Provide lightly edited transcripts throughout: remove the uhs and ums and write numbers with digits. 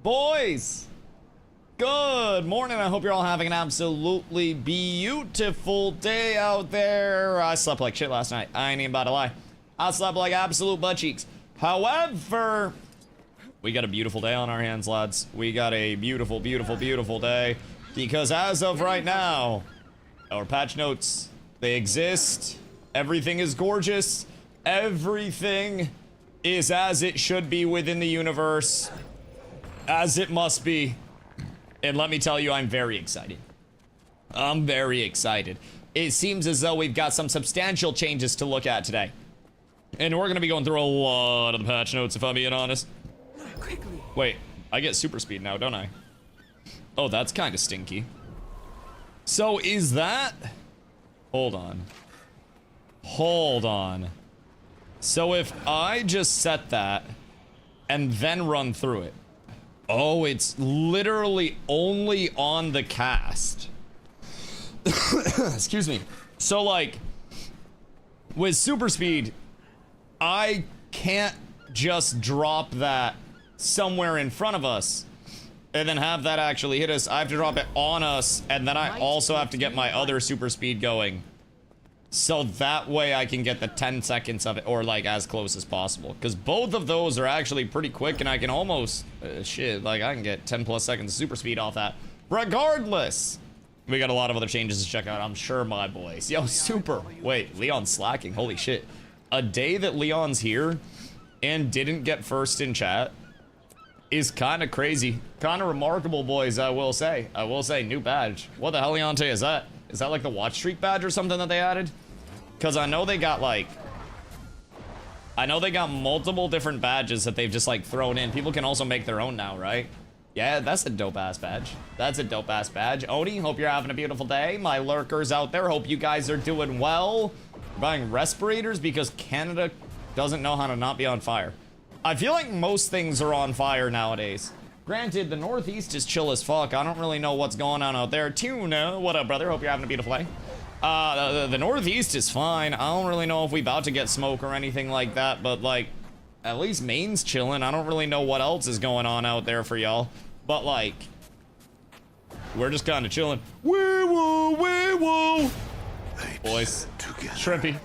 Boys, good morning. I hope you're all having an absolutely beautiful day out there. I slept like shit last night. I ain't even about to lie. I slept like absolute butt cheeks. However, we got a beautiful day on our hands, lads. We got a beautiful, beautiful, beautiful day. Because as of right now, our patch notes, they exist. Everything is gorgeous. Everything is as it should be within the universe. As it must be. And let me tell you, I'm very excited. I'm very excited. It seems as though we've got some substantial changes to look at today. And we're going to be going through a lot of the patch notes, if I'm being honest. Quickly. Wait, I get super speed now, don't I? Oh, that's kind of stinky. So is that... Hold on. Hold on. So if I just set that and then run through it. Oh, it's literally only on the cast. Excuse me. So like, with super speed, I can't just drop that somewhere in front of us and then have that actually hit us. I have to drop it on us, and then I also have to get my other super speed going. So that way I can get the 10 seconds of it, or like as close as possible. Because both of those are actually pretty quick, and I can almost, shit, like I can get 10 plus seconds of super speed off that. Regardless, we got a lot of other changes to check out, I'm sure, my boys. Yo, super. Wait, Leon's slacking, holy shit. A day that Leon's here and didn't get first in chat is kind of crazy. Kind of remarkable, boys, I will say. I will say, new badge. What the hell, Leonte, is that? Is that like the watch streak badge or something that they added? Because I know they got like... I know they got multiple different badges that they've just like thrown in. People can also make their own now, right? Yeah, that's a dope-ass badge. That's a dope-ass badge. Oni, hope you're having a beautiful day. My lurkers out there, hope you guys are doing well. Buying respirators because Canada doesn't know how to not be on fire. I feel like most things are on fire nowadays. Granted, the Northeast is chill as fuck. I don't really know what's going on out there. Tuna, what up, brother? Hope you're having a beautiful day. The Northeast is fine. I don't really know if we about to get smoke or anything like that, but like, at least Maine's chilling. I don't really know what else is going on out there for y'all, but like, we're just kind of chilling. Wee woo, wee woo. Boys, Shrimpy,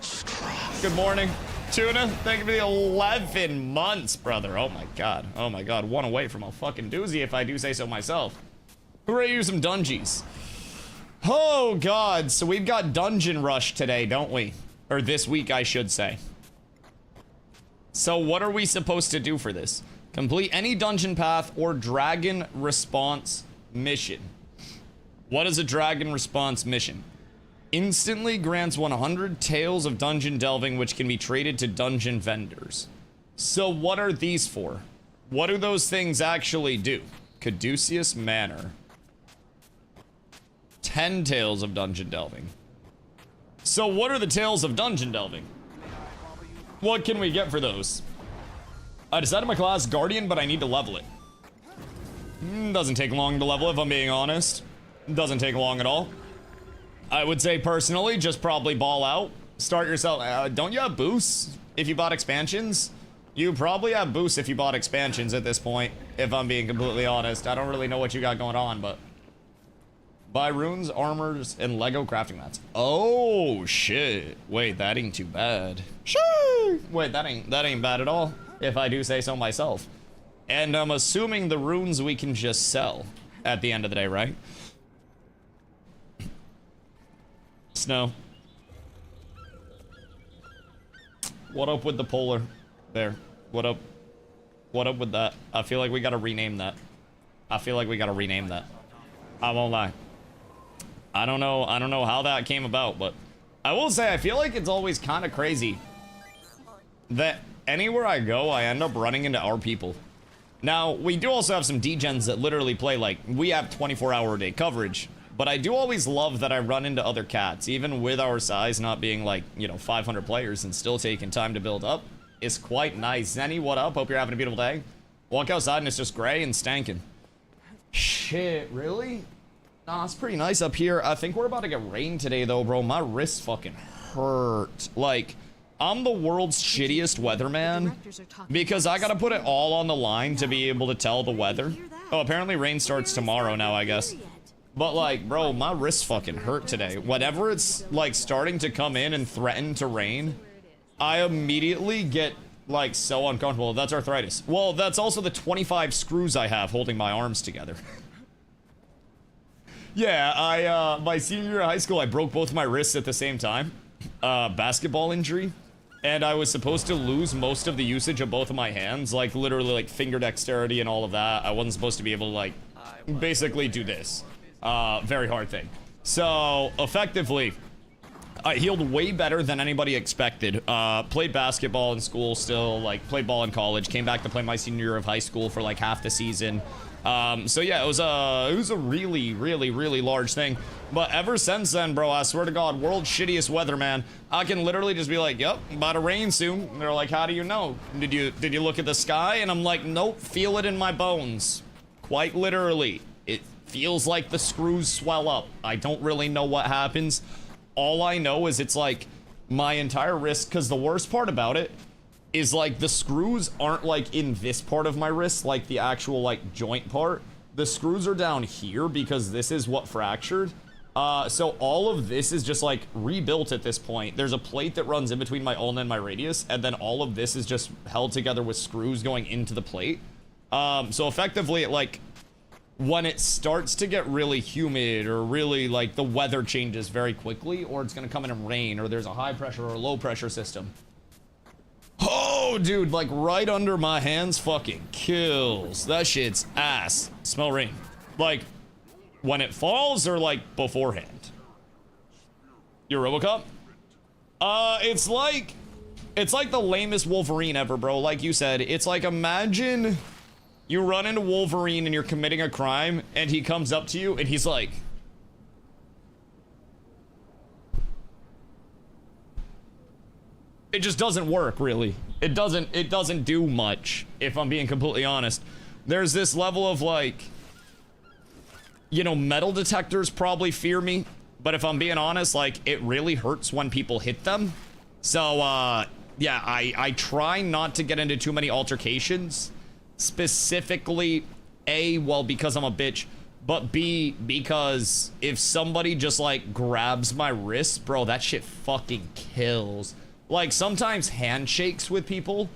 good morning. Tuna, thank you for the 11 months, brother. Oh my god. Oh my god. One away from a fucking doozy, if I do say so myself. Hooray, you some dungeons. Oh god. So we've got Dungeon Rush today, don't we? Or this week, I should say. So what are we supposed to do for this? Complete any dungeon path or dragon response mission. What is a dragon response mission? Instantly grants 100 Tales of Dungeon Delving, which can be traded to dungeon vendors. So what are these for? What do those things actually do? Caduceus Manor. 10 Tales of Dungeon Delving. So what are the Tales of Dungeon Delving? What can we get for those? I decided my class Guardian, but I need to level it. Doesn't take long to level, if I'm being honest. Doesn't take long at all. I would say personally, just probably ball out. Start yourself. Don't you have boosts if you bought expansions? You probably have boosts if you bought expansions at this point, if I'm being completely honest. I don't really know what you got going on, but... Buy runes, armors, and Lego crafting mats. Oh, shit. Wait, that ain't too bad. Sure. Wait, that ain't bad at all, if I do say so myself. And I'm assuming the runes we can just sell at the end of the day, right? Snow. What up with the polar? There. What up? What up with that? I feel like we gotta rename that. I feel like we gotta rename that. I won't lie. I don't know how that came about, but I will say I feel like it's always kind of crazy that anywhere I go, I end up running into our people. Now, we do also have some degens that literally play like, we have 24-hour-a-day coverage. But I do always love that I run into other cats, even with our size not being like, you know, 500 players and still taking time to build up. It's quite nice. Zenny, what up? Hope you're having a beautiful day. Walk outside and it's just gray and stankin'. Shit, really? Nah, it's pretty nice up here. I think we're about to get rain today though, bro. My wrists fucking hurt. Like, I'm the world's shittiest weatherman because I gotta put it all on the line to be able to tell the weather. Oh, apparently rain starts tomorrow now, I guess. But like, bro, my wrists fucking hurt today. Whenever it's like starting to come in and threaten to rain, I immediately get like so uncomfortable. That's arthritis. Well, that's also the 25 screws I have holding my arms together. Yeah, my senior year of high school, I broke both my wrists at the same time. Basketball injury. And I was supposed to lose most of the usage of both of my hands, like literally like finger dexterity and all of that. I wasn't supposed to be able to like basically do this. Very hard thing. So effectively, I healed way better than anybody expected. Played basketball in school still, like played ball in college, came back to play my senior year of high school for like half the season. So yeah, it was a really, really, really large thing. But ever since then, bro, I swear to God, world's shittiest weatherman. I can literally just be like, yep, about to rain soon. And they're like, how do you know? Did you look at the sky? And I'm like, nope, feel it in my bones. Quite literally. It feels like the screws swell up. I don't really know what happens. All I know is it's like my entire wrist, because the worst part about it is like the screws aren't like in this part of my wrist, like the actual like joint part. The screws are down here because this is what fractured. So all of this is just like rebuilt at this point. There's a plate that runs in between my ulna and my radius, and then all of this is just held together with screws going into the plate. So effectively, it like, when it starts to get really humid or really like the weather changes very quickly, or it's gonna come in and rain, or there's a high pressure or a low pressure system. Oh, dude, like right under my hands fucking kills. That shit's ass. Smell rain. Like, when it falls or like beforehand? Your Robocop? It's like the lamest Wolverine ever, bro. Like you said, it's like, imagine you run into Wolverine and you're committing a crime and he comes up to you and he's like, it just doesn't work, really. It doesn't do much, if I'm being completely honest. There's this level of like, you know, metal detectors probably fear me, but if I'm being honest, like, it really hurts when people hit them. So, yeah, I try not to get into too many altercations. Specifically, A, well, because I'm a bitch, but B, because if somebody just, like, grabs my wrist, bro, that shit fucking kills. Like, sometimes handshakes with people,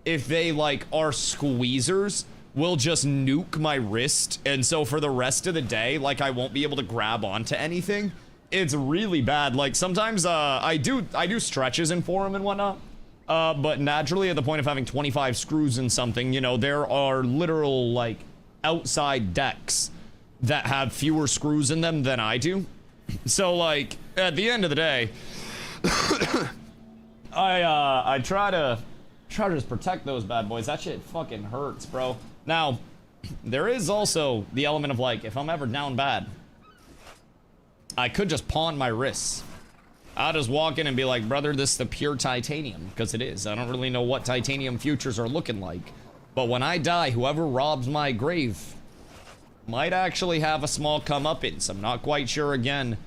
if they, like, are squeezers, will just nuke my wrist, and so for the rest of the day, like, I won't be able to grab onto anything. It's really bad. Like, sometimes, I do stretches in Forum and whatnot, but naturally, at the point of having 25 screws in something, you know, there are literal, like, outside decks that have fewer screws in them than I do. So, like, at the end of the day, I try to just protect those bad boys. That shit fucking hurts, bro. Now, there is also the element of, like, if I'm ever down bad, I could just pawn my wrists. I'll just walk in and be like, brother, this is the pure titanium, because it is. I don't really know what titanium futures are looking like, but when I die, whoever robs my grave might actually have a small comeuppance. I'm not quite sure, again,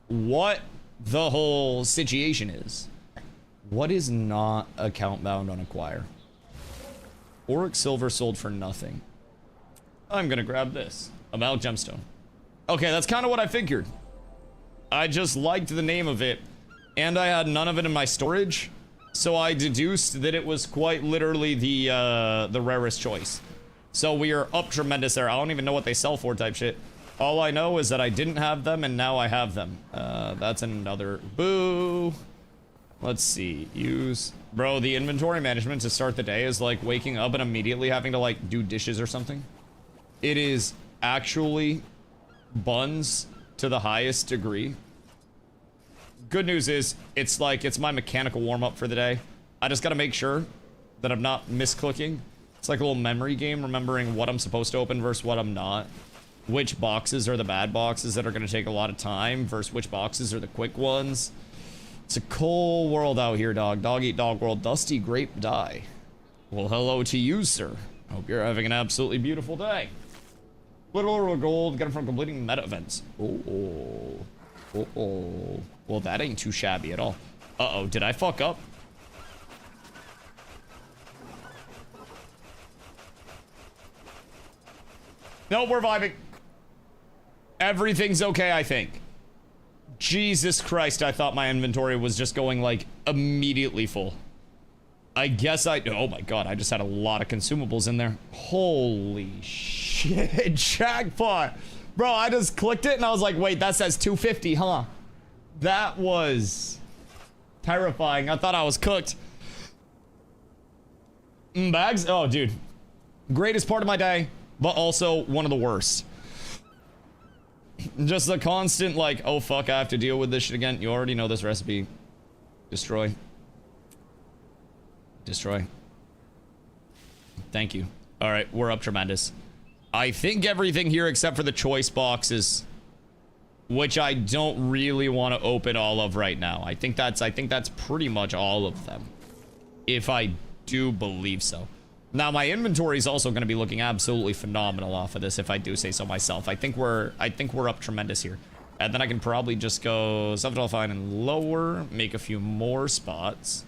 what the whole situation is. What is not account bound on Acquire? Auric silver sold for nothing. I'm gonna grab this. A Malik gemstone. Okay, that's kind of what I figured. I just liked the name of it, and I had none of it in my storage, so I deduced that it was quite literally the rarest choice. So we are up tremendous there. I don't even know what they sell for type shit. All I know is that I didn't have them, and now I have them. That's another boo. Let's see, use. Bro, the inventory management to start the day is like waking up and immediately having to like do dishes or something. It is actually buns to the highest degree. Good news is, it's like, it's my mechanical warm-up for the day. I just gotta make sure that I'm not misclicking. It's like a little memory game, remembering what I'm supposed to open versus what I'm not. Which boxes are the bad boxes that are gonna take a lot of time versus which boxes are the quick ones. It's a cold world out here, dog. Dog eat dog world. Dusty grape die. Well, hello to you, sir. Hope you're having an absolutely beautiful day. Little gold, get it from completing meta events. Oh. Well, that ain't too shabby at all. Uh-oh, did I fuck up? No, we're vibing. Everything's okay, I think. Jesus Christ, I thought my inventory was just going, like, immediately full. I guess oh my god, I just had a lot of consumables in there. Holy shit, jackpot. Bro, I just clicked it and I was like, wait, that says 250, huh? That was terrifying. I thought I was cooked. Bags? Oh, dude. Greatest part of my day, but also one of the worst. Just the constant, like, oh fuck, I have to deal with this shit again. You already know this recipe. Destroy. Destroy. Thank you. Alright, we're up tremendous. I think everything here except for the choice boxes, which I don't really want to open all of right now. I think that's pretty much all of them, if I do believe so. Now my inventory is also going to be looking absolutely phenomenal off of this, if I do say so myself. I think we're up tremendous here, and then I can probably just go fine and lower, make a few more spots.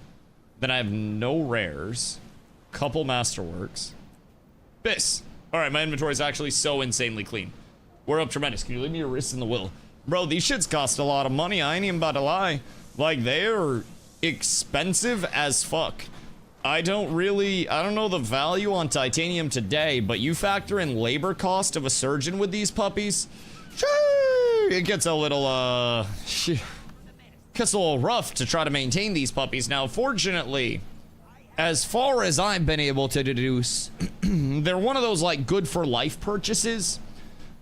Then I have no rares, couple masterworks. This. All right, my inventory is actually so insanely clean. We're up tremendous. Can you leave me your wrists in the will? Bro, these shits cost a lot of money. I ain't even about to lie. Like, they're expensive as fuck. I don't know the value on titanium today, but you factor in labor cost of a surgeon with these puppies, it gets a little, gets a little rough to try to maintain these puppies. Now, fortunately, as far as I've been able to deduce, they're one of those, like, good for life purchases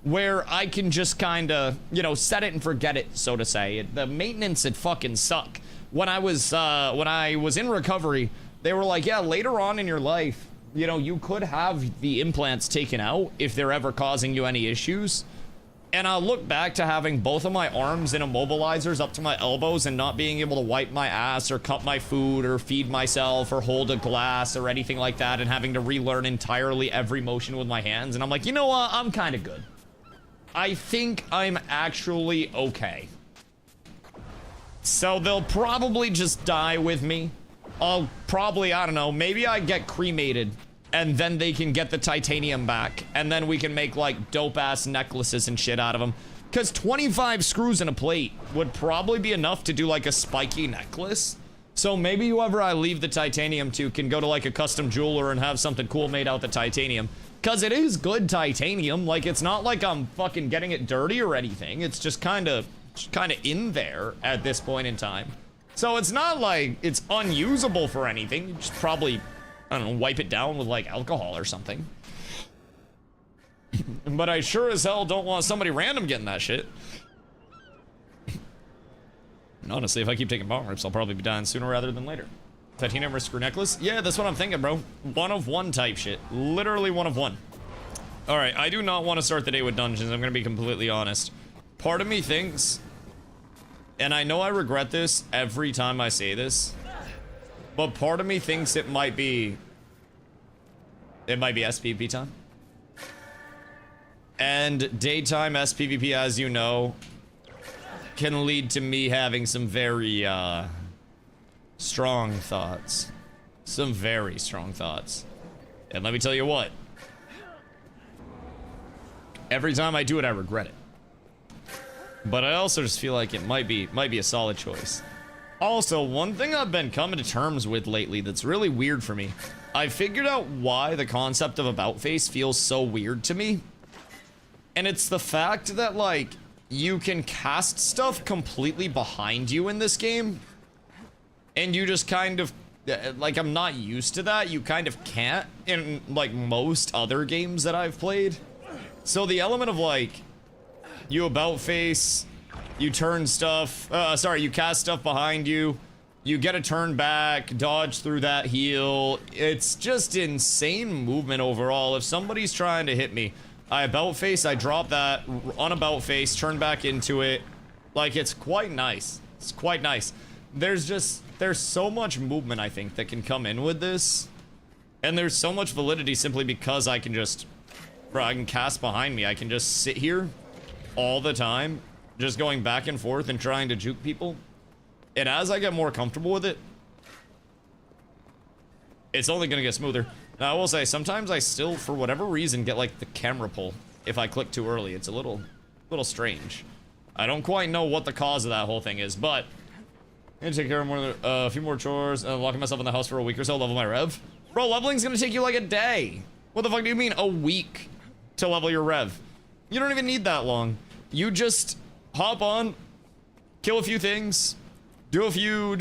where I can just kind of, you know, set it and forget it, so to say. The maintenance would fucking suck. When I was in recovery, they were like, yeah, later on in your life, you know, you could have the implants taken out if they're ever causing you any issues. And I'll look back to having both of my arms in immobilizers up to my elbows and not being able to wipe my ass or cut my food or feed myself or hold a glass or anything like that, and having to relearn entirely every motion with my hands. And I'm like, you know what? I'm kind of good. I think I'm actually okay. So they'll probably just die with me. I'll probably, I don't know, maybe I get cremated and then they can get the titanium back, and then we can make, like, dope-ass necklaces and shit out of them. Because 25 screws in a plate would probably be enough to do, like, a spiky necklace. So maybe whoever I leave the titanium to can go to, like, a custom jeweler and have something cool made out of the titanium. Because it is good titanium. Like, it's not like I'm fucking getting it dirty or anything. It's just kind of in there at this point in time. So it's not like it's unusable for anything. You just probably, I don't know, wipe it down with, like, alcohol or something. But I sure as hell don't want somebody random getting that shit. And honestly, if I keep taking bomb rips, I'll probably be dying sooner rather than later. Titanium wrist screw necklace? Yeah, that's what I'm thinking, bro. One of one type shit. Literally one of one. Alright, I do not want to start the day with dungeons, I'm gonna be completely honest. Part of me thinks, and I know I regret this every time I say this, but part of me thinks it might be SPVP time. And daytime SPVP, as you know, can lead to me having some very, strong thoughts. Some very strong thoughts. And let me tell you what. Every time I do it, I regret it. But I also just feel like it might be a solid choice. Also, one thing I've been coming to terms with lately that's really weird for me. I figured out why the concept of about face feels so weird to me. And it's the fact that, like, you can cast stuff completely behind you in this game. And you just kind of, like, I'm not used to that. You kind of can't in, like, most other games that I've played. So the element of, like, you about face, you turn stuff, you cast stuff behind you, you get a turn back, dodge through that heal. It's just insane movement overall. If somebody's trying to hit me, I about face, I drop that, unabout face, turn back into it. Like, it's quite nice. It's quite nice. There's so much movement, I think, that can come in with this. And there's so much validity simply because I can just, bro, I can cast behind me. I can just sit here all the time, just going back and forth and trying to juke people. And as I get more comfortable with it, it's only gonna get smoother. Now, I will say, sometimes I still, for whatever reason, get, like, the camera pull. if I click too early. It's a little strange. I don't quite know what the cause of that whole thing is, but I'm gonna take care of a few more chores, locking myself in the house for a week or so, level my rev. Bro, leveling's gonna take you like a day. What the fuck do you mean a week to level your rev? You don't even need that long. You just hop on, kill a few things, do a few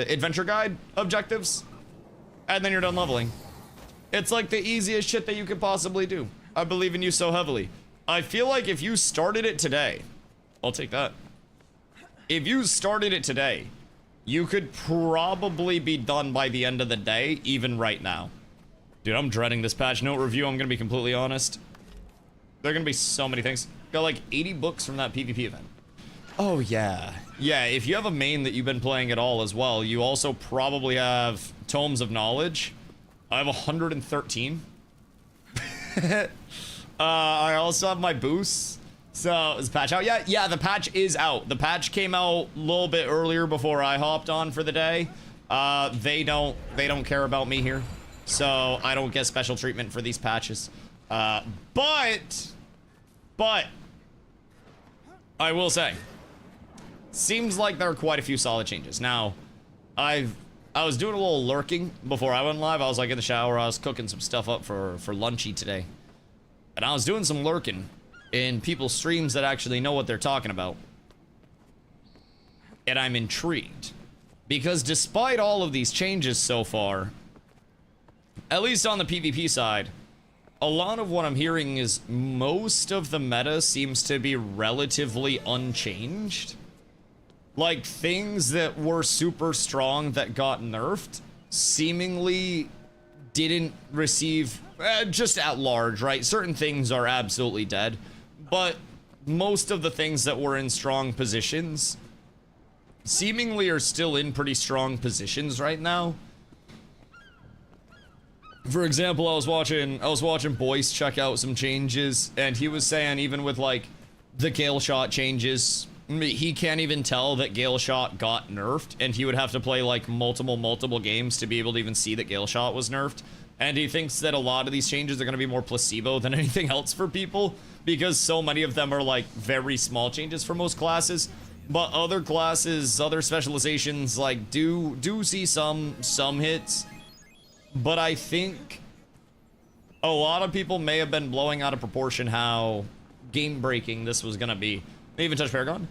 adventure guide objectives, and then you're done leveling. It's like the easiest shit that you could possibly do. I believe in you so heavily. I feel like if you started it today, I'll take that. If you started it today, you could probably be done by the end of the day, even right now. Dude, I'm dreading this patch note review, I'm gonna be completely honest. There are gonna be so many things. Got like 80 books from that PvP event. Oh yeah. Yeah, if you have a main that you've been playing at all as well, you also probably have Tomes of Knowledge. I have 113. I also have my boosts. So, is the patch out yet? Yeah, the patch is out. The patch came out a little bit earlier before I hopped on for the day. They don't care about me here. So, I don't get special treatment for these patches. But I will say, seems like there are quite a few solid changes. Now, I was doing a little lurking before I went live. I was like in the shower, I was cooking some stuff up for lunchy today. And I was doing some lurking in people's streams that actually know what they're talking about. And I'm intrigued. Because despite all of these changes so far, at least on the PvP side, a lot of what I'm hearing is most of the meta seems to be relatively unchanged. Like, things that were super strong that got nerfed seemingly didn't receive, just at large, right? Certain things are absolutely dead, but most of the things that were in strong positions seemingly are still in pretty strong positions right now. For example, I was watching Boyce check out some changes, and he was saying even with like the Gale Shot changes, he can't even tell that Gale Shot got nerfed, and he would have to play like multiple games to be able to even see that Gale Shot was nerfed. And he thinks that a lot of these changes are going to be more placebo than anything else for people, because so many of them are like very small changes for most classes. But other classes, other specializations, like do see some hits. But I think a lot of people may have been blowing out of proportion how game-breaking this was gonna be. They even touched Paragon?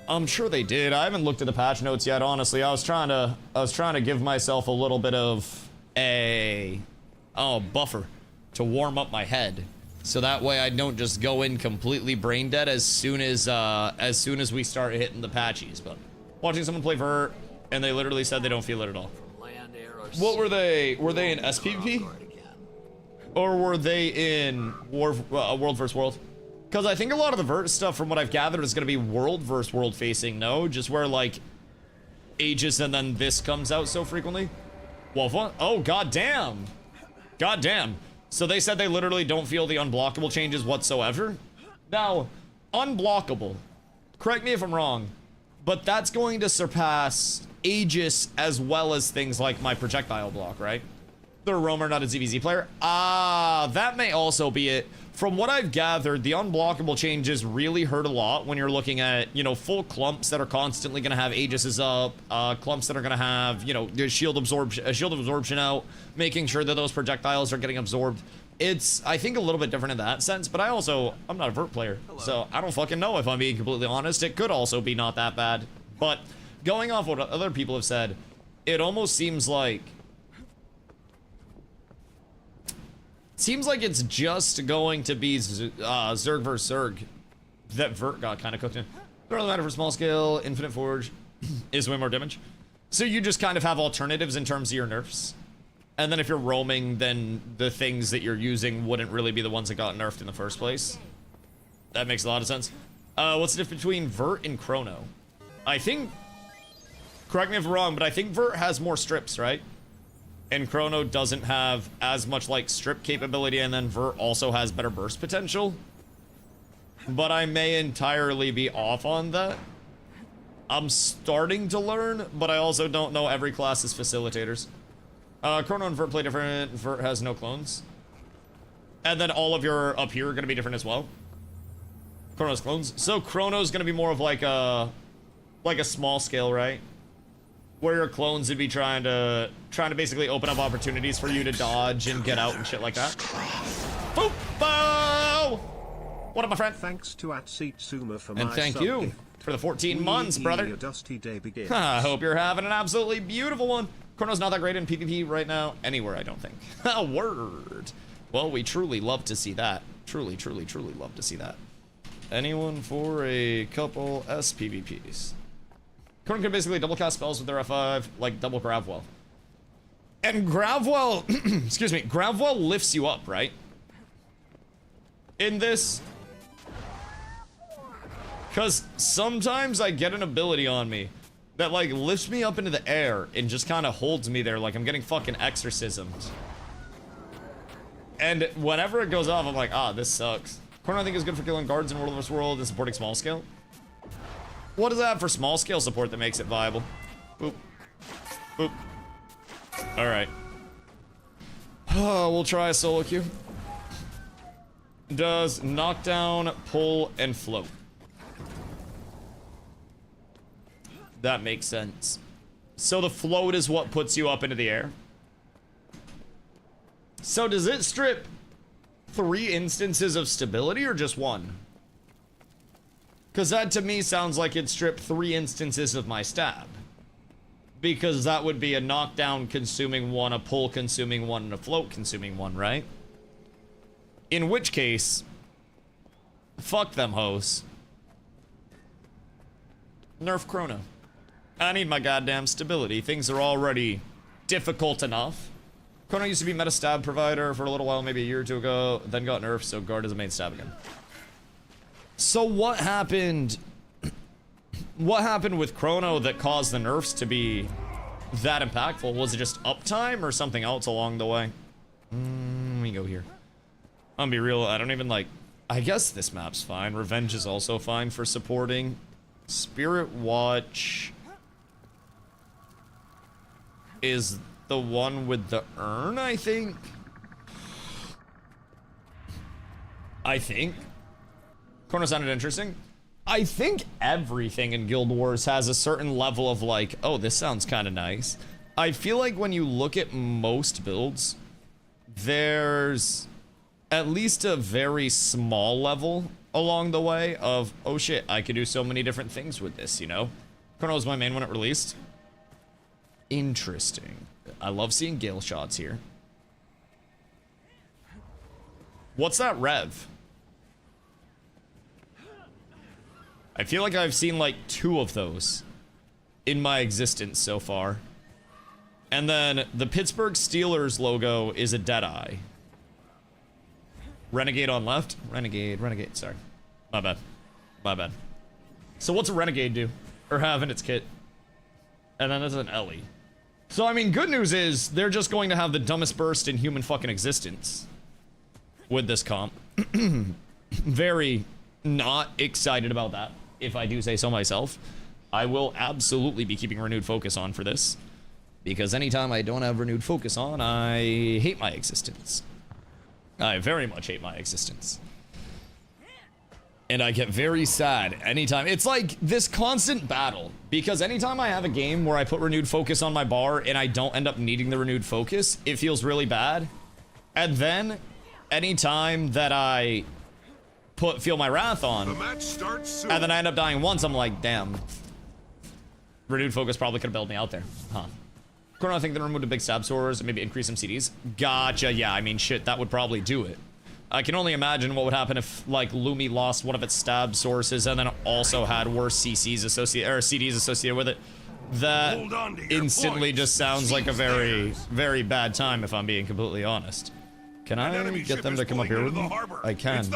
I'm sure they did. I haven't looked at the patch notes yet, honestly. I was trying to give myself a little bit of a buffer to warm up my head, so that way I don't just go in completely brain dead as soon as we start hitting the patches. But watching someone play Vert, and they literally said they don't feel it at all. What were they? Were they in SPVP? Or were they in World vs. World? Because I think a lot of the Vert stuff, from what I've gathered, is going to be World vs. World facing, no? Just where, like, Aegis and then this comes out so frequently? Well, oh, goddamn. Goddamn. So they said they literally don't feel the unblockable changes whatsoever? Now, unblockable. Correct me if I'm wrong, but that's going to surpass Aegis as well as things like my projectile block, right? They're a roamer, not a ZVZ player. That may also be it. From what I've gathered, the unblockable changes really hurt a lot when you're looking at, you know, full clumps that are constantly going to have Aegises up, clumps that are going to have, you know, shield absorption out, making sure that those projectiles are getting absorbed. It's, I think, a little bit different in that sense, but I'm not a Vert player, so I don't fucking know if I'm being completely honest. It could also be not that bad, but going off what other people have said, it almost seems like it's just going to be Zerg vs. Zerg that Vert got kind of cooked in. Doesn't really matter for small scale. Infinite Forge is way more damage. So you just kind of have alternatives in terms of your nerfs. And then if you're roaming, then the things that you're using wouldn't really be the ones that got nerfed in the first place. That makes a lot of sense. What's the difference between Vert and Chrono? I think, correct me if I'm wrong, but I think Vert has more strips, right? And Chrono doesn't have as much like strip capability, and then Vert also has better burst potential. But I may entirely be off on that. I'm starting to learn, but I also don't know every class's facilitators. Chrono and Vert play different. Vert has no clones. And then all of your up here are gonna be different as well. Chrono's clones. So Chrono's gonna be more of like a small scale, right? Where your clones would be trying to basically open up opportunities for you to dodge and get out and shit like that. Boop! Bow! What up, my friend? Thanks to @Seatsuma for and thank you for the 14 months, brother. Your dusty day begins. I hope you're having an absolutely beautiful one. Chrono's not that great in PvP right now, anywhere, I don't think. A word. Well, we truly love to see that. Truly, truly, truly love to see that. Anyone for a couple SPVPs? Chrono can basically double cast spells with their F5, like double Gravwell. And Gravwell, excuse me, Gravwell lifts you up, right? In this. Because sometimes I get an ability on me that like lifts me up into the air and just kind of holds me there like I'm getting fucking exorcismed. And whenever it goes off, I'm like, ah, this sucks. Chrono I think is good for killing guards in World vs. World and supporting small scale. What does that have for small scale support that makes it viable? Boop. Boop. Alright. We'll try a solo queue. Does knockdown, pull, and float. That makes sense. So the float is what puts you up into the air. So does it strip 3 instances of stability or just 1? Because that to me sounds like it stripped 3 instances of my stab. Because that would be a knockdown consuming 1, a pull consuming 1, and a float consuming 1, right? In which case, fuck them hoes. Nerf Chrono. I need my goddamn stability. Things are already difficult enough. Chrono used to be meta stab provider for a little while, maybe a year or 2 ago, then got nerfed, so guard is a main stab again. So what happened? What happened with Chrono that caused the nerfs to be that impactful? Was it just uptime or something else along the way? Let me go here. I'm gonna be real, I don't even like... I guess this map's fine. Revenge is also fine for supporting. Spirit Watch is the one with the urn, I think? Chrono sounded interesting. I think everything in Guild Wars has a certain level of like, oh, this sounds kind of nice. I feel like when you look at most builds, there's at least a very small level along the way of, oh shit, I could do so many different things with this, you know? Chrono was my main when it released. Interesting. I love seeing Gale shots here. What's that rev? I feel like I've seen like 2 of those in my existence so far. And then the Pittsburgh Steelers logo is a Deadeye. Renegade on left? Renegade, sorry. My bad. So what's a Renegade do? Or have in its kit? And then there's an Ellie. So I mean, good news is, they're just going to have the dumbest burst in human fucking existence. With this comp. Very not excited about that, if I do say so myself. I will absolutely be keeping renewed focus on for this. Because anytime I don't have renewed focus on, I hate my existence. I very much hate my existence. And I get very sad anytime. It's like this constant battle. Because anytime I have a game where I put renewed focus on my bar and I don't end up needing the renewed focus, it feels really bad. And then, anytime that I feel my wrath on, and then I end up dying once, I'm like, damn. Renewed focus probably could have bailed me out there. Huh. Chrono, I think they removed the big stab swords and maybe increase some CDs. Gotcha, yeah, I mean, shit, that would probably do it. I can only imagine what would happen if, like, Lumi lost one of its stab sources and then also had worse CCs associated, or CDs associated with it. That instantly just sounds like a very, very bad time, if I'm being completely honest. Can I get them to come up here with me? I can.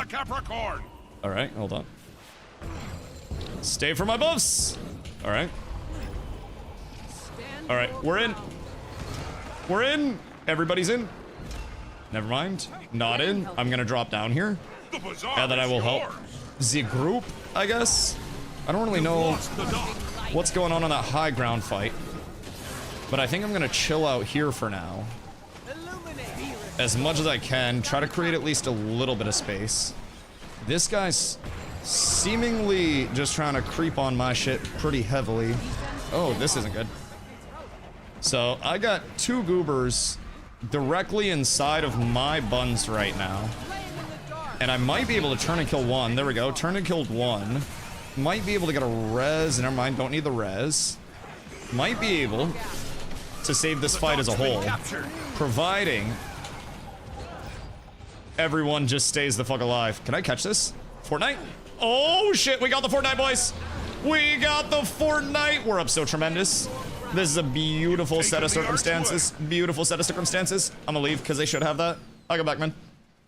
Alright, hold on. Stay for my buffs! Alright. Alright, we're in. We're in! Everybody's in. Never mind. Not in. I'm gonna drop down here. And then I will help the group, I guess. I don't really know what's going on that high ground fight. But I think I'm gonna chill out here for now. as much as I can. Try to create at least a little bit of space. This guy's seemingly just trying to creep on my shit pretty heavily. Oh, this isn't good. So I got 2 goobers directly inside of my buns right now. And I might be able to turn and kill one. There we go. Turn and killed one. Might be able to get a res. Never mind. Don't need the res. Might be able to save this fight as a whole. Providing everyone just stays the fuck alive. Can I catch this? Fortnite? Oh shit. We got the Fortnite, boys. We got the Fortnite. We're up so tremendous. This is a beautiful set of circumstances. Beautiful set of circumstances. I'm gonna leave because they should have that. I'll go back, man.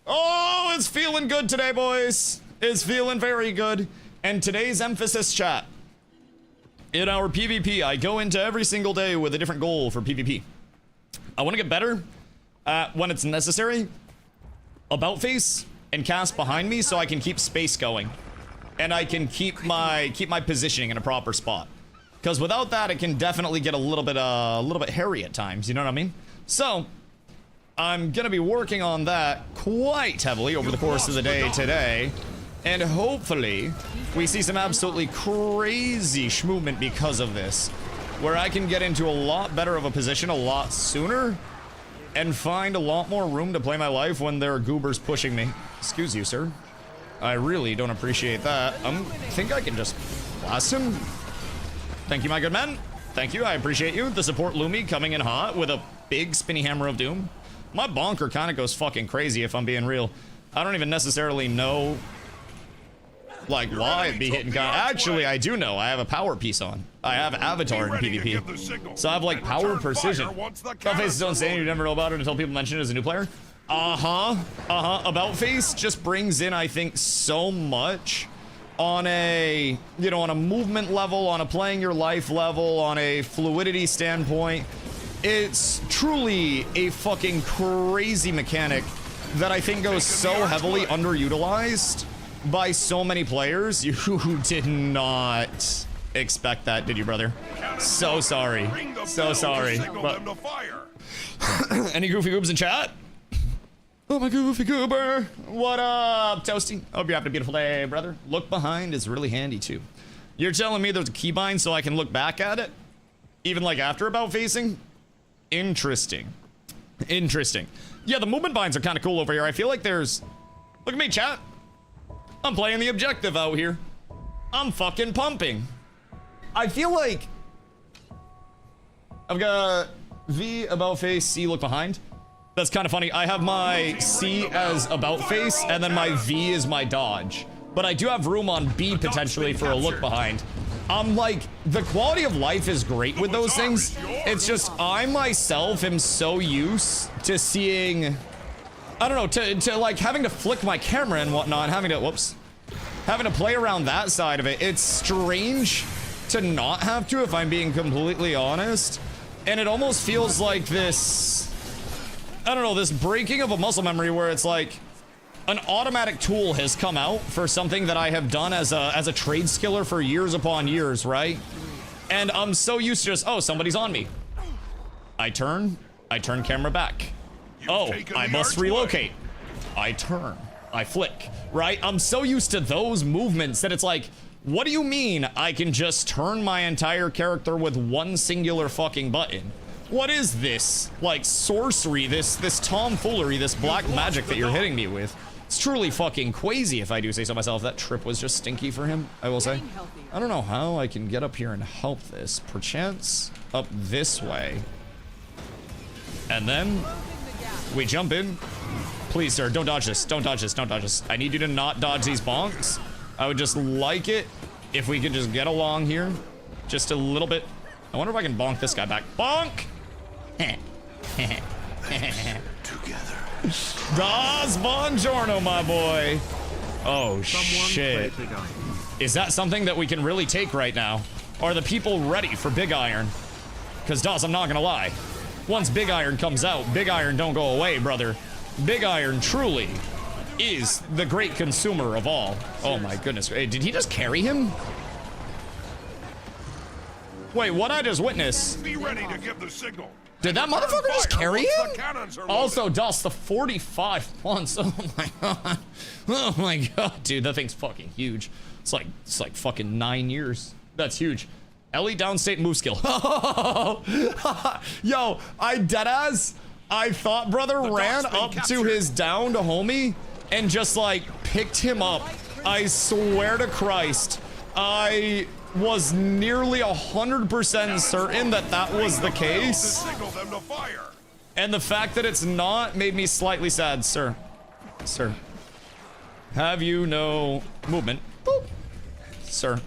Oh, it's feeling good today, boys. It's feeling very good. And today's emphasis, chat. In our PvP, I go into every single day with a different goal for PvP. I want to get better when it's necessary. About face and cast behind me so I can keep space going. And I can keep my positioning in a proper spot. Because without that, it can definitely get a little bit hairy at times. You know what I mean? So I'm gonna be working on that quite heavily over the course of the day today, and hopefully we see some absolutely crazy movement because of this, where I can get into a lot better of a position a lot sooner and find a lot more room to play my life when there are goobers pushing me. Excuse you, sir. I really don't appreciate that. I think I can just blast him. Thank you, my good man. Thank you, I appreciate you. The support Lumi coming in hot with a big spinny hammer of doom. My bonker kind of goes fucking crazy if I'm being real. I don't even necessarily know, like, why it'd be hitting guy. Actually, I do know. I have a power piece on. I have avatar in PvP. So I have, like, power precision. About faces don't say, you never know about it until people mention it as a new player. About face just brings in, I think, so much on a, you know, on a movement level, on a playing your life level, on a fluidity standpoint. It's truly a fucking crazy mechanic that I think goes so heavily underutilized by so many players. You did not expect that, did you, brother? So sorry. So sorry. But any goofy goobs in chat? Oh, my goofy goober. What up, Toasty? Hope you're having a beautiful day, brother. Look behind is really handy, too. You're telling me there's a keybind so I can look back at it? Even, like, after about facing? Interesting. Interesting. Yeah, the movement binds are kind of cool over here. I feel like there's... Look at me, chat. I'm playing the objective out here. I'm fucking pumping. I feel like... I've got V, about face, C, look behind. That's kind of funny. I have my C as about face, and then my V is my dodge. But I do have room on B potentially for a look behind. Like, the quality of life is great with those things. It's just, I myself am so used to seeing, I don't know, to like having to flick my camera and whatnot, having to play around that side of it. It's strange to not have to, if I'm being completely honest. And it almost feels like this, I don't know, this breaking of a muscle memory where it's like, an automatic tool has come out for something that I have done as a trade skiller for years upon years, right? And I'm so used to just, oh, somebody's on me. I turn camera back. Oh, I must relocate. I turn, I flick, right? I'm so used to those movements that it's like, what do you mean I can just turn my entire character with one singular fucking button? What is this, like, sorcery, this tomfoolery, this black magic that you're hitting me with? It's truly fucking crazy, if I do say so myself. That trip was just stinky for him, I will say. I don't know how I can get up here and help this. Perchance up this way. And then we jump in. Please, sir, don't dodge this. Don't dodge this. Don't dodge this. I need you to not dodge these bonks. I would just like it if we could just get along here just a little bit. I wonder if I can bonk this guy back. Bonk! Together. Das buongiorno, my boy. Oh, shit. Is that something that we can really take right now? Are the people ready for Big Iron? Because, Das, I'm not gonna lie. Once Big Iron comes out, Big Iron don't go away, brother. Big Iron truly is the great consumer of all. Oh my goodness. Hey, did he just carry him? Wait, what I just witnessed? Be ready to give the signal. Did that motherfucker just carry once him? the cannons are loaded. Also, Dust, the 45 months. Oh my god. Oh my god, dude, that thing's fucking huge. It's like fucking 9 years. That's huge. Ellie downstate move skill. Yo, I deadass. I thought brother ran up to his downed homie and just like picked him up. I swear to Christ, I was nearly 100% certain that that was the case. Signal them to fire. And the fact that it's not made me slightly sad, sir. Sir. Have you no movement? Boop. Sir.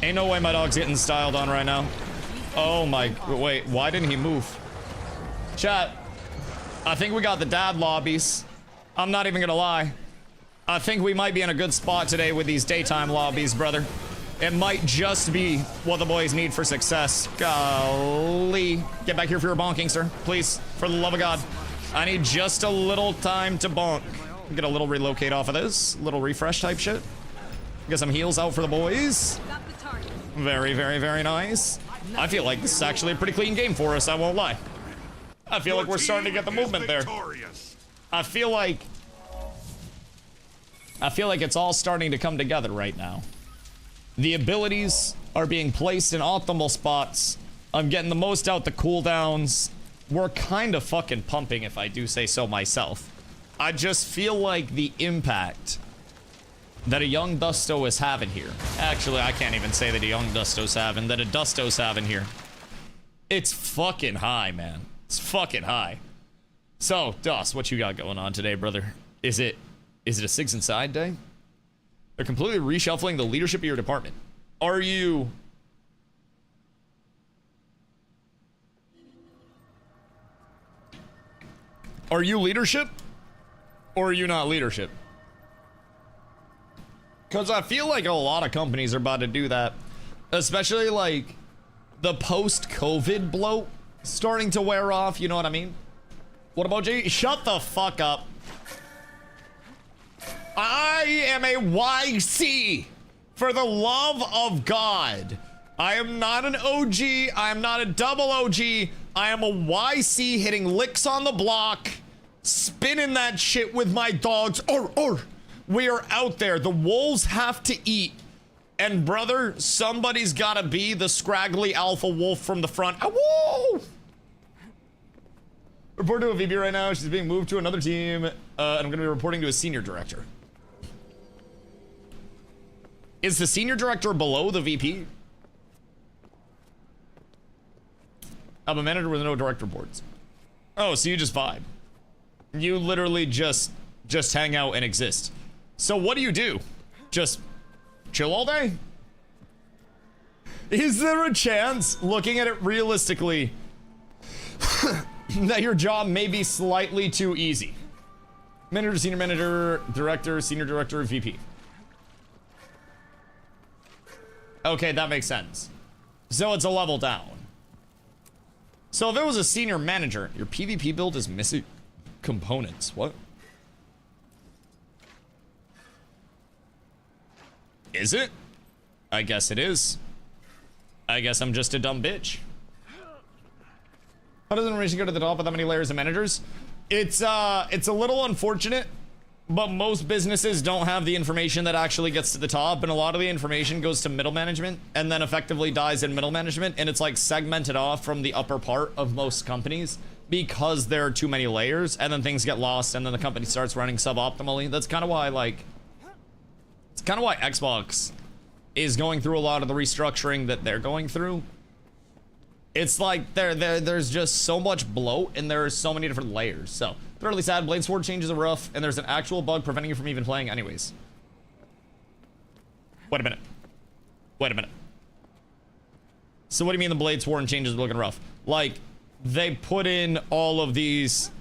Ain't no way my dog's getting styled on right now. Oh my, wait, why didn't he move? Chat, I think we got the dad lobbies. I'm not even gonna lie. I think we might be in a good spot today with these daytime lobbies, brother. It might just be what the boys need for success. Golly. Get back here for your bonking, sir. Please, for the love of God. I need just a little time to bonk. Get a little relocate off of this. Little refresh type shit. Get some heals out for the boys. Very, very, very nice. I feel like this is actually a pretty clean game for us, I won't lie. I feel like we're starting to get the movement there. I feel like it's all starting to come together right now. The abilities are being placed in optimal spots. I'm getting the most out the cooldowns. We're kind of fucking pumping, if I do say so myself. I just feel like the impact that a young Dusto is having here. Actually, I can't even say that a young Dusto's having, that a Dusto's having here. It's fucking high, man. It's fucking high. So, Dust, what you got going on today, brother? Is it a Six Inside day? They're completely reshuffling the leadership of your department. Are you... Are you leadership? Or are you not leadership? Because I feel like a lot of companies are about to do that. Especially like the post-COVID bloat starting to wear off, you know what I mean? What about G? Shut the fuck up. I am a YC. For the love of God. I am not an OG. I am not a double OG. I am a YC hitting licks on the block. Spinning that shit with my dogs. We are out there. The wolves have to eat. And brother, somebody's gotta be the scraggly alpha wolf from the front. Whoa! Report to a VP right now. She's being moved to another team. And I'm gonna be reporting to a senior director. Is the senior director below the VP? I'm a manager with no direct reports. Oh, so you just vibe. You literally just hang out and exist. So what do? Just chill all day? Is there a chance, looking at it realistically, that your job may be slightly too easy? Manager, senior manager, director, senior director, VP. Okay, that makes sense. So it's a level down. So if it was a senior manager, your PvP build is missing components. What? Is it? I guess it is. I guess I'm just a dumb bitch. How does information go to the top of that many layers of managers? It's a little unfortunate, but most businesses don't have the information that actually gets to the top, and a lot of the information goes to middle management and then effectively dies in middle management, and it's like segmented off from the upper part of most companies because there are too many layers, and then things get lost, and then the company starts running suboptimally. That's kind of why, like, it's kind of why Xbox is going through a lot of the restructuring that they're going through. It's like there's just so much bloat, and there are so many different layers. So thoroughly sad. Blade Sword changes are rough, and there's an actual bug preventing you from even playing anyways. Wait a minute. Wait a minute. So what do you mean the Blade Sword changes are looking rough? Like, they put in all of these,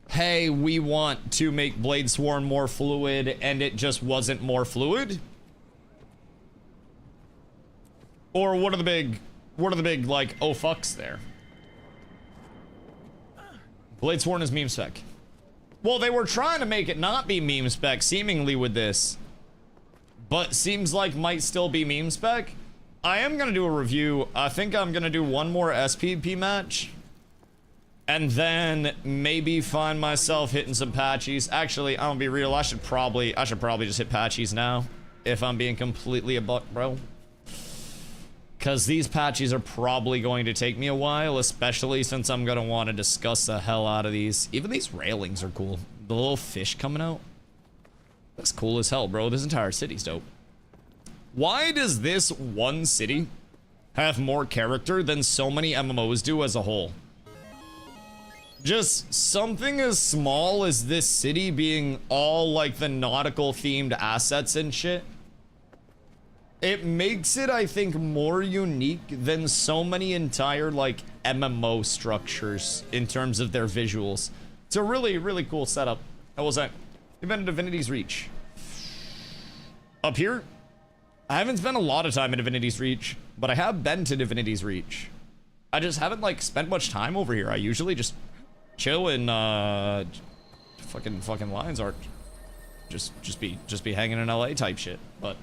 hey, we want to make Blade Sworn more fluid, and it just wasn't more fluid? Or what are the big, like, oh fucks there? Blade Sworn is meme spec. Well, they were trying to make it not be meme spec, seemingly, with this. But seems like might still be meme spec. I am gonna do a review. I think I'm gonna do one more SPP match. And then maybe find myself hitting some patchies. Actually, I'm gonna be real. I should probably just hit patchies now, if I'm being completely a buck, bro. Because these patchies are probably going to take me a while, especially since I'm gonna want to discuss the hell out of these. Even these railings are cool. The little fish coming out. That's cool as hell, bro. This entire city's dope. Why does this one city have more character than so many MMOs do as a whole? Just something as small as this city being all like the nautical themed assets and shit. It makes it, I think, more unique than so many entire like MMO structures in terms of their visuals. It's a really, really cool setup. How was that? You've been to Divinity's Reach. Up here? I haven't spent a lot of time in Divinity's Reach, but I have been to Divinity's Reach. I just haven't like spent much time over here. I usually just chill in fucking lines art. Just be hanging in LA type shit. But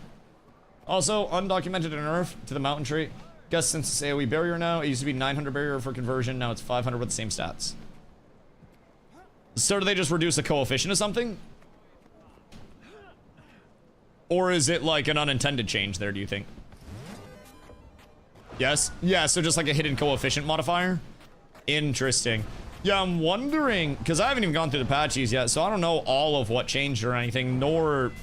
also undocumented and nerf to the mountain trait. Guess since it's AoE barrier now, it used to be 900 barrier for conversion, now it's 500 with the same stats. So do they just reduce the coefficient of something? Or is it like an unintended change there, do you think? Yes? Yeah, so just like a hidden coefficient modifier? Interesting. Yeah, I'm wondering, because I haven't even gone through the patches yet, so I don't know all of what changed or anything, nor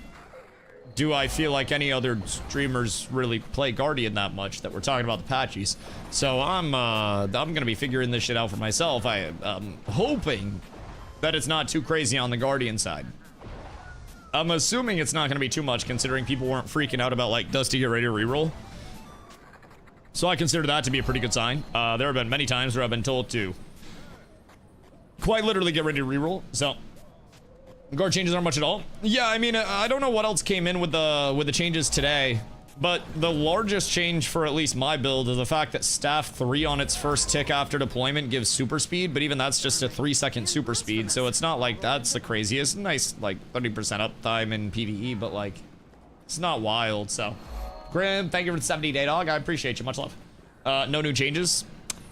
do I feel like any other streamers really play Guardian that much that we're talking about the patches. So I'm gonna be figuring this shit out for myself. I am hoping that it's not too crazy on the Guardian side. I'm assuming it's not gonna be too much considering people weren't freaking out about like Dusty get ready to reroll. So I consider that to be a pretty good sign. There have been many times where I've been told to quite literally get ready to reroll, so guard changes aren't much at all. Yeah, I mean, I don't know what else came in with the changes today, but the largest change for at least my build is the fact that staff 3 on its first tick after deployment gives super speed, but even that's just a 3-second super speed, so it's not like that's the craziest. Nice, like 30% uptime in PvE, but like it's not wild. So Grim, thank you for the 70-day dog. I appreciate you. Much love. No new changes.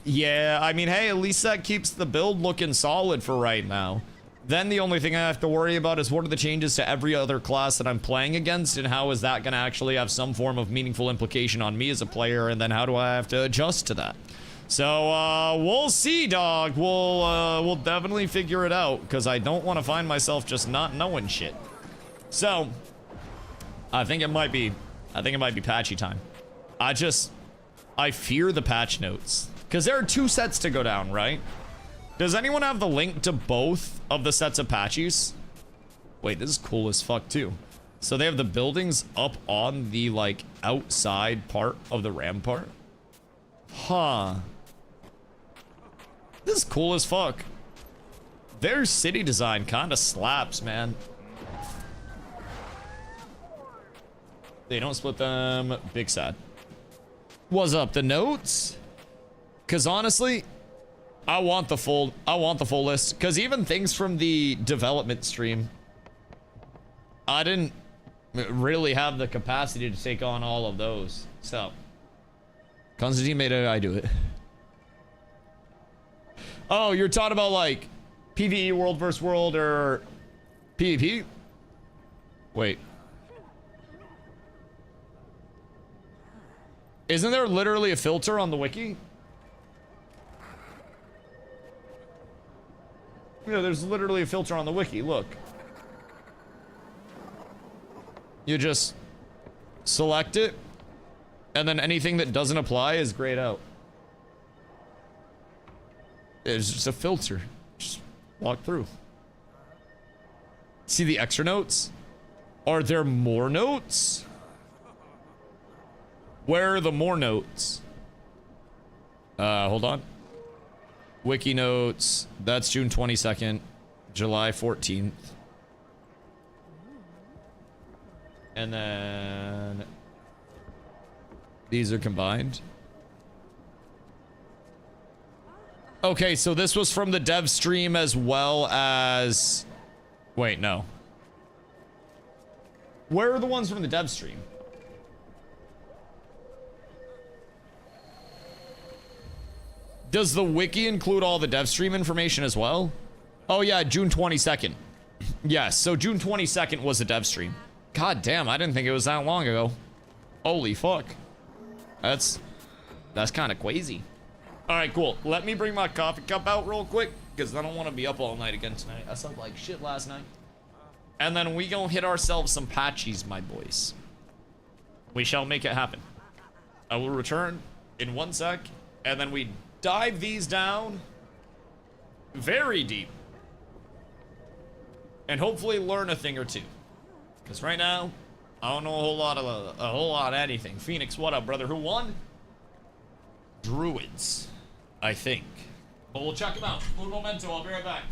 Yeah, I mean, hey, at least that keeps the build looking solid for right now. Then the only thing I have to worry about is what are the changes to every other class that I'm playing against, and how is that going to actually have some form of meaningful implication on me as a player, and then how do I have to adjust to that? So, we'll see, dog. We'll definitely figure it out, because I don't want to find myself just not knowing shit. So, I think it might be patchy time. I fear the patch notes. Because there are 2 sets to go down, right? Does anyone have the link to both of the sets of patches? Wait, this is cool as fuck, too. So they have the buildings up on the, like, outside part of the rampart? Huh. This is cool as fuck. Their city design kind of slaps, man. They don't split them. Big sad. What's up, the notes? Because honestly, I want the full list. Because even things from the development stream, I didn't really have the capacity to take on all of those. So, Constantine made it, I do it. Oh, you're talking about like PvE world versus world or PvP? Wait. Isn't there literally a filter on the wiki? Yeah, there's literally a filter on the wiki, look. You just select it, and then anything that doesn't apply is grayed out. It's just a filter. Just walk through. See the extra notes? Are there more notes? Where are the more notes? Hold on. Wiki notes, that's June 22nd, July 14th. And then these are combined. Okay, so this was from the dev stream as well as... Wait, no. Where are the ones from the dev stream? Does the wiki include all the dev stream information as well? Oh yeah, June 22nd. Yes, so June 22nd was a dev stream. God damn, I didn't think it was that long ago. Holy fuck. That's kind of crazy. All right, cool. Let me bring my coffee cup out real quick, because I don't want to be up all night again tonight. I slept like shit last night. And then we gonna hit ourselves some patchies, my boys. We shall make it happen. I will return in 1 sec, and then we dive these down very deep. And hopefully learn a thing or two. Because right now, I don't know a whole lot of anything. Phoenix, what up, brother? Who won? Druids, I think. But we'll check them out. Un momento, I'll be right back.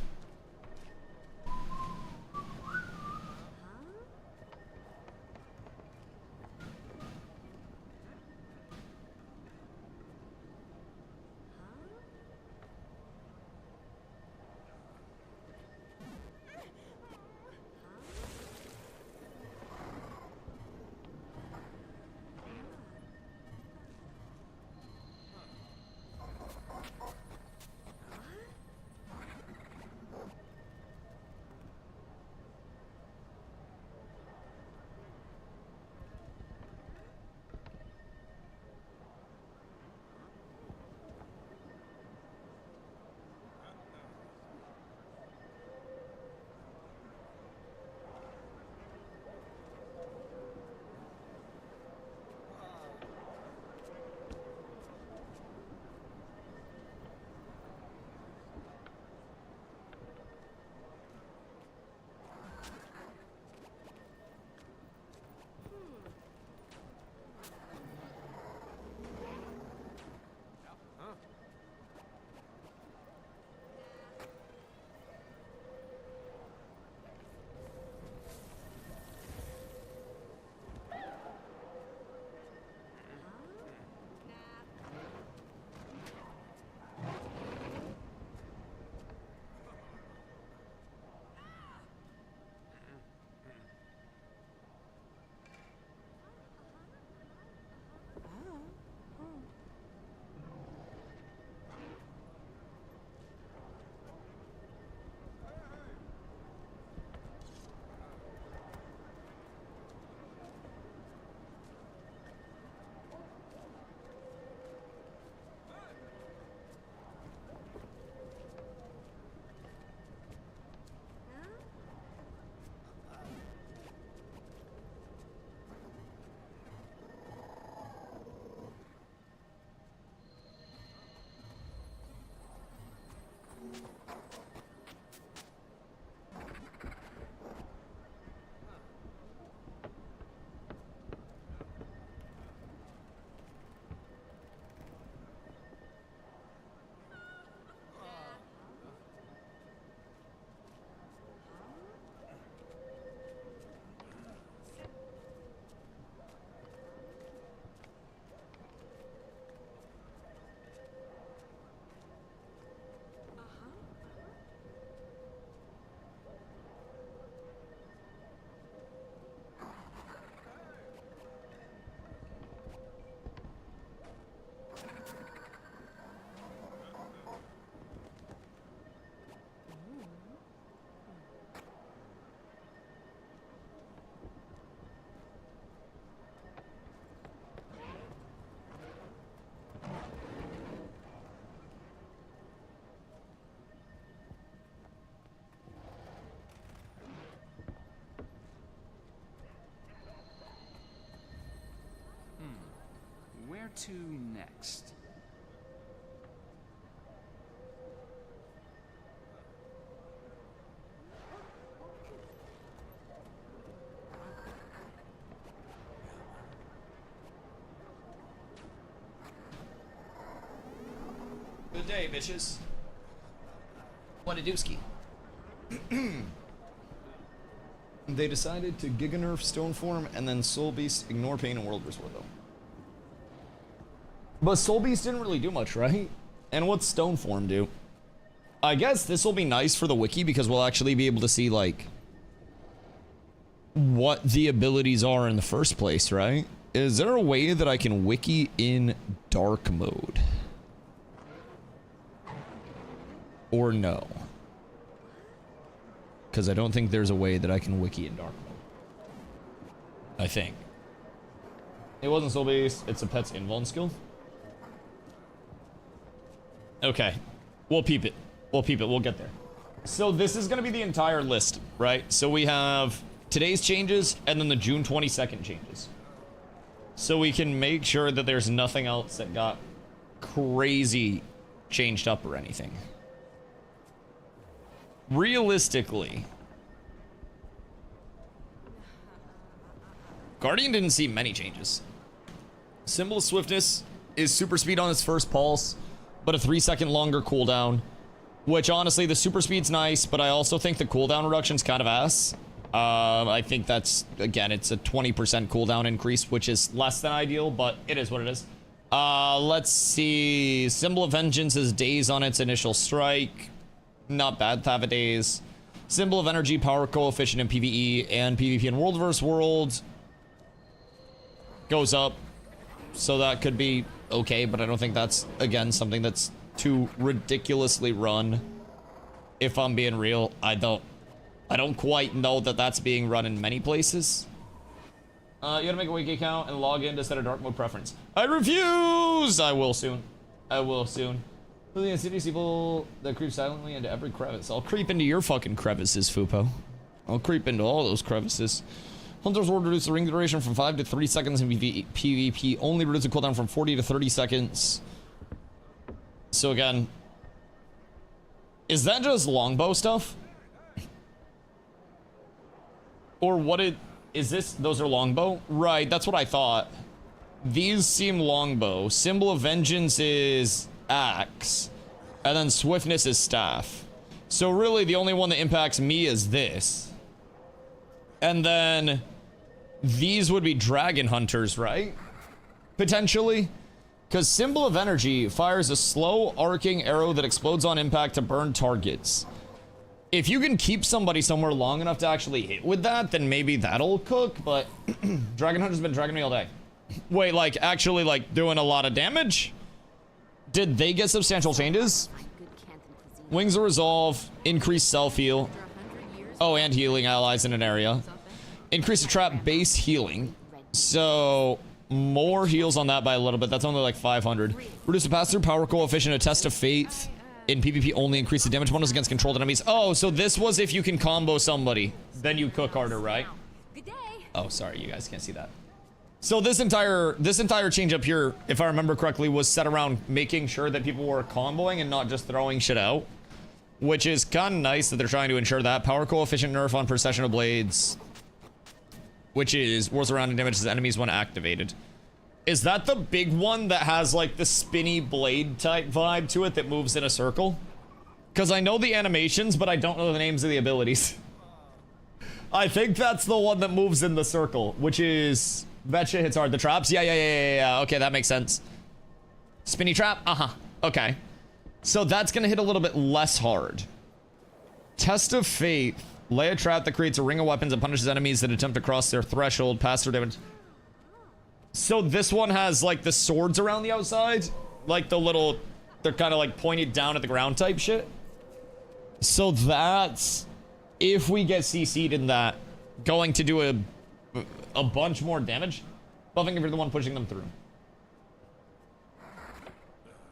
Where to next? Good day, bitches. What a dooski. They decided to Giga Nerf Stoneform and then Soul Beast, ignore Pain, and World War though. But Soul Beast didn't really do much, right? And what's Stoneform do? I guess this will be nice for the wiki because we'll actually be able to see, like, what the abilities are in the first place, right? Is there a way that I can wiki in dark mode? or no? Because I don't think there's a way that I can wiki in dark mode. I think. It wasn't soul based, it's a pet's invuln skill. Okay. We'll peep it. We'll peep it. We'll get there. So this is going to be the entire list, right? So we have today's changes and then the June 22nd changes. So we can make sure that there's nothing else that got crazy changed up or anything. Realistically, Guardian didn't see many changes. Symbol of Swiftness is super speed on its first pulse, but a 3-second longer cooldown. Which, honestly, the super speed's nice, but I also think the cooldown reduction's kind of ass. I think that's, again, it's a 20% cooldown increase, which is less than ideal, but it is what it is. Let's see. Symbol of Vengeance is days on its initial strike. Not bad to have a days. Symbol of Energy, power coefficient in PvE and PvP in World vs. World goes up. So that could be okay, but I don't think that's, again, something that's too ridiculously run. If I'm being real, I don't quite know that that's being run in many places. You gotta make a wiki account and log in to set a dark mode preference. I refuse! I will soon. I will soon. The insidious people that creep silently into every crevice. I'll creep into your fucking crevices, Fupo. I'll creep into all those crevices. Hunters will reduce the ring duration from 5 to 3 seconds in PvP. Only reduce the cooldown from 40 to 30 seconds. So again, is that just longbow stuff? Or what is this? Those are longbow? Right, that's what I thought. These seem longbow. Symbol of Vengeance is axe. And then Swiftness is staff. So really the only one that impacts me is this. And then these would be dragon hunters, right? Potentially. Because Symbol of Energy fires a slow arcing arrow that explodes on impact to burn targets. If you can keep somebody somewhere long enough to actually hit with that, then maybe that'll cook, but Dragon Hunter's been dragging me all day. Wait, like, actually, like, doing a lot of damage? Did they get substantial changes? Wings of Resolve, increased self-heal. Oh, and healing allies in an area. Increase the trap base healing. So, more heals on that by a little bit. That's only like 500. Reduce the pass-through power coefficient, a test of faith. In PvP only increase the damage bonus against controlled enemies. Oh, so this was if you can combo somebody. Then you cook harder, right? Good day. Oh, sorry, you guys can't see that. So this entire change up here, if I remember correctly, was set around making sure that people were comboing and not just throwing shit out. Which is kind of nice that they're trying to ensure that. Power coefficient nerf on Processional Blades. Which is whirls around and damages enemies when activated. Is that the big one that has like the spinny blade type vibe to it that moves in a circle? Because I know the animations, but I don't know the names of the abilities. I think that's the one that moves in the circle, which is... That shit hits hard. The traps? Yeah. Okay, that makes sense. Spinny trap? Uh-huh. Okay. So that's going to hit a little bit less hard. Test of Fate. Lay a trap that creates a ring of weapons and punishes enemies that attempt to cross their threshold, pass their damage. So this one has like the swords around the outside, like the little, they're kind of like pointed down at the ground type shit. So that's, if we get CC'd in that, going to do a bunch more damage, buffing if you're the one pushing them through.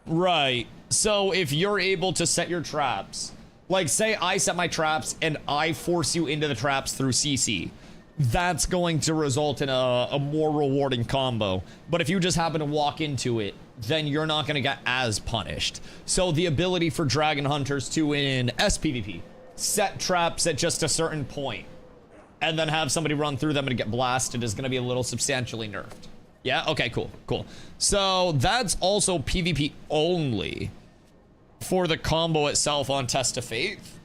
Right, so if you're able to set your traps, like say I set my traps and I force you into the traps through CC. That's going to result in a more rewarding combo. But if you just happen to walk into it, then you're not going to get as punished. So the ability for Dragon Hunters to, in SPVP, set traps at just a certain point, and then have somebody run through them and get blasted is going to be a little substantially nerfed. Yeah? Okay, cool. So that's also PvP only for the combo itself on Test of Faith,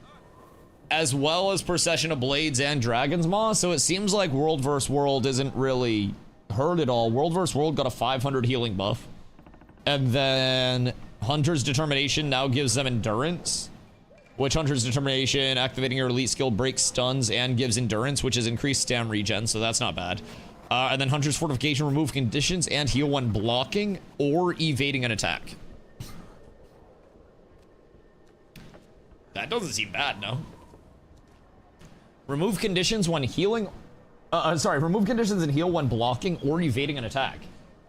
as well as Procession of Blades and Dragon's Maw. So it seems like World vs. World isn't really hurt at all. World vs. World got a 500 healing buff. And then Hunter's Determination now gives them Endurance. Which Hunter's Determination, activating your elite skill, breaks stuns and gives Endurance, which is increased stam regen, so that's not bad. And then Hunter's Fortification, remove conditions and heal when blocking or evading an attack. That doesn't seem bad, no. Remove conditions when healing. Remove conditions and heal when blocking or evading an attack.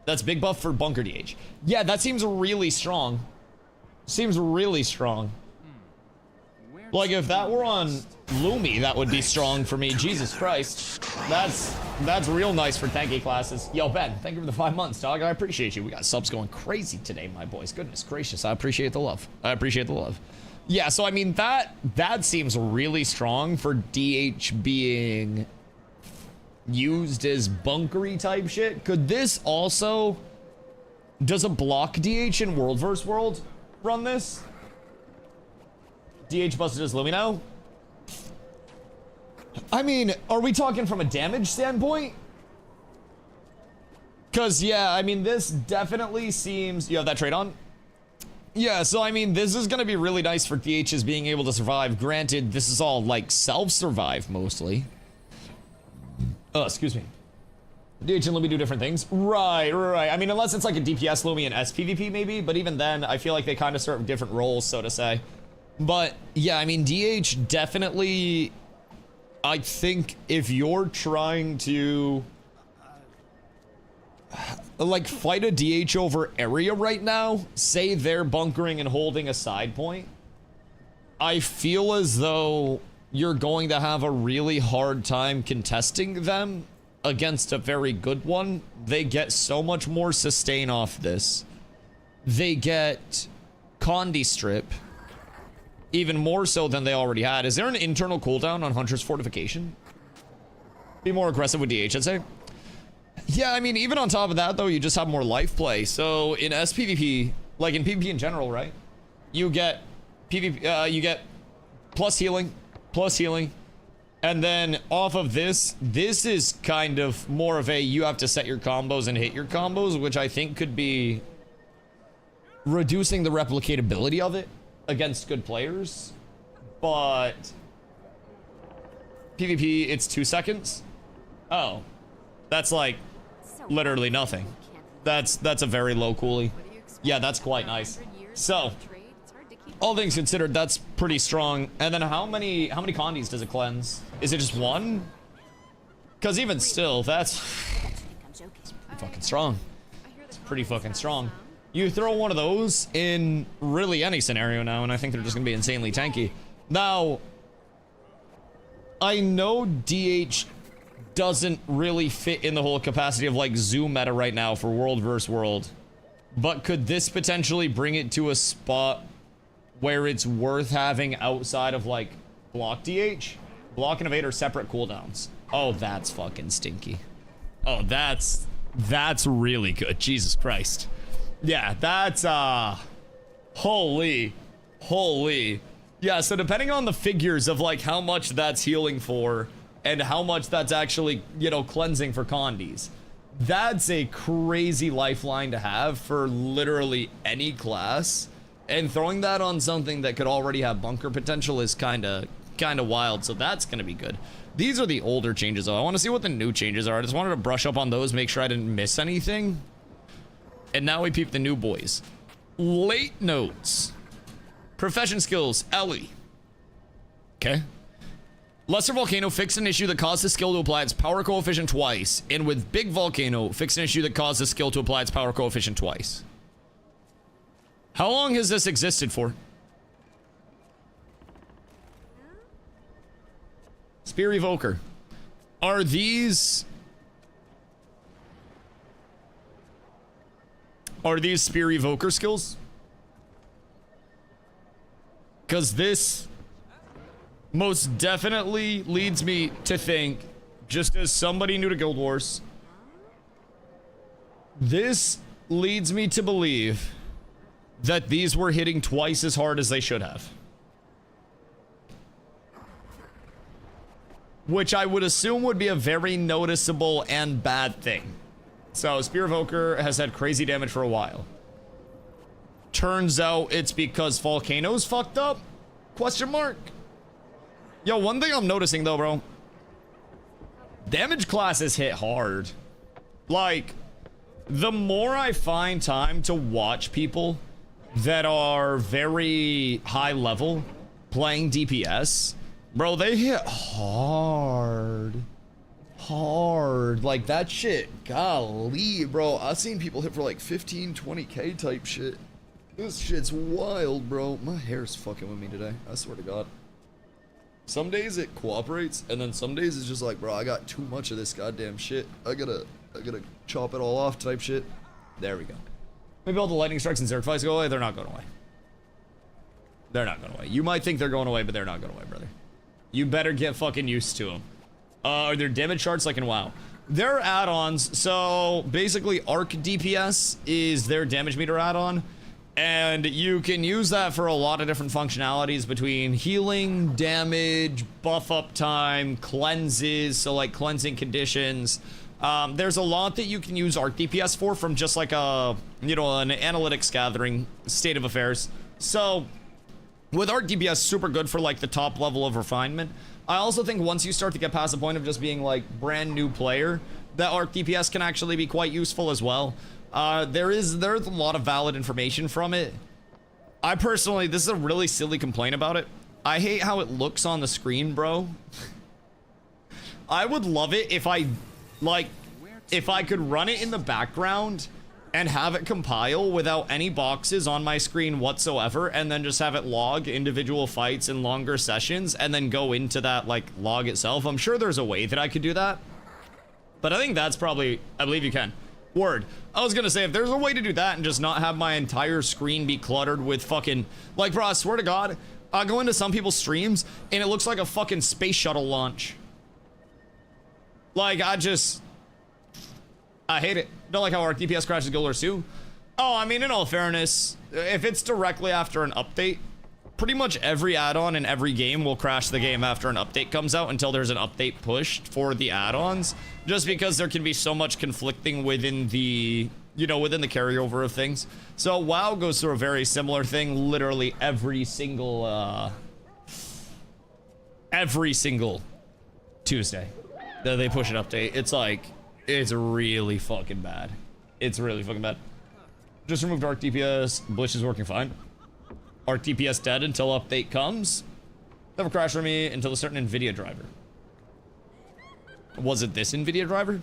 That's big buff for bunker DH. Yeah, that seems really strong. Seems really strong. Like, if that were on Lumi, that would be strong for me. Jesus Christ. That's real nice for tanky classes. Yo, Ben, thank you for the 5 months, dog. I appreciate you. We got subs going crazy today, my boys. Goodness gracious. I appreciate the love. I appreciate the love. Yeah, so I mean, that seems really strong for DH being used as bunkery type shit. Could this also... Does a block DH in World vs. World run this? DH busted as Lumi now? I mean, are we talking from a damage standpoint? Because, yeah, I mean, this definitely seems... You have that trade on? Yeah, so, I mean, this is going to be really nice for DHs being able to survive. Granted, this is all, like, self-survive, mostly. Oh, excuse me. DH and Lumi do different things. Right. I mean, unless it's like a DPS Lumi and SPVP, maybe. But even then, I feel like they kind of serve different roles, so to say. But, yeah, I mean, DH definitely... I think if you're trying to... like, fight a DH over area right now, say they're bunkering and holding a side point, I feel as though you're going to have a really hard time contesting them against a very good one. They get so much more sustain off this. They get Condi Strip, even more so than they already had. Is there an internal cooldown on Hunter's Fortification? Be more aggressive with DH, I'd say. Yeah, I mean, even on top of that, though, you just have more life play. So in SPVP, like in PvP in general, right? You get PvP, you get plus healing, and then off of this is kind of more of a you have to set your combos and hit your combos, which I think could be reducing the replicatability of it against good players. But PvP, it's 2 seconds. Oh, that's like literally nothing. That's a very low coolie. Yeah, that's quite nice. So, all things considered, that's pretty strong. And then how many Condis does it cleanse? Is it just one? Because even still, that's pretty fucking strong. It's pretty fucking strong. You throw one of those in really any scenario now, and I think they're just gonna be insanely tanky. Now, I know DH doesn't really fit in the whole capacity of like Zoom meta right now for World vs. World, but could this potentially bring it to a spot where it's worth having outside of like block DH? Block and evade are separate cooldowns. Oh, that's fucking stinky. Oh, that's really good. Jesus Christ. Yeah, that's holy. Yeah, so depending on the figures of like how much that's healing for and how much that's actually, you know, cleansing for Condis, that's a crazy lifeline to have for literally any class. And throwing that on something that could already have bunker potential is kind of wild, so that's going to be good. These are the older changes, though. I want to see what the new changes are. I just wanted to brush up on those, make sure I didn't miss anything. And now we peep the new boys. Late notes. Profession skills, Ellie. Okay. Lesser Volcano, fixed an issue that caused the skill to apply its power coefficient twice. And with Big Volcano, fixed an issue that caused the skill to apply its power coefficient twice. How long has this existed for? Spear Evoker. Are these Spear Evoker skills? Because this most definitely leads me to think, just as somebody new to Guild Wars, this leads me to believe that these were hitting twice as hard as they should have. Which I would assume would be a very noticeable and bad thing. So, Spear Evoker has had crazy damage for a while. Turns out it's because Volcano's fucked up? Question mark? Yo, one thing I'm noticing though, bro. Damage classes hit hard. Like, the more I find time to watch people that are very high level playing DPS, bro, they hit hard. Like that shit, golly, bro. I've seen people hit for like 15, 20K type shit. This shit's wild, bro. My hair's fucking with me today, I swear to God. Some days it cooperates, and then some days it's just like, bro, I got too much of this goddamn shit. I gotta chop it all off type shit. There we go. Maybe all the lightning strikes and Zerg fights go away. They're not going away. They're not going away. You might think they're going away, but they're not going away, brother. You better get fucking used to them. Are there damage charts like in WoW? They're add-ons. So basically, Arc DPS is their damage meter add-on. And you can use that for a lot of different functionalities between healing, damage, buff up time, cleanses, so like cleansing conditions. There's a lot that you can use Arc DPS for from just like a, you know, an analytics gathering state of affairs. So with Arc DPS, super good for like the top level of refinement. I also think once you start to get past the point of just being like brand new player, that Arc DPS can actually be quite useful as well. There's a lot of valid information from it. I personally, this is a really silly complaint about it. I hate how it looks on the screen, bro. I would love it if I could run it in the background and have it compile without any boxes on my screen whatsoever, and then just have it log individual fights and longer sessions, and then go into that like log itself. I'm sure there's a way that I could do that, but I think that's probably, I believe you can. Word. I was gonna say, if there's a way to do that and just not have my entire screen be cluttered with fucking, like, bro, I swear to God, I go into some people's streams and it looks like a fucking space shuttle launch. Like, I hate it. Don't like how our DPS crashes Guild Wars 2. Oh, I mean, in all fairness, if it's directly after an update, pretty much every add-on in every game will crash the game after an update comes out until there's an update pushed for the add-ons, just because there can be so much conflicting within the, you know, within the carryover of things. So WoW goes through a very similar thing literally every single Tuesday that they push an update. It's like, it's really fucking bad. It's really fucking bad. Just removed Arc DPS. Blitz is working fine. Arc DPS dead until update comes. Never crashed for me until a certain NVIDIA driver. Was it this NVIDIA driver?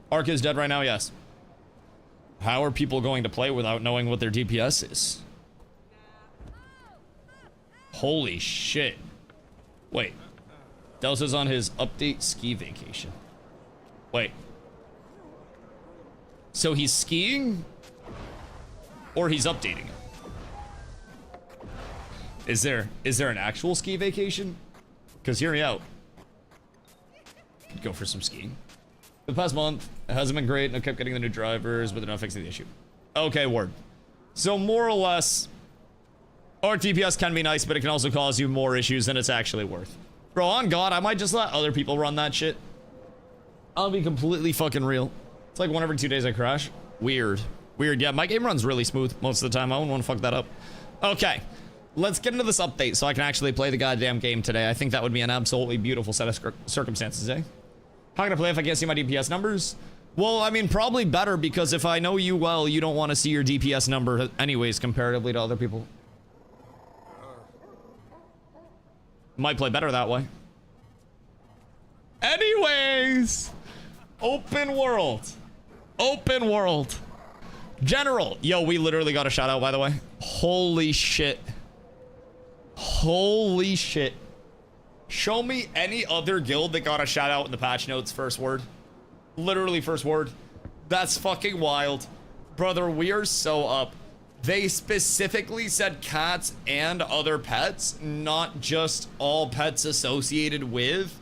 Arc is dead right now, yes. How are people going to play without knowing what their DPS is? Holy shit. Wait. Delta's on his update ski vacation. Wait. So he's skiing? Or he's updating it? Is there an actual ski vacation? Because hear me out. Go for some skiing. The past month, it hasn't been great, and I kept getting the new drivers, but they're not fixing the issue. Okay, word. So more or less, RTPS can be nice, but it can also cause you more issues than it's actually worth. Bro, on God, I might just let other people run that shit. I'll be completely fucking real. It's like 1 every 2 days I crash. Weird. Weird. Yeah, my game runs really smooth most of the time. I wouldn't want to fuck that up. Okay. Let's get into this update so I can actually play the goddamn game today. I think that would be an absolutely beautiful set of circumstances, eh? How can I play if I can't see my DPS numbers? Well, I mean, probably better, because if I know you well, you don't want to see your DPS number anyways, comparatively to other people. Might play better that way. Anyways, open world. Open world. General. Yo, we literally got a shout out, by the way. Holy shit. Holy shit. Show me any other guild that got a shout out in the patch notes first word. Literally first word. That's fucking wild. Brother, we are so up. They specifically said cats and other pets, not just all pets associated with.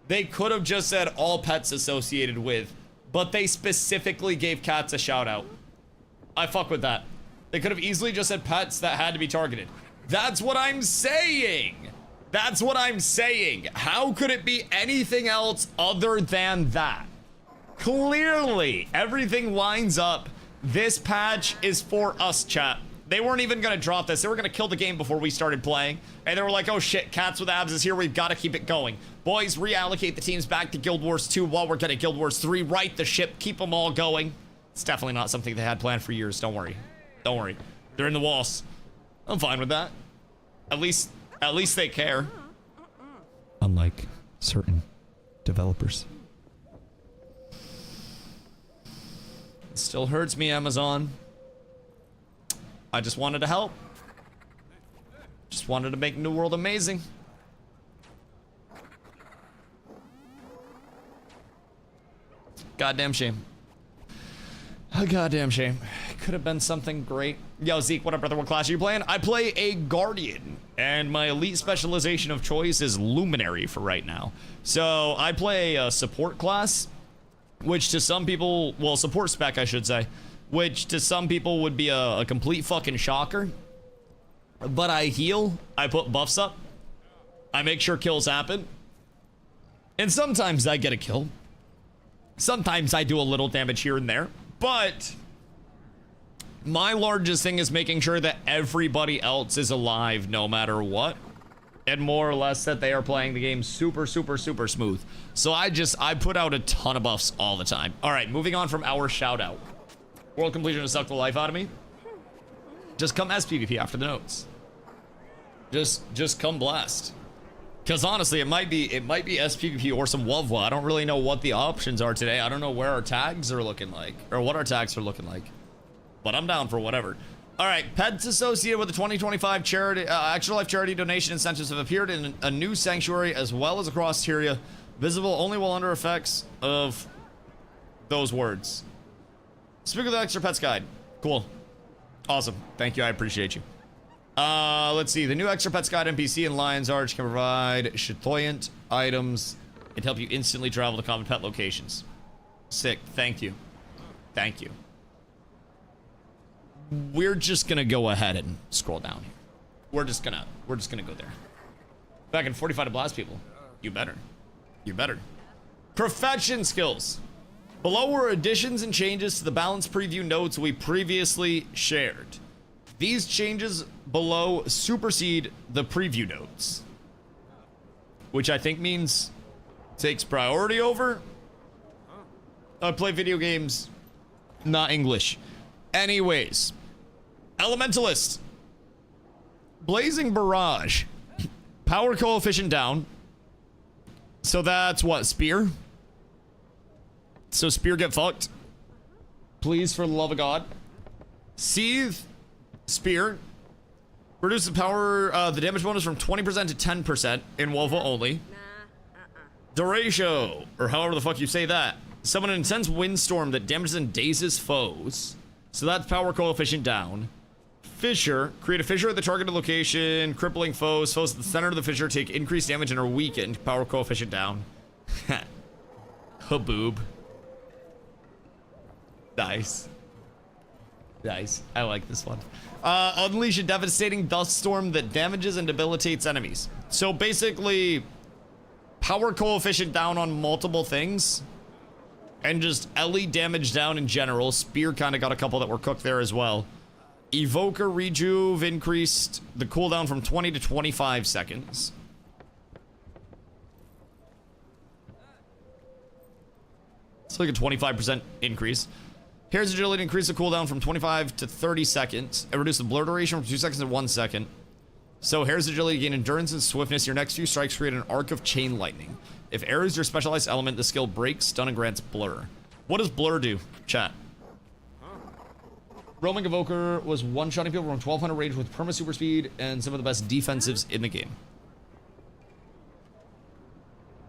They could have just said all pets associated with, but they specifically gave cats a shout out. I fuck with that. They could have easily just said pets that had to be targeted. That's what I'm saying. That's what I'm saying. How could it be anything else other than that? Clearly, everything lines up. This patch is for us, chat. They weren't even gonna drop this. They were gonna kill the game before we started playing. And they were like, oh shit, Cats with Abs is here. We've got to keep it going. Boys, reallocate the teams back to Guild Wars 2 while we're getting Guild Wars 3. Right the ship. Keep them all going. It's definitely not something they had planned for years. Don't worry. Don't worry. They're in the walls. I'm fine with that. At least they care. Unlike certain developers. It still hurts me, Amazon. I just wanted to help. Just wanted to make New World amazing. Goddamn shame. A goddamn shame. Could have been something great. Yo, Zeke, what up, brother? What class are you playing? I play a Guardian, and my elite specialization of choice is Luminary for right now. So I play a support class, which to some people, well, support spec, I should say, which to some people would be a complete fucking shocker. But I heal, I put buffs up, I make sure kills happen, and sometimes I get a kill. Sometimes I do a little damage here and there, but my largest thing is making sure that everybody else is alive no matter what, and more or less that they are playing the game super, super, super smooth. So I put out a ton of buffs all the time. All right, moving on from our shout out. World completion has sucked the life out of me. Just come SPVP after the notes. Just come blast. Because honestly, it might be SPVP or some WoW. I don't really know what the options are today. I don't know where our tags are looking like, or what our tags are looking like. But I'm down for whatever. All right, pets associated with the 2025 charity, Extra Life charity donation incentives have appeared in a new sanctuary as well as across Tyria, visible only while under effects of those words. Speak of the Extra Pets Guide. Cool. Awesome. Thank you. I appreciate you. Let's see. The new Extra Pets Guide NPC in Lion's Arch can provide chatoyant items and help you instantly travel to common pet locations. Sick. Thank you. Thank you. We're just gonna go ahead and scroll down here. We're just gonna go there. Back in 45 to blast people. You better. You better. Profession skills. Below were additions and changes to the balance preview notes we previously shared. These changes below supersede the preview notes, which I think means takes priority over. I play video games, not English. Anyways, Elementalist. Blazing Barrage. Power coefficient down. So that's what, Spear? So Spear get fucked. Please, for the love of God. Seethe. Spear. Reduce the power, the damage bonus from 20% to 10% in Wolva only. Duratio, or however the fuck you say that. Summon an intense windstorm that damages and dazes foes. So that's power coefficient down. Fissure. Create a fissure at the targeted location, crippling foes. Foes at the center of the fissure take increased damage and are weakened. Power coefficient down. Haboob. Nice. Nice. I like this one. Unleash a devastating dust storm that damages and debilitates enemies. So basically, power coefficient down on multiple things. And just LE damage down in general. Spear kind of got a couple that were cooked there as well. Evoker Rejuve increased the cooldown from 20 to 25 seconds. It's like a 25% increase. Hair's Agility increased the cooldown from 25 to 30 seconds. And reduced the blur duration from 2 seconds to 1 second. So Hair's Agility gain endurance and swiftness. Your next few strikes create an arc of chain lightning. If air is your specialized element, the skill breaks, stun, and grants blur. What does blur do, chat? Roaming Evoker was one-shotting people from 1200 range with perma super speed and some of the best defensives in the game.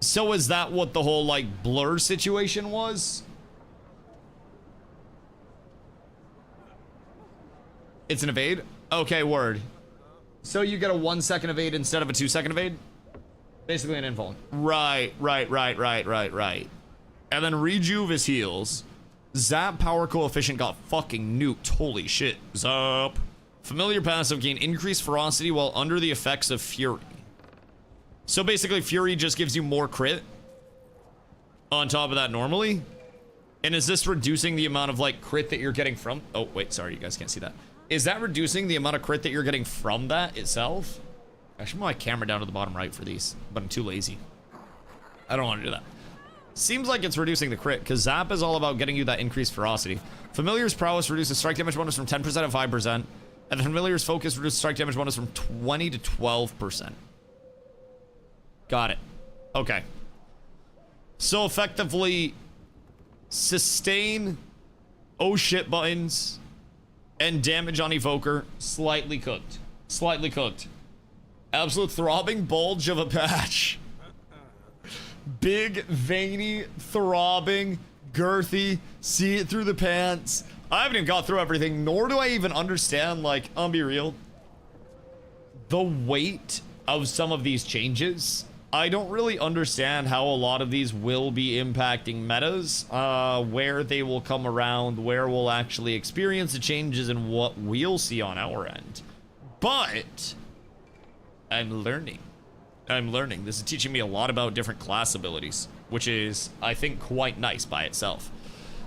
So is that what the whole, like, blur situation was? It's an evade? Okay, word. So you get a 1 second evade instead of a 2 second evade? Basically an invuln. Right. And then Rejuve is heals. Zap power coefficient got fucking nuked. Holy shit. Zap. Familiar passive gain increased ferocity while under the effects of Fury. So basically Fury just gives you more crit on top of that normally. And is this reducing the amount of like crit that you're getting from... Oh, wait, sorry, you guys can't see that. Is that reducing the amount of crit that you're getting from that itself? I should move my camera down to the bottom right for these, but I'm too lazy. I don't want to do that. Seems like it's reducing the crit, because Zap is all about getting you that increased ferocity. Familiar's prowess reduces strike damage bonus from 10% to 5%, And the familiar's focus reduces strike damage bonus from 20 to 12%. Got it. Okay. So effectively, sustain, oh shit buttons, and damage on evoker, slightly cooked. Slightly cooked. Absolute throbbing bulge of a patch. Big, veiny, throbbing, girthy, see it through the pants. I haven't even got through everything, nor do I even understand, like, I'll be real, the weight of some of these changes. I don't really understand how a lot of these will be impacting metas, where they will come around, where we'll actually experience the changes, and what we'll see on our end. But I'm learning. I'm learning. This is teaching me a lot about different class abilities, which is, I think, quite nice by itself.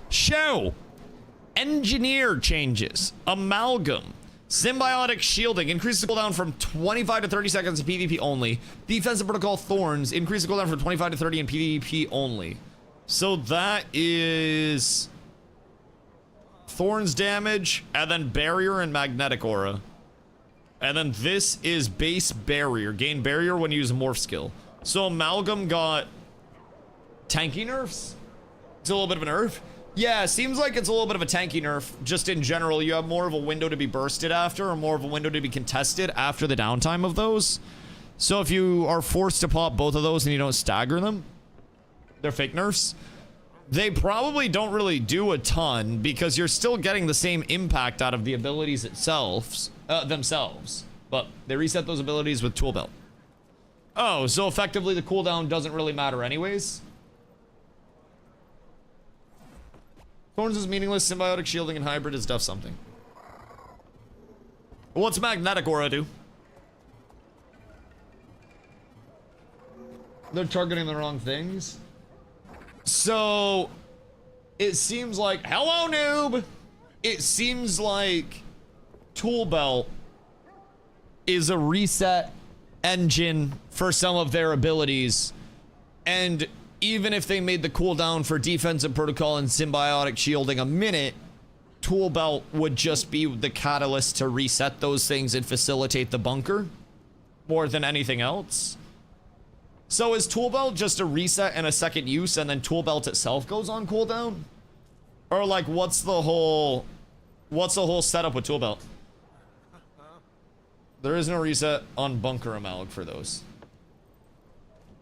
Show! Engineer changes. Amalgam. Symbiotic shielding. Increases the cooldown from 25 to 30 seconds in PvP only. Defensive protocol Thorns. Increase the cooldown from 25 to 30 in PvP only. So that is Thorns damage, and then barrier and magnetic aura. And then this is base barrier. Gain barrier when you use a morph skill. So Amalgam got tanky nerfs. It's a little bit of a nerf. Yeah, seems like it's a little bit of a tanky nerf. Just in general, you have more of a window to be bursted after, or more of a window to be contested after the downtime of those. So if you are forced to pop both of those and you don't stagger them, they're fake nerfs. They probably don't really do a ton because you're still getting the same impact out of the abilities themselves. But they reset those abilities with Tool Belt. Oh, so effectively the cooldown doesn't really matter anyways. Thorns is meaningless, symbiotic shielding, and hybrid is duff something. What's magnetic aura do? They're targeting the wrong things. So, it seems like, hello noob! It seems like Tool Belt is a reset engine for some of their abilities, and even if they made the cooldown for defensive protocol and symbiotic shielding a minute, Tool Belt would just be the catalyst to reset those things and facilitate the bunker more than anything else. So is Tool Belt just a reset and a second use, and then Tool Belt itself goes on cooldown? Or like, what's the whole setup with Tool Belt? There is no reset on Bunker Amalg for those.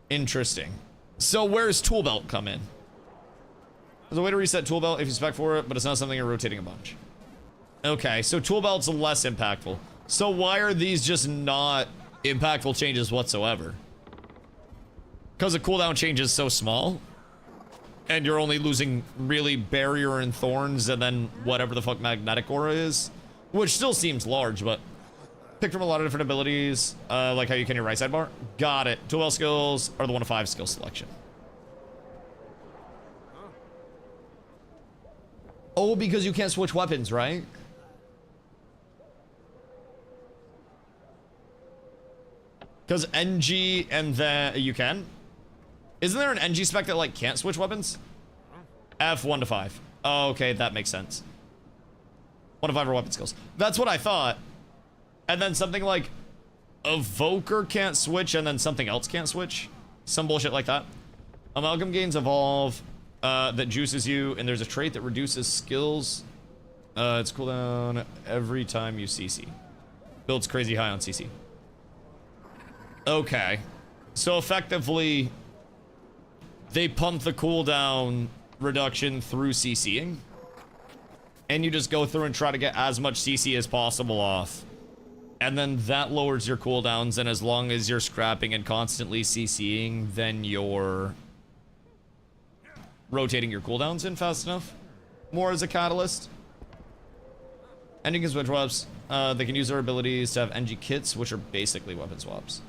Interesting. So where's Tool Belt come in? There's a way to reset Tool Belt if you spec for it, but it's not something you're rotating a bunch. Okay, so Tool Belt's less impactful. So why are these just not impactful changes whatsoever? Because the cooldown change is so small, and you're only losing really barrier and thorns, and then whatever the fuck magnetic aura is, which still seems large, but picked from a lot of different abilities, like how you can your right sidebar. Got it. Tool Belt skills are the 1 to 5 skill selection. Oh, because you can't switch weapons, right? Because NG and then you can. Isn't there an NG spec that like can't switch weapons? F 1 to 5. Oh, okay, that makes sense. 1 to 5 are weapon skills. That's what I thought. And then something like Evoker can't switch, and then something else can't switch. Some bullshit like that. Amalgam gains evolve that juices you, and there's a trait that reduces skills. It's cooldown every time you CC. Builds crazy high on CC. Okay. So effectively, they pump the cooldown reduction through CCing. And you just go through and try to get as much CC as possible off. And then that lowers your cooldowns, and as long as you're scrapping and constantly CCing, then you're rotating your cooldowns in fast enough. More as a catalyst. And you can switch weapons. They can use their abilities to have NG kits, which are basically weapon swaps.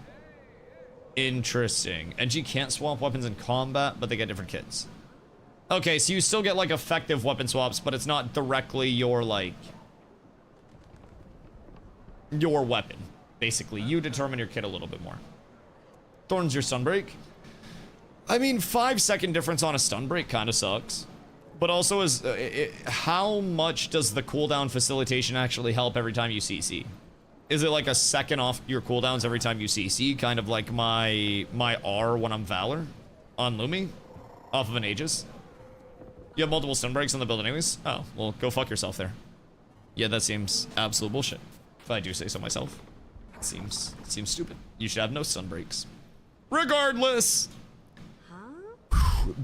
Interesting. NG can't swap weapons in combat, but they get different kits. Okay, so you still get like effective weapon swaps, but it's not directly your like your weapon. Basically, you determine your kit a little bit more. Thorns your stun break. I mean, 5-second difference on a stun break kind of sucks. But also, how much does the cooldown facilitation actually help every time you CC? Is it like a second off your cooldowns every time you CC? Kind of like my R when I'm Valor on Lumi off of an Aegis? You have multiple stun breaks on the build anyways? Oh, well, go fuck yourself there. Yeah, that seems absolute bullshit. If I do say so myself. It seems stupid. You should have no stun breaks. Regardless!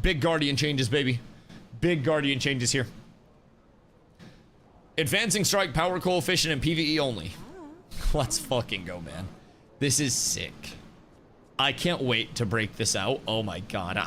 Big Guardian changes, baby. Big Guardian changes here. Advancing strike power coefficient and PvE only. Let's fucking go, man. This is sick. I can't wait to break this out. Oh my god.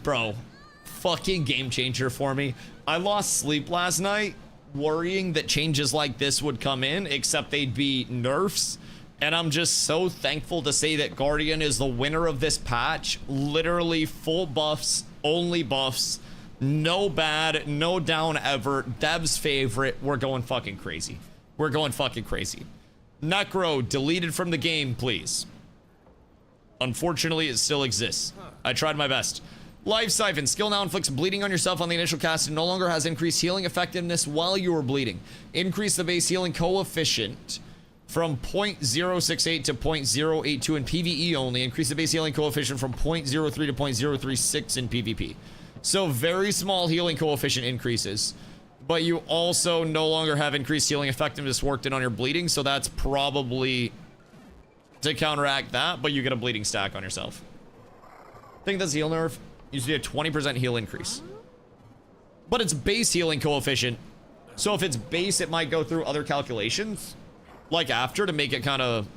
Bro. Fucking game changer for me. I lost sleep last night worrying that changes like this would come in, except they'd be nerfs. And I'm just so thankful to say that Guardian is the winner of this patch. Literally full buffs, only buffs. No bad, no down ever. Dev's favorite. We're going fucking crazy. We're going fucking crazy. Necro, deleted from the game, please. Unfortunately, it still exists. I tried my best. Life Siphon. Skill now inflicts bleeding on yourself on the initial cast and no longer has increased healing effectiveness while you are bleeding. Increase the base healing coefficient from 0.068 to 0.082 in PvE only. Increase the base healing coefficient from 0.03 to 0.036 in PvP. So very small healing coefficient increases, but you also no longer have increased healing effectiveness worked in on your bleeding, so that's probably to counteract that, but you get a bleeding stack on yourself. I think that's heal nerf. Used to be a 20% heal increase. But it's base healing coefficient, so if it's base, it might go through other calculations, like after, to make it kind of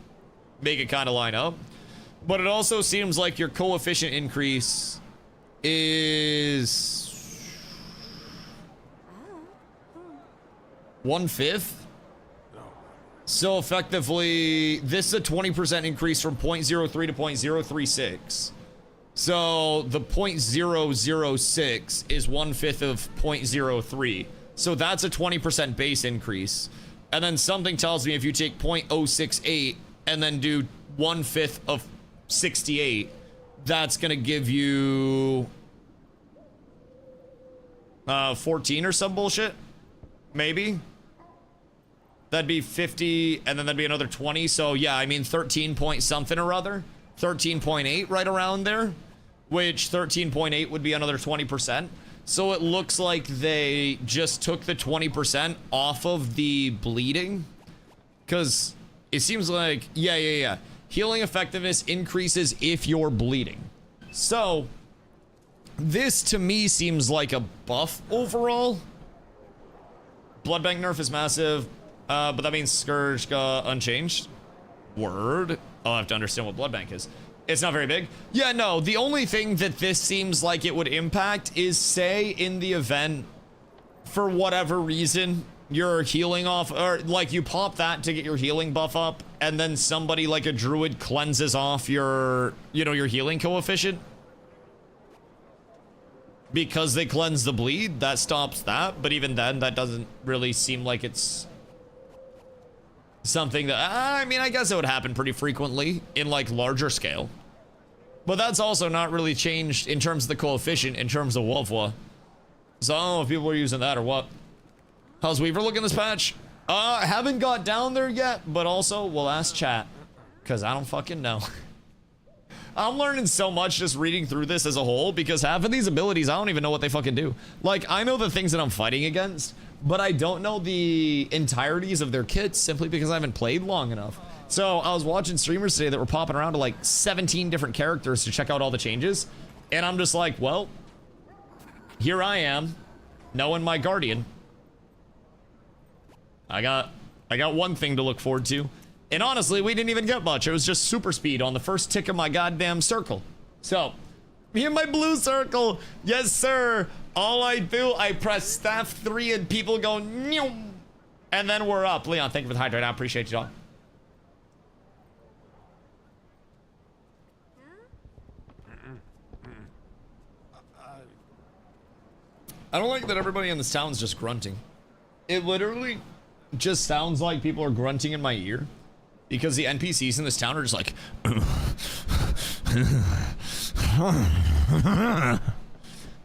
line up. But it also seems like your coefficient increase is 1/5. So effectively, this is a 20% increase from 0.03 to 0.036. So the 0.006 is 1/5 of 0.03. So that's a 20% base increase. And then something tells me if you take 0.068 and then do 1/5 of 68, that's gonna give you 14 or some bullshit, maybe. That'd be 50, and then that'd be another 20. So yeah, I mean 13 point something or other, 13.8 right around there, which 13.8 would be another 20%. So it looks like they just took the 20% off of the bleeding, because it seems like yeah. Healing effectiveness increases if you're bleeding. So this to me seems like a buff overall. Blood Bank nerf is massive, but that means Scourge got unchanged. Word. I'll have to understand what Blood Bank is. It's not very big. Yeah, no, the only thing that this seems like it would impact is, say, in the event, for whatever reason, you're healing off, or like you pop that to get your healing buff up, and then somebody like a druid cleanses off your, your healing coefficient. Because they cleanse the bleed, that stops that, but even then, that doesn't really seem like it's something that, I mean, I guess it would happen pretty frequently in like larger scale. But that's also not really changed in terms of the coefficient, in terms of Wolfwa. So I don't know if people are using that or what. How's Weaver looking this patch? Haven't got down there yet, but also we'll ask chat, because I don't fucking know. I'm learning so much just reading through this as a whole, because half of these abilities, I don't even know what they fucking do. Like, I know the things that I'm fighting against, but I don't know the entireties of their kits simply because I haven't played long enough. So I was watching streamers today that were popping around to like 17 different characters to check out all the changes. And I'm just like, well, here I am, knowing my Guardian. I got one thing to look forward to. And honestly, we didn't even get much. It was just super speed on the first tick of my goddamn circle. So, me and my blue circle. Yes, sir. All I do, I press staff 3 and people go, Nyum, and then we're up. Leon, thank you for the hydrate. I appreciate you all. I don't like that everybody in this town is just grunting. It literally just sounds like people are grunting in my ear. Because the NPCs in this town are just like,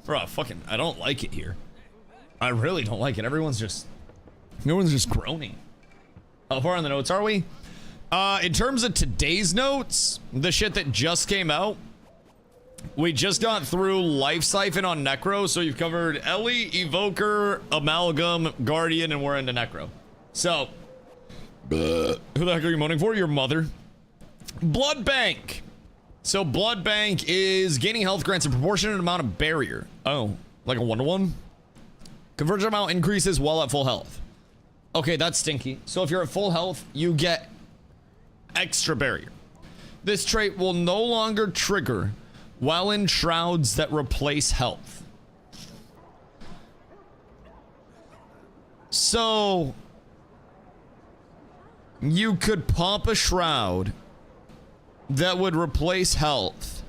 bro, fucking, I don't like it here. I really don't like it. Everyone's just groaning. How far in the notes are we? In terms of today's notes, the shit that just came out, we just got through Life Siphon on Necro, so you've covered Ellie, Evoker, Amalgam, Guardian, and we're into Necro. So, who the heck are you moaning for? Your mother. Blood Bank. So Blood Bank is gaining health grants a proportionate amount of barrier. Oh, like a 1-to-1? Conversion amount increases while at full health. Okay, that's stinky. So if you're at full health, you get extra barrier. This trait will no longer trigger while in shrouds that replace health. So you could pop a shroud that would replace health,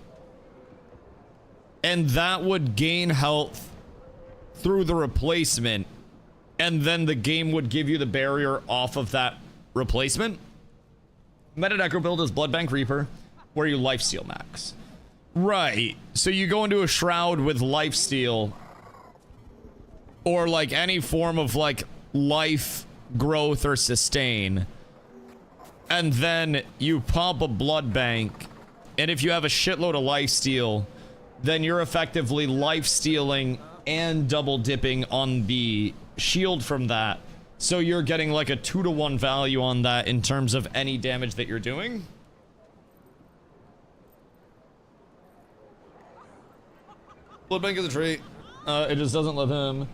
and that would gain health through the replacement, and then the game would give you the barrier off of that replacement. Meta Necro build is Blood Bank Reaper, where you lifesteal max. Right, so you go into a shroud with lifesteal, or like any form of like life growth or sustain, and then you pump a blood bank, and if you have a shitload of lifesteal, then you're effectively lifestealing and double dipping on the shield from that, so you're getting like a 2-to-1 value on that in terms of any damage that you're doing. Blood Bank is a trait. It just doesn't let them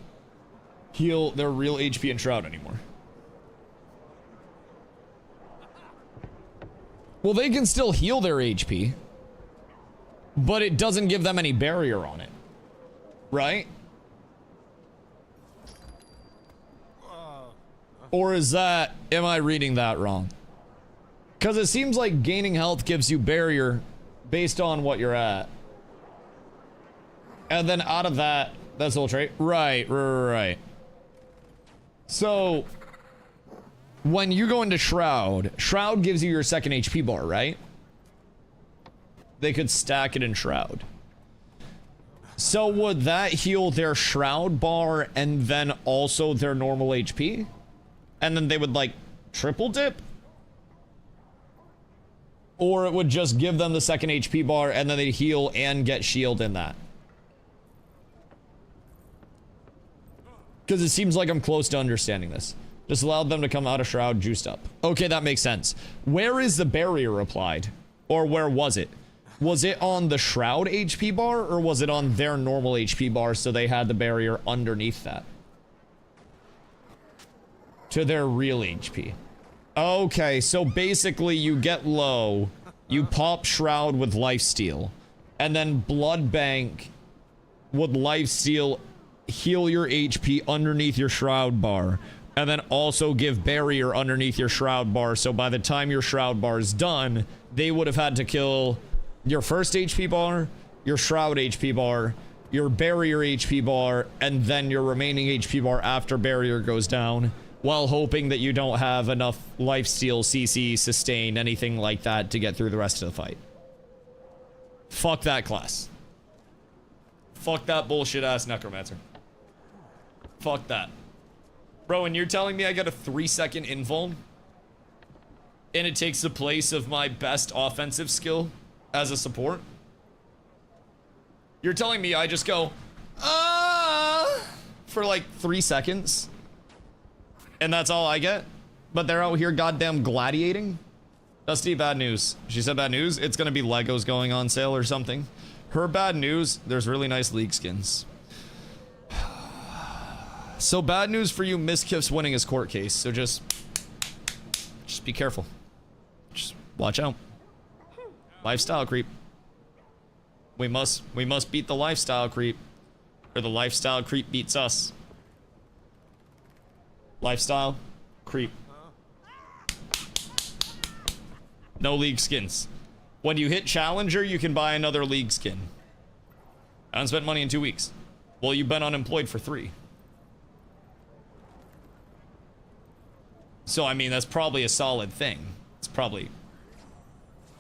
heal their real HP and Shroud anymore. Well, they can still heal their HP, but it doesn't give them any barrier on it. Right? Or is that... am I reading that wrong? Because it seems like gaining health gives you barrier based on what you're at. And then out of that, that's the whole trait. Right. So, when you go into Shroud, Shroud gives you your second HP bar, right? They could stack it in Shroud. So would that heal their Shroud bar and then also their normal HP? And then they would like triple dip? Or it would just give them the second HP bar and then they'd heal and get shield in that? Because it seems like I'm close to understanding this. Just allowed them to come out of Shroud juiced up. Okay, that makes sense. Where is the barrier applied? Or where was it? Was it on the Shroud HP bar, or was it on their normal HP bar so they had the barrier underneath that? To their real HP. Okay, so basically you get low, you pop Shroud with lifesteal, and then Blood Bank would lifesteal, heal your HP underneath your Shroud bar, and then also give barrier underneath your Shroud bar, so by the time your Shroud bar is done, they would have had to kill your first HP bar, your Shroud HP bar, your barrier HP bar, and then your remaining HP bar after barrier goes down, while hoping that you don't have enough lifesteal, CC, sustain, anything like that to get through the rest of the fight. Fuck that class. Fuck that bullshit ass Necromancer. Fuck that. Bro, and you're telling me I got a 3-second invuln? And it takes the place of my best offensive skill as a support? You're telling me I just go, for like 3 seconds? And that's all I get? But they're out here goddamn gladiating? Dusty, bad news. She said bad news? It's gonna be Legos going on sale or something. Her bad news, there's really nice League skins. So bad news for you, Miss Kiff's winning his court case. So just be careful. Just watch out. Lifestyle creep. We must beat the lifestyle creep, or the lifestyle creep beats us. Lifestyle creep. No League skins. When you hit Challenger, you can buy another League skin. I haven't spent money in 2 weeks. Well, you've been unemployed for 3. So I mean, that's probably a solid thing. It's probably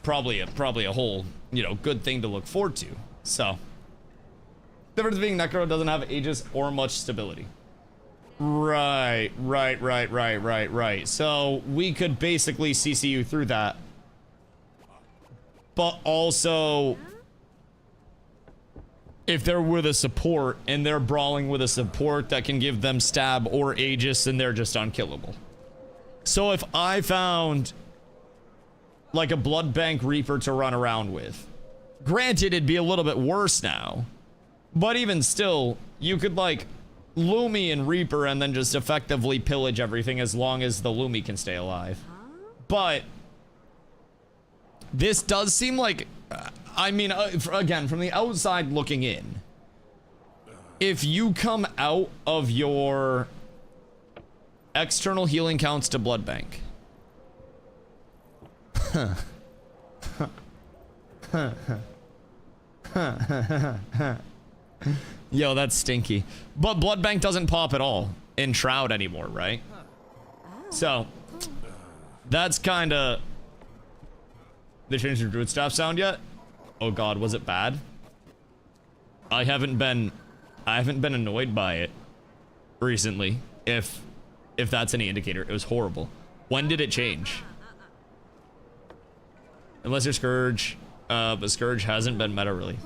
a whole, you know, good thing to look forward to. So, difference being Necro doesn't have Aegis or much stability. Right. So we could basically CC you through that. But also, if they're with a support and they're brawling with a support that can give them stab or Aegis, then they're just unkillable. So if I found like a blood bank Reaper to run around with, granted it'd be a little bit worse now, but even still, you could like Lumi and Reaper and then just effectively pillage everything as long as the Lumi can stay alive. But this does seem like, I mean, again, from the outside looking in, if you come out of your external healing counts to blood bank, yo, that's stinky. But blood bank doesn't pop at all in Shroud anymore, right? So that's kind of. They changed the druid staff sound yet? Oh god, was it bad? I haven't been annoyed by it recently, if that's any indicator. It was horrible. When did it change? Unless you're Scourge, but Scourge hasn't been meta really.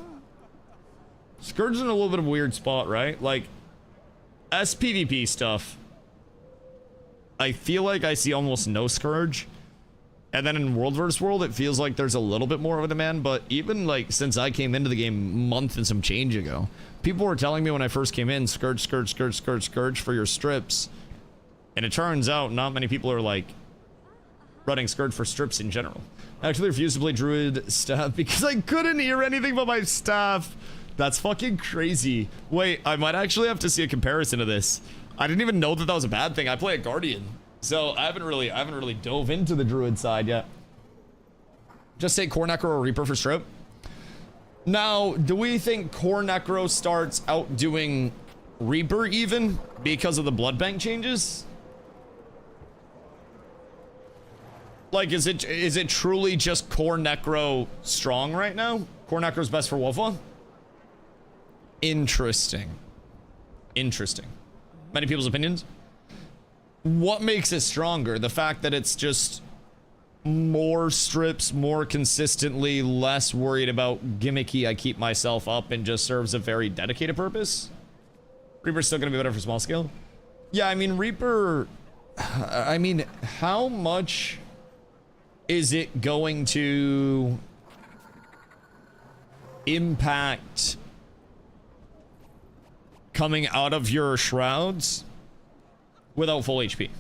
Scourge is in a little bit of a weird spot, right? Like, SPVP stuff, I feel like I see almost no Scourge. And then in World vs. World, it feels like there's a little bit more of a demand, but even like since I came into the game a month and some change ago, people were telling me when I first came in, Scourge for your strips. And it turns out not many people are like running Scourge for strips in general. I actually refused to play Druid staff because I couldn't hear anything but my staff. That's fucking crazy. Wait, I might actually have to see a comparison of this. I didn't even know that that was a bad thing. I play a Guardian, so I haven't really dove into the Druid side yet. Just say Core Necro or Reaper for strip. Now, do we think Core Necro starts outdoing Reaper even because of the blood bank changes? Like, is it truly just Core Necro strong right now? Core Necro's best for Wolfa? Interesting. Many people's opinions. What makes it stronger? The fact that it's just more strips, more consistently, less worried about gimmicky, I keep myself up, and just serves a very dedicated purpose? Reaper's still gonna be better for small scale? Yeah, I mean, Reaper, I mean, how much is it going to impact coming out of your shrouds without full HP?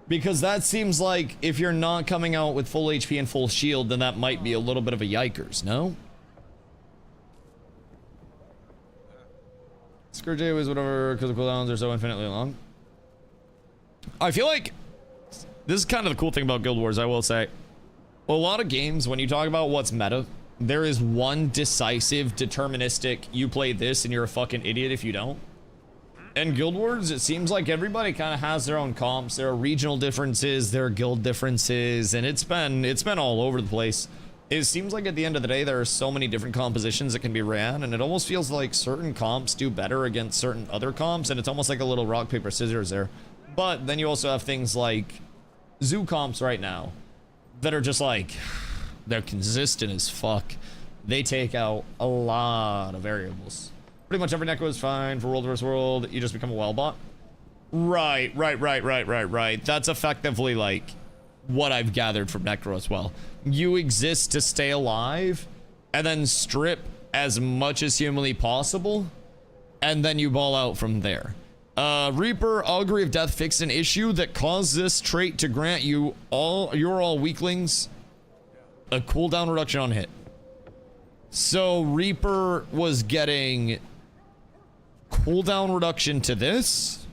Because that seems like if you're not coming out with full HP and full shield, then that might be a little bit of a yikers, no? Scourge is whatever, because the cooldowns are so infinitely long. I feel like this is kind of the cool thing about Guild Wars, I will say. Well, a lot of games, when you talk about what's meta, there is one decisive, deterministic, you play this and you're a fucking idiot if you don't. In Guild Wars, it seems like everybody kind of has their own comps. There are regional differences, there are guild differences, and it's been all over the place. It seems like at the end of the day, there are so many different compositions that can be ran, and it almost feels like certain comps do better against certain other comps, and it's almost like a little rock, paper, scissors there. But then you also have things like zoo comps right now that are just like, they're consistent as fuck. They take out a lot of variables. Pretty much every Necro is fine for World vs. World. You just become a well bot. Right. That's effectively like what I've gathered from Necro as well. You exist to stay alive and then strip as much as humanly possible, and then you ball out from there. Reaper, Augury of Death fixed an issue that caused this trait to grant you all weaklings a cooldown reduction on hit. So Reaper was getting cooldown reduction to this,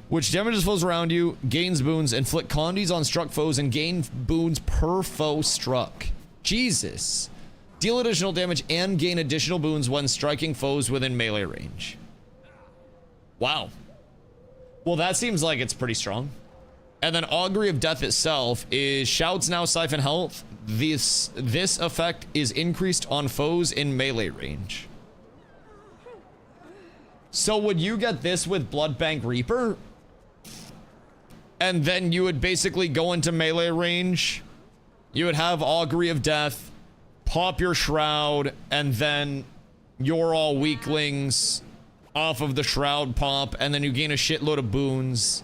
which damages foes around you, gains boons, inflict condies on struck foes, and gain boons per foe struck. Jesus. Deal additional damage and gain additional boons when striking foes within melee range. Wow. Well, that seems like it's pretty strong. And then Augury of Death itself is shouts now siphon health, this effect is increased on foes in melee range. So would you get this with Bloodbank Reaper? And then you would basically go into melee range. You would have Augury of Death, pop your Shroud, and then you're all weaklings off of the Shroud pop, and then you gain a shitload of boons,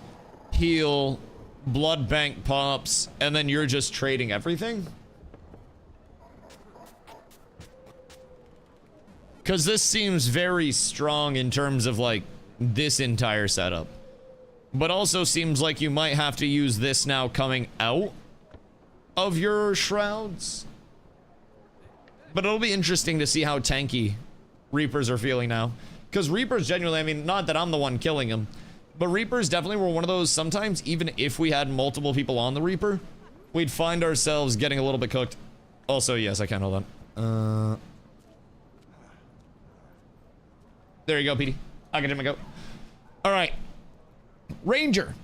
heal, blood bank pops, and then you're just trading everything? Because this seems very strong in terms of, like, this entire setup. But also seems like you might have to use this now coming out of your Shrouds. But it'll be interesting to see how tanky Reapers are feeling now. Because Reapers genuinely, I mean, not that I'm the one killing them, but Reapers definitely were one of those, sometimes even if we had multiple people on the Reaper, we'd find ourselves getting a little bit cooked. Also, yes, I can hold on. There you go, Petey. I can hit my goat. Alright. Ranger.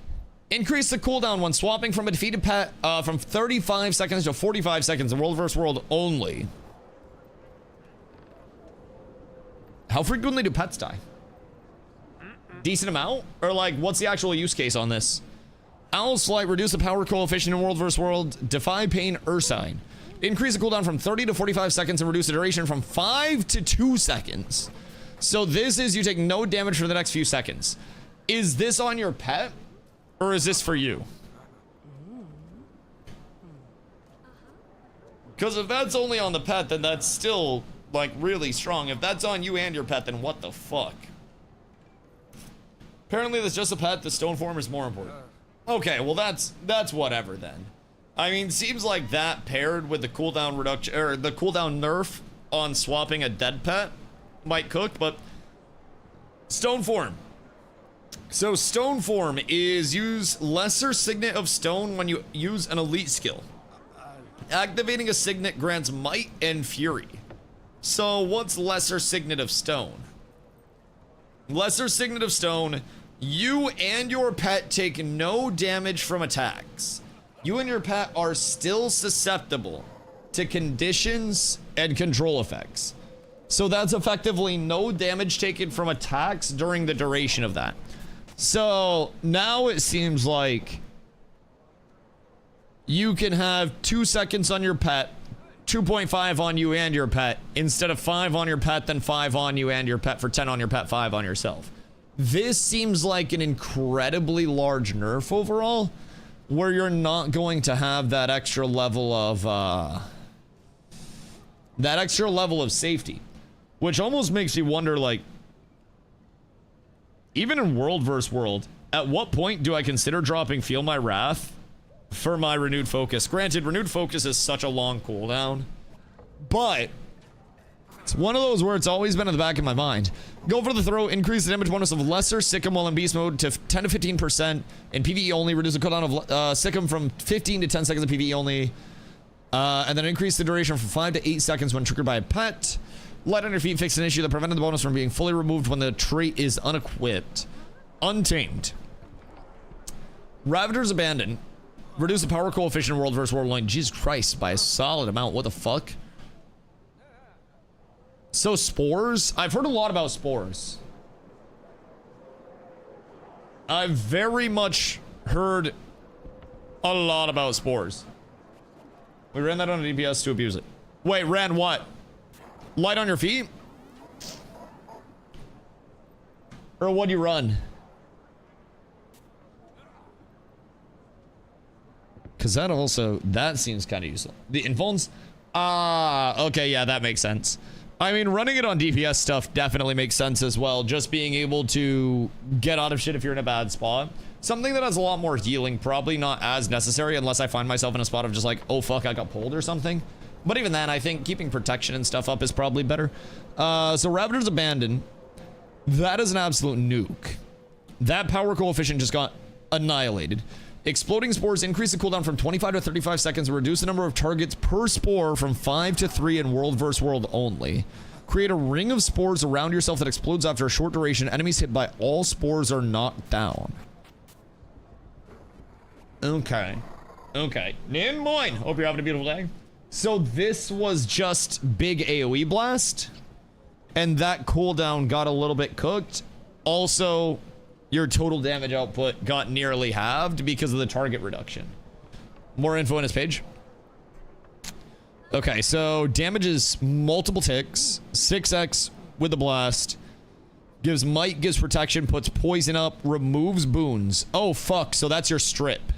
Increase the cooldown when swapping from a defeated pet from 35 seconds to 45 seconds in World vs. World only. How frequently do pets die? Decent amount? Or like, what's the actual use case on this? Owl's Flight, reduce the power coefficient in World vs. World. Defy Pain, Ursine. Increase the cooldown from 30 to 45 seconds and reduce the duration from 5 to 2 seconds. So this is you take no damage for the next few seconds. Is this on your pet? Or is this for you? Because if that's only on the pet, then that's still, like, really strong. If that's on you and your pet, then what the fuck? Apparently that's just a pet. The stone form is more important. Okay, well that's whatever then. I mean, seems like that paired with the cooldown reduction, or the cooldown nerf on swapping a dead pet might cook, but stone form. So stone form is use lesser signet of stone when you use an elite skill. Activating a signet grants might and fury. So what's lesser signet of stone? Lesser signet of stone, you and your pet take no damage from attacks. You and your pet are still susceptible to conditions and control effects. So that's effectively no damage taken from attacks during the duration of that. So now it seems like you can have 2 seconds on your pet, 2.5 on you and your pet, instead of 5 on your pet, then 5 on you and your pet for 10 on your pet, 5 on yourself. This seems like an incredibly large nerf overall, where you're not going to have that extra level of safety, which almost makes you wonder, like, even in World vs. World, at what point do I consider dropping Feel My Wrath for my Renewed Focus? Granted, Renewed Focus is such a long cooldown, but it's one of those where it's always been in the back of my mind. Go for the throw, increase the damage bonus of Lesser Sikkim while in Beast Mode to 10 to 15%. In PvE only, reduce the cooldown of Sikkim from 15 to 10 seconds in PvE only. And then increase the duration from 5 to 8 seconds when triggered by a pet. Light on your feet, fix an issue that prevented the bonus from being fully removed when the trait is unequipped. Untamed. Ravager's Abandon. Reduce the power coefficient in World vs. World line. Jesus Christ, by a solid amount. What the fuck? So spores? I've heard a lot about spores. I've very much heard a lot about spores. We ran that on a DPS to abuse it. Wait, ran what? Light on your feet? Or what'd you run? Because that seems kind of useful. The infones? Okay, yeah, that makes sense. I mean, running it on DPS stuff definitely makes sense as well. Just being able to get out of shit if you're in a bad spot. Something that has a lot more healing, probably not as necessary unless I find myself in a spot of just like, oh fuck, I got pulled or something. But even then, I think keeping protection and stuff up is probably better. So Ravager's Abandon. That is an absolute nuke. That power coefficient just got annihilated. Exploding Spores increase the cooldown from 25 to 35 seconds and reduce the number of targets per spore from 5 to 3 in World vs. World only. Create a ring of spores around yourself that explodes after a short duration. Enemies hit by all spores are knocked down. Okay. Okay. Nin moin. Hope you're having a beautiful day. So this was just big AoE blast, and that cooldown got a little bit cooked. Also, your total damage output got nearly halved because of the target reduction. More info on his page. Okay, so damages multiple ticks, 6x with the blast, gives might, gives protection, puts poison up, removes boons. Oh, fuck, so that's your strip.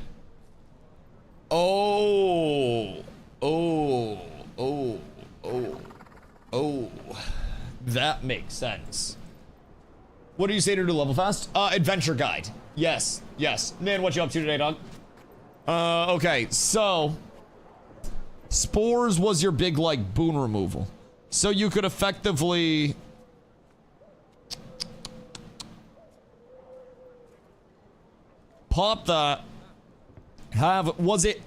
Oh, that makes sense. What do you say to do level fast? Adventure guide. Yes. Man, what you up to today, dog? Okay, so spores was your big, like, boon removal. So you could effectively pop that. Was it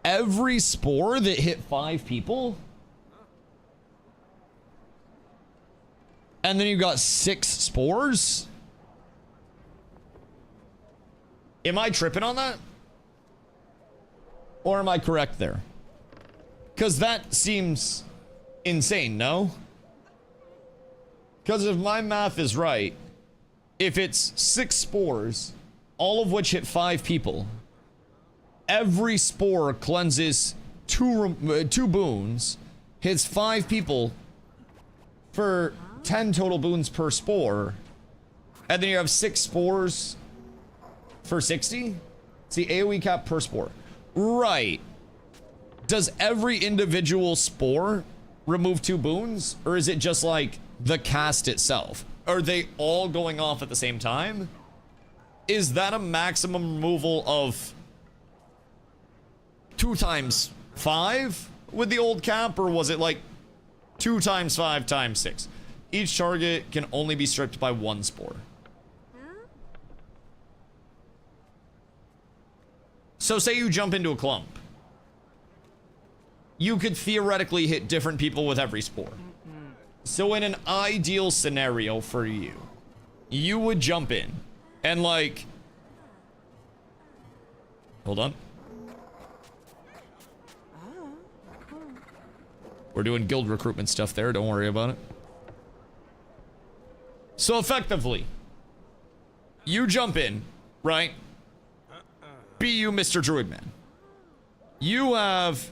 every spore that hit 5 people? And then you got 6 spores? Am I tripping on that? Or am I correct there? Because that seems insane, no? Because if my math is right, if it's 6 spores, all of which hit 5 people, every spore cleanses 2 boons, hits 5 people for 10 total boons per spore, and then you have 6 spores for 60? It's the AoE cap per spore. Right. Does every individual spore remove 2 boons? Or is it just like the cast itself? Are they all going off at the same time? Is that a maximum removal of 2 times 5 with the old cap? Or was it like 2 times 5 times 6? Each target can only be stripped by 1 spore. So say you jump into a clump. You could theoretically hit different people with every spore. So in an ideal scenario for you, you would jump in and like... Hold on. We're doing guild recruitment stuff there, don't worry about it. So effectively, you jump in, right? Be you Mr. Druidman. You have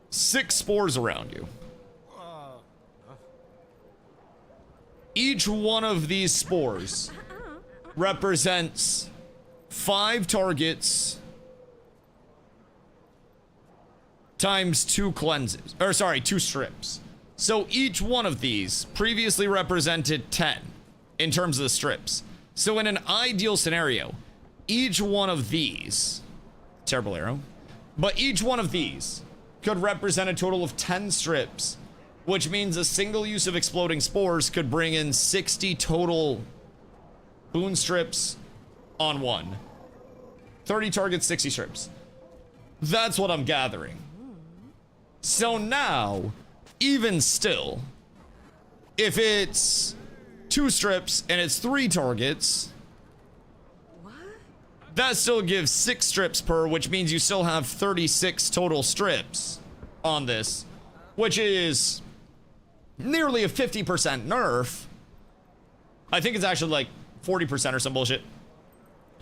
6 spores around you. Each one of these spores represents 5 targets times 2 cleanses. Or sorry, 2 strips. So each one of these previously represented 10 in terms of the strips. So in an ideal scenario, each one of these... Terrible arrow. But each one of these could represent a total of 10 strips, which means a single use of exploding spores could bring in 60 total boon strips on one. 30 targets, 60 strips. That's what I'm gathering. So now, even still, if it's 2 strips and it's 3 targets, that still gives 6 strips per, which means you still have 36 total strips on this, which is nearly a 50% nerf. I think it's actually like 40% or some bullshit.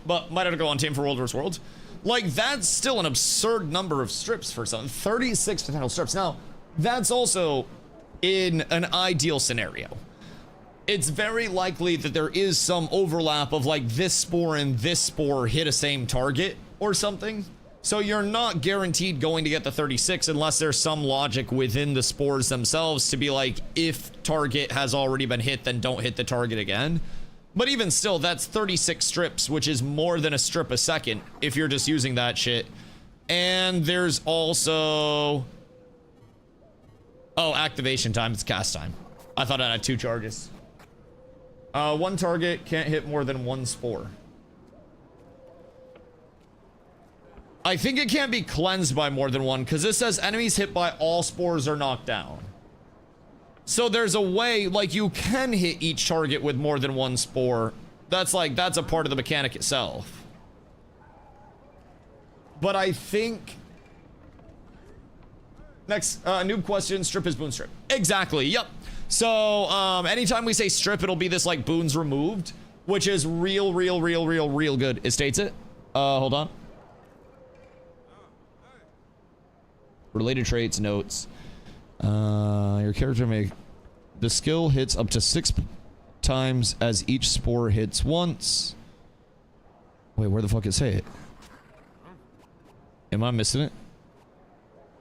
But might have to go on Team for World vs. World. Like, that's still an absurd number of strips for something. 36 potential strips. Now, that's also in an ideal scenario. It's very likely that there is some overlap of like this spore and this spore hit a same target or something. So you're not guaranteed going to get the 36 unless there's some logic within the spores themselves to be like, if target has already been hit, then don't hit the target again. But even still, that's 36 strips, which is more than a strip a second if you're just using that shit. And there's also... Oh, activation time. It's cast time. I thought I had 2 charges. 1 target can't hit more than 1 spore. I think it can't be cleansed by more than 1, because this says enemies hit by all spores are knocked down. So there's a way, like, you can hit each target with more than 1 spore. That's a part of the mechanic itself. But I think Next, noob question, strip is boon strip. Exactly, yep. So, anytime we say strip, it'll be this, like, boons removed, which is real good. It states it. Hold on. Related traits, notes. Your character may... The skill hits up to 6 times as each spore hits once. Wait, where the fuck it say it? Am I missing it?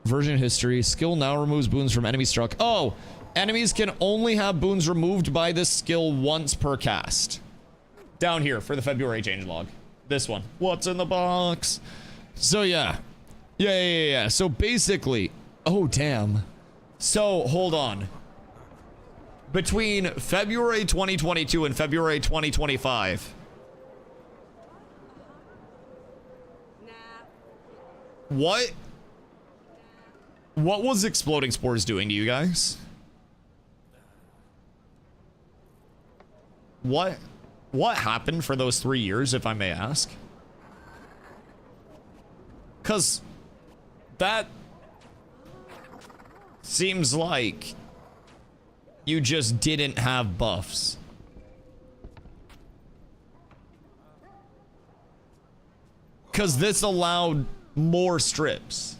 Version history. Skill now removes boons from enemies struck. Oh! Enemies can only have boons removed by this skill once per cast. Down here for the February changelog. This one. What's in the box? So yeah. Yeah. So basically... Oh, damn. So, hold on. Between February 2022 and February 2025... What was exploding spores doing to you guys? What happened for those 3 years, if I may ask? 'Cause that seems like you just didn't have buffs. Because this allowed more strips.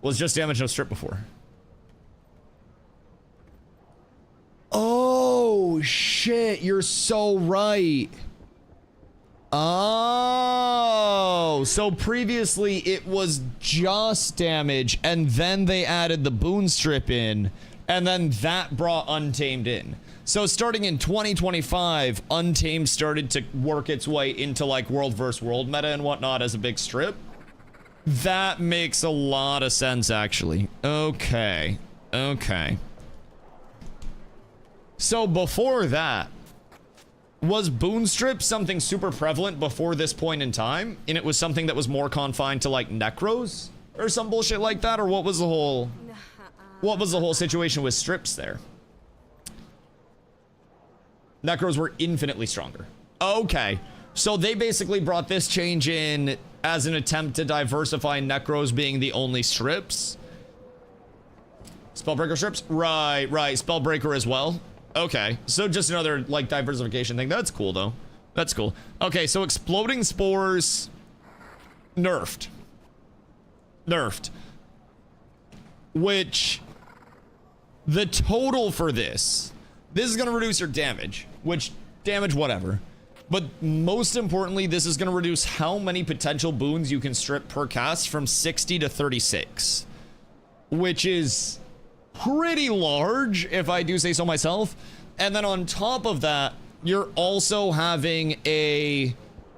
Was just damage no strip before. Oh shit, you're so right. Oh, so previously it was just damage and then they added the boon strip in and then that brought Untamed in. So starting in 2025, Untamed started to work its way into like world versus world meta and whatnot as a big strip. That makes a lot of sense, actually. Okay. So before that, was boon strip something super prevalent before this point in time? And it was something that was more confined to like necros or some bullshit like that? Or what was the whole situation with strips there? Necros were infinitely stronger. Okay. So they basically brought this change in as an attempt to diversify necros being the only strips. Spellbreaker strips? Right. Spellbreaker as well. Okay. So just another, like, diversification thing. That's cool, though. That's cool. Okay, so exploding spores... Nerfed. Which... The total for this... This is going to reduce your damage. Which, damage, whatever. But most importantly, this is going to reduce how many potential boons you can strip per cast from 60 to 36. Which is pretty large, if I do say so myself. And then on top of that, you're also having a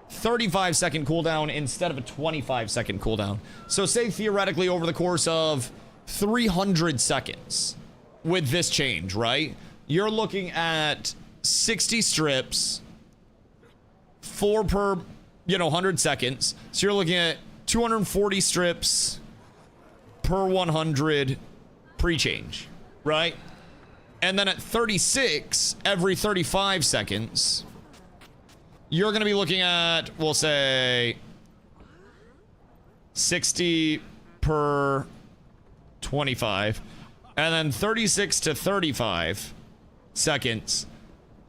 35-second cooldown instead of a 25-second cooldown. So say theoretically over the course of 300 seconds with this change, right? You're looking at 60 strips, 4 per, 100 seconds. So you're looking at 240 strips per 100 pre-change, right? And then at 36, every 35 seconds, you're going to be looking at, we'll say, 60 per 25. And then 36 to 35 seconds,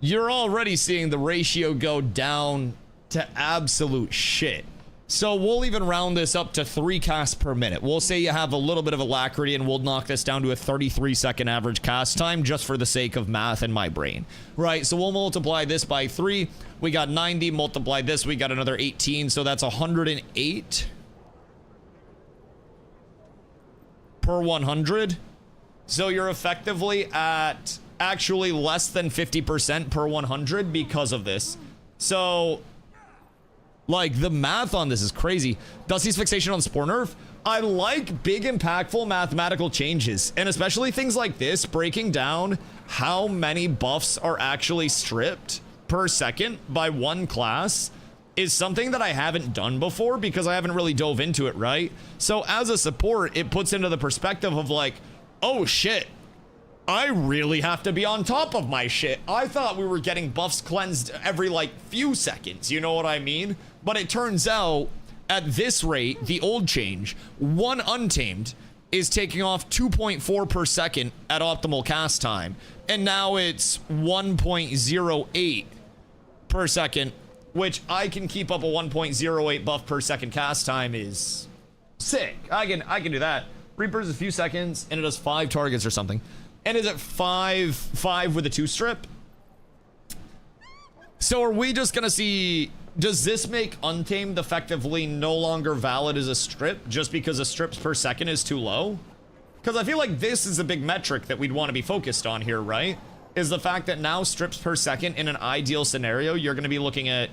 you're already seeing the ratio go down to absolute shit. So we'll even round this up to 3 casts per minute. We'll say you have a little bit of alacrity and we'll knock this down to a 33-second average cast time just for the sake of math in my brain. Right, so we'll multiply this by 3. We got 90, multiply this, we got another 18, so that's 108 per 100. So you're effectively at actually less than 50% per 100 because of this. So, like, the math on this is crazy. Dusty's fixation on Spore Nerf. I like big, impactful mathematical changes, and especially things like this, breaking down how many buffs are actually stripped per second by one class is something that I haven't done before because I haven't really dove into it, right? So as a support, it puts into the perspective of like, oh shit, I really have to be on top of my shit. I thought we were getting buffs cleansed every like few seconds, you know what I mean? But it turns out at this rate, the old change, one Untamed is taking off 2.4 per second at optimal cast time. And now it's 1.08 per second, which I can keep up a 1.08 buff per second cast time is sick. I can do that. Reaper's a few seconds and it does 5 targets or something. And is it 5 with a 2 strip? So are we just gonna see, does this make Untamed effectively no longer valid as a strip just because a strips per second is too low? Because I feel like this is a big metric that we'd want to be focused on here, right? Is the fact that now strips per second in an ideal scenario, you're gonna be looking at,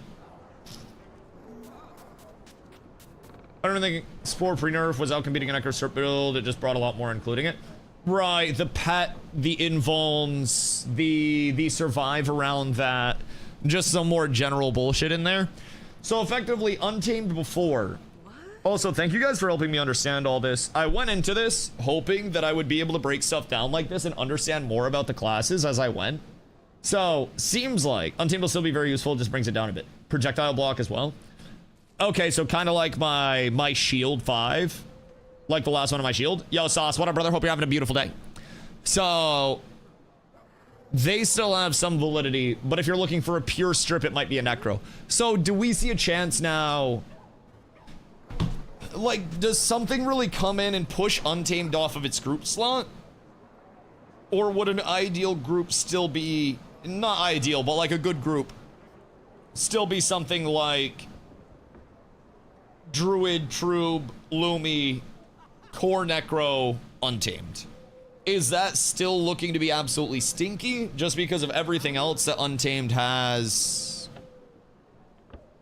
I don't think Spore pre-nerf was out competing an Echo strip build, it just brought a lot more including it. Right, the pet, the invulns, the survive around that, just some more general bullshit in there. So effectively Untamed before. Also, thank you guys for helping me understand all this. I went into this hoping that I would be able to break stuff down like this and understand more about the classes as I went. So, seems like Untamed will still be very useful, just brings it down a bit. Projectile block as well. Okay, so kind of like my shield 5. Like the last one of my shield. Yo, Sauce, what up, brother? Hope you're having a beautiful day. So, they still have some validity, but if you're looking for a pure strip, it might be a Necro. So, do we see a chance now? Like, does something really come in and push Untamed off of its group slot? Or would an ideal group still be, not ideal, but like a good group, still be something like Druid, Troob, Lumi, Core Necro, Untamed? Is that still looking to be absolutely stinky just because of everything else that Untamed has,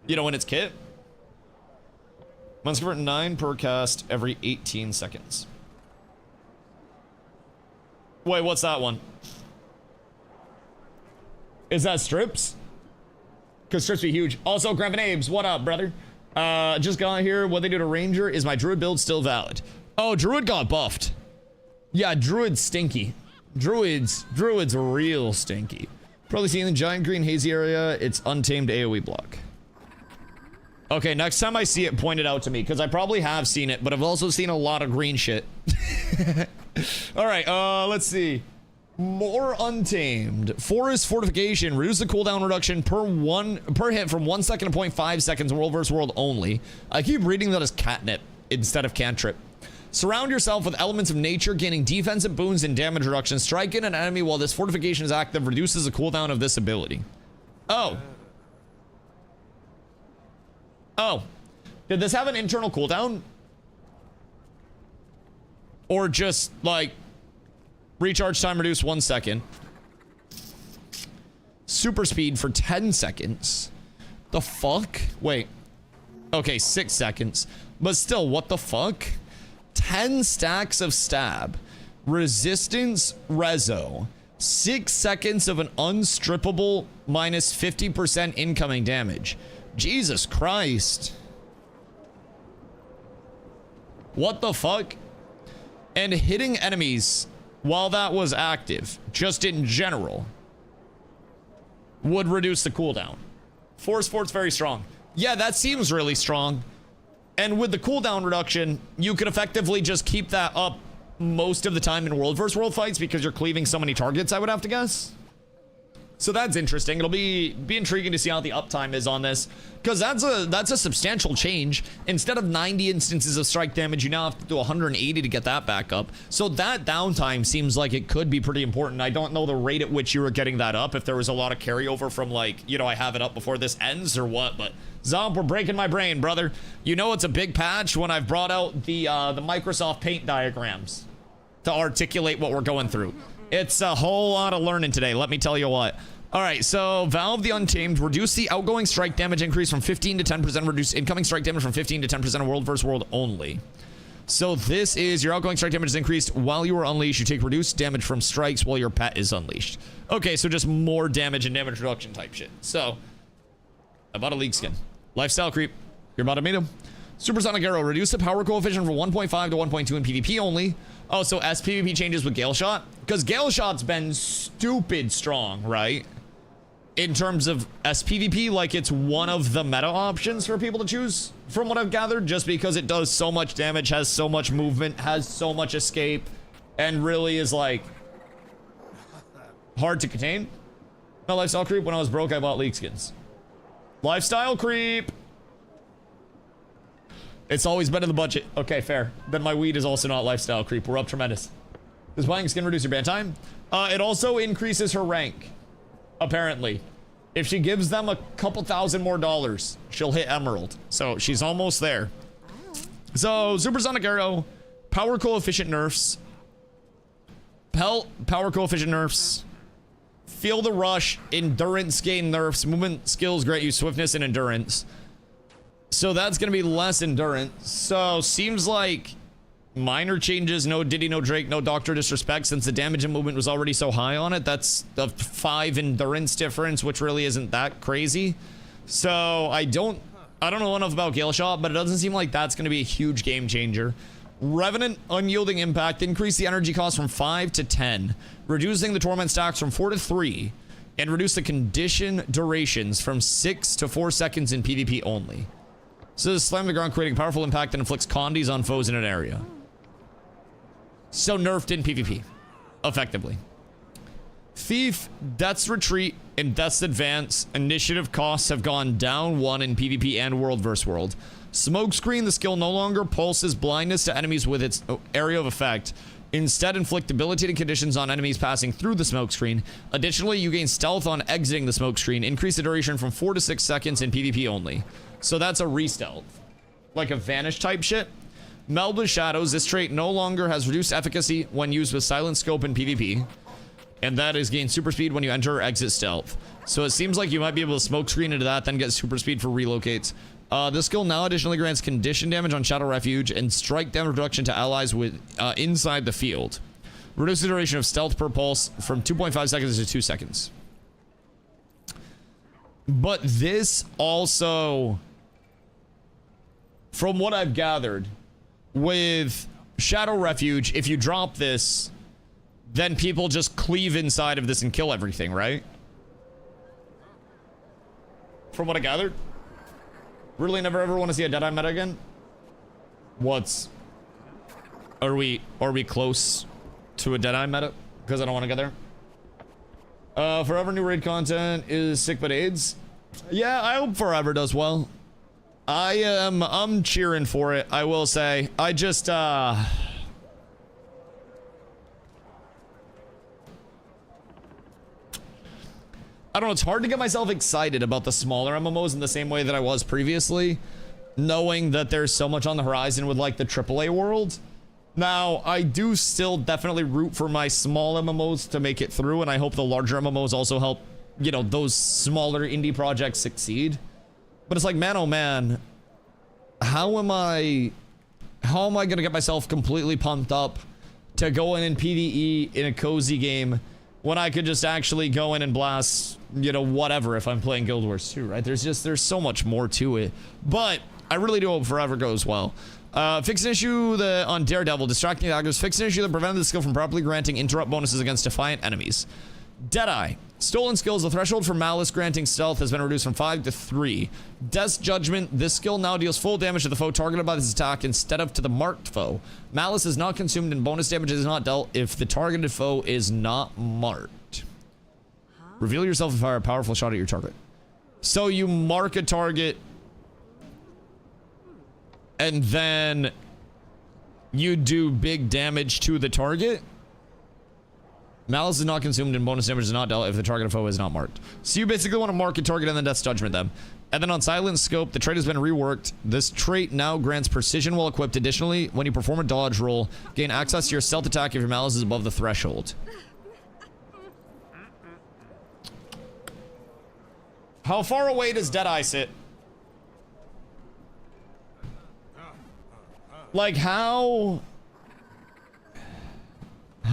you know, in its kit? Must convert 9 per cast every 18 seconds. Wait, what's that one? Is that strips? Because strips be huge. Also, Grandpa Nabes, what up, brother? Just got here. What they do to Ranger? Is my Druid build still valid? Oh, Druid got buffed. Yeah, Druid's stinky. Druid's real stinky. Probably seen the giant green hazy area. It's Untamed AoE block. Okay, next time I see it, point it out to me, because I probably have seen it, but I've also seen a lot of green shit. Alright, let's see. More Untamed. Forest Fortification. Reduce the cooldown reduction per hit from 1 second to 0.5 seconds in World vs. World only. I keep reading that as catnip instead of cantrip. Surround yourself with elements of nature, gaining defensive boons and damage reduction. Strike in an enemy while this fortification is active. Reduces the cooldown of this ability. Oh. Oh. Did this have an internal cooldown? Or just, like, recharge time reduced 1 second. Super speed for 10 seconds. The fuck? Wait. Okay, 6 seconds. But still, what the fuck? 10 stacks of stab. Resistance rezo. 6 seconds of an unstrippable minus 50% incoming damage. Jesus Christ. What the fuck? And hitting enemies while that was active, just in general, would reduce the cooldown. Force Fort's very strong. Yeah, that seems really strong. And with the cooldown reduction, you could effectively just keep that up most of the time in World vs. World fights because you're cleaving so many targets, I would have to guess. So that's interesting. It'll be intriguing to see how the uptime is on this, because that's a substantial change. Instead of 90 instances of strike damage, you now have to do 180 to get that back up. So that downtime seems like it could be pretty important. I don't know the rate at which you were getting that up, if there was a lot of carryover from, like, you know, I have it up before this ends or what, but Zomp, we're breaking my brain, brother. You know it's a big patch when I've brought out the Microsoft Paint diagrams to articulate what we're going through. It's a whole lot of learning today, let me tell you what. Alright, so Valve the Untamed. Reduce the outgoing strike damage increase from 15 to 10%. Reduce incoming strike damage from 15 to 10% of World vs. World only. So this is your outgoing strike damage is increased while you are unleashed. You take reduced damage from strikes while your pet is unleashed. Okay, so just more damage and damage reduction type shit. So, I bought a League skin. Lifestyle creep. You're about to meet him. Supersonic Arrow. Reduce the power coefficient from 1.5 to 1.2 in PvP only. Oh, so SPvP changes with Gale Shot? Because Gale Shot's been stupid strong, right? In terms of SPvP, like it's one of the meta options for people to choose from what I've gathered, just because it does so much damage, has so much movement, has so much escape, and really is like hard to contain. No lifestyle creep. When I was broke, I bought league skins. Lifestyle creep. It's always been in the budget. Okay, fair. Then my weed is also not lifestyle creep. We're up tremendous. Does buying a skin reduce your ban time? It also increases her rank, apparently. If she gives them a couple thousand more dollars, she'll hit emerald. So she's almost there. So supersonic arrow, power coefficient nerfs, power coefficient nerfs, feel the rush, endurance gain nerfs, movement skills grant you swiftness and endurance. So that's gonna be less endurance. So seems like minor changes. No Diddy, no Drake, no Dr. Disrespect, since the damage and movement was already so high on it. That's a 5 endurance difference, which really isn't that crazy. So I don't know enough about Gale Shot, but it doesn't seem like that's going to be a huge game changer. Revenant Unyielding Impact, increase the energy cost from 5 to 10, reducing the torment stacks from 4 to 3, and reduce the condition durations from 6 to 4 seconds in PvP only. So this slam the ground, creating powerful impact that inflicts condies on foes in an area. So nerfed in PvP, effectively. Thief, Death's Retreat, and Death's Advance initiative costs have gone down 1 in PvP and World vs. World. Smokescreen, the skill no longer pulses blindness to enemies with its area of effect. Instead, inflict debilitating conditions on enemies passing through the smokescreen. Additionally, you gain stealth on exiting the smokescreen. Increase the duration from 4 to 6 seconds in PvP only. So that's a re-stealth. Like a vanish type shit. Meld with Shadows, this trait no longer has reduced efficacy when used with Silent Scope in PvP. And that is gain super speed when you enter or exit stealth. So it seems like you might be able to smoke screen into that, then get super speed for relocates. This skill now additionally grants condition damage on Shadow Refuge and strike damage reduction to allies with inside the field. Reduce the duration of stealth per pulse from 2.5 seconds to 2 seconds. But this also, from what I've gathered, with Shadow Refuge, if you drop this, then people just cleave inside of this and kill everything, right? From what I gathered. Really never ever want to see a Deadeye meta again? Are we close to a Deadeye meta? Because I don't want to get there. Forever new raid content is sick but AIDS. Yeah, I hope Forever does well. I'm cheering for it, I will say. I just, I don't know, it's hard to get myself excited about the smaller MMOs in the same way that I was previously, knowing that there's so much on the horizon with, like, the AAA world. Now, I do still definitely root for my small MMOs to make it through, and I hope the larger MMOs also help, you know, those smaller indie projects succeed. But it's like, man, oh man, how am I gonna get myself completely pumped up to go in PvE in a cozy game when I could just actually go in and blast, you know, whatever if I'm playing Guild Wars 2, right? There's so much more to it. But I really do hope Forever goes well. Fix an issue on Daredevil, distracting attackers. Fix an issue that prevented the skill from properly granting interrupt bonuses against defiant enemies. Deadeye. Stolen skills, the threshold for Malice granting stealth has been reduced from 5 to 3. Death's Judgment, this skill now deals full damage to the foe targeted by this attack instead of to the marked foe. Malice is not consumed and bonus damage is not dealt if the targeted foe is not marked. Reveal yourself and fire a powerful shot at your target. So you mark a target and then you do big damage to the target. Malice is not consumed and bonus damage is not dealt if the target foe is not marked. So you basically want to mark a target and then Death's Judgment them. And then on Silent Scope, the trait has been reworked. This trait now grants precision while equipped. Additionally, when you perform a dodge roll, gain access to your stealth attack if your Malice is above the threshold. How far away does Deadeye sit? Like how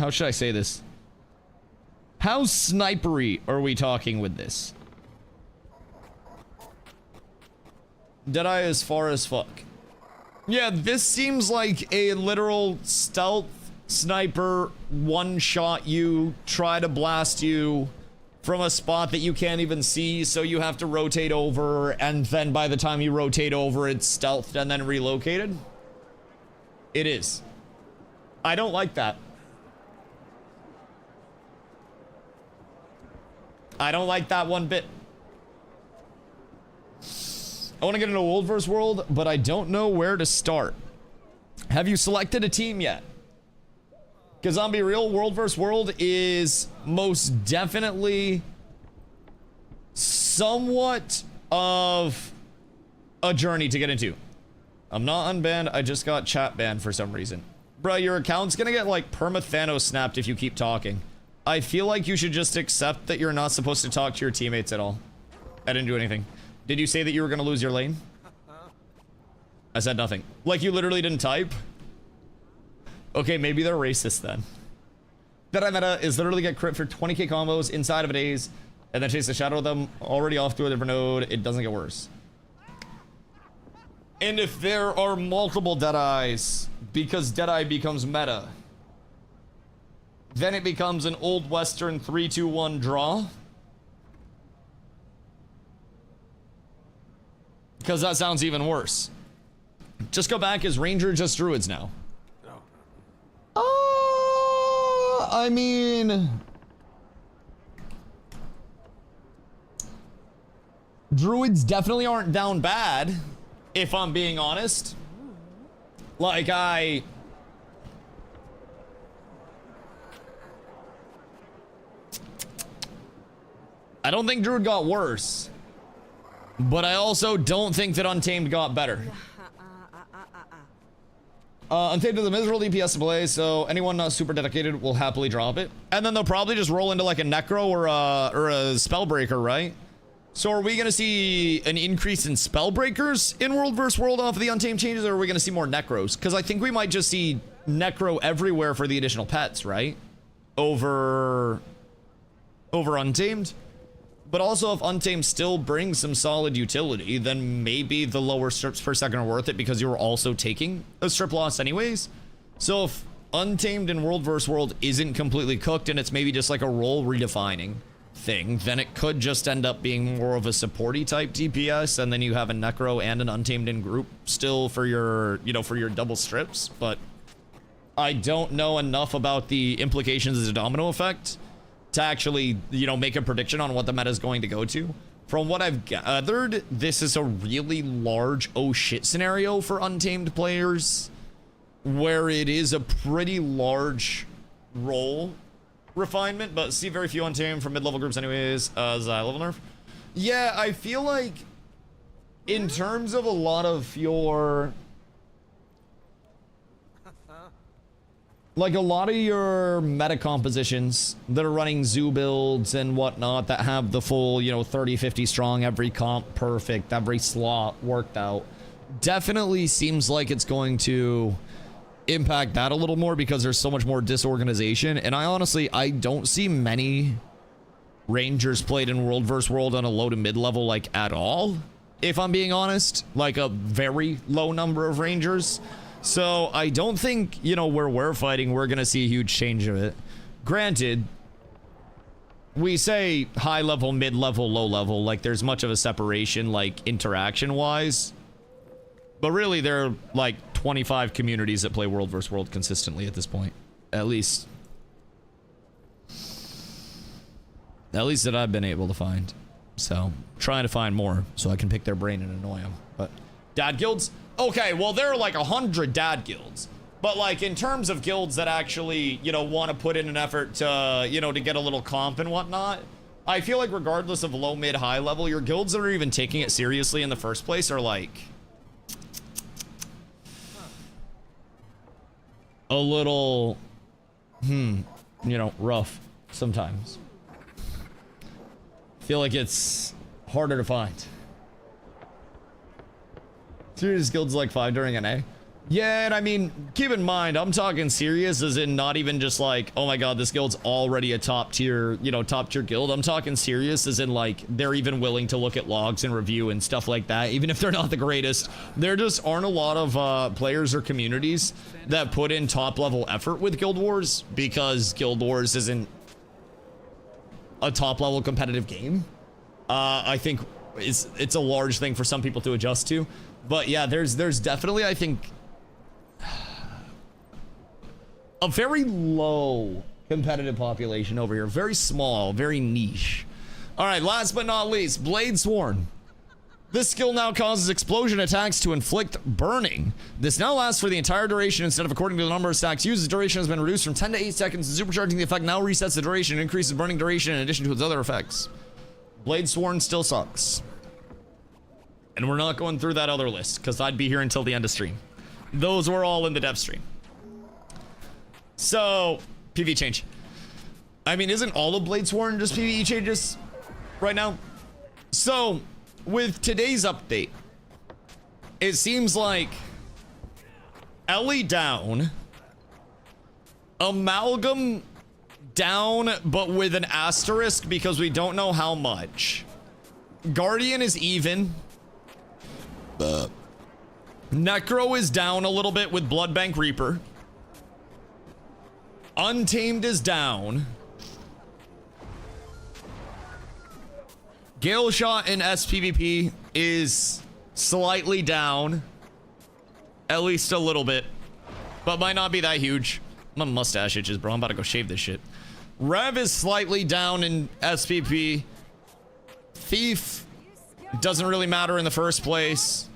should I say this? How snipery are we talking with this? Deadeye as far as fuck. Yeah, this seems like a literal stealth sniper, one-shot you, try to blast you, from a spot that you can't even see, so you have to rotate over, and then by the time you rotate over, it's stealthed and then relocated? It is. I don't like that. I don't like that one bit. I want to get into World vs. World, but I don't know where to start. Have you selected a team yet? Because I'll be real, World vs. World is most definitely somewhat of a journey to get into. I'm not unbanned, I just got chat banned for some reason. Bruh, your account's gonna get like perma-Thanos snapped if you keep talking. I feel like you should just accept that you're not supposed to talk to your teammates at all. I didn't do anything. Did you say that you were gonna lose your lane? I said nothing. Like you literally didn't type? Okay, maybe they're racist then. That meta is literally get crit for 20k combos inside of a days, and then chase the shadow of them already off to a different node. It doesn't get worse. And if there are multiple Deadeyes, because Deadeye becomes meta, then it becomes an old Western 3-2-1 draw. Because that sounds even worse. Just go back as Ranger, just Druids now. I mean... Druids definitely aren't down bad, if I'm being honest. Like, I don't think Druid got worse. But I also don't think that Untamed got better. Untamed is a miserable DPS to play, so anyone not super dedicated will happily drop it. And then they'll probably just roll into like a Necro or a Spellbreaker, right? So are we going to see an increase in Spellbreakers in World vs. World off of the Untamed changes, or are we going to see more Necros? Because I think we might just see Necro everywhere for the additional pets, right? Over Untamed. But also, if Untamed still brings some solid utility, then maybe the lower strips per second are worth it because you were also taking a strip loss anyways. So if Untamed in World vs. World isn't completely cooked and it's maybe just like a role redefining thing, then it could just end up being more of a supporty type DPS, and then you have a Necro and an Untamed in group still for your, you know, for your double strips. But I don't know enough about the implications of the domino effect to actually, you know, make a prediction on what the meta is going to go to. From what I've gathered, this is a really large oh shit scenario for Untamed players, where it is a pretty large role refinement, but see very few Untamed from mid-level groups anyways, as I level nerf. Yeah, I feel like in terms of a lot of your... like a lot of your meta compositions that are running zoo builds and whatnot that have the full, you know, 30-50 strong, every comp perfect, every slot worked out, definitely seems like it's going to impact that a little more because there's so much more disorganization. And I don't see many Rangers played in World vs. World on a low to mid level like at all, if I'm being honest. Like a very low number of Rangers. So I don't think, you know, where we're fighting, we're going to see a huge change of it. Granted, we say high level, mid level, low level, like there's much of a separation, like interaction wise. But really, there are like 25 communities that play World vs. World consistently at this point. At least that I've been able to find. So, trying to find more so I can pick their brain and annoy them. But dad guilds? Okay, well, there are like 100 dad guilds. But like in terms of guilds that actually, you know, want to put in an effort to, you know, to get a little comp and whatnot, I feel like regardless of low, mid, high level, your guilds that are even taking it seriously in the first place are like a little, you know, rough sometimes. Feel like it's harder to find. Serious guilds like 5 during NA. Yeah, and I mean, keep in mind, I'm talking serious as in not even just like, oh my god, this guild's already a top tier, you know, top tier guild. I'm talking serious as in like, they're even willing to look at logs and review and stuff like that, even if they're not the greatest. There just aren't a lot of players or communities that put in top level effort with Guild Wars, because Guild Wars isn't a top level competitive game. I think it's a large thing for some people to adjust to. But yeah, there's definitely, I think, a very low competitive population over here. Very small, very niche. All right, last but not least, Blade Sworn. This skill now causes explosion attacks to inflict burning. This now lasts for the entire duration instead of according to the number of stacks used. The duration has been reduced from 10 to 8 seconds. Supercharging the effect now resets the duration and increases burning duration in addition to its other effects. Blade Sworn still sucks. And we're not going through that other list because I'd be here until the end of stream. Those were all in the dev stream. So, PvE change. I mean, isn't all of Blade Sworn just PvE changes right now? So, with today's update, it seems like Ellie down, Amalgam down, but with an asterisk because we don't know how much. Guardian is even. Necro is down a little bit with Bloodbank Reaper. Untamed is down. Gale Shot in SPVP is slightly down. At least a little bit. But might not be that huge. My mustache itches, bro. I'm about to go shave this shit. Rev is slightly down in SPP. Thief doesn't really matter in the first place.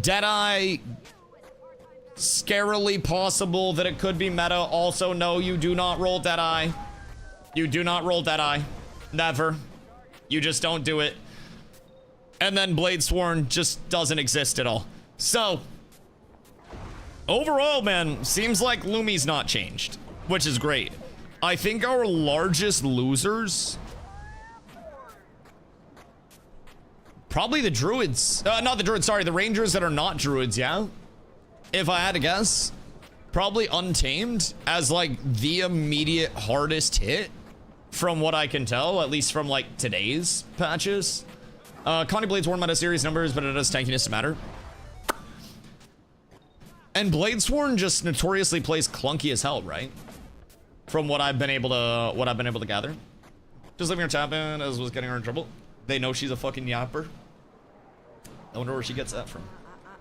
Deadeye, scarily possible that it could be meta. Also, no, you do not roll Deadeye. You do not roll Deadeye. Never. You just don't do it. And then Blade Sworn just doesn't exist at all. So, overall, man, seems like Lumi's not changed, which is great. I think our largest losers, probably the druids. Not the druids, sorry, the rangers that are not druids, yeah? If I had to guess, probably Untamed as like the immediate hardest hit from what I can tell, at least from like today's patches. Connie Blade's Sworn meta series numbers, but it does tankiness to matter. And Blade Sworn just notoriously plays clunky as hell, right? From what I've been able to gather. Just leaving her tap in as was getting her in trouble. They know she's a fucking yapper. I wonder where she gets that from.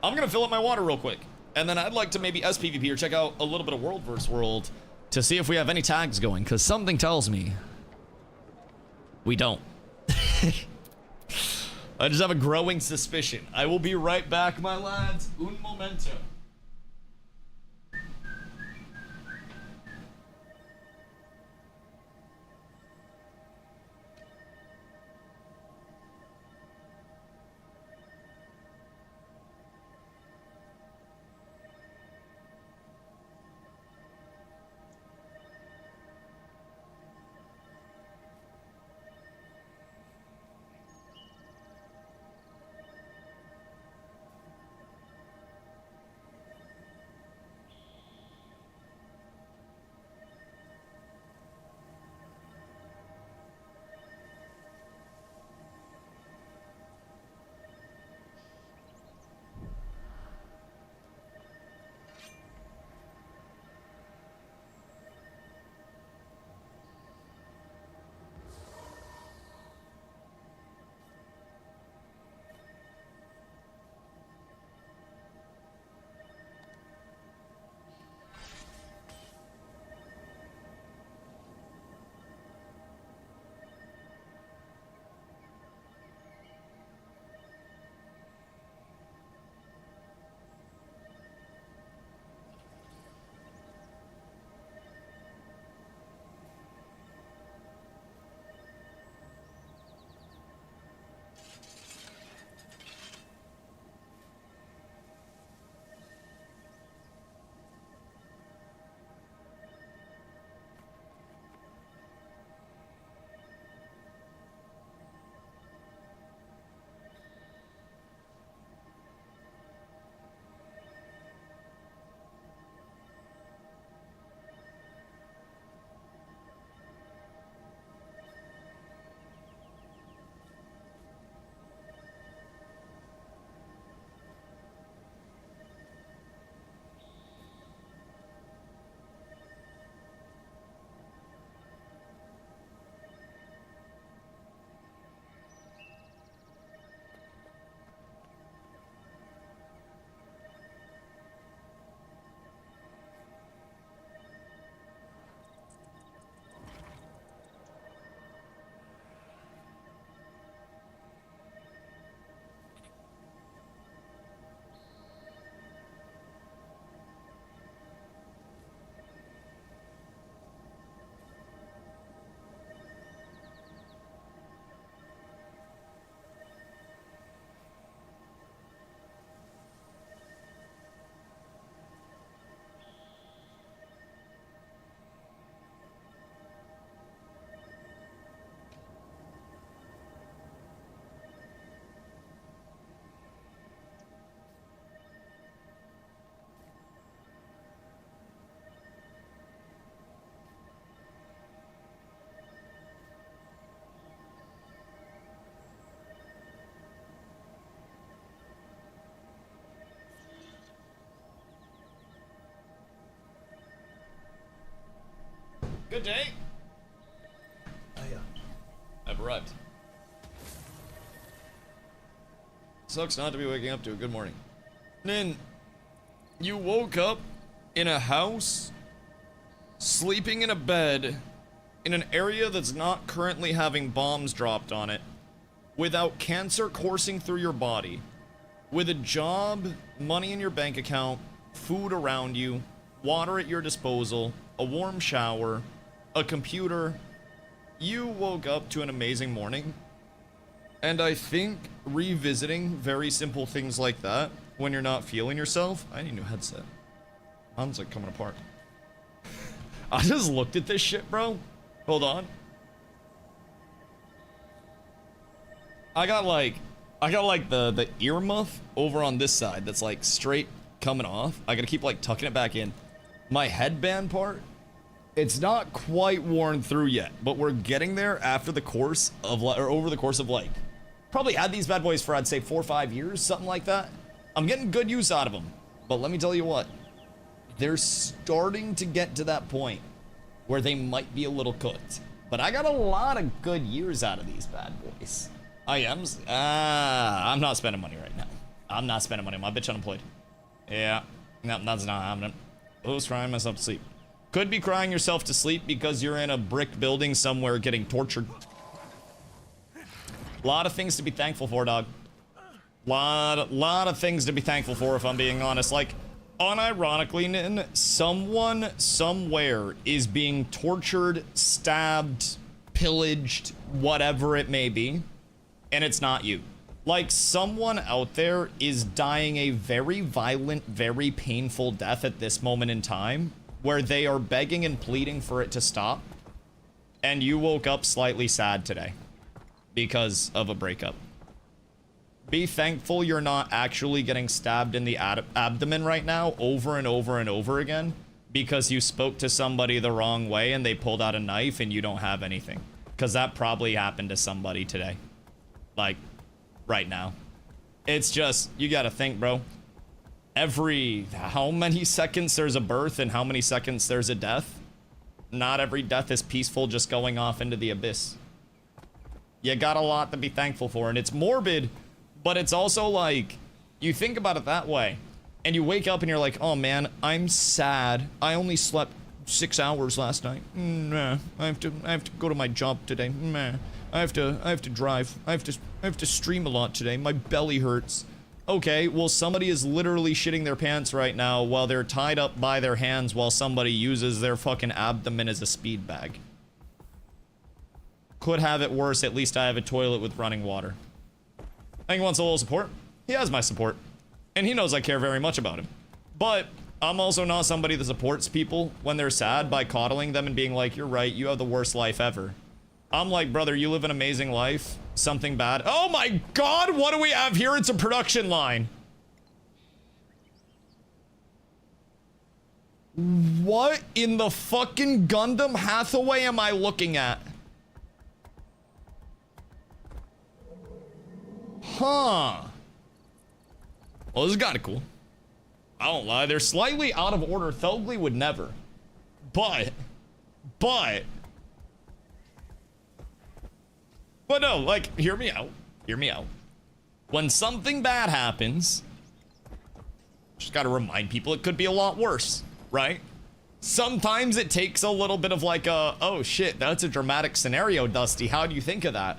I'm gonna fill up my water real quick. And then I'd like to maybe SPVP or check out a little bit of World vs. World to see if we have any tags going, because something tells me we don't. I just have a growing suspicion. I will be right back, my lads. Un momento. Good day. I've arrived. Sucks not to be waking up to a good morning. Then you woke up in a house, sleeping in a bed, in an area that's not currently having bombs dropped on it, without cancer coursing through your body, with a job, money in your bank account, food around you, water at your disposal, a warm shower, a computer. You woke up to an amazing morning. And I think revisiting very simple things like that when you're not feeling yourself. I need a new headset. Mine's like coming apart. I just looked at this shit, bro. Hold on. I got like the earmuff over on this side that's like straight coming off. I gotta keep like tucking it back in. My headband part, it's not quite worn through yet, but we're getting there after the course of or over the course of like, probably had these bad boys for I'd say 4 or 5 years, something like that. I'm getting good use out of them, but let me tell you what, they're starting to get to that point where they might be a little cooked. But I got a lot of good years out of these bad boys. I'm not spending money right now. I'm not spending money. My bitch unemployed. Yeah, no, that's not happening. I was crying myself to sleep. Could be crying yourself to sleep because you're in a brick building somewhere getting tortured. A lot of things to be thankful for, dog. Lot of things to be thankful for, if I'm being honest. Like, unironically, Nin, someone somewhere is being tortured, stabbed, pillaged, whatever it may be, and it's not you. Like, someone out there is dying a very violent, very painful death at this moment in time, where they are begging and pleading for it to stop, and you woke up slightly sad today because of a breakup. Be thankful you're not actually getting stabbed in the abdomen right now over and over and over again because you spoke to somebody the wrong way and they pulled out a knife and you don't have anything. Because that probably happened to somebody today. Like, right now. It's just, you gotta think, bro. How many seconds there's a birth and how many seconds there's a death? Not every death is peaceful, just going off into the abyss. You got a lot to be thankful for, and it's morbid, but it's also like, you think about it that way, and you wake up and you're like, oh man, I'm sad. I only slept 6 hours last night. Nah, I have to go to my job today. Nah, I have to drive. I have to stream a lot today. My belly hurts. Okay, well, somebody is literally shitting their pants right now while they're tied up by their hands while somebody uses their fucking abdomen as a speed bag. Could have it worse. At least I have a toilet with running water. I think he wants a little support. He has my support. And he knows I care very much about him. But I'm also not somebody that supports people when they're sad by coddling them and being like, you're right, you have the worst life ever. I'm like, brother, you live an amazing life. Something bad. Oh my god, what do we have here? It's a production line. What in the fucking Gundam Hathaway am I looking at? Huh. Well, this is kind of cool. I don't lie. They're slightly out of order. Thelgly would never. But no, like, hear me out. Hear me out. When something bad happens, just gotta remind people it could be a lot worse, right? Sometimes it takes a little bit of like a, oh shit, that's a dramatic scenario, Dusty. How do you think of that?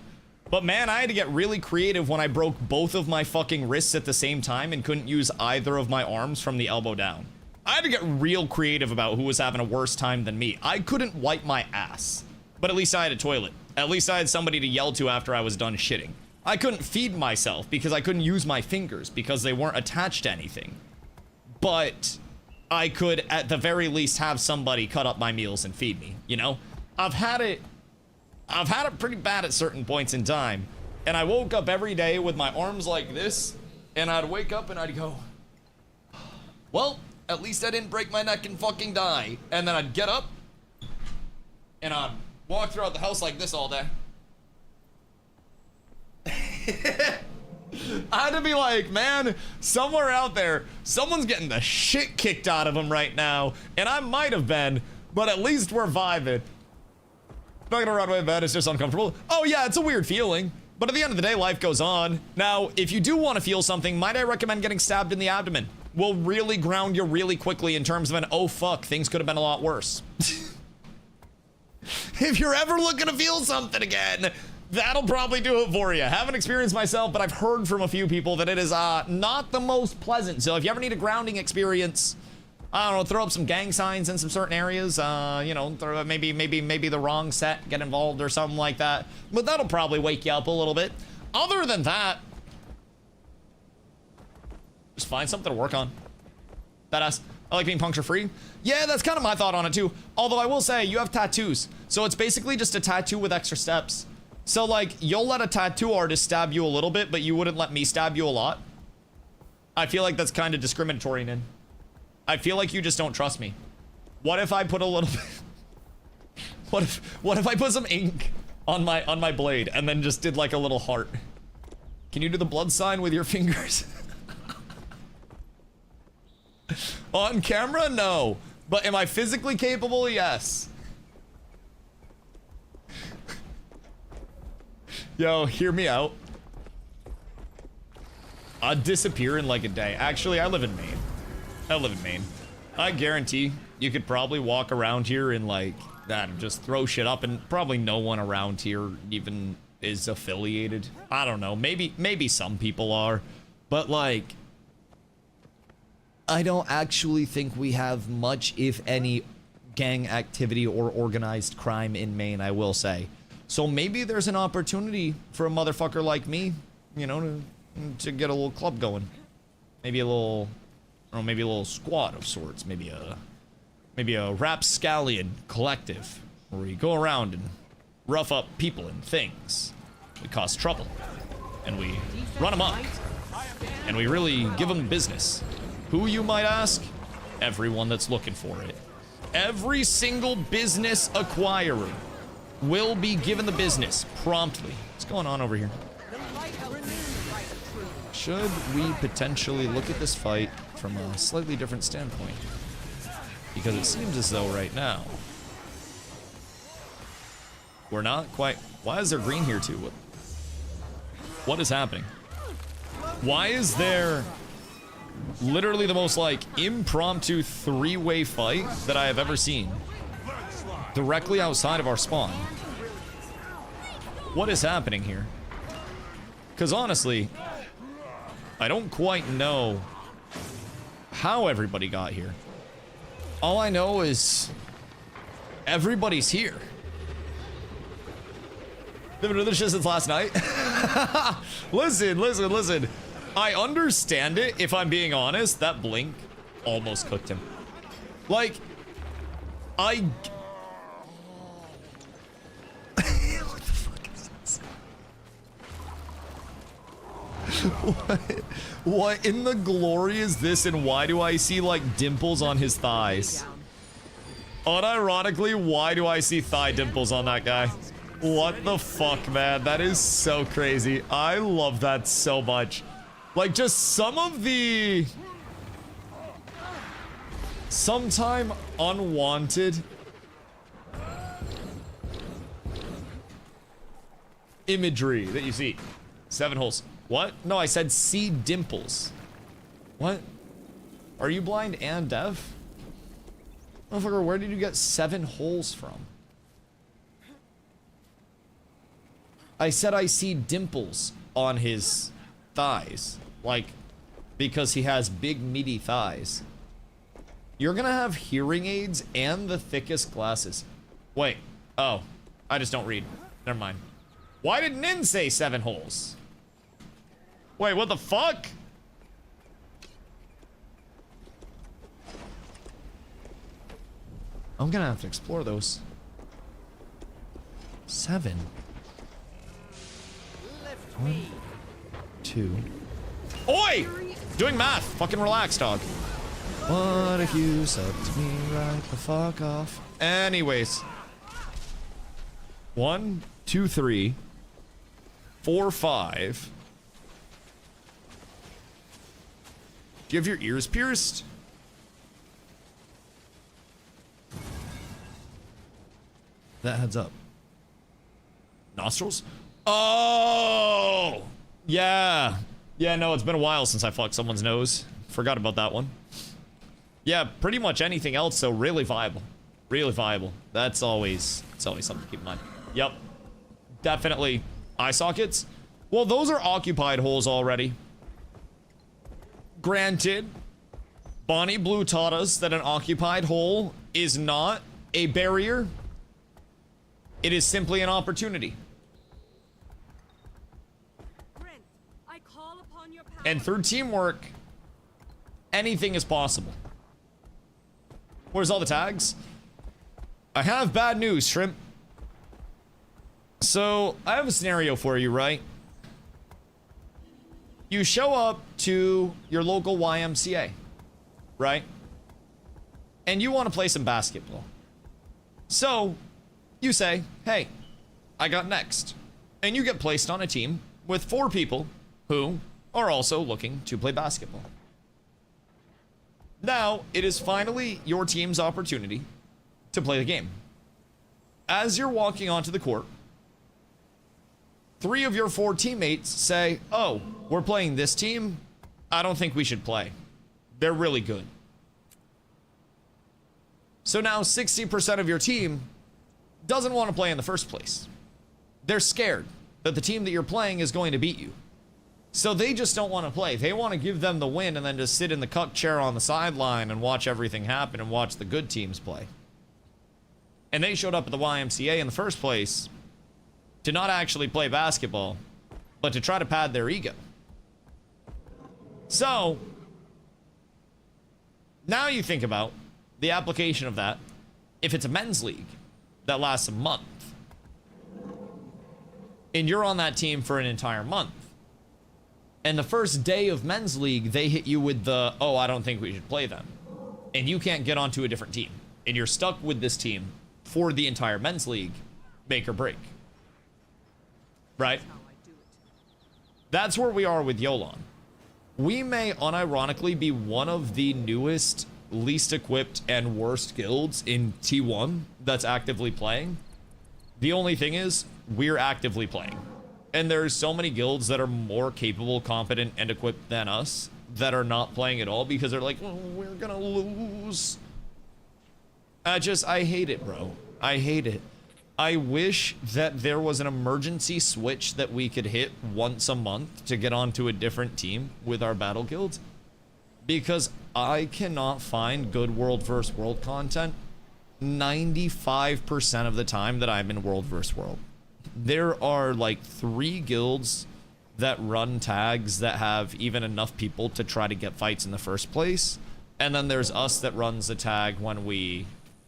But man, I had to get really creative when I broke both of my fucking wrists at the same time and couldn't use either of my arms from the elbow down. I had to get real creative about who was having a worse time than me. I couldn't wipe my ass, but at least I had a toilet. At least I had somebody to yell to after I was done shitting. I couldn't feed myself because I couldn't use my fingers because they weren't attached to anything. But I could, at the very least, have somebody cut up my meals and feed me, you know? I've had it pretty bad at certain points in time. And I woke up every day with my arms like this, and I'd wake up and I'd go, well, at least I didn't break my neck and fucking die. And then I'd get up, and I'd walk throughout the house like this all day. I had to be like, man, somewhere out there, someone's getting the shit kicked out of them right now. And I might have been, but at least we're vibing. Not gonna run away in bed, it's just uncomfortable. Oh yeah, it's a weird feeling. But at the end of the day, life goes on. Now, if you do want to feel something, might I recommend getting stabbed in the abdomen? Will really ground you really quickly in terms of an, oh fuck, things could have been a lot worse. If you're ever looking to feel something again, that'll probably do it for you. Haven't experienced myself, but I've heard from a few people that it is not the most pleasant. So if you ever need a grounding experience, I don't know, throw up some gang signs in some certain areas, you know, throw, maybe the wrong set get involved or something like that. But that'll probably wake you up a little bit. Other than that, just find something to work on. Badass. I like being puncture free. Yeah, that's kind of my thought on it too. Although I will say, you have tattoos. So it's basically just a tattoo with extra steps. So like, you'll let a tattoo artist stab you a little bit, but you wouldn't let me stab you a lot. I feel like that's kind of discriminatory, Nin. I feel like you just don't trust me. What if I put a little bit... What if I put some ink on my blade and then just did like a little heart? Can you do the blood sign with your fingers? On camera? No. But am I physically capable? Yes. Yo, hear me out. I'd disappear in like a day. Actually, I live in Maine. I guarantee you could probably walk around here and like that and just throw shit up, and probably no one around here even is affiliated. I don't know. Maybe some people are, but like, I don't actually think we have much, if any, gang activity or organized crime in Maine, I will say. So maybe there's an opportunity for a motherfucker like me, you know, to get a little club going. Maybe a little, or maybe a little squad of sorts. Maybe a rapscallion collective where we go around and rough up people and things. We cause trouble, and we run them up, and we really give them business. Who, you might ask? Everyone that's looking for it. Every single business acquirer will be given the business promptly. What's going on over here? Should we potentially look at this fight from a slightly different standpoint? Because it seems as though right now we're not quite... Why is there green here too? What is happening? Why is there literally the most like impromptu three-way fight that I have ever seen directly outside of our spawn? What is happening here? Because honestly, I don't quite know how everybody got here. All I know is everybody's here. They've been doing this shit since last night. Listen. I understand it, if I'm being honest. That blink almost cooked him. Like, what the fuck is this? What in the glory is this, and why do I see like dimples on his thighs? Unironically, why do I see thigh dimples on that guy? What the fuck, man? That is so crazy. I love that so much. Like, just some of the sometime unwanted imagery that you see. 7 holes. What? No, I said see dimples. What? Are you blind and deaf? Motherfucker, where did you get 7 holes from? I said I see dimples on his thighs. Like, because he has big meaty thighs. You're gonna have hearing aids and the thickest glasses. Wait. Oh. I just don't read. Never mind. Why did Nin say 7 holes? Wait, what the fuck? I'm gonna have to explore those. 7. 1, 2. Oi! Doing math. Fucking relax, dog. What if you said to me right the fuck off? Anyways. 1, 2, 3, 4, 5. Do you have your ears pierced? That heads up. Nostrils? Oh! Yeah. Yeah, no, it's been a while since I fucked someone's nose. Forgot about that one. Yeah, pretty much anything else, so really viable. Really viable. It's always something to keep in mind. Yep. Definitely. Eye sockets? Well, those are occupied holes already. Granted, Bonnie Blue taught us that an occupied hole is not a barrier. It is simply an opportunity. Brent, I call upon your power. And through teamwork, anything is possible. Where's all the tags? I have bad news, Shrimp. So, I have a scenario for you, right? You show up to your local YMCA, right? And you want to play some basketball. So, you say, hey, I got next. And you get placed on a team with 4 people who are also looking to play basketball. Now, it is finally your team's opportunity to play the game. As you're walking onto the court, 3 of your 4 teammates say, oh, we're playing this team. I don't think we should play. They're really good. So now 60% of your team doesn't want to play in the first place. They're scared that the team that you're playing is going to beat you. So they just don't want to play. They want to give them the win and then just sit in the cuck chair on the sideline and watch everything happen and watch the good teams play. And they showed up at the YMCA in the first place to not actually play basketball, but to try to pad their ego. So, now you think about the application of that if it's a men's league that lasts a month, and you're on that team for an entire month, and the first day of men's league, they hit you with the, oh, I don't think we should play them, and you can't get onto a different team, and you're stuck with this team for the entire men's league, make or break. Right? That's where we are with Yolan. We may unironically be one of the newest, least equipped, and worst guilds in T1 that's actively playing. The only thing is, we're actively playing. And there's so many guilds that are more capable, competent, and equipped than us that are not playing at all because they're like, oh, we're gonna lose. I hate it, bro. I hate it. I wish that there was an emergency switch that we could hit once a month to get onto a different team with our battle guilds, because I cannot find good world vs. world content 95% of the time that I'm in world vs. world. There are like 3 guilds that run tags that have even enough people to try to get fights in the first place, and then there's us that runs the tag when we,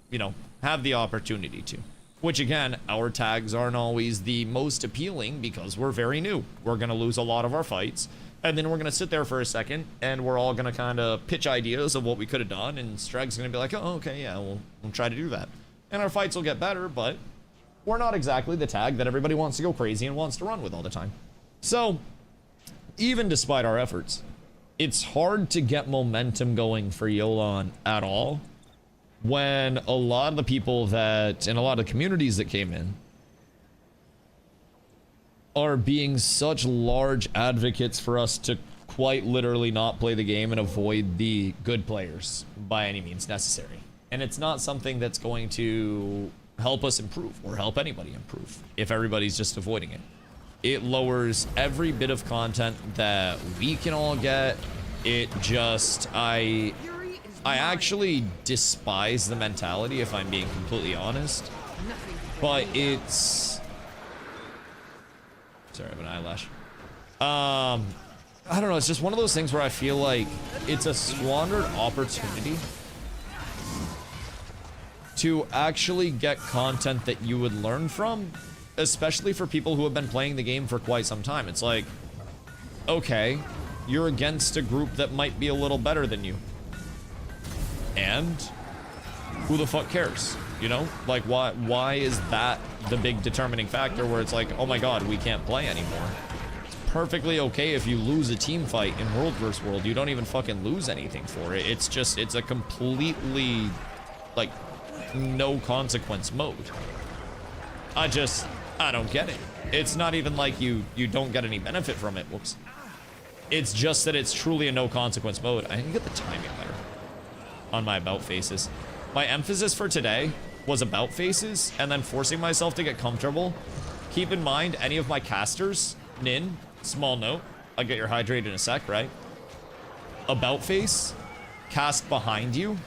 you know, have the opportunity to. Which again, our tags aren't always the most appealing because we're very new. We're gonna lose a lot of our fights, and then we're gonna sit there for a second, and we're all gonna kind of pitch ideas of what we could have done, and Streg's gonna be like, oh, okay, yeah, we'll try to do that. And our fights will get better, but we're not exactly the tag that everybody wants to go crazy and wants to run with all the time. So, even despite our efforts, it's hard to get momentum going for Yolan at all, when a lot of the people that, and a lot of the communities that came in are being such large advocates for us to quite literally not play the game and avoid the good players by any means necessary. And it's not something that's going to help us improve or help anybody improve if everybody's just avoiding it. It lowers every bit of content that we can all get. It just, I actually despise the mentality, if I'm being completely honest. But it's... Sorry, I have an eyelash. I don't know, it's just one of those things where I feel like it's a squandered opportunity to actually get content that you would learn from, especially for people who have been playing the game for quite some time. It's like, okay, you're against a group that might be a little better than you. And who the fuck cares? You know, like why is that the big determining factor where it's like, oh my god, we can't play anymore? It's perfectly okay if you lose a team fight in world vs. world. You don't even fucking lose anything for it. It's just, it's a completely like no consequence mode. I don't get it. It's not even like you don't get any benefit from it. Whoops. It's just that it's truly a no consequence mode. I need to get the timing better on my about faces. My emphasis for today was about faces and then forcing myself to get comfortable. Keep in mind, any of my casters, Nin, small note, I'll get your hydrate in a sec, right? About face, cast behind you,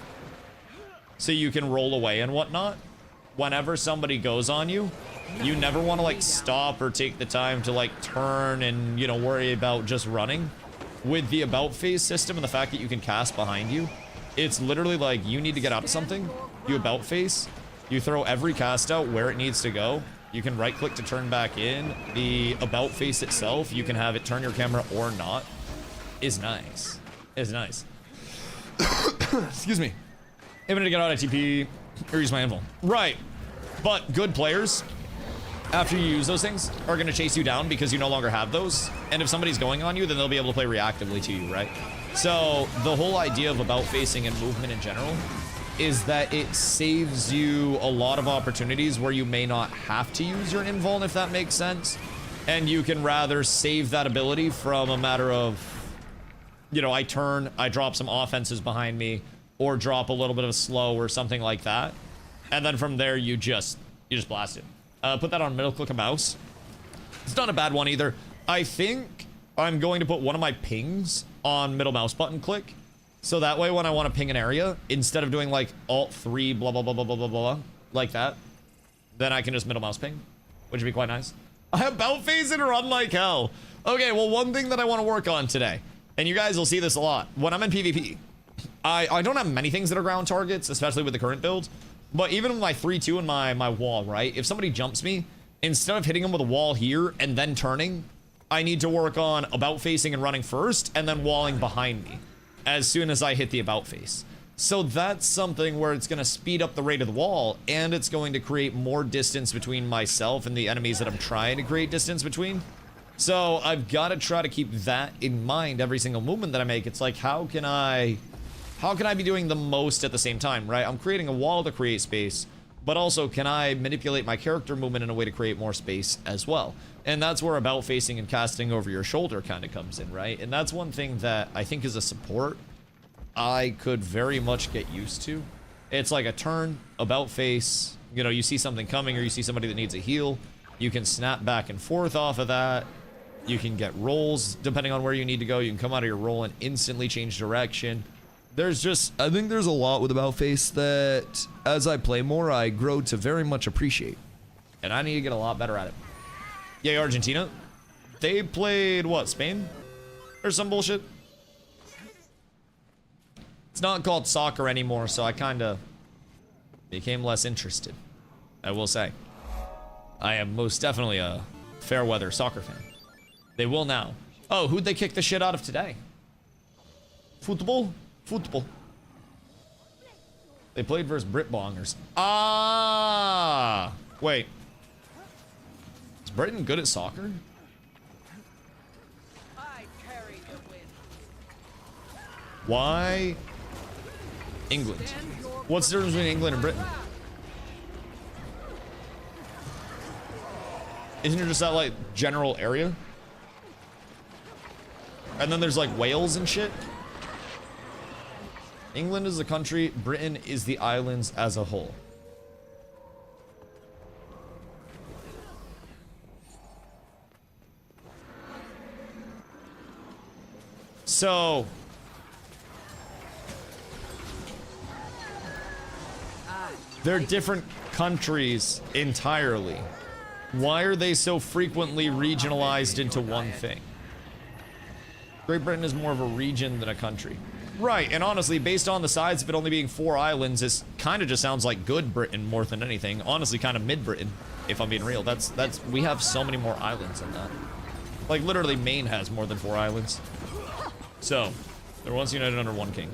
so you can roll away and whatnot. Whenever somebody goes on you, you never want to like stop or take the time to like turn and, you know, worry about just running. With the about face system and the fact that you can cast behind you, it's literally like you need to get out of something, you about face, you throw every cast out where it needs to go. You can right click to turn back in. The about face itself, you can have it turn your camera or not, is nice. Is nice. Excuse me. I'm gonna get out of TP or use my invul. Right. But good players, after you use those things, are gonna chase you down because you no longer have those. And if somebody's going on you, then they'll be able to play reactively to you, right? So the whole idea of about facing and movement in general is that it saves you a lot of opportunities where you may not have to use your invuln, if that makes sense. And you can rather save that ability from a matter of, you know, I turn, I drop some offenses behind me, or drop a little bit of a slow or something like that. And then from there, you just blast it. Put that on middle click of mouse. It's not a bad one either. I think I'm going to put one of my pings on middle mouse button click. So that way when I want to ping an area, instead of doing like Alt 3 blah blah blah blah blah blah blah like that, then I can just middle mouse ping, which would be quite nice. I about face and run like hell. Okay, well, one thing that I want to work on today, and you guys will see this a lot, when I'm in PvP, I don't have many things that are ground targets, especially with the current build, but even with my 3-2 and my wall, right? If somebody jumps me, instead of hitting them with a wall here and then turning, I need to work on about facing and running first, and then walling behind me as soon as I hit the about face. So that's something where it's going to speed up the rate of the wall, and it's going to create more distance between myself and the enemies that I'm trying to create distance between. So I've got to try to keep that in mind every single movement that I make. It's like, how can I be doing the most at the same time, right? I'm creating a wall to create space, but also can I manipulate my character movement in a way to create more space as well? And that's where about facing and casting over your shoulder kind of comes in, right? And that's one thing that I think is a support I could very much get used to. It's like a turn, about face, you know, you see something coming or you see somebody that needs a heal, you can snap back and forth off of that. You can get rolls depending on where you need to go. You can come out of your roll and instantly change direction. There's just, I think there's a lot with about face that as I play more, I grow to very much appreciate. And I need to get a lot better at it. Yay, Argentina. They played, what, Spain? Or some bullshit? It's not called soccer anymore, so I kind of became less interested, I will say. I am most definitely a fair weather soccer fan. They will now. Oh, who'd they kick the shit out of today? Football? Football. They played versus Britbongers. Ah! Wait. Is Britain good at soccer? I carry the wind. Why England? What's the difference between England and Britain? Isn't it just that, like, general area? And then there's, like, Wales and shit? England is the country, Britain is the islands as a whole. So... they're different countries entirely. Why are they so frequently regionalized into one thing? Great Britain is more of a region than a country. Right, and honestly, based on the size of it only being 4 islands, this kind of just sounds like good Britain more than anything. Honestly, kind of mid-Britain, if I'm being real. We have so many more islands than that. Like, literally, Maine has more than 4 islands. So, they're once united under one king.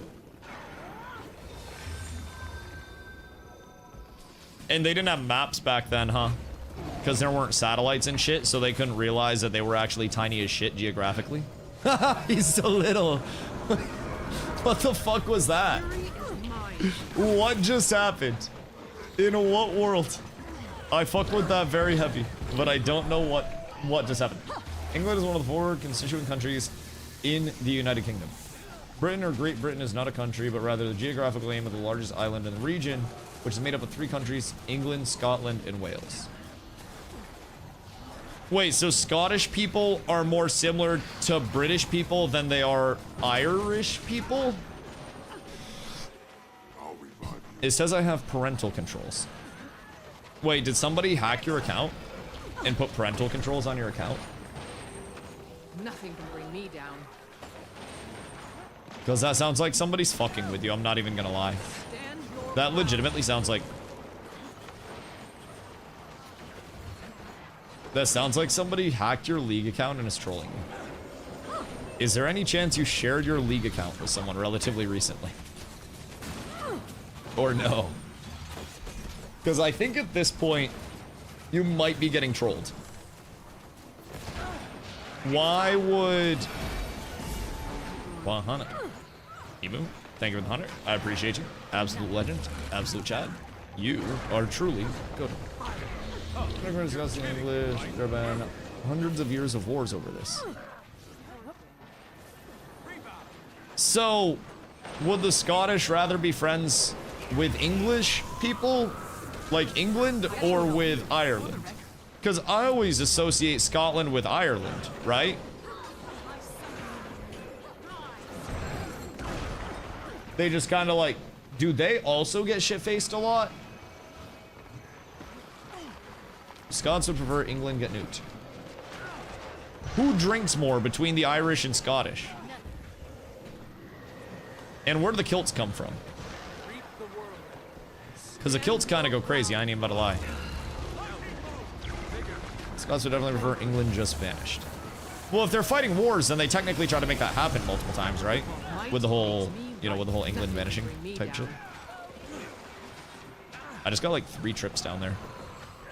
And they didn't have maps back then, huh? Because there weren't satellites and shit, so they couldn't realize that they were actually tiny as shit geographically. He's so little. What the fuck was that? What just happened? In what world? I fuck with that very heavy, but I don't know what just happened. England is one of the 4 constituent countries in the United Kingdom. Britain or Great Britain is not a country, but rather the geographical name of the largest island in the region, which is made up of 3 countries, England, Scotland, and Wales. Wait, so Scottish people are more similar to British people than they are Irish people? It says I have parental controls. Wait, did somebody hack your account and put parental controls on your account? Nothing can bring me down. Because that sounds like somebody's fucking with you, I'm not even gonna lie. Stand your That legitimately sounds like... That sounds like somebody hacked your League account and is trolling you. Is there any chance you shared your League account with someone relatively recently? Or no? Because I think at this point, you might be getting trolled. Why would... 100. Emu, thank you for the 100. I appreciate you. Absolute legend. Absolute Chad. You are truly good. Never discussing English. There have been hundreds of years of wars over this. So, would the Scottish rather be friends with English people, like England, or with Ireland? Because I always associate Scotland with Ireland, right? They just kind of like, do they also get shit-faced a lot? Scots would prefer England get nuked. Who drinks more between the Irish and Scottish? And where do the kilts come from? Because the kilts kind of go crazy, I ain't even about to lie. Scots would definitely prefer England just vanished. Well, if they're fighting wars, then they technically try to make that happen multiple times, right? With the whole, you know, with the whole England vanishing type shit. I just got like 3 trips down there.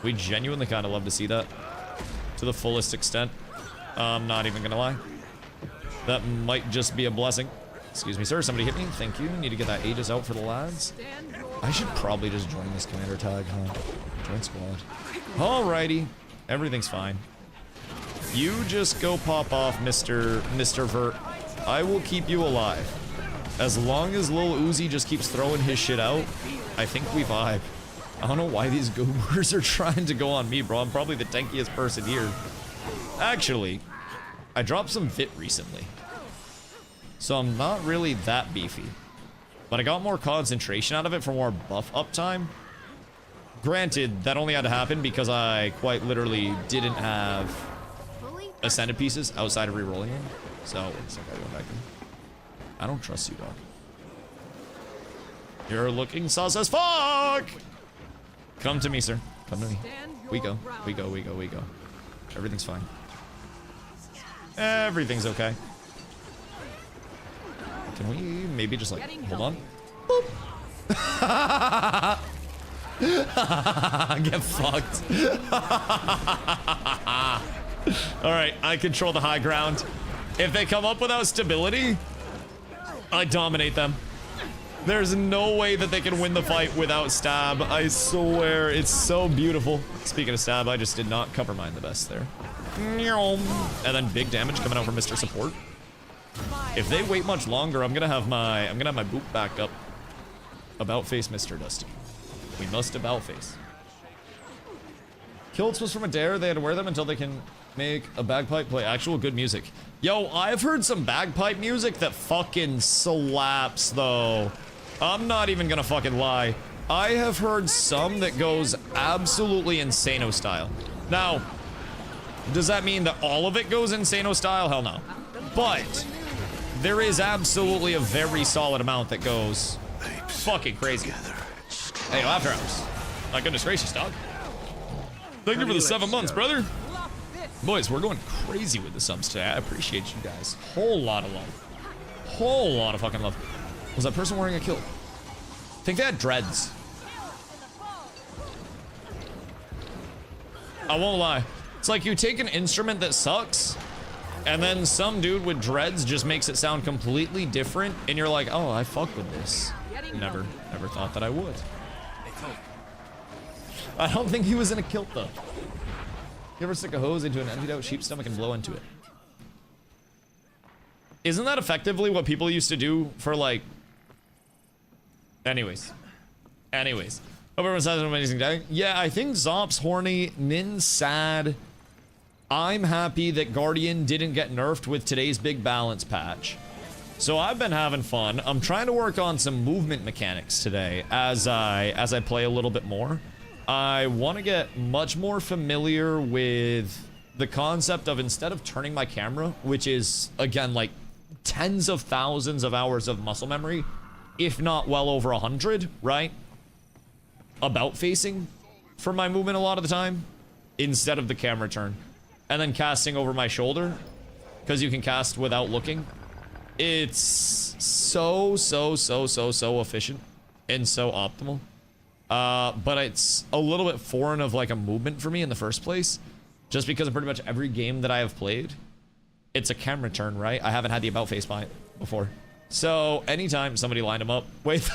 We genuinely kind of love to see that to the fullest extent. I'm not even gonna lie. That might just be a blessing. Excuse me, sir. Somebody hit me. Thank you. Need to get that Aegis out for the lads. I should probably just join this commander tag, huh? Join squad. Alrighty. Everything's fine. You just go pop off, Mr. Vert. I will keep you alive. As long as Lil Uzi just keeps throwing his shit out, I think we vibe. I don't know why these goobers are trying to go on me, bro. I'm probably the tankiest person here. Actually, I dropped some VIT recently. So I'm not really that beefy. But I got more concentration out of it for more buff uptime. Granted, that only had to happen because I quite literally didn't have ascended pieces outside of re-rolling them. So, it's okay, go back in. I don't trust you, dog. You're looking sus as fuck! Come to me, sir. Come to me. We go. We go, we go, we go. Everything's fine. Everything's okay. Can we maybe just like, hold on? Boop. Get fucked. Alright, I control the high ground. If they come up without stability, I dominate them. There's no way that they can win the fight without stab. I swear, it's so beautiful. Speaking of stab, I just did not cover mine the best there. And then big damage coming out from Mr. Support. If they wait much longer, I'm gonna have my boot back up. About face, Mr. Dusty. We must about face. Kilts was from a dare. They had to wear them until they can make a bagpipe play actual good music. Yo, I've heard some bagpipe music that fucking slaps, though. I'm not even gonna fucking lie. I have heard some that goes absolutely insano style. Now, does that mean that all of it goes insano style? Hell no. But there is absolutely a very solid amount that goes fucking crazy. Hey, after hours. My goodness gracious, dog. Thank you for the 7 months, brother. Boys, we're going crazy with the subs today. I appreciate you guys. Whole lot of love. Whole lot of fucking love. Was that person wearing a kilt? I think they had dreads. I won't lie. It's like you take an instrument that sucks, and then some dude with dreads just makes it sound completely different, and you're like, oh, I fuck with this. Never thought that I would. I don't think he was in a kilt though. You ever stick a hose into an emptied out sheep's stomach and blow into it? Isn't that effectively what people used to do for like... Anyways. Hope everyone's having an amazing day. Yeah, I think Zop's horny, Nin's sad. I'm happy that Guardian didn't get nerfed with today's big balance patch. So I've been having fun. I'm trying to work on some movement mechanics today as I play a little bit more. I want to get much more familiar with the concept of, instead of turning my camera, which is, again, like tens of thousands of hours of muscle memory, if not well over 100, right? About facing for my movement a lot of the time, instead of the camera turn. And then casting over my shoulder, because you can cast without looking. It's so efficient and so optimal. But it's a little bit foreign of like a movement for me in the first place, just because of pretty much every game that I have played, it's a camera turn, right? I haven't had the about face bind before. So anytime somebody lined them up, wait,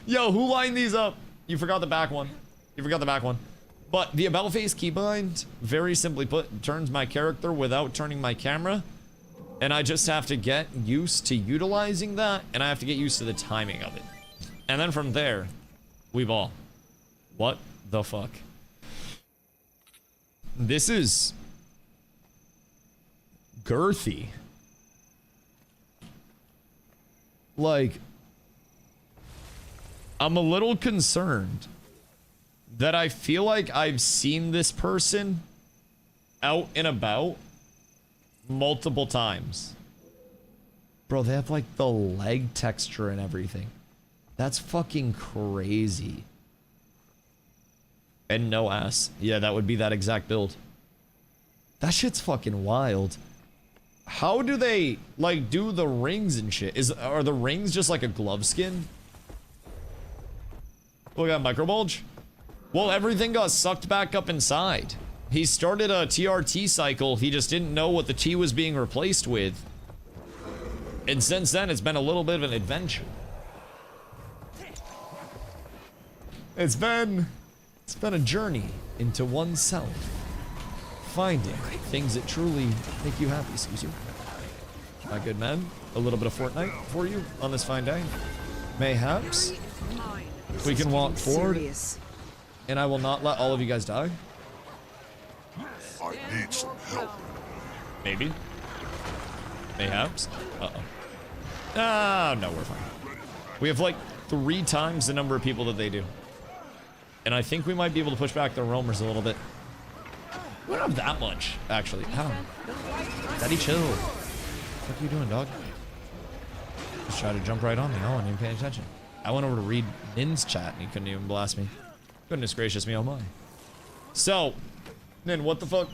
yo, who lined these up? You forgot the back one. But the about face keybind, very simply put, turns my character without turning my camera. And I just have to get used to utilizing that, and I have to get used to the timing of it. And then from there, we ball. What the fuck? This is girthy. Like, I'm a little concerned that I feel like I've seen this person out and about multiple times. Bro, they have like the leg texture and everything. That's fucking crazy. And no ass. Yeah, that would be that exact build. That shit's fucking wild. How do they like do the rings and shit? Are the rings just like a glove skin? Look at micro bulge. Well, everything got sucked back up inside. He started a TRT cycle. He just didn't know what the T was being replaced with. And since then, it's been a little bit of an adventure. It's been a journey into oneself. Finding things that truly make you happy, Suzu. My good man, a little bit of Fortnite for you on this fine day. Mayhaps we can walk forward, and I will not let all of you guys die. I need some help. Maybe. Mayhaps. Uh-oh. Ah, no, we're fine. We have like 3 times the number of people that they do. And I think we might be able to push back their roamers a little bit. We don't have that much, actually. Ow. Daddy, chill. What are you doing, dog? Just try to jump right on me. I wasn't even paying attention. I went over to read Nin's chat and he couldn't even blast me. Goodness gracious me, oh my. So, Nin, what the fuck?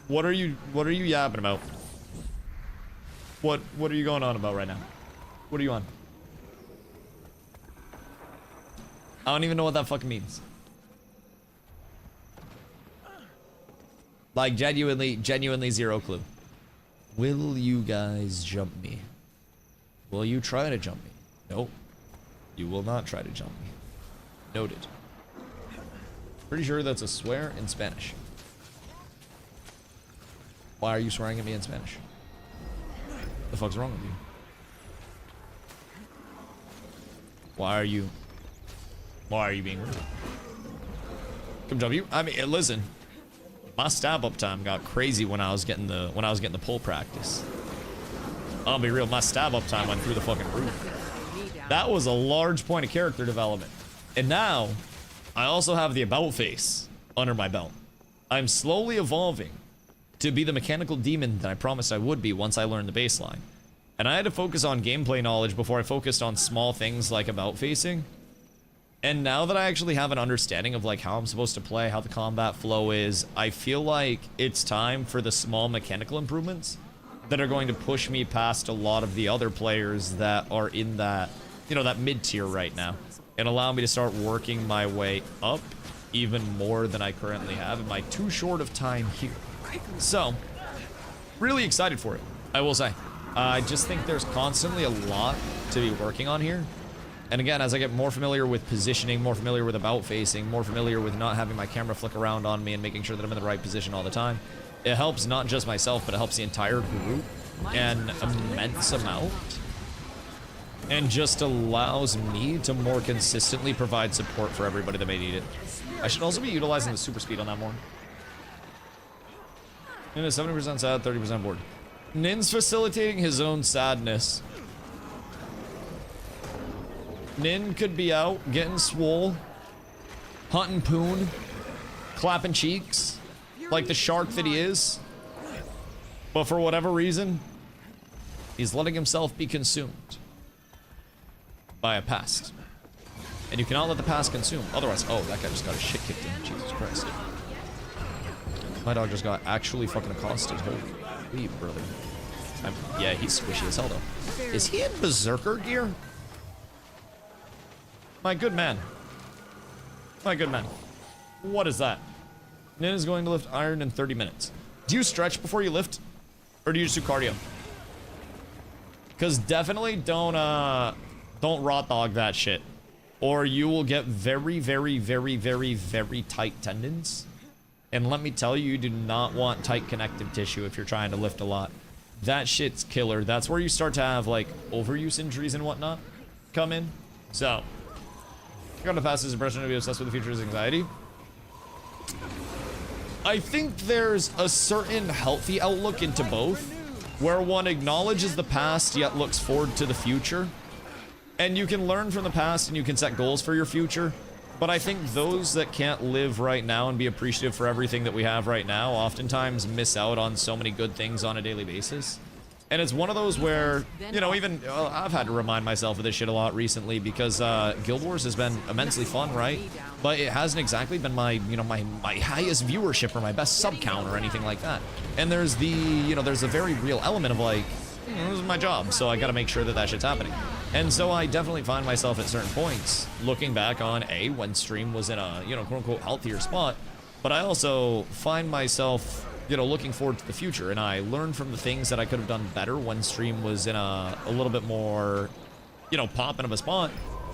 What are you yapping about? What are you going on about right now? What are you on? I don't even know what that fucking means. Like, genuinely zero clue. Will you guys jump me? Will you try to jump me? Nope. You will not try to jump me. Noted. Pretty sure that's a swear in Spanish. Why are you swearing at me in Spanish? The fuck's wrong with you? Why are you being rude? Come jump you? I mean, listen. My stab up time got crazy when I was getting the pull practice. I'll be real, my stab up time went through the fucking roof. That was a large point of character development. And now, I also have the about face under my belt. I'm slowly evolving to be the mechanical demon that I promised I would be once I learned the baseline. And I had to focus on gameplay knowledge before I focused on small things like about facing. And now that I actually have an understanding of like how I'm supposed to play, how the combat flow is, I feel like it's time for the small mechanical improvements that are going to push me past a lot of the other players that are in that, you know, that mid tier right now, and allow me to start working my way up even more than I currently have in my too short of time here. So, really excited for it, I will say. I just think there's constantly a lot to be working on here. And again, as I get more familiar with positioning, more familiar with about facing, more familiar with not having my camera flick around on me and making sure that I'm in the right position all the time, it helps not just myself, but it helps the entire group an immense amount. And just allows me to more consistently provide support for everybody that may need it. I should also be utilizing the super speed on that more. Nin is 70% sad, 30% bored. Nin's facilitating his own sadness. Nin could be out, getting swole, hunting poon, clapping cheeks, like the shark that he is. But for whatever reason, he's letting himself be consumed by a past. And you cannot let the past consume. Otherwise, oh, that guy just got his shit kicked in. Jesus Christ. My dog just got actually fucking accosted. Holy brother. Yeah, he's squishy as hell though. Is he in berserker gear? My good man. My good man. What is that? Nin is going to lift iron in 30 minutes. Do you stretch before you lift? Or do you just do cardio? Because definitely don't rot dog that shit. Or you will get very, very, very, very, very tight tendons. And let me tell you, you do not want tight connective tissue if you're trying to lift a lot. That shit's killer. That's where you start to have, like, overuse injuries and whatnot come in. So, you're gonna pass this impression to be obsessed with the future's anxiety. I think there's a certain healthy outlook into both, where one acknowledges the past yet looks forward to the future. And you can learn from the past and you can set goals for your future. But I think those that can't live right now and be appreciative for everything that we have right now oftentimes miss out on so many good things on a daily basis. And it's one of those where, you know, even I've had to remind myself of this shit a lot recently because Guild Wars has been immensely fun, right? But it hasn't exactly been my, you know, my highest viewership or my best sub count or anything like that. And there's the, you know, there's a very real element of like, this is my job, so I gotta make sure that that shit's happening. And so I definitely find myself at certain points looking back on when stream was in a, you know, quote unquote healthier spot, but I also find myself, you know, looking forward to the future, and I learn from the things that I could have done better when stream was in a little bit more, you know, popping of a spot,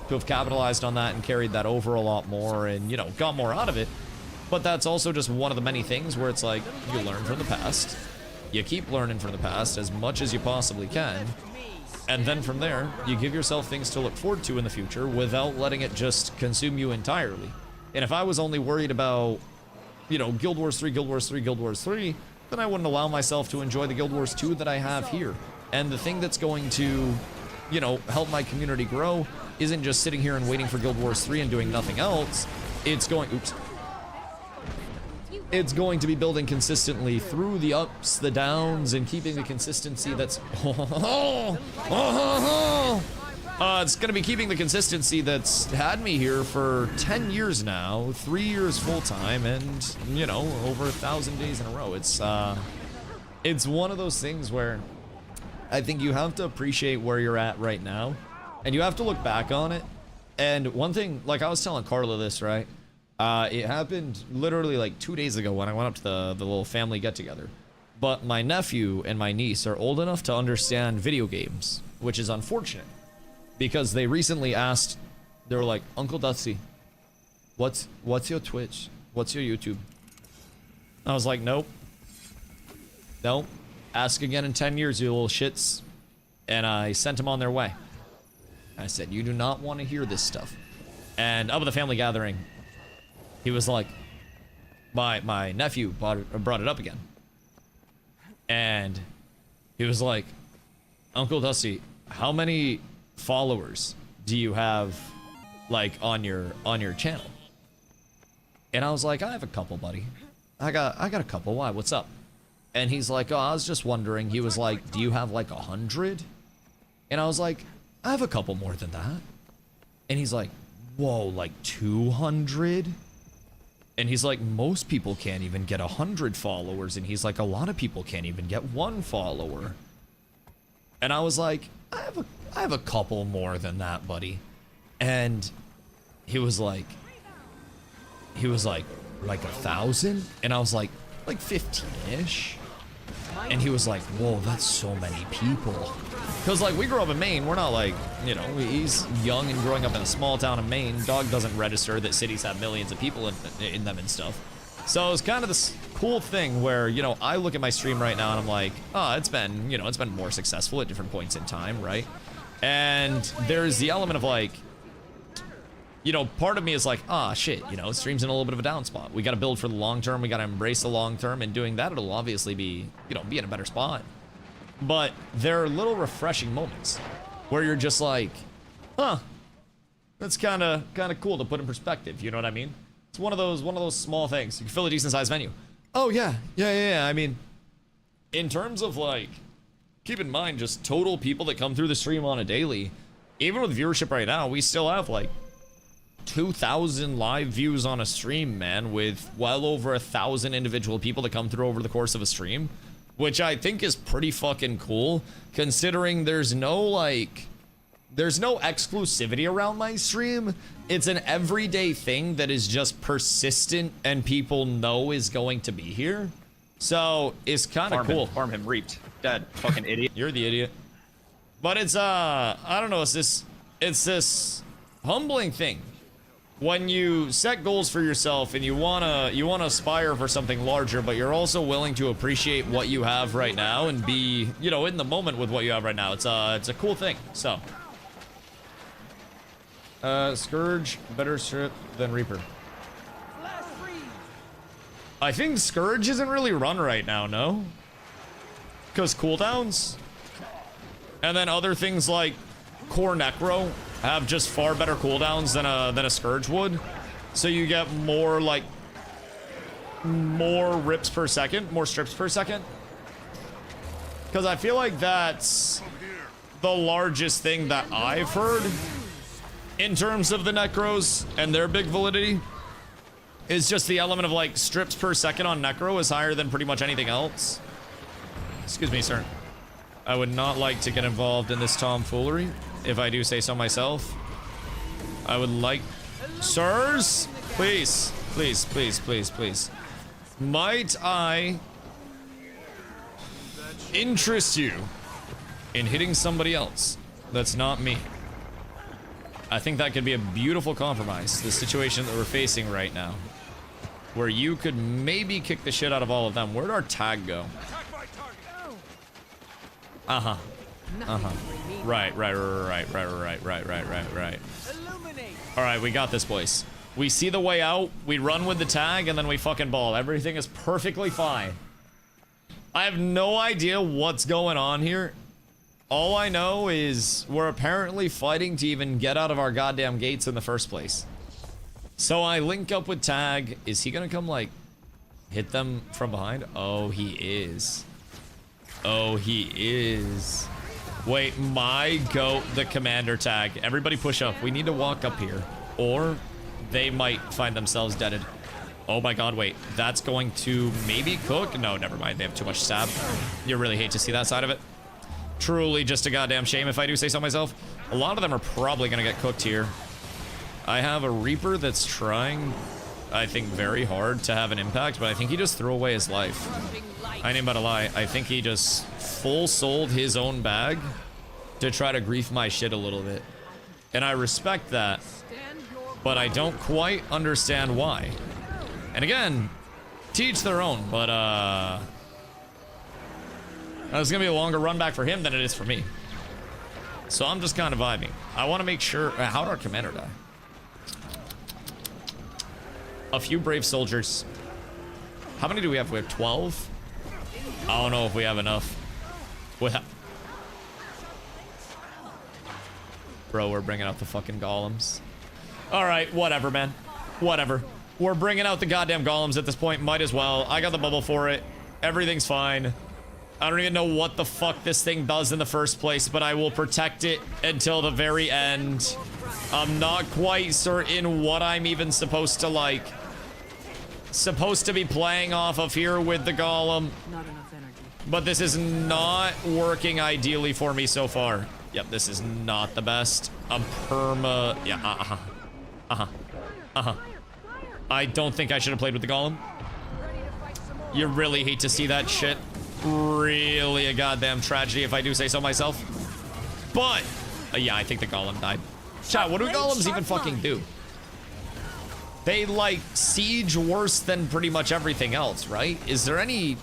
to have capitalized on that and carried that over a lot more and, you know, got more out of it. But that's also just one of the many things where it's like, you learn from the past, you keep learning from the past as much as you possibly can, and then from there, you give yourself things to look forward to in the future without letting it just consume you entirely. And if I was only worried about, you know, Guild Wars 3, Guild Wars 3, Guild Wars 3, then I wouldn't allow myself to enjoy the Guild Wars 2 that I have here. And the thing that's going to, you know, help my community grow isn't just sitting here and waiting for Guild Wars 3 and doing nothing else. It's going, it's going to be building consistently through the ups, the downs, and keeping the consistency that's... it's going to be keeping the consistency that's had me here for 10 years now, 3 years full-time, and, you know, over 1,000 days in a row. It's one of those things where I think you have to appreciate where you're at right now, and you have to look back on it. And one thing, like I was telling Carla this, right? It happened literally like 2 days ago when I went up to the little family get-together. But my nephew and my niece are old enough to understand video games, which is unfortunate. Because they recently asked, they were like, Uncle Dusty, what's your Twitch? What's your YouTube? I was like, nope. Nope. Ask again in 10 years, you little shits. And I sent them on their way. I said, you do not want to hear this stuff. And up at the family gathering, he was like, my nephew brought it up again. And he was like, Uncle Dusty, how many followers do you have, like, on your channel? And I was like, I have a couple, buddy. I got a couple. Why? What's up? And he's like, oh, I was just wondering. He was like, do you have like 100? And I was like, I have a couple more than that. And he's like, whoa, like 200? And he's like, most people can't even get 100 followers. And he's like, a lot of people can't even get 1 follower. And I was like, I have a couple more than that, buddy. And he was like, like 1,000? And I was like 15-ish. And he was like, whoa, that's so many people. Because, like, we grew up in Maine. We're not like, you know, he's young and growing up in a small town in Maine. Dog doesn't register that cities have millions of people in them and stuff. So it's kind of this cool thing where, you know, I look at my stream right now and I'm like, oh, it's been, you know, it's been more successful at different points in time, right? And there's the element of like, you know, part of me is like, ah, shit, you know, stream's in a little bit of a down spot. We got to build for the long term. We got to embrace the long term, and doing that, it'll obviously be, you know, be in a better spot. But there are little refreshing moments where you're just like, huh, that's kind of cool to put in perspective. You know what I mean? It's one of those small things. You can fill a decent sized venue. Oh yeah. I mean, in terms of like, keep in mind just total people that come through the stream on a daily, even with viewership right now, we still have like 2,000 live views on a stream, man, with well over 1,000 individual people that come through over the course of a stream, which I think is pretty fucking cool, considering there's no exclusivity around my stream. It's an everyday thing that is just persistent and people know is going to be here. So it's kind of cool. Farm him, reaped. Dead. Fucking idiot. You're the idiot. But it's, I don't know, it's this humbling thing. When you set goals for yourself and you wanna aspire for something larger, but you're also willing to appreciate what you have right now and be, you know, in the moment with what you have right now. It's a cool thing. So, Scourge, better strip than Reaper. I think Scourge isn't really run right now, no? Because cooldowns? And then other things like Core Necro have just far better cooldowns than a Scourge would. So you get more, like, more rips per second, more strips per second. Because I feel like that's the largest thing that I've heard in terms of the Necros and their big validity, is just the element of like strips per second on Necro is higher than pretty much anything else. Excuse me, sir. I would not like to get involved in this tomfoolery, if I do say so myself. I would like... Sirs? Please. Please, please, please, please. Might I interest you in hitting somebody else that's not me? I think that could be a beautiful compromise, the situation that we're facing right now, where you could maybe kick the shit out of all of them. Where'd our tag go? Uh-huh. Uh-huh. Right. All right, we got this, boys. We see the way out, we run with the tag, and then we fucking ball. Everything is perfectly fine. I have no idea what's going on here. All I know is we're apparently fighting to even get out of our goddamn gates in the first place. So I link up with Tag. Is he gonna come, like, hit them from behind? Oh, he is. Oh, he is. Wait, my goat, the commander Tag. Everybody push up. We need to walk up here, or they might find themselves deaded. Oh my god, wait. That's going to maybe cook? No, never mind. They have too much stab. You really hate to see that side of it. Truly just a goddamn shame, if I do say so myself. A lot of them are probably gonna get cooked here. I have a Reaper that's trying, I think, very hard to have an impact, but I think he just threw away his life. I ain't about to lie. I think he just full sold his own bag to try to grief my shit a little bit. And I respect that, but I don't quite understand why. And again, teach their own, but it's gonna be a longer run back for him than it is for me. So I'm just kind of vibing. I want to make sure. How did our commander die? A few brave soldiers. How many do we have? We have 12. I don't know if we have enough. Bro, we're bringing out the fucking golems. All right, whatever, man. Whatever. We're bringing out the goddamn golems at this point. Might as well. I got the bubble for it. Everything's fine. I don't even know what the fuck this thing does in the first place, but I will protect it until the very end. I'm not quite certain what I'm even supposed to, like, supposed to be playing off of here with the golem. Not enough energy. But this is not working ideally for me so far. Yep, this is not the best. I'm perma... Yeah, I don't think I should have played with the golem. You really hate to see that shit. Really a goddamn tragedy, if I do say so myself. But, yeah, I think the golem died. Chat, what do golems even fucking do? They, like, siege worse than pretty much everything else, right? Is there any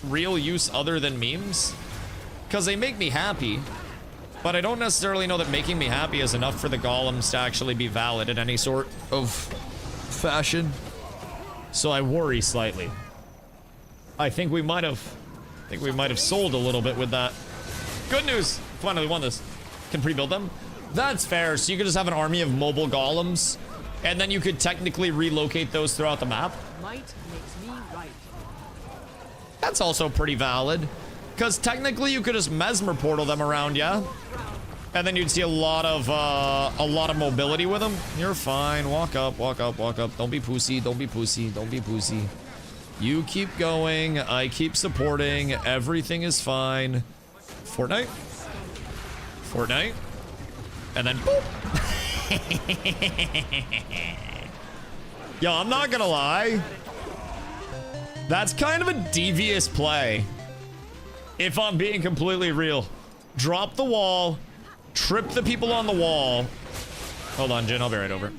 real use other than memes? Because they make me happy, but I don't necessarily know that making me happy is enough for the golems to actually be valid in any sort of fashion. So I worry slightly. I think we might have sold a little bit with that. Good news, finally won this. Can pre-build them? That's fair, so you could just have an army of mobile golems, and then you could technically relocate those throughout the map. Might makes me right. That's also pretty valid, because technically you could just mesmer portal them around, yeah? And then you'd see a lot of mobility with them. You're fine. Walk up, walk up, walk up. Don't be pussy. Don't be pussy. Don't be pussy. You keep going. I keep supporting. Everything is fine. Fortnite. Fortnite. And then boop. Yo, I'm not gonna lie. That's kind of a devious play. If I'm being completely real. Drop the wall. Trip the people on the wall. Hold on, Jin. I'll be right over.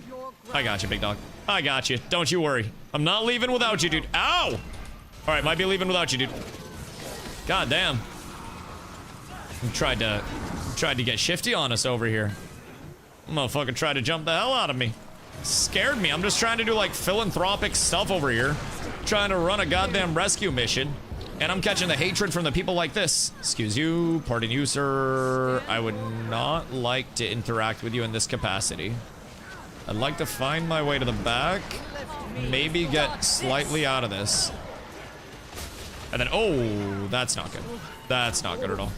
I got you, big dog. I got you. Don't you worry. I'm not leaving without you, dude. Ow! All right, might be leaving without you, dude. God damn. Tried to get shifty on us over here. Motherfucker tried to jump the hell out of me. Scared me. I'm just trying to do like philanthropic stuff over here. Trying to run a goddamn rescue mission. And I'm catching the hatred from the people like this. Excuse you, pardon you, sir. I would not like to interact with you in this capacity. I'd like to find my way to the back. Maybe get slightly out of this. And then, oh, that's not good. That's not good at all.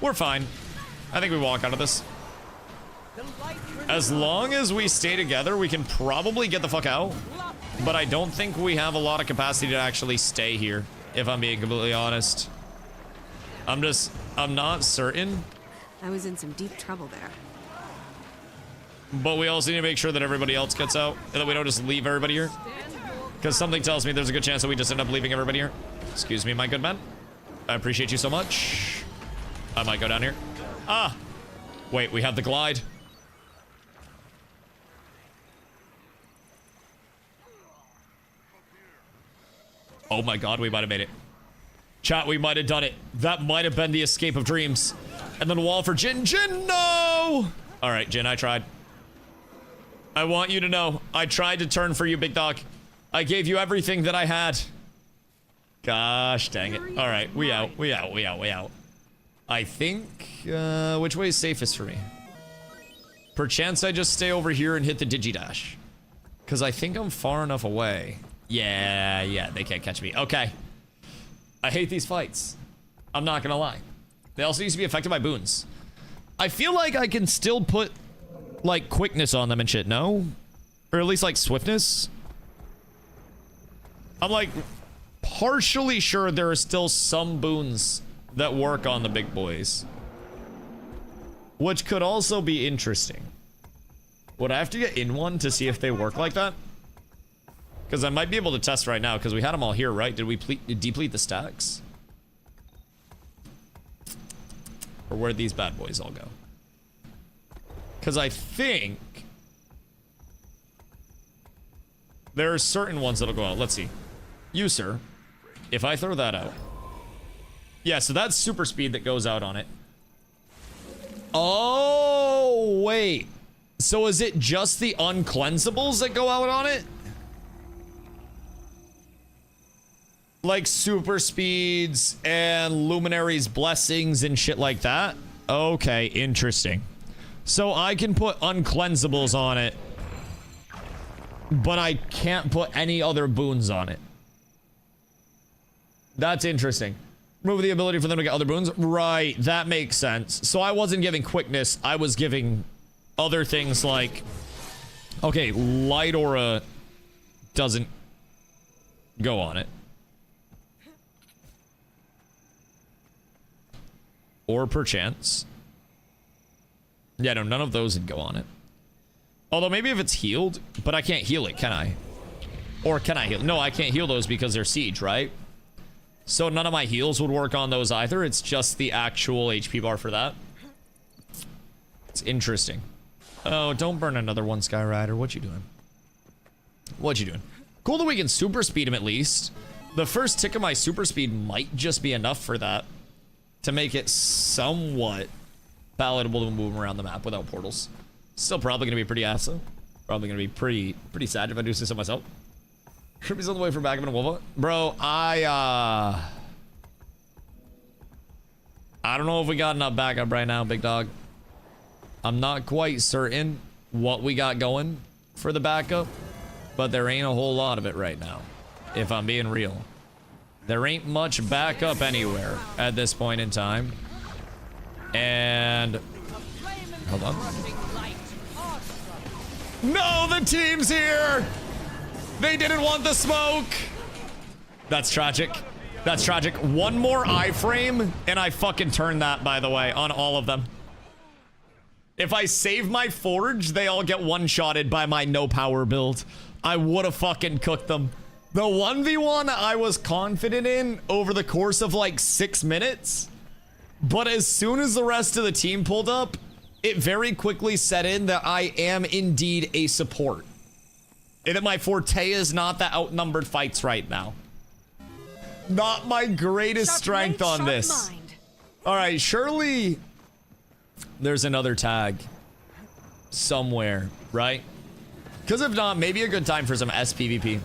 We're fine. I think we walk out of this. As long as we stay together, we can probably get the fuck out. But I don't think we have a lot of capacity to actually stay here, if I'm being completely honest. I'm not certain. I was in some deep trouble there. But we also need to make sure that everybody else gets out, and that we don't just leave everybody here. Because something tells me there's a good chance that we just end up leaving everybody here. Excuse me, my good man. I appreciate you so much. I might go down here. Ah! Wait, we have the glide. Oh my god, we might have made it. Chat, we might have done it. That might have been the escape of dreams. And then a wall for Jin. Jin, no! Alright, Jin, I tried. I want you to know, I tried to turn for you, big dog. I gave you everything that I had. Gosh dang it. Alright, we out. I think, which way is safest for me? Perchance I just stay over here and hit the digidash. Because I think I'm far enough away. Yeah, they can't catch me. Okay. I hate these fights. I'm not gonna lie. They also used to be affected by boons. I feel like I can still put, like, quickness on them and shit, no? Or at least, like, swiftness? I'm, like, partially sure there are still some boons that work on the big boys. Which could also be interesting. Would I have to get in one to see if they work like that? Because I might be able to test right now, because we had them all here, right? Did we deplete the stacks? Or where'd these bad boys all go? Because I think there are certain ones that'll go out. Let's see. You, sir. If I throw that out. Yeah, so that's super speed that goes out on it. Oh, wait. So is it just the uncleansables that go out on it? Like super speeds and luminaries blessings and shit like that? Okay, interesting. So I can put uncleansables on it, but I can't put any other boons on it. That's interesting. Remove the ability for them to get other boons? Right, that makes sense. So I wasn't giving quickness, I was giving other things like... Okay, light aura doesn't go on it. Or perchance. Yeah, no, none of those would go on it. Although maybe if it's healed, but I can't heal it, can I? Or can I heal? No, I can't heal those because they're siege, right? So none of my heals would work on those either. It's just the actual HP bar for that. It's interesting. Oh, don't burn another one, Skyrider. What you doing? What you doing? Cool that we can super speed him at least. The first tick of my super speed might just be enough for that. To make it somewhat palatable to move around the map without portals. Still probably gonna be pretty ass though. Probably gonna be pretty sad if I do say so myself. Trippy's on the way for backup and Wolva. Bro, I don't know if we got enough backup right now, big dog. I'm not quite certain what we got going for the backup, but there ain't a whole lot of it right now, if I'm being real. There ain't much backup anywhere at this point in time. And hold on. No, the team's here. They didn't want the smoke. That's tragic. That's tragic. One more iframe and I fucking turned that, by the way, on all of them. If I save my forge, they all get one-shotted by my no power build. I would have fucking cooked them. The 1v1 I was confident in over the course of like 6 minutes. But as soon as the rest of the team pulled up, it very quickly set in that I am indeed a support. And that my forte is not the outnumbered fights right now. Not my greatest strength on this. Alright, surely there's another tag somewhere, right? Because if not, maybe a good time for some SPVP.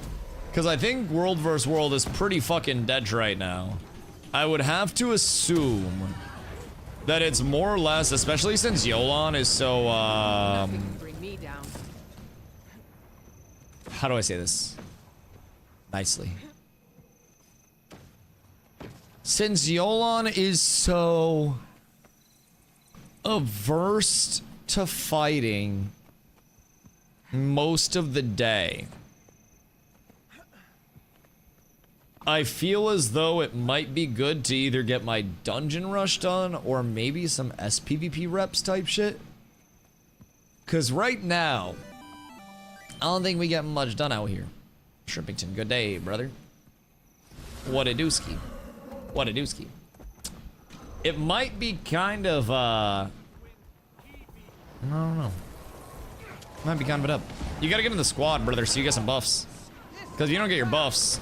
Because I think world versus world is pretty fucking dead right now. I would have to assume that it's more or less, especially since Yolan is so, Bring me down. how do I say this nicely? Since Yolan is so averse to fighting most of the day, I feel as though it might be good to either get my dungeon rush done or maybe some SPVP reps type shit. Cause right now, I don't think we get much done out here. Shrimpington, good day, brother. What a dooski. What a dooski. It might be kind of, I don't know. Might be kind of it up. You gotta get in the squad, brother, so you get some buffs. Cause if you don't get your buffs,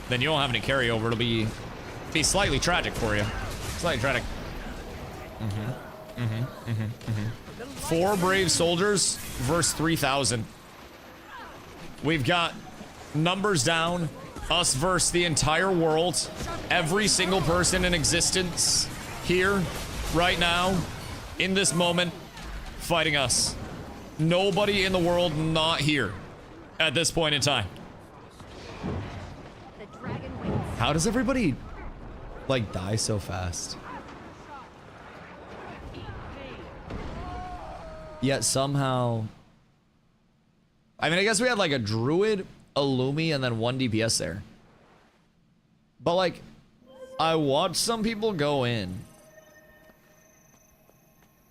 then you don't have any carryover. It'll be slightly tragic for you. Slightly tragic. 4 brave soldiers versus 3,000. We've got numbers down. Us versus the entire world. Every single person in existence here, right now, in this moment, fighting us. Nobody in the world not here at this point in time. How does everybody, like, die so fast? Yet somehow... I mean, I guess we had, like, a druid, a Lumi, and then 1 DPS there. But, like, I watched some people go in.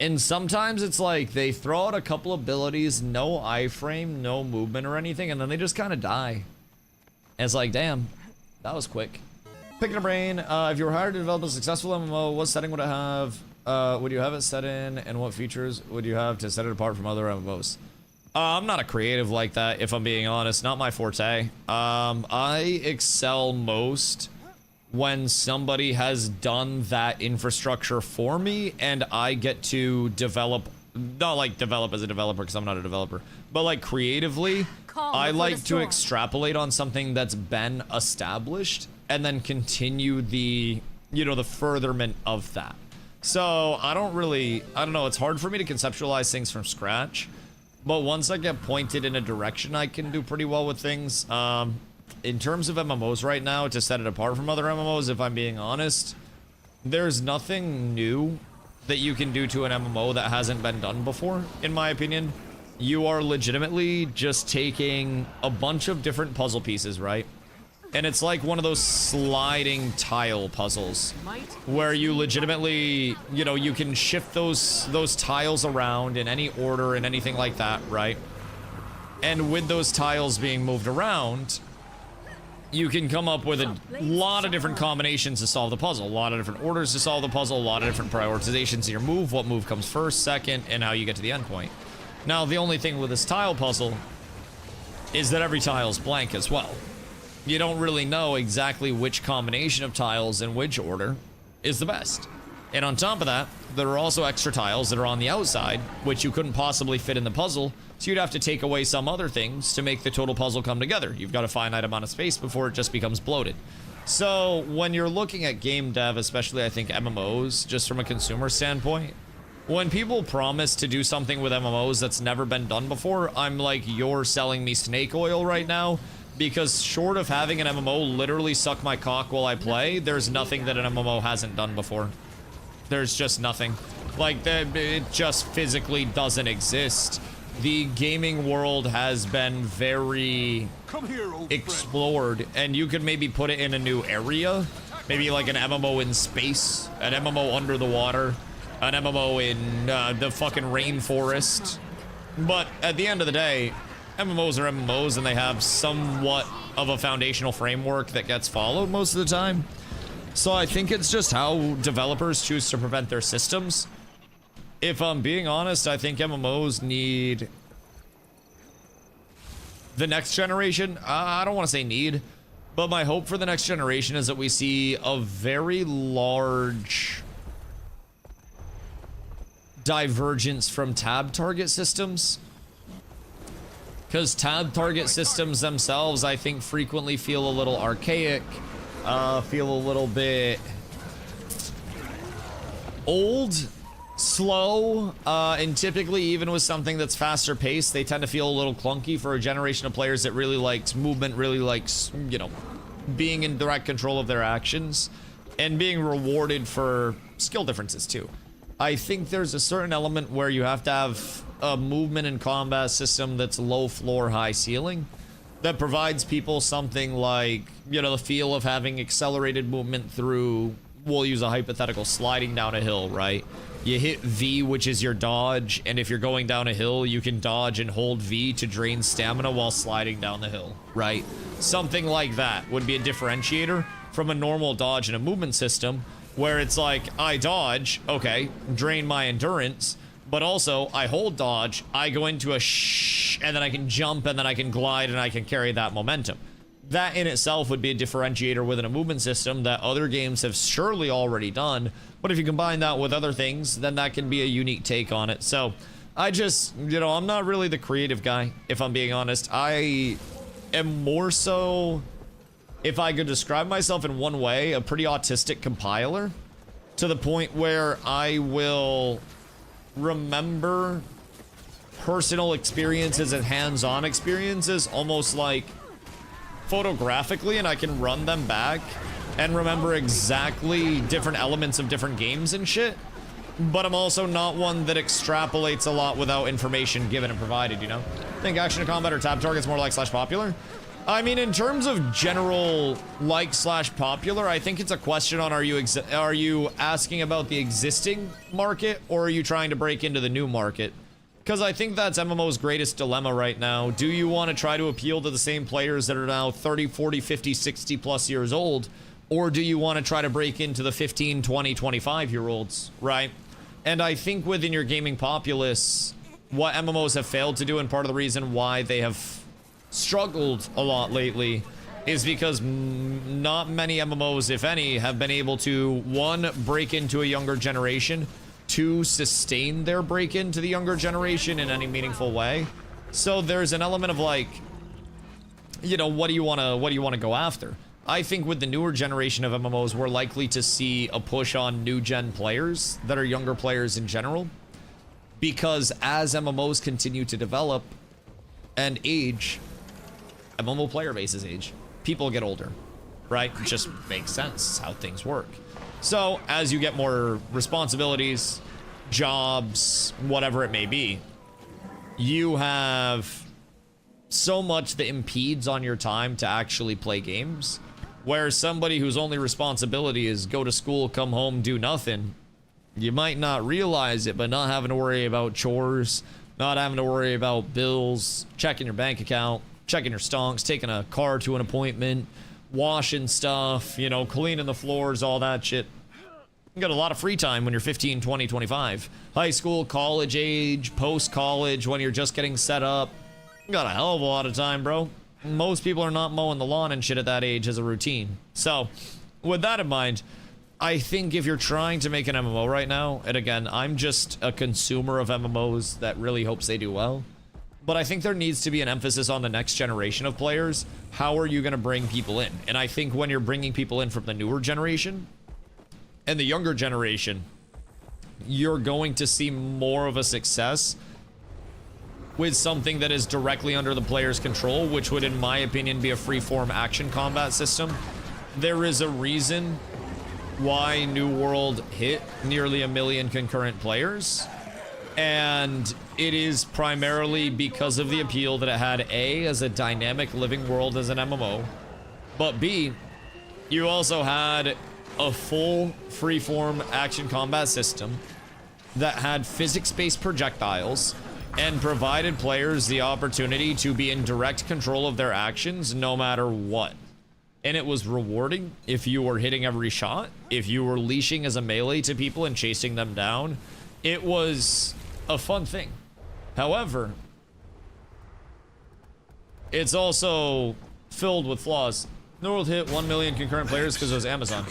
And sometimes it's like they throw out a couple abilities, no iframe, no movement or anything, and then they just kind of die. And it's like, damn. That was quick. Picking a brain. If you were hired to develop a successful MMO, what setting would it have? Would you have it set in, and what features would you have to set it apart from other MMOs? I'm not a creative like that, if I'm being honest. Not my forte. I excel most when somebody has done that infrastructure for me, and I get to develop. Not like develop as a developer, because I'm not a developer, but like creatively. I like to extrapolate on something that's been established and then continue the, you know, the furtherment of that. So I don't know, it's hard for me to conceptualize things from scratch, but once I get pointed in a direction, I can do pretty well with things. In terms of MMOs right now, to set it apart from other MMOs, if I'm being honest, there's nothing new that you can do to an MMO that hasn't been done before, in my opinion. You are legitimately just taking a bunch of different puzzle pieces, right? And it's like one of those sliding tile puzzles where you legitimately, you know, you can shift those tiles around in any order and anything like that, right? And with those tiles being moved around, you can come up with a lot of different combinations to solve the puzzle, a lot of different orders to solve the puzzle, a lot of different prioritizations of your move, what move comes first, second, and how you get to the end point. Now, the only thing with this tile puzzle is that every tile is blank as well. You don't really know exactly which combination of tiles in which order is the best. And on top of that, there are also extra tiles that are on the outside, which you couldn't possibly fit in the puzzle, so you'd have to take away some other things to make the total puzzle come together. You've got a finite amount of space before it just becomes bloated. So when you're looking at game dev, especially I think MMOs, just from a consumer standpoint, when people promise to do something with MMOs that's never been done before, I'm like, you're selling me snake oil right now, because short of having an MMO literally suck my cock while I play, there's nothing that an MMO hasn't done before. There's just nothing. Like, it just physically doesn't exist. The gaming world has been very explored, and you could maybe put it in a new area. Maybe like an MMO in space, an MMO under the water, an MMO in the fucking rainforest. But at the end of the day, MMOs are MMOs, and they have somewhat of a foundational framework that gets followed most of the time. So I think it's just how developers choose to prevent their systems. If I'm being honest, I think MMOs need the next generation. I don't want to say need, but my hope for the next generation is that we see a very large divergence from tab target systems. Because tab target systems themselves, I think, frequently feel a little archaic. Feel a little bit old, slow, and typically even with something that's faster paced, they tend to feel a little clunky for a generation of players that really likes movement, really likes, you know, being in direct control of their actions and being rewarded for skill differences too. I think there's a certain element where you have to have a movement and combat system that's low floor, high ceiling, that provides people something like, you know, the feel of having accelerated movement through, we'll use a hypothetical, sliding down a hill, right? You hit V, which is your dodge, and if you're going down a hill, you can dodge and hold V to drain stamina while sliding down the hill, right? Something like that would be a differentiator from a normal dodge and a movement system, where it's like, I dodge, okay, drain my endurance, but also I hold dodge, I go into a and then I can jump, and then I can glide, and I can carry that momentum. That in itself would be a differentiator within a movement system that other games have surely already done, but if you combine that with other things, then that can be a unique take on it. So I just, you know, I'm not really the creative guy, if I'm being honest. I am more so, if I could describe myself in one way, a pretty autistic compiler, to the point where I will remember personal experiences and hands-on experiences almost like photographically, and I can run them back and remember exactly different elements of different games and shit. But I'm also not one that extrapolates a lot without information given and provided, you know? I think action to combat or tab target's more like slash popular. I mean, in terms of general like slash popular, I think it's a question on are you asking about the existing market, or are you trying to break into the new market? Because I think that's MMO's greatest dilemma right now. Do you want to try to appeal to the same players that are now 30, 40, 50, 60 plus years old? Or do you want to try to break into the 15, 20, 25-year-olds, right? And I think within your gaming populace, what MMOs have failed to do, and part of the reason why they have struggled a lot lately, is because not many MMOs, if any, have been able to, one, break into a younger generation, two, sustain their break into the younger generation in any meaningful way. So there's an element of like, you know, what do you want to go after? I think with the newer generation of MMOs, we're likely to see a push on new gen players that are younger players in general, because as MMOs continue to develop and age, MMO player bases age, people get older, right? It just makes sense. It's how things work. So as you get more responsibilities, jobs, whatever it may be, you have so much that impedes on your time to actually play games, where somebody whose only responsibility is go to school, come home, do nothing, you might not realize it, but not having to worry about chores, not having to worry about bills, checking your bank account, checking your stonks, taking a car to an appointment, washing stuff, you know, cleaning the floors, all that shit. You got a lot of free time when you're 15, 20, 25. High school, college age, post-college, when you're just getting set up. You got a hell of a lot of time, bro. Most people are not mowing the lawn and shit at that age as a routine. So, with that in mind, I think if you're trying to make an MMO right now, and again, I'm just a consumer of MMOs that really hopes they do well, but I think there needs to be an emphasis on the next generation of players. How are you going to bring people in? And I think when you're bringing people in from the newer generation and the younger generation, you're going to see more of a success with something that is directly under the player's control, which would, in my opinion, be a free-form action combat system. There is a reason why New World hit nearly 1 million concurrent players, and it is primarily because of the appeal that it had, A, as a dynamic living world as an MMO, but B, you also had a full freeform action combat system that had physics-based projectiles and provided players the opportunity to be in direct control of their actions no matter what. And it was rewarding if you were hitting every shot, if you were leashing as a melee to people and chasing them down. It was a fun thing. However, it's also filled with flaws. New World hit 1 million concurrent players because it was Amazon.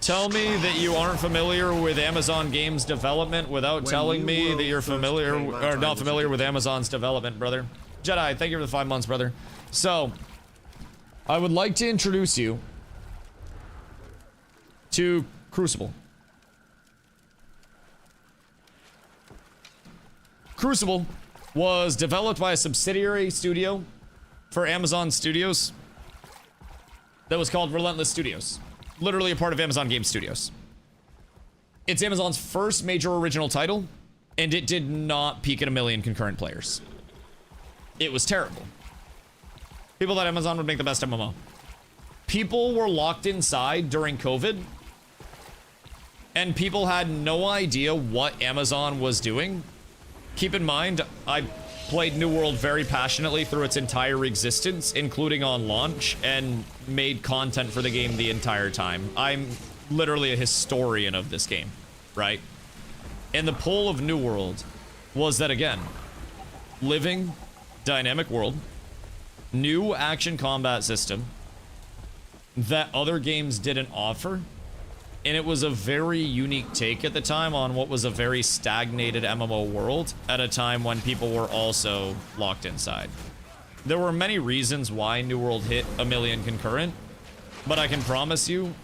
Tell me that you aren't familiar with Amazon Games development without telling me that you're familiar or not familiar with Amazon's development, brother. Jedi, thank you for the 5 months, brother. So, I would like to introduce you to Crucible. Crucible was developed by a subsidiary studio for Amazon Studios that was called Relentless Studios. Literally a part of Amazon Game Studios. It's Amazon's first major original title, and it did not peak at 1 million concurrent players. It was terrible. People thought Amazon would make the best MMO. People were locked inside during COVID, and people had no idea what Amazon was doing. Keep in mind, I played New World very passionately through its entire existence, including on launch, and made content for the game the entire time. I'm literally a historian of this game, right? And the pull of New World was that, again, living, dynamic world, new action combat system that other games didn't offer, and it was a very unique take at the time on what was a very stagnated MMO world at a time when people were also locked inside. There were many reasons why New World hit 1 million concurrent, but I can promise you,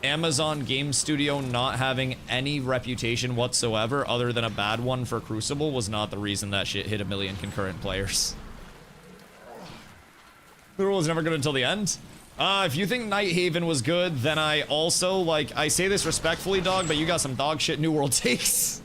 Amazon Game Studio not having any reputation whatsoever other than a bad one for Crucible was not the reason that shit hit 1 million concurrent players. New World was never good until the end. If you think Nighthaven was good, then I also, like, I say this respectfully, dog, but you got some dog shit New World takes.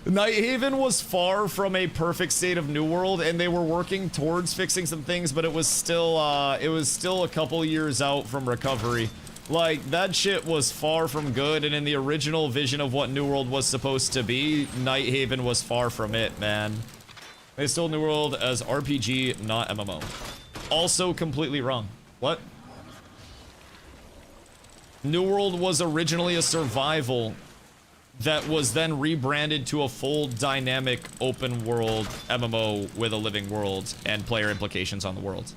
Nighthaven was far from a perfect state of New World, and they were working towards fixing some things, but it was still a couple years out from recovery. Like, that shit was far from good, and in the original vision of what New World was supposed to be, Nighthaven was far from it, man. They stole New World as RPG, not MMO. Also completely wrong. What? New World was originally a survival that was then rebranded to a full dynamic open world MMO with a living world and player implications on the world.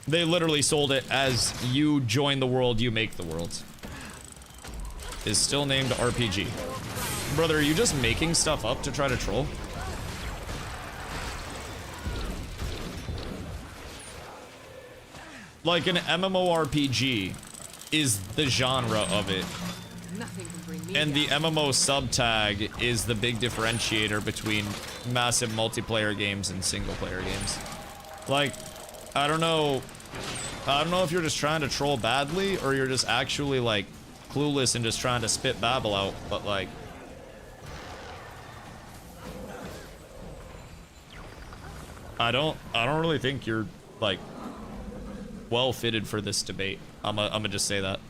They literally sold it as you join the world, you make the world. Is still named RPG. Brother, are you just making stuff up to try to troll? Like, an MMORPG is the genre of it. Nothing can bring me And the down. MMO subtag is the big differentiator between massive multiplayer games and single player games. Like, I don't know if you're just trying to troll badly or you're just actually, like, clueless and just trying to spit babble out, but, like, I don't really think you're, like, well fitted for this debate. I'm gonna just say that.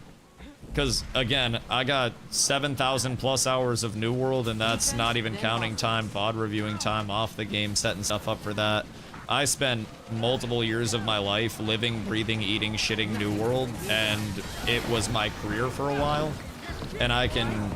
Because, again, I got 7,000 plus hours of New World, and that's not even counting time, VOD reviewing time off the game, setting stuff up for that. I spent multiple years of my life living, breathing, eating, shitting New World, and it was my career for a while. And I can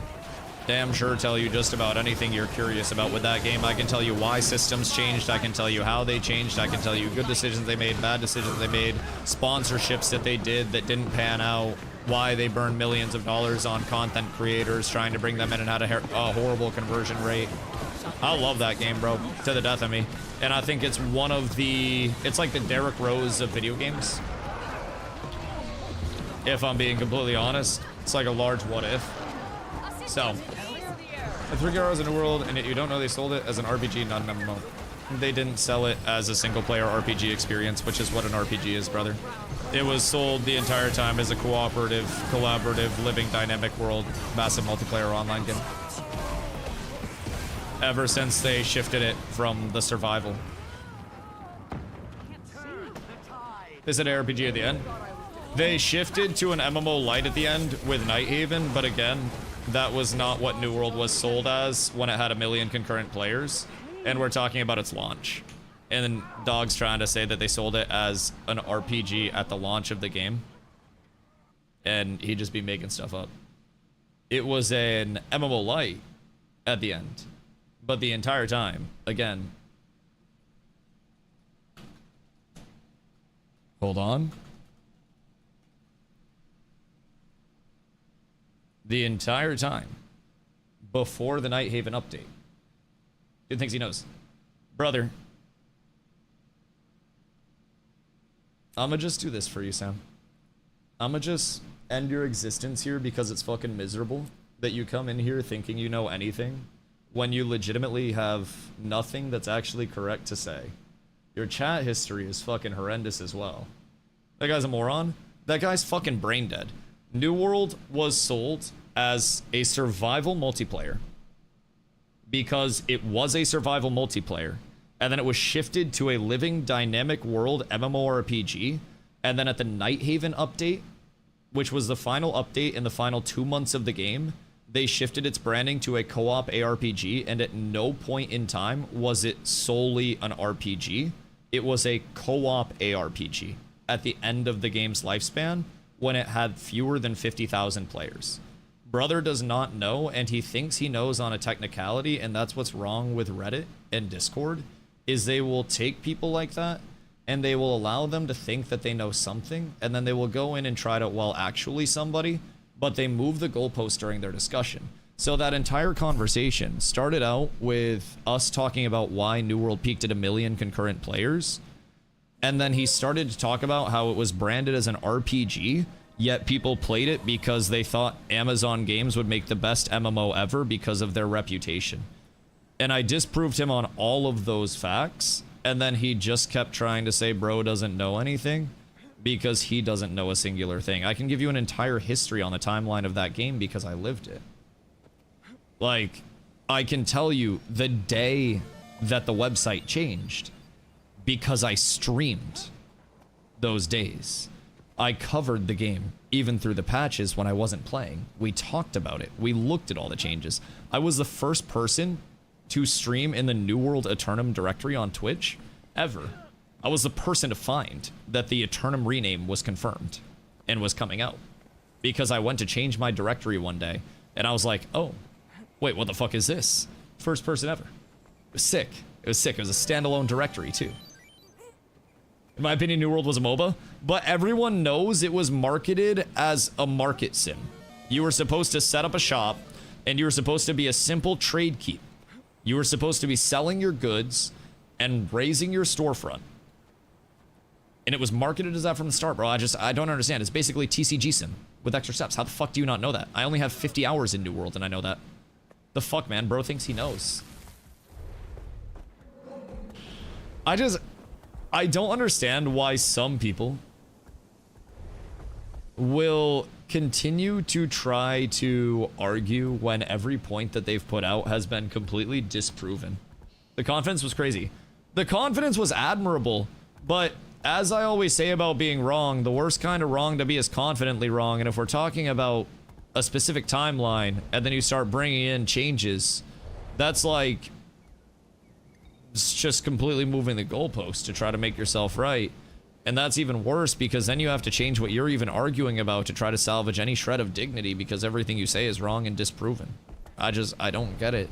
damn sure tell you just about anything you're curious about with that game. I can tell you why systems changed, I can tell you how they changed, I can tell you good decisions they made, bad decisions they made, sponsorships that they did that didn't pan out, why they burned millions of dollars on content creators trying to bring them in and had a horrible conversion rate. I love that game, bro, to the death of me. And I think it's one of the, it's like the Derrick Rose of video games. If I'm being completely honest, it's like a large what if. So, 3 hours in the world, and yet you don't know they sold it as an RPG, not an MMO. They didn't sell it as a single-player RPG experience, which is what an RPG is, brother. It was sold the entire time as a cooperative, collaborative, living, dynamic world, massive multiplayer online game. Ever since they shifted it from the survival. They said RPG at the end. They shifted to an MMO light at the end with Nighthaven, but again, that was not what New World was sold as when it had 1 million concurrent players. And we're talking about its launch. And then Dog's trying to say that they sold it as an RPG at the launch of the game. And he'd just be making stuff up. It was an MMO light at the end. But the entire time, again. Hold on. The entire time before the Nighthaven update. Dude thinks he knows. Brother. I'ma just do this for you, Sam. I'ma just end your existence here because it's fucking miserable that you come in here thinking you know anything when you legitimately have nothing that's actually correct to say. Your chat history is fucking horrendous as well. That guy's a moron. That guy's fucking brain dead. New World was sold as a survival multiplayer because it was a survival multiplayer, and then it was shifted to a living dynamic world MMORPG, and then at the Nighthaven update, which was the final update in the final 2 months of the game, they shifted its branding to a co-op ARPG, and at no point in time was it solely an RPG. It was a co-op ARPG at the end of the game's lifespan, when it had fewer than 50,000 players. Brother does not know, and he thinks he knows on a technicality, and that's what's wrong with Reddit and Discord, is they will take people like that, and they will allow them to think that they know something, and then they will go in and try to, well, actually somebody, but they move the goalpost during their discussion. So that entire conversation started out with us talking about why New World peaked at 1 million concurrent players, and then he started to talk about how it was branded as an RPG, yet people played it because they thought Amazon Games would make the best MMO ever because of their reputation. And I disproved him on all of those facts, and then he just kept trying to say bro doesn't know anything because he doesn't know a singular thing. I can give you an entire history on the timeline of that game because I lived it. Like, I can tell you the day that the website changed because I streamed those days. I covered the game, even through the patches when I wasn't playing. We talked about it. We looked at all the changes. I was the first person to stream in the New World Eternum directory on Twitch ever. I was the person to find that the Eternum rename was confirmed and was coming out. Because I went to change my directory one day, and I was like, oh, wait, what the fuck is this? First person ever. It was sick. It was sick. It was a standalone directory, too. In my opinion, New World was a MOBA, but everyone knows it was marketed as a market sim. You were supposed to set up a shop, and you were supposed to be a simple trade keep. You were supposed to be selling your goods and raising your storefront. And it was marketed as that from the start, bro. I don't understand. It's basically TCG sim with extra steps. How the fuck do you not know that? I only have 50 hours in New World, and I know that. The fuck, man? Bro thinks he knows. I don't understand why some people will continue to try to argue when every point that they've put out has been completely disproven. The confidence was crazy. The confidence was admirable, but as I always say about being wrong, the worst kind of wrong to be is confidently wrong. And if we're talking about a specific timeline and then you start bringing in changes, that's like It's just completely moving the goalpost to try to make yourself right. And that's even worse because then you have to change what you're even arguing about to try to salvage any shred of dignity because everything you say is wrong and disproven. I don't get it.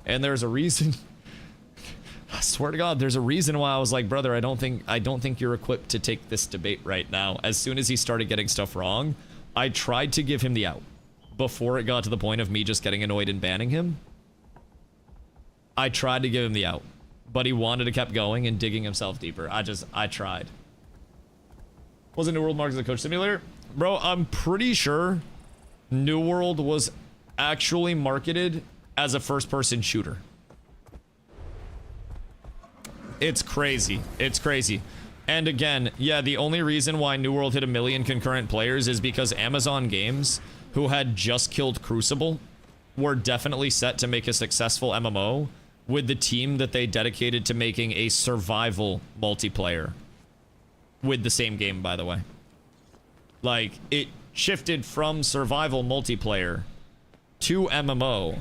And there's a reason. I swear to God, there's a reason why I was like, brother, I don't think you're equipped to take this debate right now. As soon as he started getting stuff wrong, I tried to give him the out before it got to the point of me just getting annoyed and banning him. I tried to give him the out, but he wanted to keep going and digging himself deeper. I tried. Wasn't New World marked as a coach simulator? Bro, I'm pretty sure New World was actually marketed as a first-person shooter. It's crazy. It's crazy. And again, yeah, the only reason why New World hit 1 million concurrent players is because Amazon Games, who had just killed Crucible, were definitely set to make a successful MMO with the team that they dedicated to making a survival multiplayer. With the same game, by the way. Like, it shifted from survival multiplayer to MMO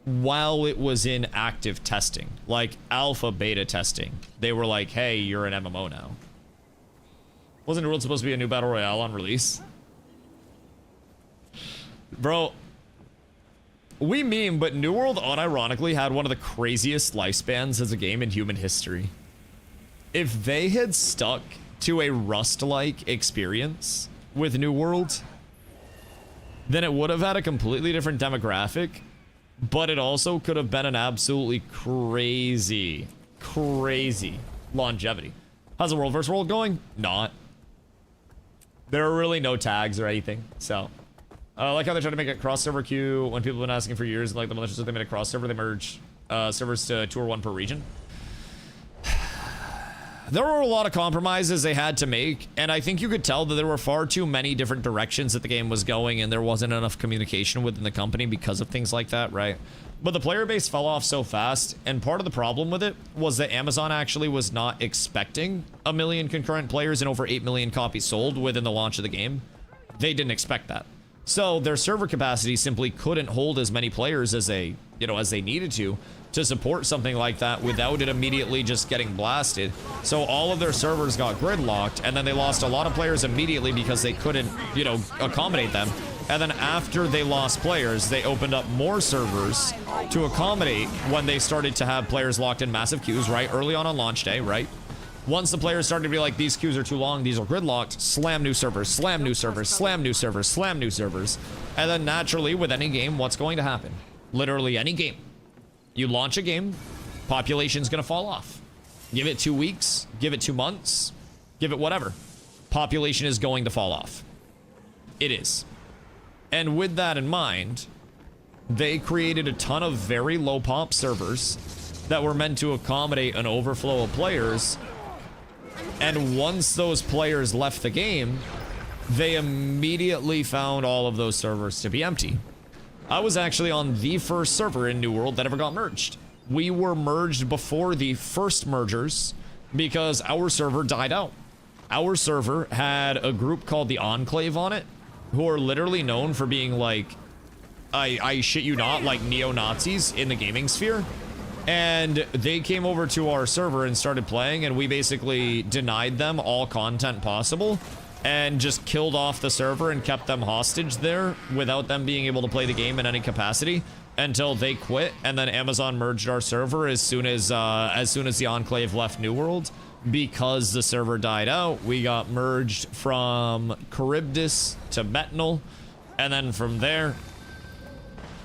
while it was in active testing, like alpha beta testing. They were like, hey, you're an MMO now. Wasn't New World supposed to be a new battle royale on release? Bro, we meme, but New World unironically had one of the craziest lifespans as a game in human history. If they had stuck to a Rust-like experience with New World, then it would have had a completely different demographic. But it also could have been an absolutely crazy longevity. How's the world versus world going? Not. There are really no tags or anything. So, I like how they try to make a cross-server queue when people have been asking for years. Like the militias that they made a cross-server, they merge servers to 2 or 1 per region. There were a lot of compromises they had to make, and I think you could tell that there were far too many different directions that the game was going, and there wasn't enough communication within the company because of things like that, right? But the player base fell off so fast, and part of the problem with it was that Amazon actually was not expecting 1 million concurrent players and over 8 million copies sold within the launch of the game. They didn't expect that. So their server capacity simply couldn't hold as many players as they needed to support something like that without it immediately just getting blasted. So all of their servers got gridlocked, and then they lost a lot of players immediately because they couldn't, accommodate them. And then after they lost players, they opened up more servers to accommodate when they started to have players locked in massive queues, right? Early on launch day, right? Once the players started to be like, these queues are too long, these are gridlocked, slam new servers, slam new servers, slam new servers, slam new servers. And then naturally, with any game, what's going to happen? Literally any game. You launch a game, population's gonna fall off. Give it 2 weeks, give it 2 months, give it whatever. Population is going to fall off. It is. And with that in mind, they created a ton of very low pop servers that were meant to accommodate an overflow of players. And once those players left the game, they immediately found all of those servers to be empty. I was actually on the first server in New World that ever got merged. We were merged before the first mergers because our server died out. Our server had a group called the Enclave on it, who are literally known for being like, I shit you not, like neo-Nazis in the gaming sphere. And they came over to our server and started playing, and we basically denied them all content possible and just killed off the server and kept them hostage there without them being able to play the game in any capacity until they quit. And then Amazon merged our server as soon as the Enclave left New World. Because the server died out, we got merged from Charybdis to Metinal, and then from there,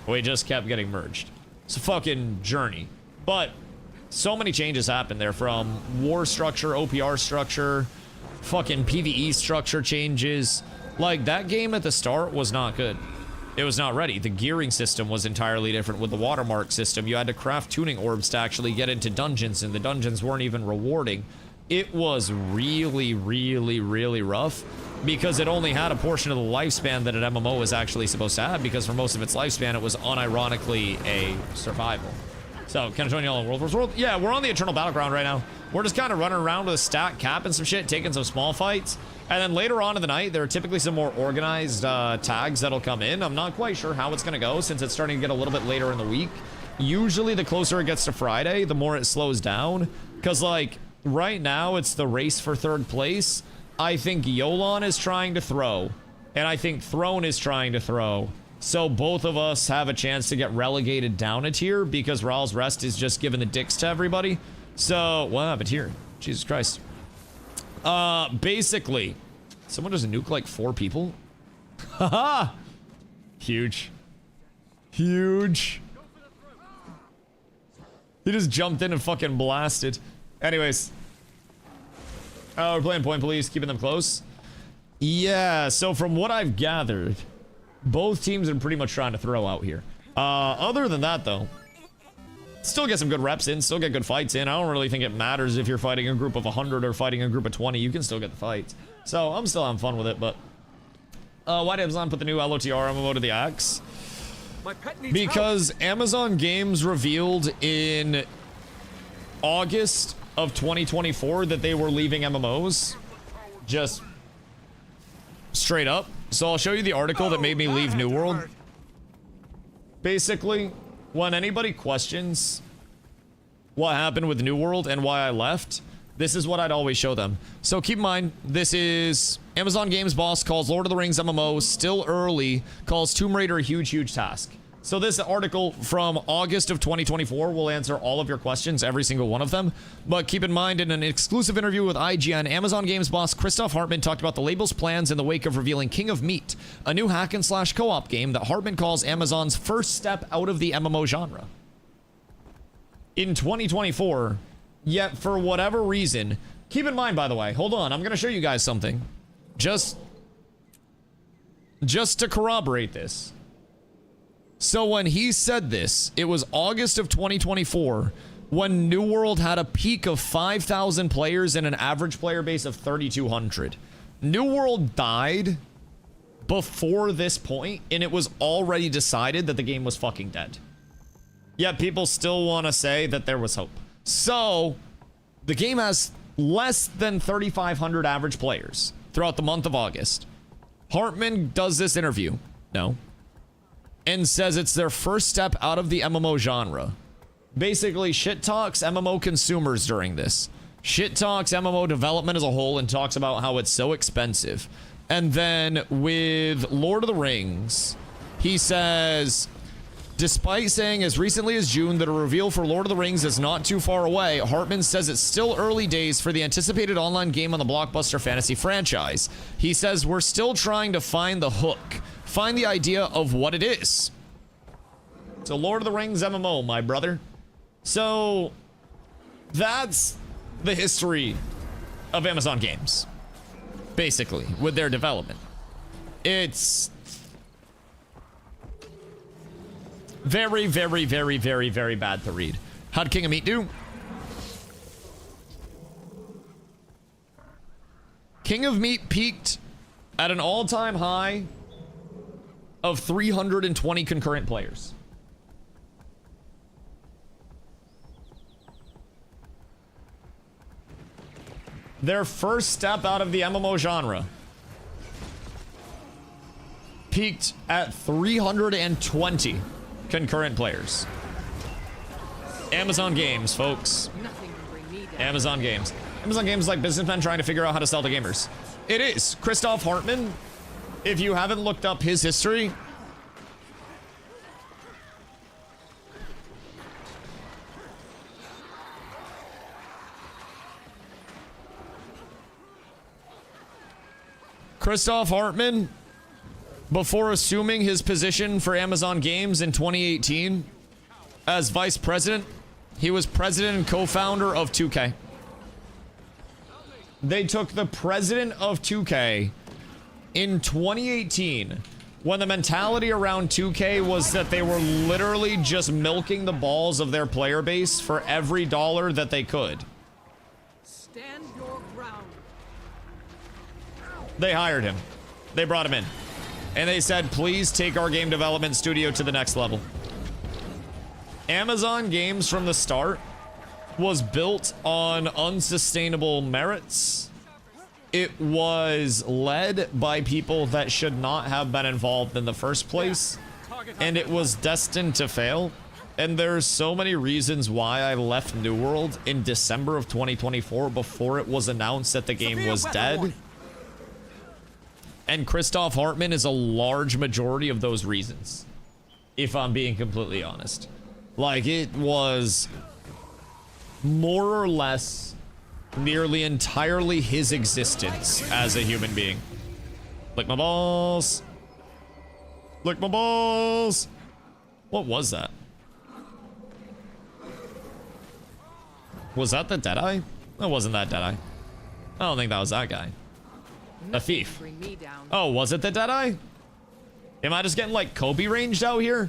we just kept getting merged. It's a fucking journey. But so many changes happened there, from war structure, OPR structure, fucking PvE structure changes. Like, that game at the start was not good. It was not ready. The gearing system was entirely different with the watermark system. You had to craft tuning orbs to actually get into dungeons, and the dungeons weren't even rewarding. It was really, really, really rough because it only had a portion of the lifespan that an MMO was actually supposed to have, because for most of its lifespan, it was unironically a survival. So, can I join y'all in World vs. World? Yeah, we're on the Eternal Battleground right now. We're just kind of running around with a stack, capping some shit, taking some small fights. And then later on in the night, there are typically some more organized tags that'll come in. I'm not quite sure how it's going to go since it's starting to get a little bit later in the week. usually the closer it gets to Friday, the more it slows down. Because, like, right now it's the race for 3rd place. I think Yolan is trying to throw, and I think Throne is trying to throw. So both of us have a chance to get relegated down a tier because Ral's Rest is just giving the dicks to everybody. So, what happened here? Jesus Christ. Basically, someone just nuke like 4 people? Haha! Huge. Huge. He just jumped in and fucking blasted. Anyways. Oh, we're playing Point Police, keeping them close. Yeah, so from what I've gathered, both teams are pretty much trying to throw out here. Other than that, though, still get some good reps in, still get good fights in. I don't really think it matters if you're fighting a group of 100 or fighting a group of 20. You can still get the fights. So I'm still having fun with it, but... why did Amazon put the new LOTR MMO to the axe? My pet needs Because Amazon Games revealed in August of 2024 that they were leaving MMOs. Just straight up. So I'll show you the article that made me leave New World. Basically, when anybody questions what happened with New World and why I left, this is what I'd always show them. So keep in mind, this is Amazon Games boss calls Lord of the Rings MMO still early, calls Tomb Raider a huge, huge task. So this article from August of 2024 will answer all of your questions, every single one of them. But keep in mind, in an exclusive interview with IGN, Amazon Games boss Christoph Hartmann talked about the label's plans in the wake of revealing King of Meat, a new hack-and-slash co-op game that Hartmann calls Amazon's first step out of the MMO genre. In 2024, yet for whatever reason, keep in mind, by the way, hold on, I'm going to show you guys something. Just to corroborate this. So when he said this, it was August of 2024 when New World had a peak of 5,000 players and an average player base of 3,200. New World died before this point, and it was already decided that the game was fucking dead. Yet people still want to say that there was hope. So the game has less than 3,500 average players throughout the month of August. Hartmann does this interview. No. And says it's their first step out of the MMO genre. Basically, shit talks MMO consumers during this. Shit talks MMO development as a whole and talks about how it's so expensive. And then with Lord of the Rings, he says, despite saying as recently as June that a reveal for Lord of the Rings is not too far away, Hartmann says it's still early days for the anticipated online game on the blockbuster fantasy franchise. He says we're still trying to find the hook. Find the idea of what it is. So Lord of the Rings MMO, my brother. So that's the history of Amazon Games. Basically, with their development. It's very, very, very, very, very bad to read. How'd King of Meat do? King of Meat peaked at an all-time high of 320 concurrent players. Their first step out of the MMO genre peaked at 320 concurrent players. Amazon Games, folks. Nothing can bring me down. Amazon Games. Amazon Games is like businessmen trying to figure out how to sell to gamers. It is. Christoph Hartmann, if you haven't looked up his history, Christoph Hartmann, before assuming his position for Amazon Games in 2018 as vice president, he was president and co-founder of 2K. They took the president of 2K in 2018 when the mentality around 2K was that they were literally just milking the balls of their player base for every dollar that they could. Stand your ground. They hired him. They brought him in. And they said, please take our game development studio to the next level. Amazon Games from the start was built on unsustainable merits. It was led by people that should not have been involved in the first place. And it was destined to fail. And there's so many reasons why I left New World in December of 2024 before it was announced that the game was dead. And Christoph Hartmann is a large majority of those reasons, if I'm being completely honest. Like, it was more or less nearly entirely his existence as a human being. Lick my balls. Lick my balls. What was that? Was that the Deadeye? That wasn't that Deadeye. I don't think that was that guy. A thief. Bring me down. Oh, was it the Deadeye? Am I just getting like Kobe ranged out here?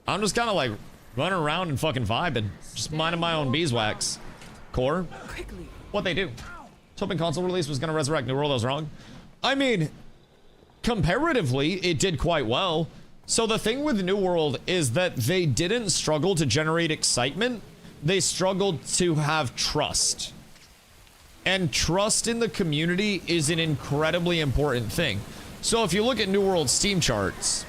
I'm just kind of like running around and fucking vibing. Just minding my own beeswax. Core? Quickly. What'd they do? Hoping console release was gonna resurrect New World. I was wrong. I mean, comparatively, it did quite well. So the thing with New World is that they didn't struggle to generate excitement. They struggled to have trust. And trust in the community is an incredibly important thing. So if you look at New World Steam charts,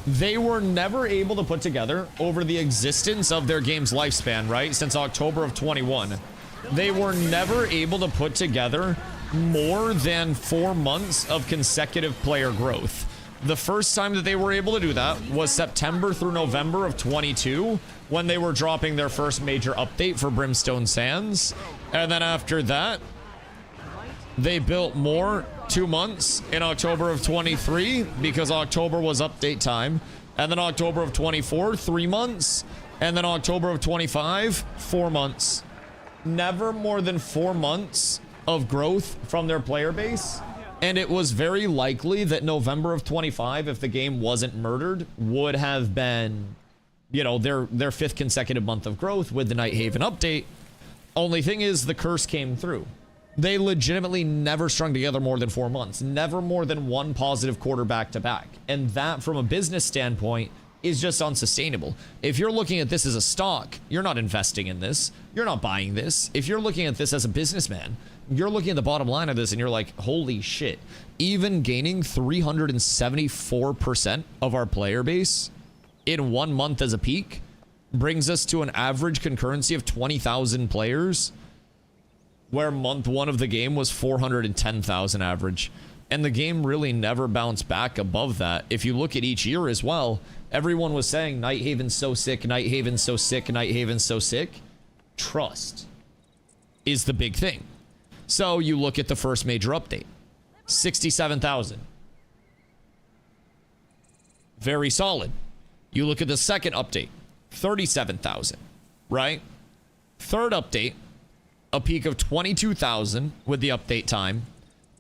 they were never able to put together over the existence of their game's lifespan, right? Since October of 21. They were never able to put together more than 4 months of consecutive player growth. The first time that they were able to do that was September through November of 22, when they were dropping their first major update for Brimstone Sands. And then after that, they built more 2 months in October of 23, because October was update time. And then October of 24, 3 months. And then October of 25, 4 months. Never more than 4 months of growth from their player base. And it was very likely that November of 25, if the game wasn't murdered, would have been, you know, their fifth consecutive month of growth with the Night Haven update. Only thing is, the curse came through. They legitimately never strung together more than 4 months. Never more than one positive quarter back to back. And that, from a business standpoint, is just unsustainable. If you're looking at this as a stock, you're not investing in this. You're not buying this. If you're looking at this as a businessman, you're looking at the bottom line of this and you're like, holy shit. Even gaining 374% of our player base in 1 month as a peak brings us to an average concurrency of 20,000 players, where month one of the game was 410,000 average. And the game really never bounced back above that. If you look at each year as well, everyone was saying Night Haven's so sick, Night Haven's so sick, Night Haven's so sick. Trust is the big thing. So you look at the first major update, 67,000. Very solid. You look at the second update, 37,000, right? Third update, a peak of 22,000 with the update time.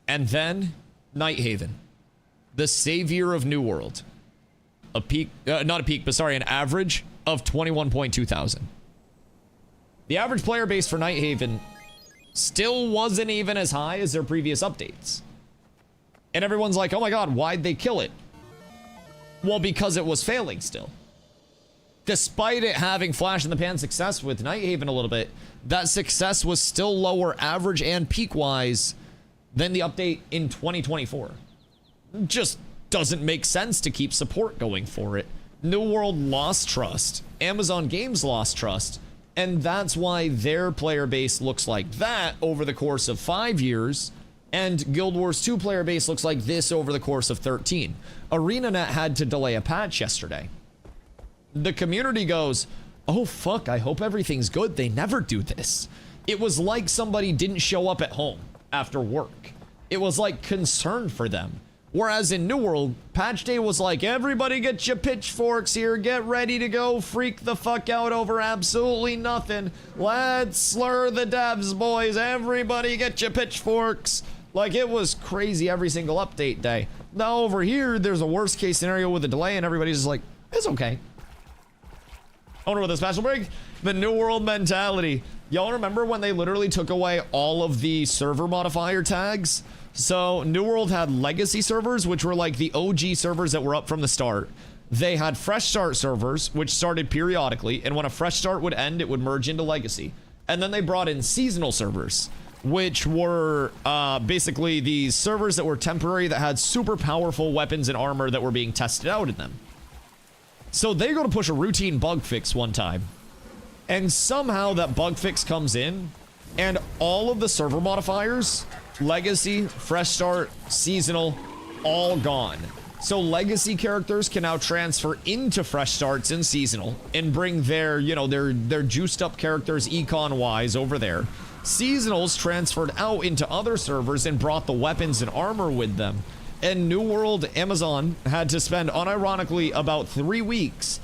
And then Night Haven, the savior of New World. A peak, not a peak, but sorry, an average of 21.2 thousand. The average player base for Night Haven still wasn't even as high as their previous updates. And everyone's like, oh my god, why'd they kill it? Well, because it was failing still. Despite it having flash in the pan success with Night Haven a little bit, that success was still lower average and peak-wise than the update in 2024. Just doesn't make sense to keep support going for it. New World lost trust. Amazon Games lost trust. And that's why their player base looks like that over the course of 5 years, and Guild Wars 2 player base looks like this over the course of 13. ArenaNet had to delay a patch yesterday. The community goes, oh fuck, I hope everything's good. They never do this. It was like somebody didn't show up at home after work. It was like concern for them. Whereas in New World, patch day was like, everybody get your pitchforks here, get ready to go freak the fuck out over absolutely nothing. Let's slur the devs, boys. Everybody get your pitchforks. Like, it was crazy every single update day. Now over here, there's a worst case scenario with a delay and everybody's just like, it's okay. I wonder what the special break? The New World mentality. Y'all remember when they literally took away all of the server modifier tags? So New World had legacy servers, which were like the OG servers that were up from the start. They had fresh start servers, which started periodically, and when a fresh start would end, it would merge into legacy. And then they brought in seasonal servers. which were basically these servers that were temporary that had super powerful weapons and armor that were being tested out in them. So they go to push a routine bug fix one time, and somehow that bug fix comes in, and all of the server modifiers, legacy, fresh start, seasonal, all gone. So legacy characters can now transfer into fresh starts and seasonal and bring their, you know, their juiced up characters econ wise over there. Seasonals transferred out into other servers and brought the weapons and armor with them. And New World Amazon had to spend unironically about 3 weeks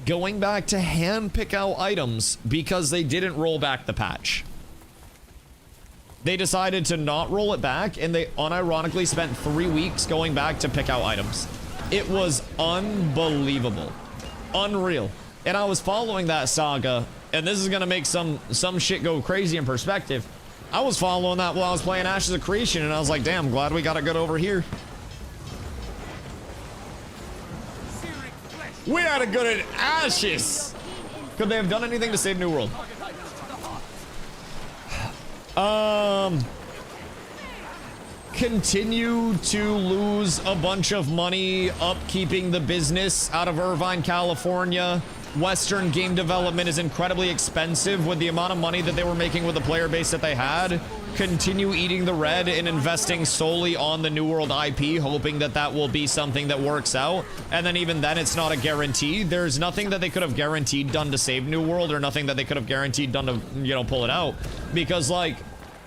going back to hand pick out items because they didn't roll back the patch. They decided to not roll it back, and they unironically spent 3 weeks going back to pick out items. It was unbelievable. Unreal. And I was following that saga, and this is gonna make some shit go crazy in perspective. I was following that while I was playing Ashes of Creation, and I was like, damn, glad we got it good over here. We had it good at Ashes! Could they have done anything to save New World? Continue to lose a bunch of money upkeeping the business out of Irvine, California. Western game development is incredibly expensive with the amount of money that they were making with the player base that they had. Continue eating the red and investing solely on the New World IP, hoping that that will be something that works out. And then even then, it's not a guarantee. There's nothing that they could have guaranteed done to save New World, or nothing that they could have guaranteed done to, you know, pull it out. Because, like,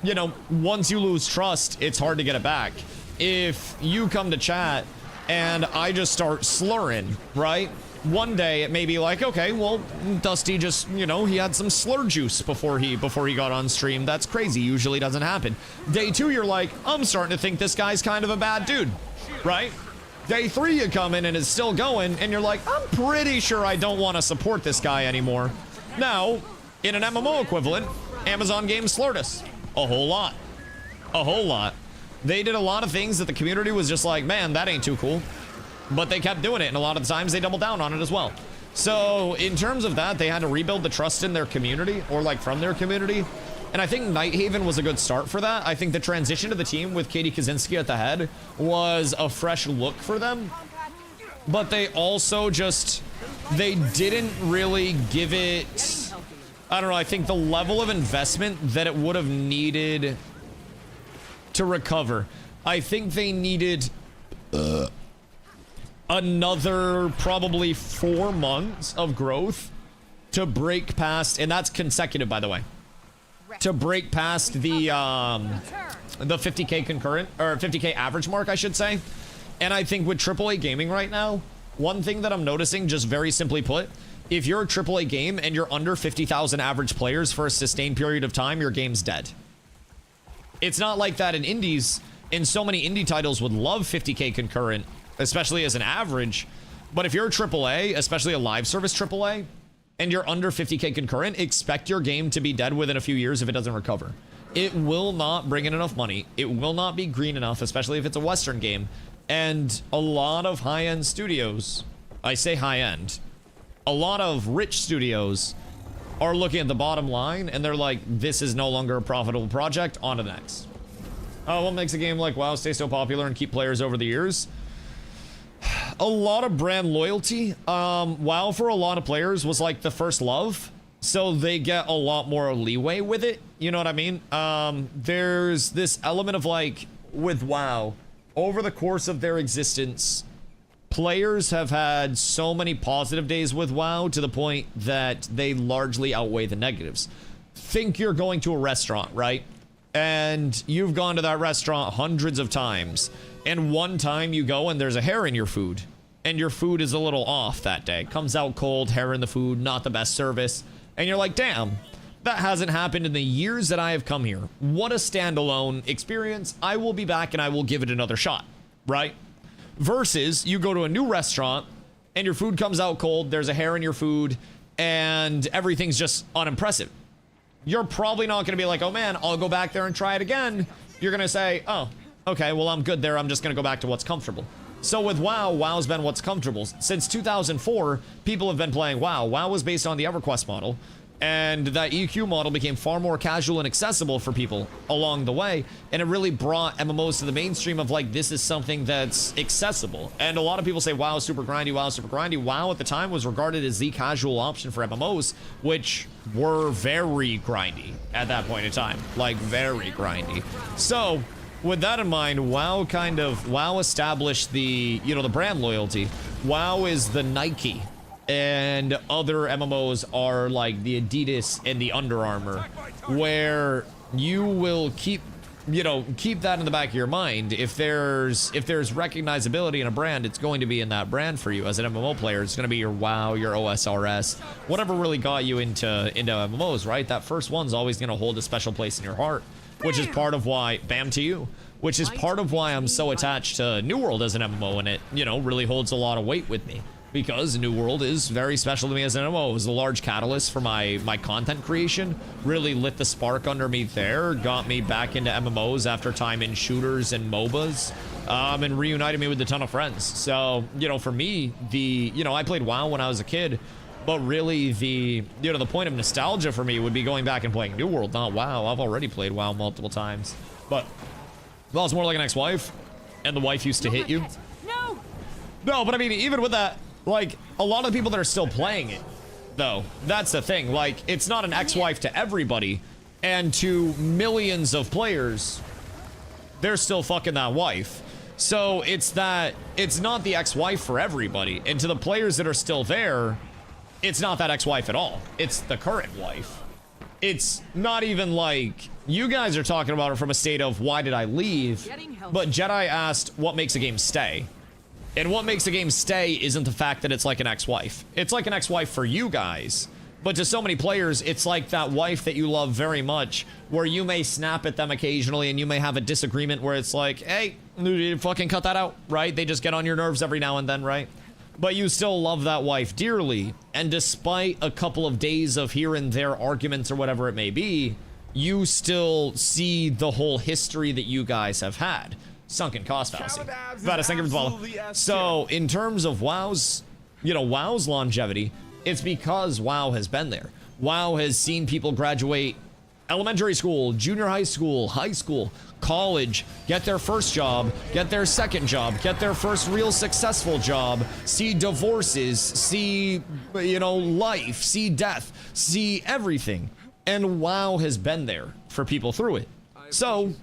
you know, once you lose trust, it's hard to get it back. If you come to chat and I just start slurring, right? One day it may be like, okay, well, Dusty just, you know, he had some slur juice before he got on stream. That's crazy. Usually doesn't happen. Day 2, you're like, I'm starting to think this guy's kind of a bad dude, right? Day 3, you come in and it's still going, and you're like, I'm pretty sure I don't want to support this guy anymore. Now, in an MMO equivalent, Amazon Games slurred us. A whole lot. A whole lot. They did a lot of things that the community was just like, man, that ain't too cool. But they kept doing it, and a lot of the times they doubled down on it as well. So in terms of that, they had to rebuild the trust in their community, or like from their community. And I think Nighthaven was a good start for that. I think the transition to the team with Katie Kaczynski at the head was a fresh look for them. But they also just, they didn't really give it, I don't know, I think the level of investment that it would have needed to recover. I think they needed another probably 4 months of growth to break past, and that's consecutive, by the way, to break past the 50k concurrent, or 50k average mark, I should say. And I think with AAA gaming right now, one thing that I'm noticing, just very simply put, if you're a AAA game and you're under 50,000 average players for a sustained period of time, your game's dead. It's not like that in indies, and so many indie titles would love 50k concurrent, especially as an average. But if you're a AAA, especially a live service AAA, and you're under 50k concurrent, expect your game to be dead within a few years if it doesn't recover. It will not bring in enough money. It will not be green enough, especially if it's a Western game. And a lot of high-end studios, I say high-end, a lot of rich studios are looking at the bottom line, and they're like, this is no longer a profitable project, on to the next. What makes a game like WoW stay so popular and keep players over the years? A lot of brand loyalty. WoW for a lot of players was like the first love, so they get a lot more leeway with it. You know what I mean? There's this element of like, with WoW, over the course of their existence, players have had so many positive days with WoW to the point that they largely outweigh the negatives. Think you're going to a restaurant, right? And you've gone to that restaurant hundreds of times, and one time you go and there's a hair in your food, and your food is a little off that day. Comes out cold, hair in the food, not the best service, and you're like, damn, that hasn't happened in the years that I have come here. What a standalone experience. I will be back and I will give it another shot, right? Versus you go to a new restaurant and your food comes out cold, there's a hair in your food, and everything's just unimpressive. You're probably not going to be like, oh man, I'll go back there and try it again. You're going to say, oh, okay, well, I'm good there. I'm just going to go back to what's comfortable. So with WoW, WoW's been what's comfortable. Since 2004, people have been playing WoW. WoW was based on the EverQuest model. And that EQ model became far more casual and accessible for people along the way. And it really brought MMOs to the mainstream of like, this is something that's accessible. And a lot of people say, wow, super grindy, wow, super grindy. WoW at the time was regarded as the casual option for MMOs, which were very grindy at that point in time. Like, very grindy. So, with that in mind, WoW established the, you know, the brand loyalty. WoW is the Nike. And other MMOs are like the Adidas and the Under Armour, where you will keep that in the back of your mind. If there's recognizability in a brand, it's going to be in that brand for you as an MMO player. It's going to be your WoW, your OSRS, whatever really got you into MMOs, right? That first one's always going to hold a special place in your heart, which is part of why, bam to you, which is part of why I'm so attached to New World as an MMO, and it, you know, really holds a lot of weight with me. Because New World is very special to me as an MMO. It was a large catalyst for my content creation. Really lit the spark underneath there. Got me back into MMOs after time in shooters and MOBAs. And reunited me with a ton of friends. So, you know, for me, I played WoW when I was a kid. But really, the point of nostalgia for me would be going back and playing New World, not WoW. I've already played WoW multiple times. But, well, it's more like an ex-wife. And the wife used to hit you. No, but I mean, even with that, like, a lot of people that are still playing it, though, that's the thing. Like, it's not an ex-wife to everybody, and to millions of players, they're still fucking that wife. So it's not the ex-wife for everybody, and to the players that are still there, it's not that ex-wife at all. It's the current wife. It's not even like, you guys are talking about it from a state of, why did I leave? But Jedi asked, what makes a game stay? And what makes a game stay isn't the fact that it's like an ex-wife. It's like an ex-wife for you guys. But to so many players, it's like that wife that you love very much, where you may snap at them occasionally and you may have a disagreement where it's like, hey, you fucking cut that out, right? They just get on your nerves every now and then, right? But you still love that wife dearly. And despite a couple of days of here and there arguments or whatever it may be, you still see the whole history that you guys have had. Sunken cost fallacy. About a second follow. So in terms of WoW's longevity, it's because WoW has been there. WoW has seen people graduate elementary school, junior high school, college, get their first job, get their second job, get their first real successful job, see divorces, see, you know, life, see death, see everything. And WoW has been there for people through it. So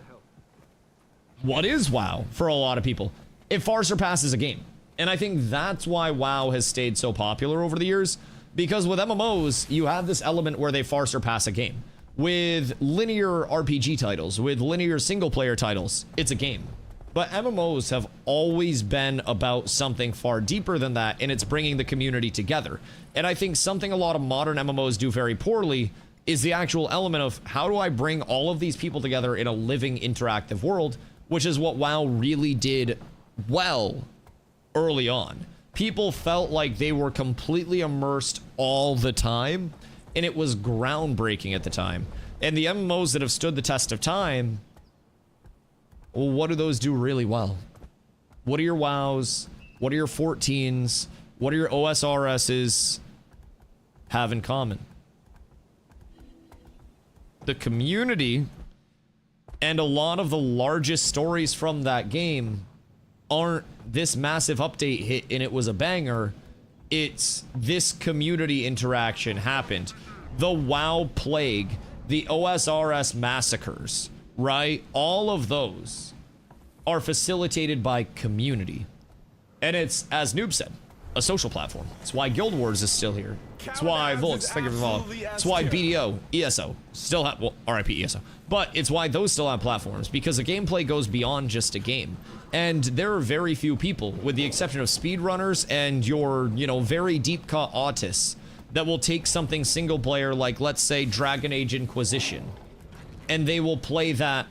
what is WoW for a lot of people? It far surpasses a game. And I think that's why WoW has stayed so popular over the years, because with MMOs, you have this element where they far surpass a game. With linear RPG titles, with linear single player titles, it's a game. But MMOs have always been about something far deeper than that, and it's bringing the community together. And I think something a lot of modern MMOs do very poorly is the actual element of, how do I bring all of these people together in a living, interactive world? Which is what WoW really did well early on. People felt like they were completely immersed all the time, and it was groundbreaking at the time. And the MMOs that have stood the test of time, well, what do those do really well? What do your WoWs, what do your 14s, what do your OSRSs have in common? The community. And a lot of the largest stories from that game aren't this massive update hit and it was a banger. It's this community interaction happened. The WoW plague, the OSRS massacres, right? All of those are facilitated by community. And it's, as Noob said, a social platform. It's why Guild Wars is still here. It's why Volks, thank you for following. It's why BDO, ESO still have, well, RIP ESO. But it's why those still have platforms, because the gameplay goes beyond just a game. And there are very few people, with the exception of speedrunners and your, you know, very deep cut autists, that will take something single player like, let's say, Dragon Age Inquisition, and they will play that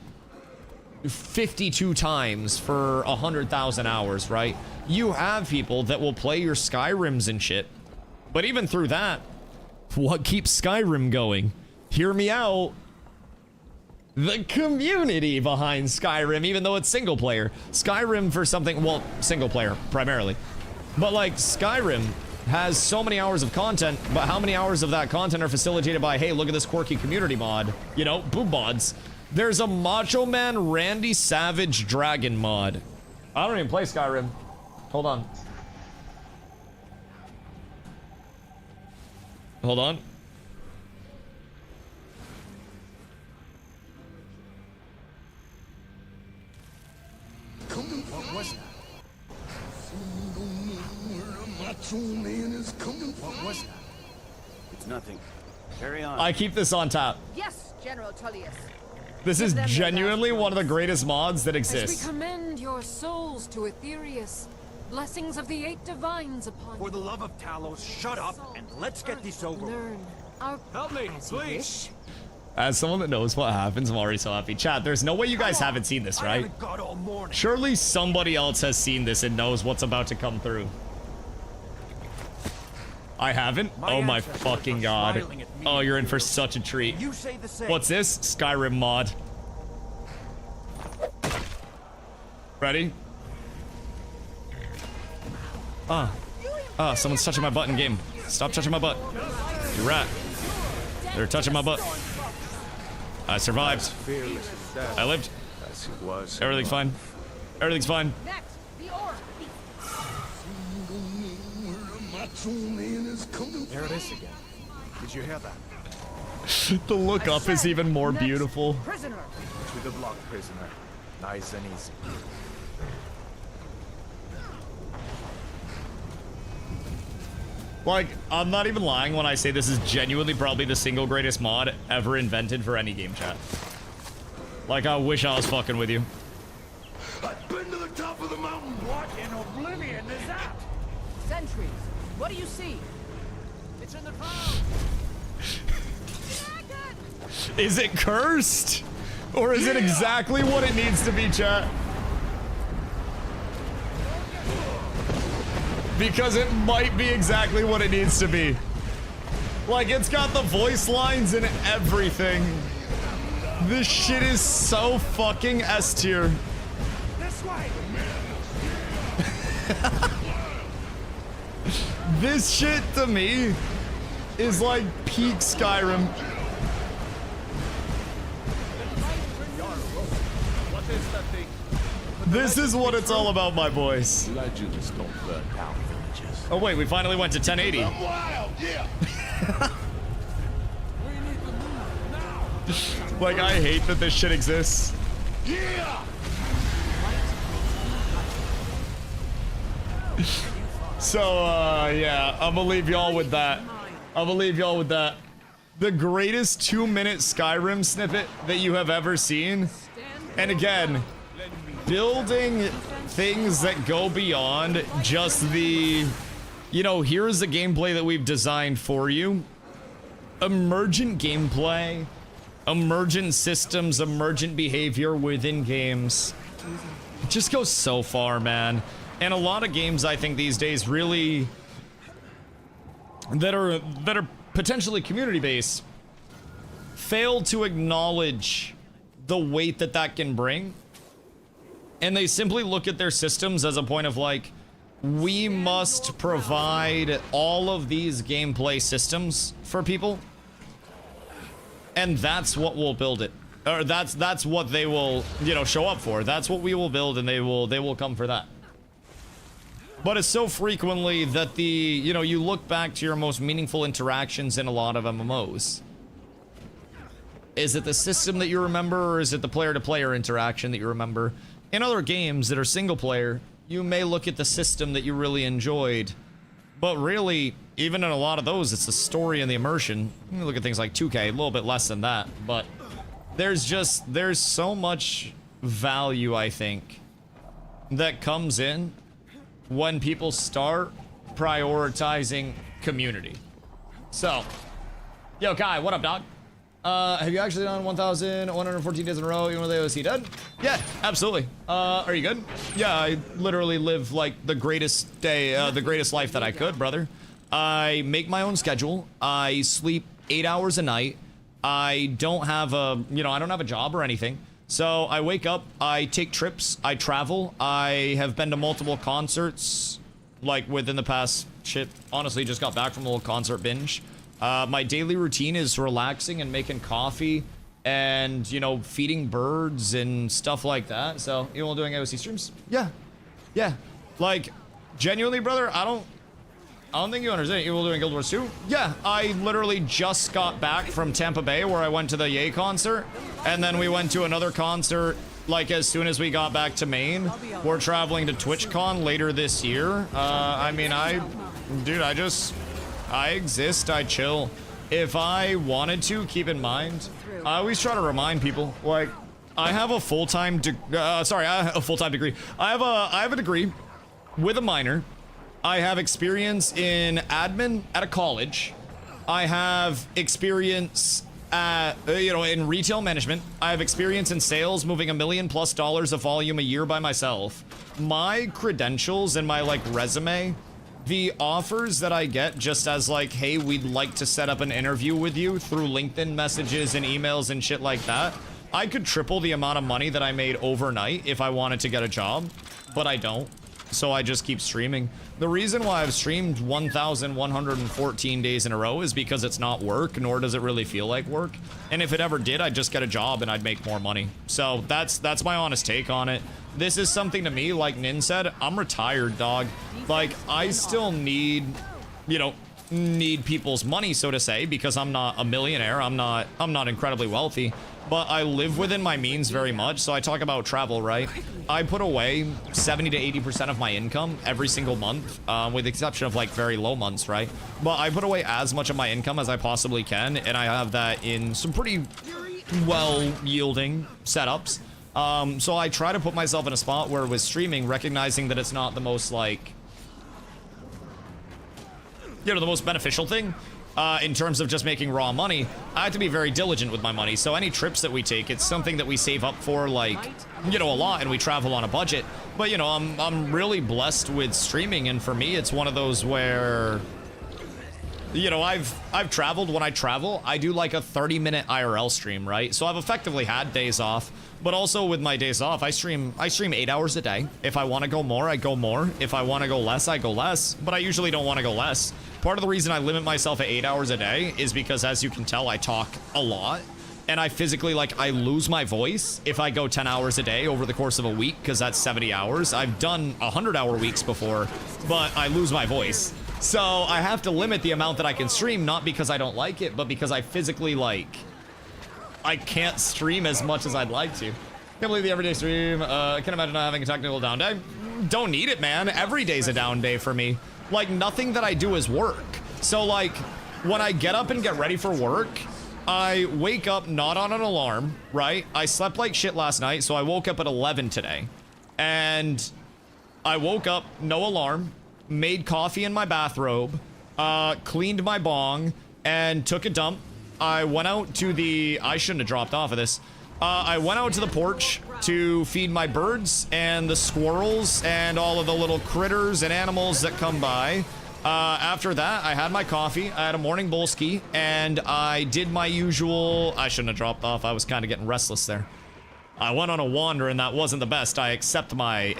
52 times for 100,000 hours, right? You have people that will play your Skyrims and shit, but even through that, what keeps Skyrim going? Hear me out. The community behind Skyrim, even though it's single player. Skyrim for something, well, single player primarily, but like Skyrim has so many hours of content, but how many hours of that content are facilitated by, hey, look at this quirky community mod? You know, boob mods. There's a Macho Man Randy Savage Dragon mod. I don't even play Skyrim. Hold on. Hold on. What was that? Macho Man is coming. What was that? It's nothing. Carry on. I keep this on tap. Yes, General Tullius. This is genuinely one of the greatest mods that As we exists. commend your souls to Aetherius, blessings of the 8 divines upon For you. the love of Talos, shut up and let's get this over with. Learn our Help me, as you please. wish. As someone that knows what happens, I'm already so happy. Chat, there's no way you guys haven't seen this, I right? haven't got all morning. Surely somebody else has seen this and knows what's about to come through. I haven't? Oh my ancestors fucking are god. smiling at me. Oh, you're in for such a treat. You say the same. What's this? Skyrim mod. Ready? Someone's touching my butt in game. Stop touching my butt. You rat. They're touching my butt. I survived. I lived. Everything's fine. Everything's fine. Next, the orc. Macho Man is coming. There it is again. Did you hear that? The look up is even more Next, beautiful. Prisoner. To the block, prisoner. Nice and easy. Like, I'm not even lying when I say this is genuinely probably the single greatest mod ever invented for any game chat. Like, I wish I was fucking with you. I've been to the top of the mountain. What in oblivion is that? Sentries. What do you see? It's in the clouds. Is it cursed? Or is it exactly what it needs to be, chat? Because it might be exactly what it needs to be. Like, it's got the voice lines and everything. This shit is so fucking S tier. This way. This shit to me is like peak Skyrim. What is that thing? This is what it's all about, my boys. Legends don't burn down villages. Oh wait, we finally went to 1080. I'm wild, yeah. Like, I hate that this shit exists. Yeah. So, yeah, I'm gonna leave y'all with that. I'm gonna leave y'all with that. The greatest 2-minute Skyrim snippet that you have ever seen. And again, building things that go beyond just the, you know, here's the gameplay that we've designed for you. Emergent gameplay, emergent systems, emergent behavior within games. It just goes so far, man. And a lot of games, I think, these days really that are potentially community-based fail to acknowledge the weight that that can bring. And they simply look at their systems as a point of like, we must provide all of these gameplay systems for people. And that's what will build it. Or that's what they will, you know, show up for. That's what we will build, and they will come for that. But it's so frequently that the, you know, you look back to your most meaningful interactions in a lot of MMOs. Is it the system that you remember, or is it the player-to-player interaction that you remember? In other games that are single-player, you may look at the system that you really enjoyed. But really, even in a lot of those, it's the story and the immersion. You look at things like 2K, a little bit less than that. But there's so much value, I think, that comes in when people start prioritizing community. So, yo, Kai, what up, dog? Have you actually done 1,114 days in a row, even with AOC done? Yeah, absolutely. Are you good? Yeah, I literally live like the greatest day, the greatest life that I could, brother. I make my own schedule. I sleep 8 hours a night. I don't have a, you know, I don't have a job or anything. So I wake up, I take trips, I travel. I have been to multiple concerts like within the past honestly just got back from a little concert binge. My daily routine is relaxing and making coffee and, you know, feeding birds and stuff like that. So, you know, doing AOC streams? Yeah. Yeah. Like, genuinely, brother, I don't think you understand. You will doing Guild Wars 2? Yeah, I literally just got back from Tampa Bay where I went to the Ye concert, and then we went to another concert like as soon as we got back to Maine. We're traveling to TwitchCon later this year. I mean, dude, I exist, I chill. If I wanted to, keep in mind, I always try to remind people, like, I have a full-time degree. I have a degree with a minor. I have experience in admin at a college. I have experience at, in retail management. I have experience in sales, moving $1 million+ of volume a year by myself. My credentials and my, like, resume, the offers that I get just as, like, hey, we'd like to set up an interview with you through LinkedIn messages and emails and shit like that. I could triple the amount of money that I made overnight if I wanted to get a job, but I don't. So I just keep streaming. The reason why I've streamed 1,114 days in a row is because it's not work, nor does it really feel like work. And if it ever did, I'd just get a job and I'd make more money. So that's my honest take on it. This is something to me, like Nin said, I'm retired, dog. Like, I still need, need people's money, so to say, because I'm not a millionaire. I'm not incredibly wealthy. But I live within my means very much, so I talk about travel, right? I put away 70 to 80% of my income every single month, with the exception of, like, very low months, right? But I put away as much of my income as I possibly can, and I have that in some pretty well-yielding setups. So I try to put myself in a spot where with streaming, recognizing that it's not the most, like, the most beneficial thing. In terms of just making raw money, I have to be very diligent with my money. So any trips that we take, it's something that we save up for, like, a lot, and we travel on a budget. But, I'm really blessed with streaming, and for me, it's one of those where, I've traveled. When I travel, I do like a 30-minute IRL stream, right? So I've effectively had days off, but also with my days off, I stream 8 hours a day. If I want to go more, I go more. If I want to go less, I go less, but I usually don't want to go less. Part of the reason I limit myself at 8 hours a day is because, as you can tell, I talk a lot, and I physically, I lose my voice if I go 10 hours a day over the course of a week, because that's 70 hours. I've done 100-hour weeks before, but I lose my voice. So I have to limit the amount that I can stream, not because I don't like it, but because I physically, I can't stream as much as I'd like to. Can't believe the everyday stream. I can't imagine not having a technical down day. Don't need it, man. Every day's a down day for me. Like, nothing that I do is work. So, like, when I get up and get ready for work, I wake up not on an alarm, right? I slept like shit last night, so I woke up at 11 today. And I woke up, no alarm, made coffee in my bathrobe, cleaned my bong, and took a dump. I went out to I shouldn't have dropped off of this. I went out to the porch to feed my birds and the squirrels and all of the little critters and animals that come by. After that, I had my coffee, I had a morning bolski, and I did my usual. I shouldn't have dropped off. I was kind of getting restless there. I went on a wander, and that wasn't the best. I accept my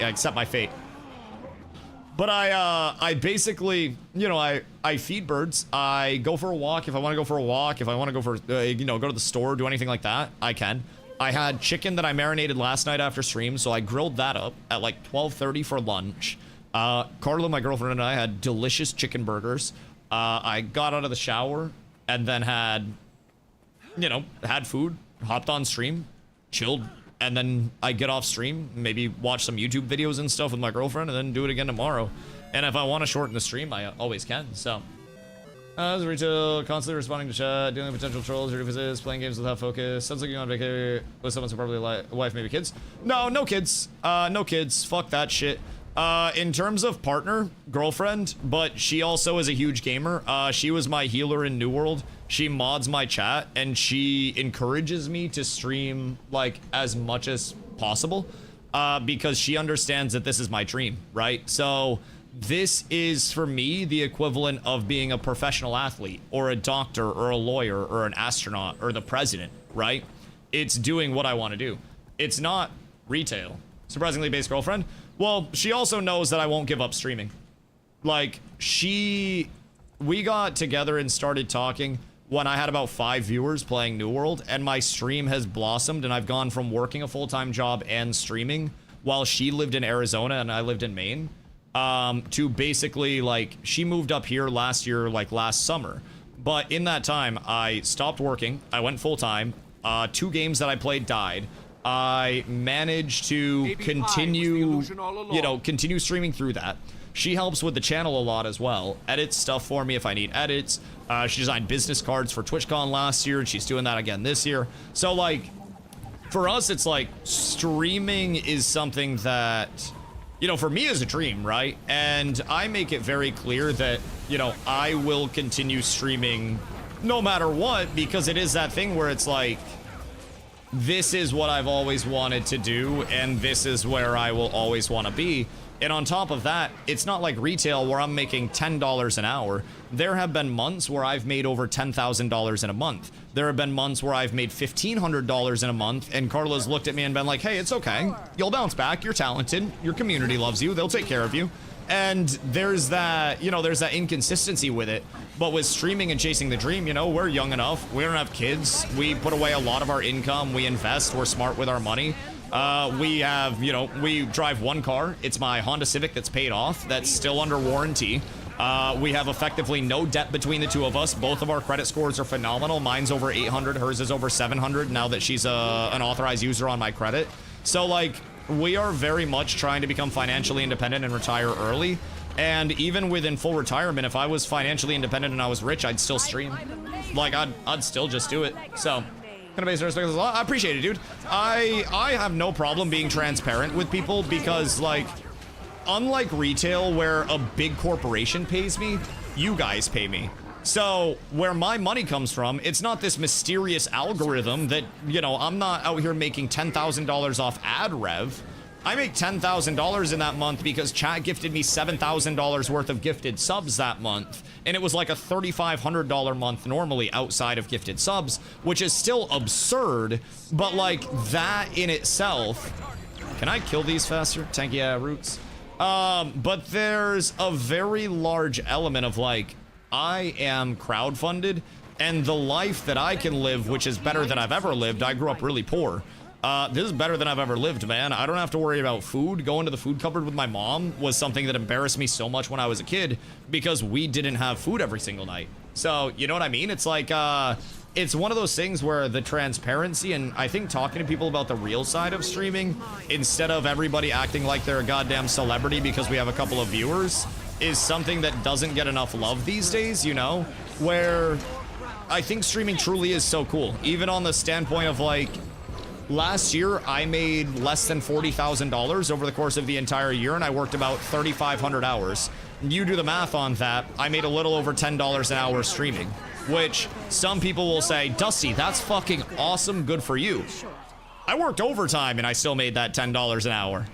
fate. But I basically, I feed birds. I go for a walk if I want to go for a walk. If I want to go for, go to the store, do anything like that, I can. I had chicken that I marinated last night after stream, so I grilled that up at like 12:30 for lunch. Carla, my girlfriend, and I had delicious chicken burgers. I got out of the shower and then had food, hopped on stream, chilled, and then I get off stream, maybe watch some YouTube videos and stuff with my girlfriend, and then do it again tomorrow. And if I want to shorten the stream, I always can, so. As retail, constantly responding to chat, dealing with potential trolls, your visits, playing games without focus. Sounds like you're on vacation with someone, so probably wife, maybe kids. No kids. No kids. Fuck that shit. In terms of partner, girlfriend, but she also is a huge gamer. She was my healer in New World. She mods my chat, and she encourages me to stream, like, as much as possible, because she understands that this is my dream, right? So this is, for me, the equivalent of being a professional athlete or a doctor or a lawyer or an astronaut or the president, right? It's doing what I want to do. It's not retail. Surprisingly based girlfriend. Well, she also knows that I won't give up streaming. Like, we got together and started talking when I had about 5 viewers playing New World, and my stream has blossomed, and I've gone from working a full-time job and streaming while she lived in Arizona and I lived in Maine, to basically, like, she moved up here last year, like last summer. But in that time, I stopped working, I went full-time, 2 games that I played died. I managed to continue, you know, continue streaming through that. She helps with the channel a lot as well. Edits stuff for me if I need edits. She designed business cards for TwitchCon last year, and she's doing that again this year. So, like, for us, it's like streaming is something that, you know, for me is a dream, right? And I make it very clear that, you know, I will continue streaming no matter what, because it is that thing where it's like, this is what I've always wanted to do, and this is where I will always want to be. And on top of that, it's not like retail where I'm making $10 an hour. There have been months where I've made over $10,000 in a month. There have been months where I've made $1,500 in a month, and Carla's looked at me and been like, hey, it's okay. You'll bounce back. You're talented. Your community loves you. They'll take care of you. And there's that, you know, there's that inconsistency with it. But with streaming and chasing the dream, you know, we're young enough. We don't have kids. We put away a lot of our income. We invest. We're smart with our money. We have, you know, we drive one car. It's my Honda Civic that's paid off. That's still under warranty. We have effectively no debt between the two of us. Both of our credit scores are phenomenal. Mine's over 800. Hers is over 700 now that she's an authorized user on my credit. So, like, we are very much trying to become financially independent and retire early. And even within full retirement, if I was financially independent and I was rich, I'd still stream. Like, I'd still just do it. So, kind of base respect. I appreciate it, dude. I have no problem being transparent with people because, like, unlike retail where a big corporation pays me, you guys pay me. So where my money comes from, it's not this mysterious algorithm that, you know, I'm not out here making $10,000 off ad rev. I make $10,000 in that month because chat gifted me $7,000 worth of gifted subs that month. And it was like a $3,500 month normally outside of gifted subs, which is still absurd. But like that in itself, can I kill these faster? Tanky roots. But there's a very large element of like, I am crowdfunded and the life that I can live, which is better than I've ever lived. I grew up really poor. This is better than I've ever lived, man. I don't have to worry about food. Going to the food cupboard with my mom was something that embarrassed me so much when I was a kid because we didn't have food every single night. So, you know what I mean? It's like, it's one of those things where the transparency and I think talking to people about the real side of streaming instead of everybody acting like they're a goddamn celebrity because we have a couple of viewers is something that doesn't get enough love these days, you know? Where I think streaming truly is so cool. Even on the standpoint of like, last year, I made less than $40,000 over the course of the entire year, and I worked about 3,500 hours. You do the math on that, I made a little over $10 an hour streaming, which some people will say, Dusty, that's fucking awesome, good for you. I worked overtime, and I still made that $10 an hour.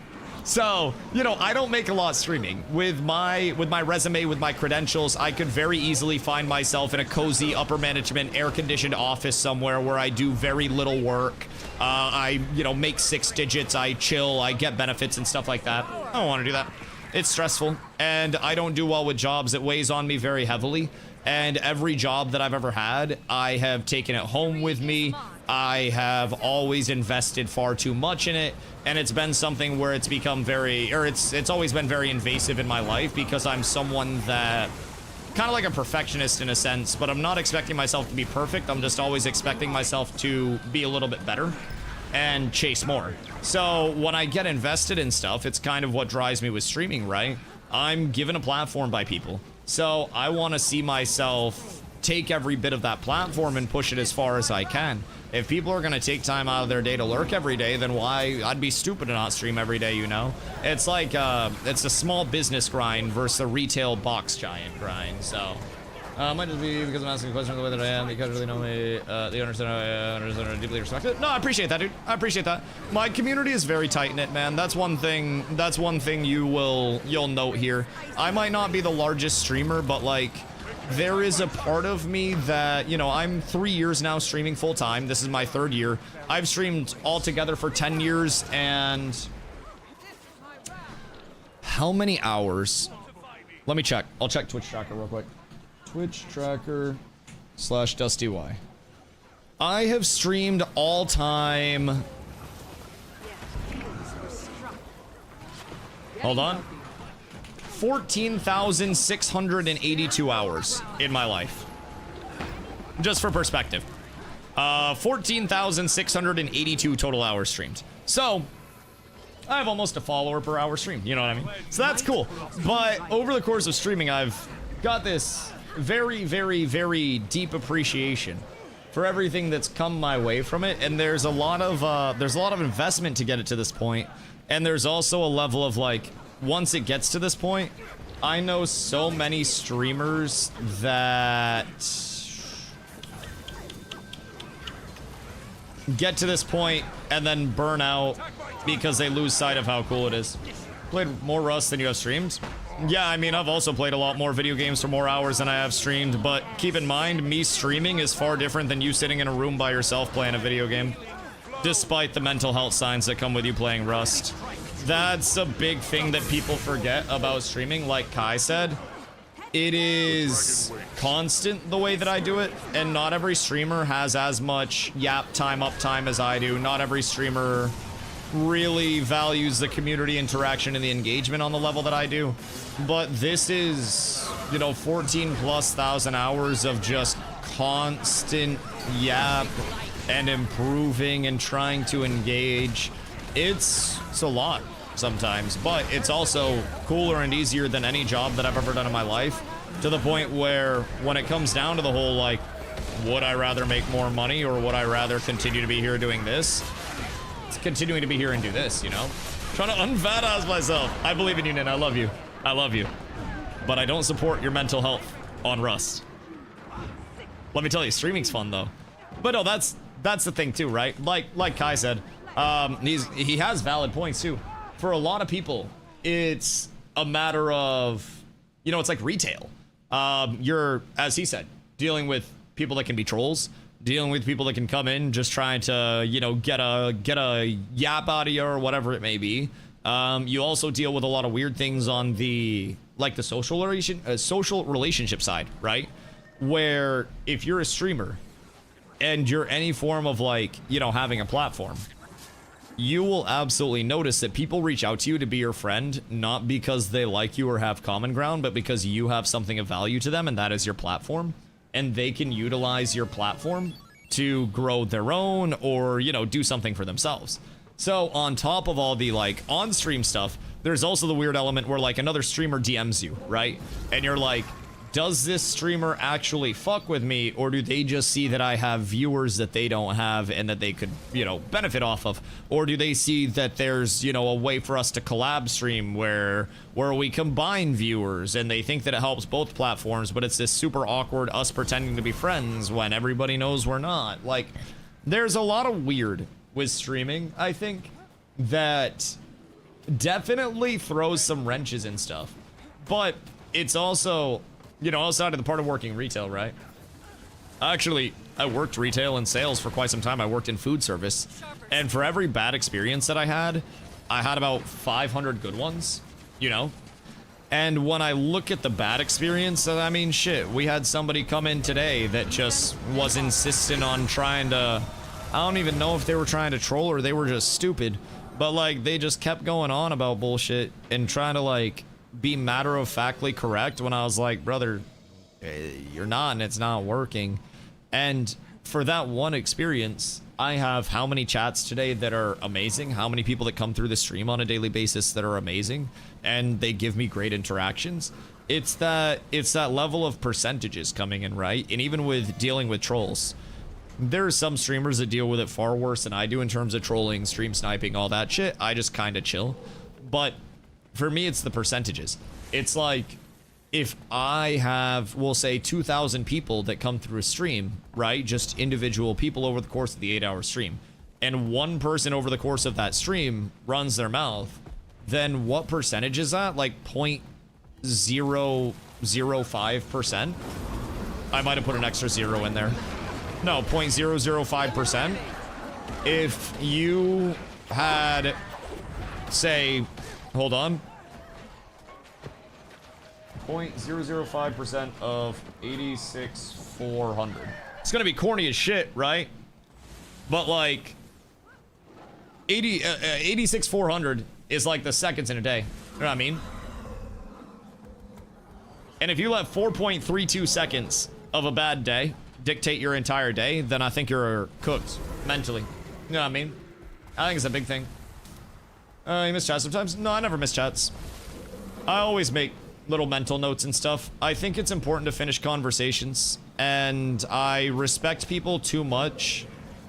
So, you know, I don't make a lot streaming. With my resume, with my credentials, I could very easily find myself in a cozy upper management air-conditioned office somewhere where I do very little work. I, you know, make 6 digits, I chill, I get benefits and stuff like that. I don't want to do that. It's stressful, and I don't do well with jobs. It weighs on me very heavily, and every job that I've ever had, I have taken it home with me. I have always invested far too much in it, and it's been something where it's become very, or it's always been very invasive in my life because I'm someone that, kind of like a perfectionist in a sense, but I'm not expecting myself to be perfect. I'm just always expecting myself to be a little bit better and chase more. So when I get invested in stuff, it's kind of what drives me with streaming, right? I'm given a platform by people. So I want to see myself take every bit of that platform and push it as far as I can. If people are going to take time out of their day to lurk every day, then why? I'd be stupid to not stream every day, you know? It's like, it's a small business grind versus a retail box giant grind, so. Might just be because I'm asking questions the way that I am, because they know me, they understand I deeply respect it. No, I appreciate that, dude. I appreciate that. My community is very tight-knit, man. That's one thing you'll note here. I might not be the largest streamer, but like, there is a part of me that, you know, I'm 3 years now streaming full-time. This is my 3rd year. I've streamed altogether for 10 years, and how many hours Let me check. I'll check Twitch tracker real quick. Twitch tracker /DustyWhy. I have streamed all time. Hold on. 14,682 hours in my life. Just for perspective. 14,682 total hours streamed. So, I have almost a follower per hour stream, you know what I mean? So that's cool. But over the course of streaming, I've got this very, very, very deep appreciation for everything that's come my way from it. And there's a lot of investment to get it to this point. And there's also a level of like, once it gets to this point, I know so many streamers that get to this point and then burn out because they lose sight of how cool it is. Played more Rust than you have streamed? Yeah, I mean, I've also played a lot more video games for more hours than I have streamed, but keep in mind, me streaming is far different than you sitting in a room by yourself playing a video game, despite the mental health signs that come with you playing Rust. That's a big thing that people forget about streaming, like Kai said. It is constant the way that I do it, and not every streamer has as much yap time, uptime as I do. Not every streamer really values the community interaction and the engagement on the level that I do. But this is, you know, 14,000+ hours of just constant yap and improving and trying to engage. It's a lot sometimes, but it's also cooler and easier than any job that I've ever done in my life, to the point where when it comes down to the whole, like, would I rather make more money or would I rather continue to be here doing this? It's continuing to be here and do this, you know? Trying to unfat-ass myself. I believe in you, Nin. I love you. I love you. But I don't support your mental health on Rust. Let me tell you, streaming's fun, though. But no, that's the thing, too, right? Like Kai said, he has valid points, too. For a lot of people, it's a matter of, you know, it's like retail. You're, as he said, dealing with people that can be trolls, dealing with people that can come in just trying to, you know, get a yap out of you or whatever it may be. You also deal with a lot of weird things on the, like, the social relationship side, right? Where if you're a streamer and you're any form of, like, you know, having a platform, you will absolutely notice that people reach out to you to be your friend, not because they like you or have common ground, but because you have something of value to them, and that is your platform. And they can utilize your platform to grow their own or, you know, do something for themselves. So on top of all the, like, on-stream stuff, there's also the weird element where, like, another streamer DMs you, right? And you're like, does this streamer actually fuck with me, or do they just see that I have viewers that they don't have and that they could, you know, benefit off of? Or do they see that there's, you know, a way for us to collab stream where we combine viewers, and they think that it helps both platforms, but it's this super awkward us pretending to be friends when everybody knows we're not? Like, there's a lot of weird with streaming, I think, that definitely throws some wrenches and stuff. But it's also, you know, outside of the part of working retail, right? Actually, I worked retail and sales for quite some time. I worked in food service. And for every bad experience that I had about 500 good ones, you know? And when I look at the bad experience, I mean, shit, we had somebody come in today that just was insistent on trying to, I don't even know if they were trying to troll or they were just stupid, but, like, they just kept going on about bullshit and trying to, like, be matter-of-factly correct when I was like, brother, you're not, and it's not working. And for that one experience, I have how many chats today that are amazing, how many people that come through the stream on a daily basis that are amazing, and they give me great interactions. It's that level of percentages coming in, right? And even with dealing with trolls, there are some streamers that deal with it far worse than I do in terms of trolling, stream sniping, all that shit. I just kind of chill. But for me, it's the percentages. It's like, if I have, we'll say, 2,000 people that come through a stream, right? Just individual people over the course of the 8-hour stream, and one person over the course of that stream runs their mouth, then what percentage is that? Like 0.005%? I might have put an extra zero in there. No, 0.005%. If you had, say, hold on. 0.005% of 86,400. It's gonna be corny as shit, right? But like 86,400 is like the seconds in a day. You know what I mean? And if you let 4.32 seconds of a bad day dictate your entire day, then I think you're cooked mentally. You know what I mean? I think it's a big thing. You miss chats sometimes? No, I never miss chats. I always make little mental notes and stuff. I think it's important to finish conversations, and I respect people too much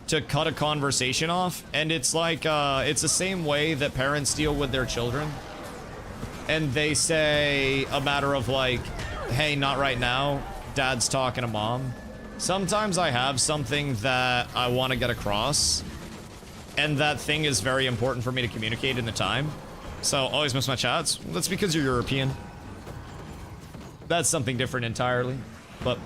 to cut a conversation off. And it's like, it's the same way that parents deal with their children. And they say a matter of like, hey, not right now, dad's talking to mom. Sometimes I have something that I want to get across, and that thing is very important for me to communicate in the time. So, always miss my chats. That's because you're European. That's something different entirely. But,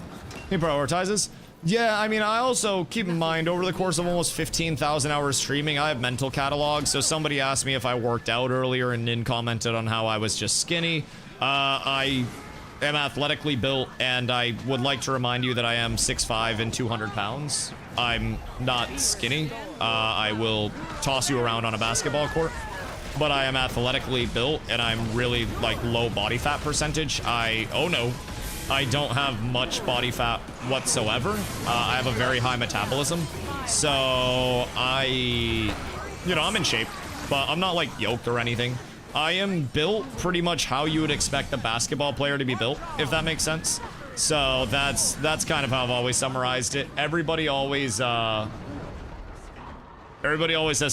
he prioritizes. Yeah, I mean, I also, keep in mind, over the course of almost 15,000 hours streaming, I have mental catalogs. So somebody asked me if I worked out earlier, and Nin commented on how I was just skinny. I am athletically built, and I would like to remind you that I am 6'5" and 200 pounds. I'm not skinny. I will toss you around on a basketball court. But I am athletically built, and I'm really, like, low body fat percentage. Oh no, I don't have much body fat whatsoever. I have a very high metabolism. So, you know, I'm in shape, but I'm not, like, yoked or anything. I am built pretty much how you would expect a basketball player to be built, if that makes sense. So, that's kind of how I've always summarized it. Everybody always says,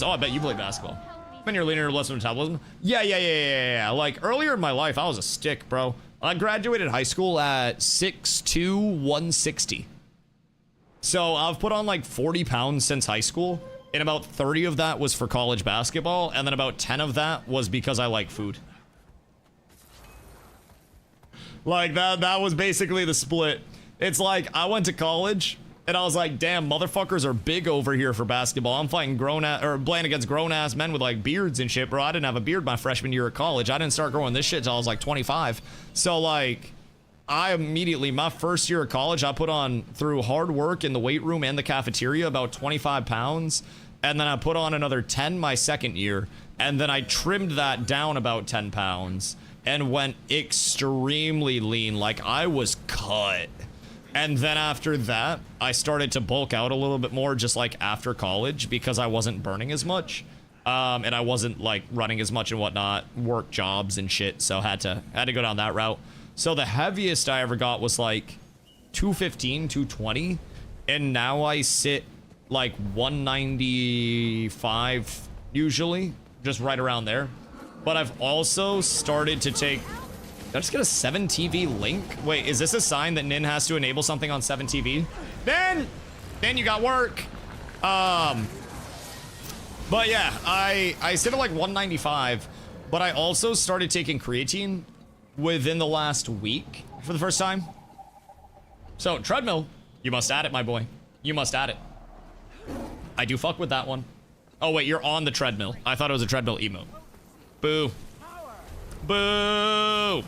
oh, I bet you play basketball. When you're leaner, less metabolism. Yeah. Like, earlier in my life, I was a stick, bro. I graduated high school at 6'2", 160. So I've put on like 40 pounds since high school, and about 30 of that was for college basketball, and then about 10 of that was because I like food. Like, that was basically the split. It's like, I went to college, and I was like, damn, motherfuckers are big over here for basketball. I'm fighting playing against grown-ass men with, like, beards and shit, bro. I didn't have a beard my freshman year of college. I didn't start growing this shit till I was, like, 25. So, like, I immediately, my first year of college, I put on, through hard work in the weight room and the cafeteria, about 25 pounds. And then I put on another 10 my second year. And then I trimmed that down about 10 pounds and went extremely lean. Like, I was cut. And then after that, I started to bulk out a little bit more, just like after college, because I wasn't burning as much. And I wasn't like running as much and whatnot, work jobs and shit. So had to go down that route. So the heaviest I ever got was like 215, 220. And now I sit like 195 usually, just right around there. But I've also started to take... Did I just get a 7TV link? Wait, is this a sign that Nin has to enable something on 7TV? Then you got work. But yeah, I sit at like 195, but I also started taking creatine within the last week for the first time. So treadmill, you must add it, my boy. You must add it. I do fuck with that one. Oh wait, you're on the treadmill. I thought it was a treadmill emote. Boo. Boo.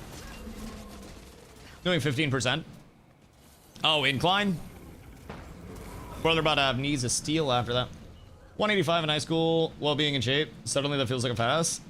Doing 15%. Oh, incline. Brother about to have knees of steel after that. 185 in high school while being in shape. Suddenly that feels like a pass.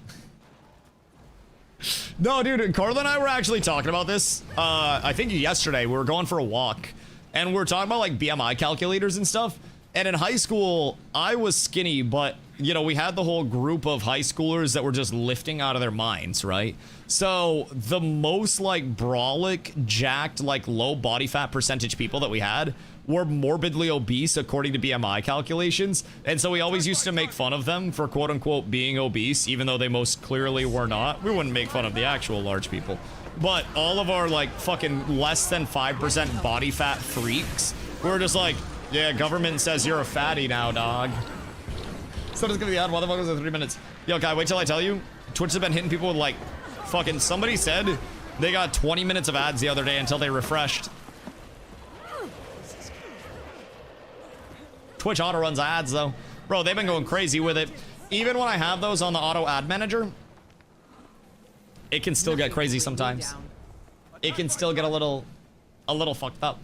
No, dude, Carla and I were actually talking about this. I think yesterday we were going for a walk, and we were talking about like BMI calculators and stuff. And in high school, I was skinny, but you know, we had the whole group of high schoolers that were just lifting out of their minds, right? So the most like brolic, jacked, like low body fat percentage people that we had were morbidly obese according to BMI calculations. And so we always used to make fun of them for quote unquote being obese, even though they most clearly were not. We wouldn't make fun of the actual large people. But all of our like fucking less than 5% body fat freaks, we were just like, yeah, government says you're a fatty now, dog. So it's gonna be odd. Motherfuckers in 3 minutes. Yo, guy, wait till I tell you. Twitch has been hitting people with like, fucking, somebody said they got 20 minutes of ads the other day until they refreshed. Twitch auto runs ads though. Bro, they've been going crazy with it. Even when I have those on the auto ad manager, it can still get crazy sometimes. it can still get a little fucked up.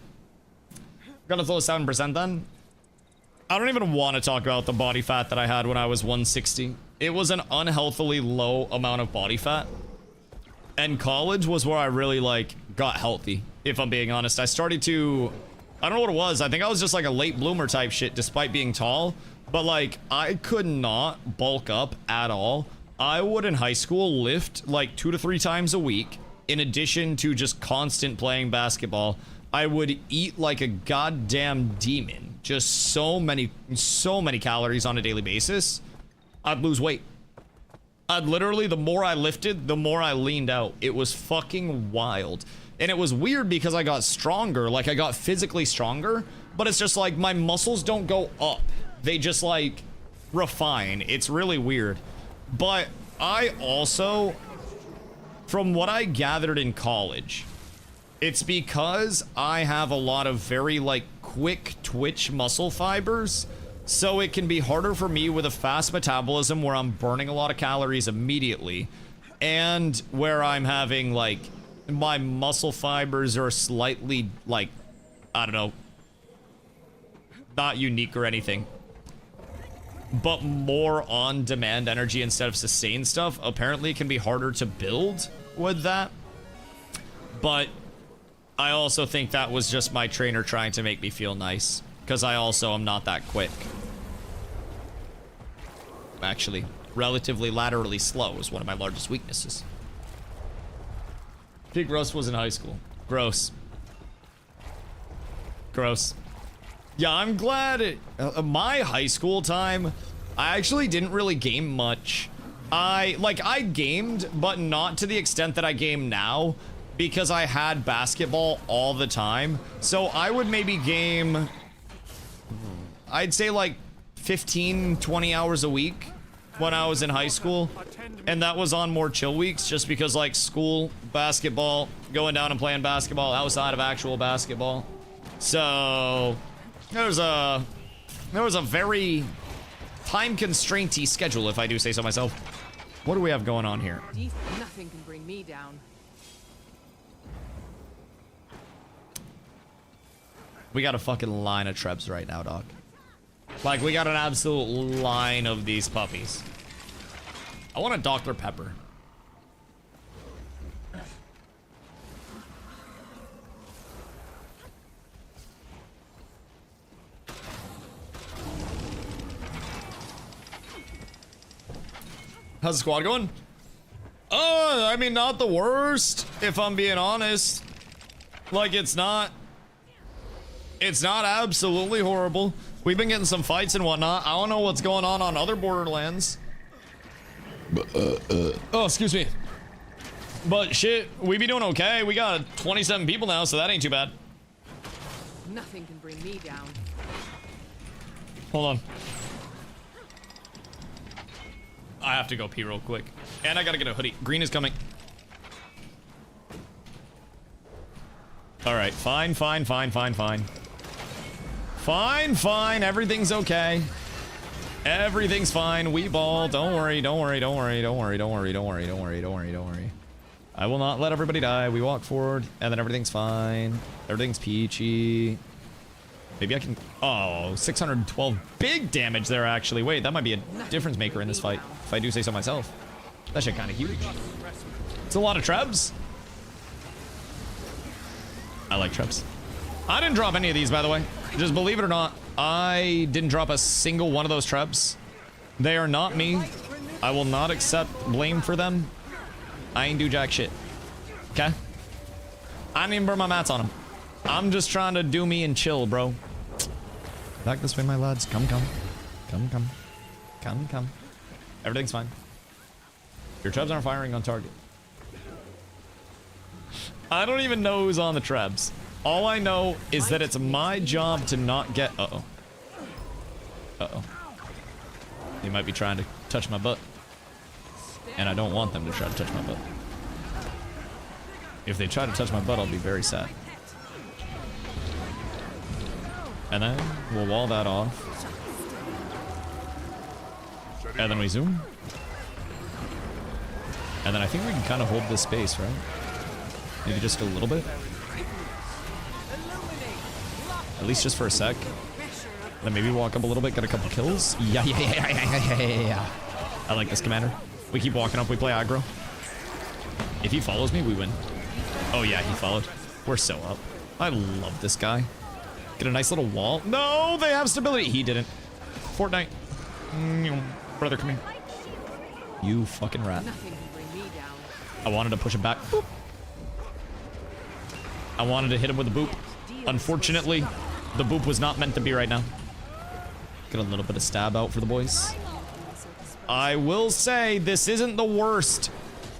Gonna throw 7% then. I don't even want to talk about the body fat that I had when I was 160. It was an unhealthily low amount of body fat. And college was where I really, like, got healthy, if I'm being honest. I started to... I don't know what it was. I think I was just, like, a late bloomer type shit, despite being tall. But, like, I could not bulk up at all. I would, in high school, lift, like, 2 to 3 times a week. In addition to just constant playing basketball. I would eat like a goddamn demon. Just so many calories on a daily basis. I'd lose weight. I'd literally, the more I lifted, the more I leaned out. It was fucking wild. And it was weird because I got stronger. Like, I got physically stronger. But it's just like, my muscles don't go up. They just, like, refine. It's really weird. But I also, from what I gathered in college... It's because I have a lot of very, like, quick twitch muscle fibers, so it can be harder for me with a fast metabolism where I'm burning a lot of calories immediately, and where I'm having, like, my muscle fibers are slightly, like, I don't know, not unique or anything, but more on-demand energy instead of sustained stuff. Apparently it can be harder to build with that, but... I also think that was just my trainer trying to make me feel nice. Because I also am not that quick. Actually, relatively laterally slow is one of my largest weaknesses. Peak roast was in high school. Gross. Gross. Yeah, I'm glad my high school time, I actually didn't really game much. I gamed, but not to the extent that I game now. Because I had basketball all the time. So I would maybe game, I'd say like 15, 20 hours a week when I was in high school. And that was on more chill weeks just because like school, basketball, going down and playing basketball outside of actual basketball. So there was a very time constrainty schedule, if I do say so myself. What do we have going on here? Nothing can bring me down. We got a fucking line of Trebs right now, dog. Like, we got an absolute line of these puppies. I want a Dr. Pepper. How's the squad going? I mean, not the worst, if I'm being honest. Like, it's not absolutely horrible. We've been getting some fights and whatnot. I don't know what's going on other Borderlands. Oh, excuse me. But shit, we be doing okay. We got 27 people now, so that ain't too bad. Nothing can bring me down. Hold on. I have to go pee real quick. And I gotta get a hoodie. Green is coming. Alright, fine. Fine, everything's okay. Everything's fine. We ball. Don't worry. I will not let everybody die. We walk forward, and then everything's fine. Everything's peachy. Maybe I can... Oh, 612 big damage there, actually. Wait, that might be a difference maker in this fight, if I do say so myself. That shit kind of huge. It's a lot of Trebs. I like Trebs. I didn't drop any of these, by the way. Just believe it or not, I didn't drop a single one of those Trebs. They are not me. I will not accept blame for them. I ain't do jack shit. Okay? I didn't even burn my mats on them. I'm just trying to do me and chill, bro. Back this way, my lads. Come. Everything's fine. Your Trebs aren't firing on target. I don't even know who's on the Trebs. All I know is that it's my job to not get... Uh-oh. They might be trying to touch my butt. And I don't want them to try to touch my butt. If they try to touch my butt, I'll be very sad. And then we'll wall that off. And then we zoom. And then I think we can kind of hold this space, right? Maybe just a little bit. At least just for a sec. Then maybe walk up a little bit, get a couple kills. Yeah. I like this, Commander. We keep walking up, we play aggro. If he follows me, we win. Oh yeah, he followed. We're so up. I love this guy. Get a nice little wall. No, they have stability. He didn't. Fortnite. Brother, come here. You fucking rat. I wanted to push him back. Boop. I wanted to hit him with a boop. Unfortunately, the boop was not meant to be right now. Get a little bit of stab out for the boys. I will say this isn't the worst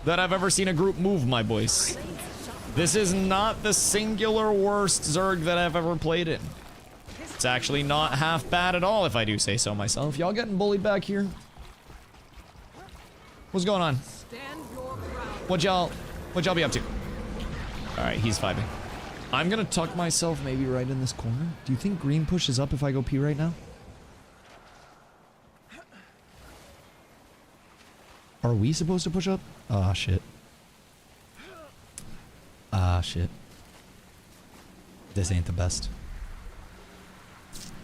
that I've ever seen a group move, my boys. This is not the singular worst Zerg that I've ever played in. It's actually not half bad at all, if I do say so myself. Y'all getting bullied back here? What's going on? What y'all be up to? All right, he's vibing. I'm gonna tuck myself maybe right in this corner. Do you think green pushes up if I go pee right now? Are we supposed to push up? Ah, shit. Ah, shit. This ain't the best.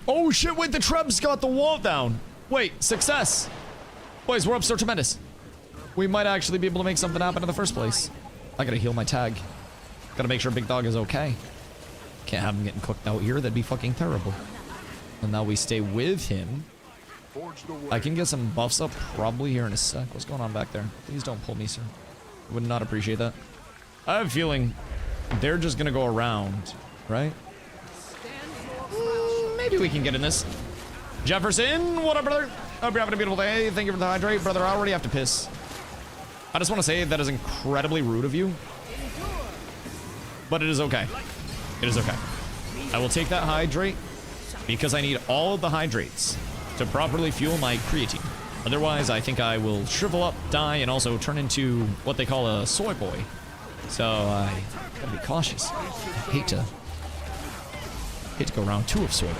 Oh, shit, wait, the Trebs got the wall down. Wait, success. Boys, we're up so tremendous. We might actually be able to make something happen in the first place. I gotta heal my tag. Gotta make sure Big Dog is okay. Can't have him getting cooked out here. That'd be fucking terrible. And now we stay with him. I can get some buffs up probably here in a sec. What's going on back there? Please don't pull me, sir. Would not appreciate that. I have a feeling they're just gonna go around, right? Maybe we can get in this. Jefferson, what up, brother? Hope you're having a beautiful day. Thank you for the hydrate. Brother, I already have to piss. I just want to say that is incredibly rude of you. But it is okay. It is okay. I will take that hydrate because I need all of the hydrates to properly fuel my creatine. Otherwise, I think I will shrivel up, die, and also turn into what they call a soy boy. So I gotta be cautious. I hate to go round 2 of soy boy.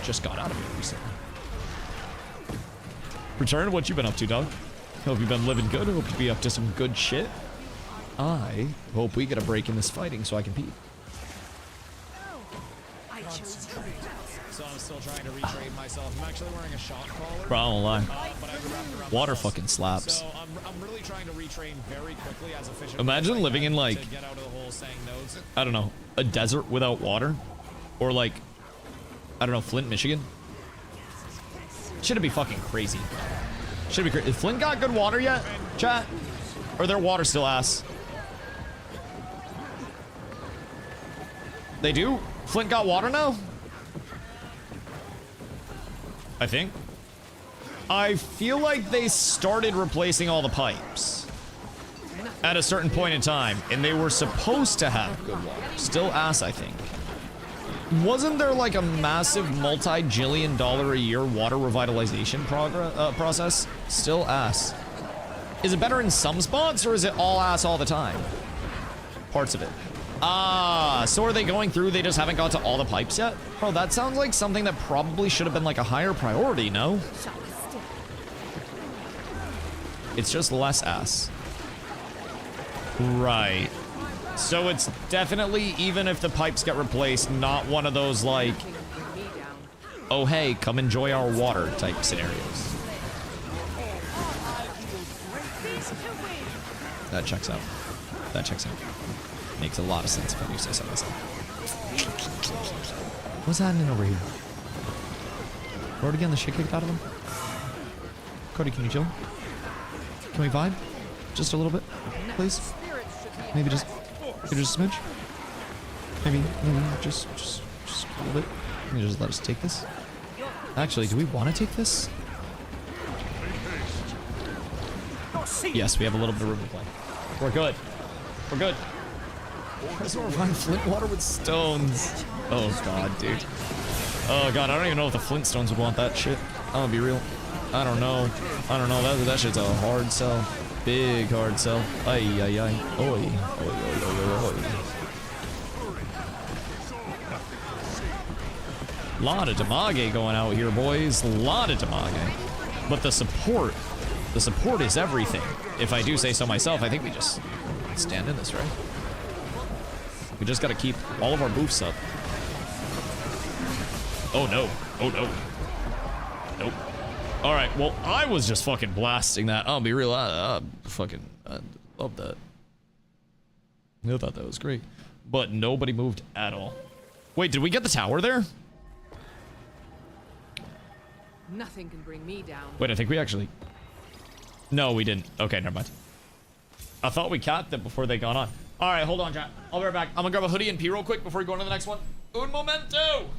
Just got out of it recently. Return, what you been up to, dog? Hope you've been living good. Hope you be up to some good shit. I hope we get a break in this fighting so I can pee. So I'm still trying to retrain myself. I'm actually wearing a shock collar. Bro, I won't lie. Water fucking slaps. So I'm really trying to retrain very quickly as efficiently. Imagine living in like, I don't know, a desert without water. Or like, I don't know, Flint, Michigan. Should've be fucking crazy. Should be crazy. Is Flint got good water yet, chat? Or their water still ass? They do? Flint got water now? I think. I feel like they started replacing all the pipes at a certain point in time, and they were supposed to have good water. Still ass, I think. Wasn't there like a massive multi-jillion-dollar a year water revitalization process? Still ass. Is it better in some spots, or is it all ass all the time? Parts of it. Ah, so are they going through, they just haven't got to all the pipes yet? Bro, that sounds like something that probably should have been like a higher priority, no? It's just less ass. Right. So it's definitely, even if the pipes get replaced, not one of those like, oh hey, come enjoy our water type scenarios. That checks out. That checks out. Makes a lot of sense if I do say so myself. What's happening over here? Road again, the shit kicked out of him? Cody, can you chill? Can we vibe? Just a little bit, please? Maybe just a smidge? Maybe just a little bit. Let me just let us take this. Actually, do we want to take this? Yes, we have a little bit of room to play. We're good. We're good. Where's our fine flint water with stones? Oh god, dude. Oh god, I don't even know if the Flintstones would want that shit. I'm gonna be real. I don't know. I don't know. That shit's a hard sell. Big hard sell. Ay ay ay. Oi. Oi oi oi oi. Lot of damage going out here, boys. Lot of damage. But the support is everything. If I do say so myself, I think we just stand in this, right? We just gotta keep all of our boofs up. Oh no. Oh no. Nope. Alright, well, I was just fucking blasting that. I'll be real, I love that. I thought that was great. But nobody moved at all. Wait, did we get the tower there? Nothing can bring me down. Wait, I think we actually... No, we didn't. Okay, never mind. I thought we capped it before they got on. Alright, hold on, chat. I'll be right back. I'm gonna grab a hoodie and pee real quick before we go on to the next one. Un momento!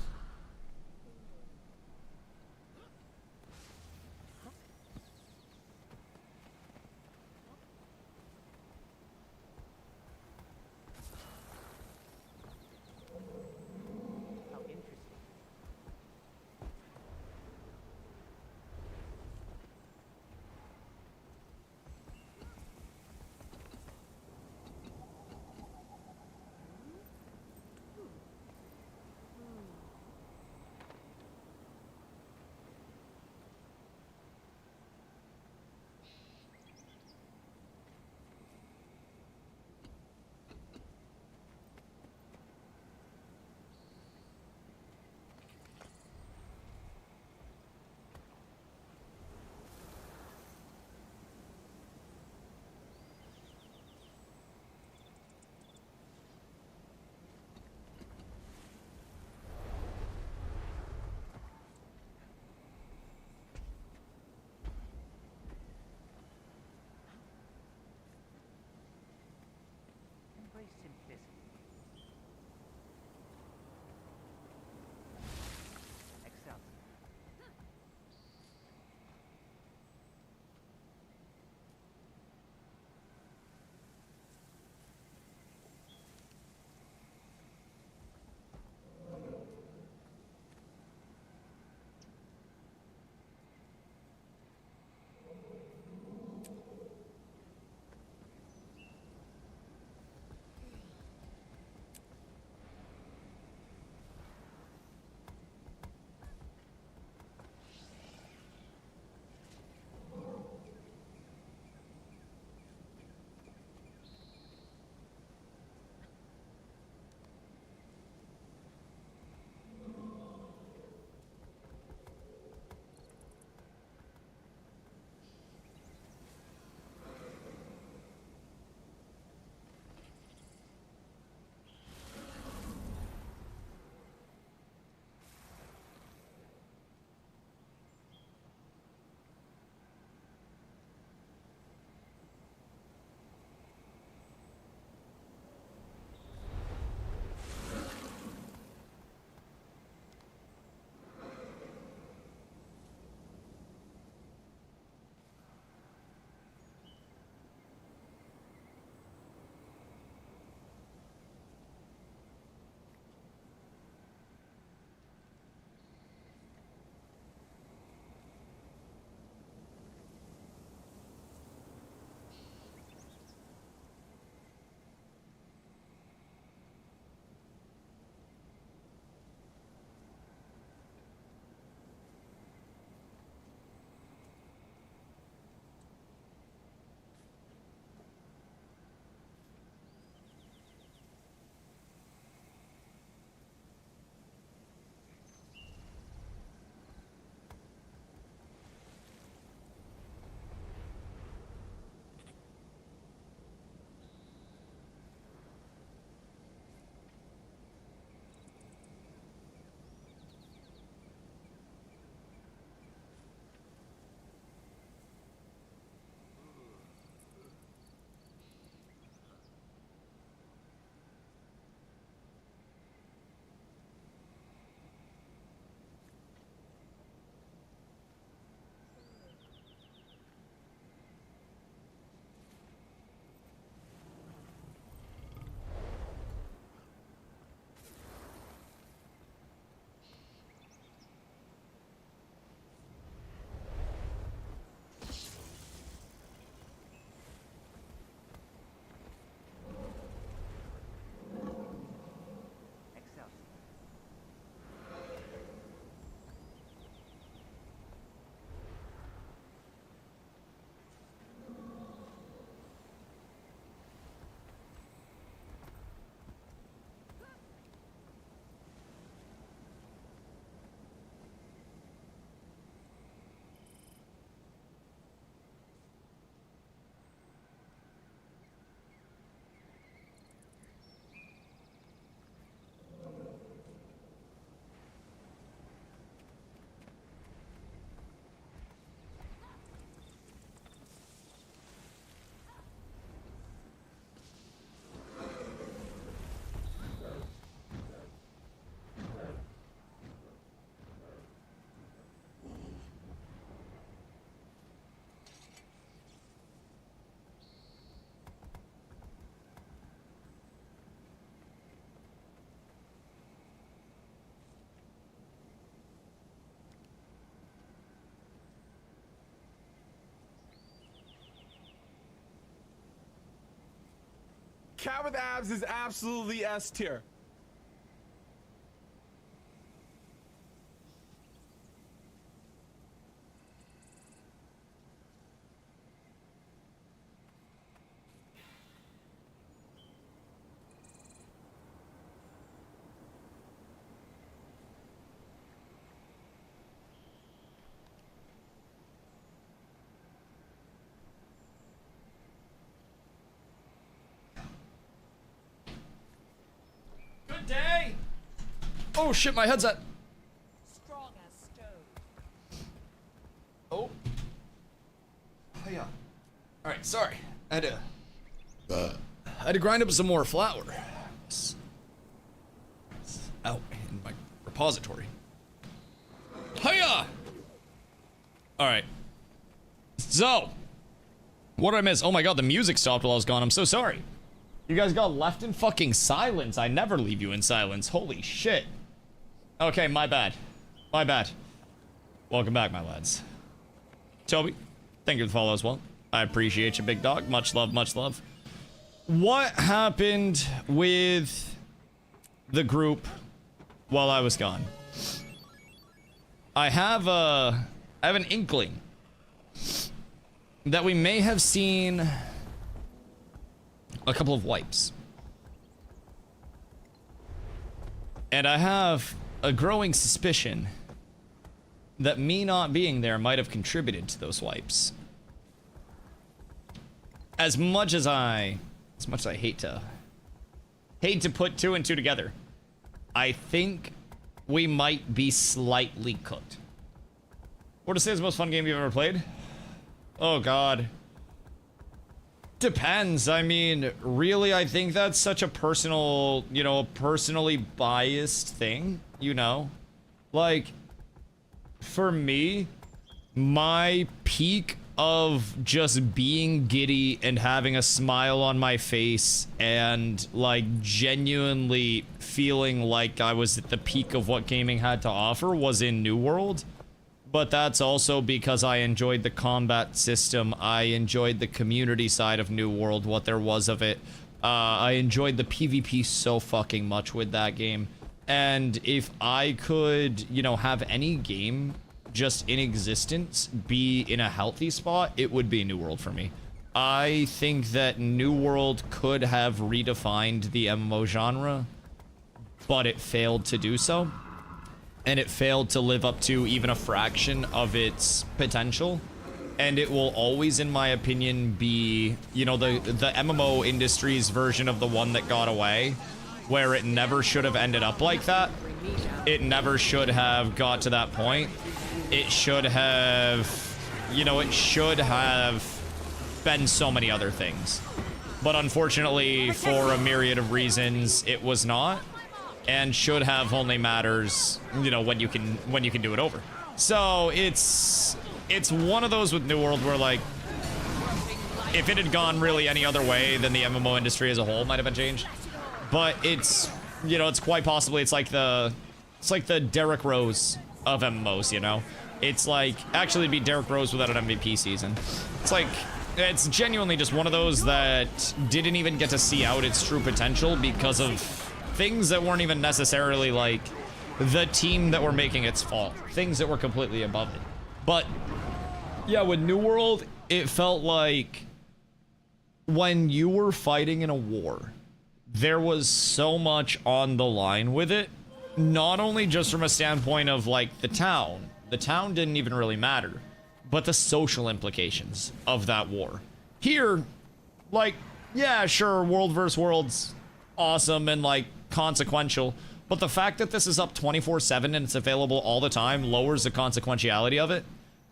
cat with abs is absolutely S tier. Good day. Oh shit, my headset. Strong as stone. Oh. Oh yeah. All right, sorry. I had to grind up some more flour. It's out in my repository. Hiya! All right. So, what did I miss? Oh my god, the music stopped while I was gone. I'm so sorry. You guys got left in fucking silence. I never leave you in silence. Holy shit. Okay, my bad. My bad. Welcome back, my lads. Toby, thank you for the follow as well. I appreciate you, big dog. Much love, much love. What happened with the group while I was gone? I have an inkling that we may have seen a couple of wipes. And I have a growing suspicion that me not being there might have contributed to those wipes. As much as I hate to put two and two together, I think we might be slightly cooked. What to say is the most fun game you've ever played? Oh god. Depends. I mean, really, I think that's such a personal, you know, personally biased thing, you know? Like, for me, my peak of just being giddy and having a smile on my face and, like, genuinely feeling like I was at the peak of what gaming had to offer was in New World. But that's also because I enjoyed the combat system. I enjoyed the community side of New World, what there was of it. I enjoyed the PvP so fucking much with that game. And if I could, you know, have any game just in existence be in a healthy spot, it would be New World for me. I think that New World could have redefined the MMO genre, but it failed to do so. And it failed to live up to even a fraction of its potential. And it will always, in my opinion, be, you know, the MMO industry's version of the one that got away, where it never should have ended up like that. It never should have got to that point. It should have, you know, it should have been so many other things. But unfortunately, for a myriad of reasons, it was not. And should have only matters, you know, when you can do it over. So it's one of those with New World where, like, if it had gone really any other way, then the MMO industry as a whole might have been changed. But it's, you know, it's quite possibly it's like the Derrick Rose of MMOs, you know. It's like actually it'd be Derrick Rose without an MVP season. It's like it's genuinely just one of those that didn't even get to see out its true potential because of things that weren't even necessarily like the team that were making its fault. Things that were completely above it. But yeah, with New World, it felt like when you were fighting in a war, there was so much on the line with it. Not only just from a standpoint of like the town didn't even really matter, but the social implications of that war. Here, like, yeah, sure, world versus world's awesome and like consequential, but the fact that this is up 24/7 and it's available all the time lowers the consequentiality of it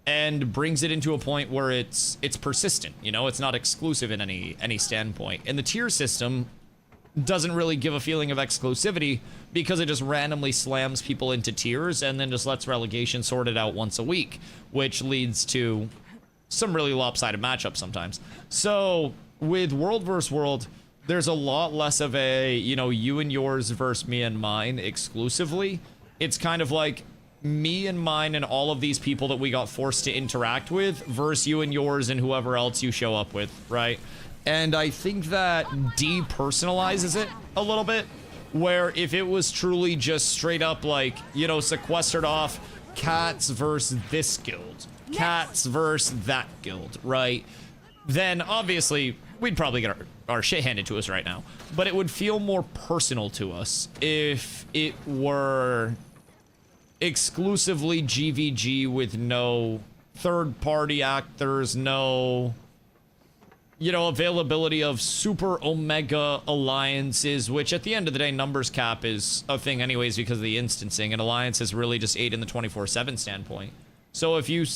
and brings it into a point where it's persistent, you know, it's not exclusive in any standpoint. And the tier system doesn't really give a feeling of exclusivity because it just randomly slams people into tiers and then just lets relegation sort it out once a week, which leads to some really lopsided matchups sometimes. So with world versus world, there's a lot less of a, you know, you and yours versus me and mine exclusively. It's kind of like me and mine and all of these people that we got forced to interact with versus you and yours and whoever else you show up with, right? And I think that depersonalizes it a little bit, where if it was truly just straight up like, you know, sequestered off cats versus this guild, cats versus that guild, right? Then obviously we'd probably get our shit handed to us right now. But it would feel more personal to us if it were exclusively GVG with no third-party actors, no, you know, availability of super omega alliances, which at the end of the day, numbers cap is a thing anyways because of the instancing, and alliances really just aid in the 24/7 standpoint. So if you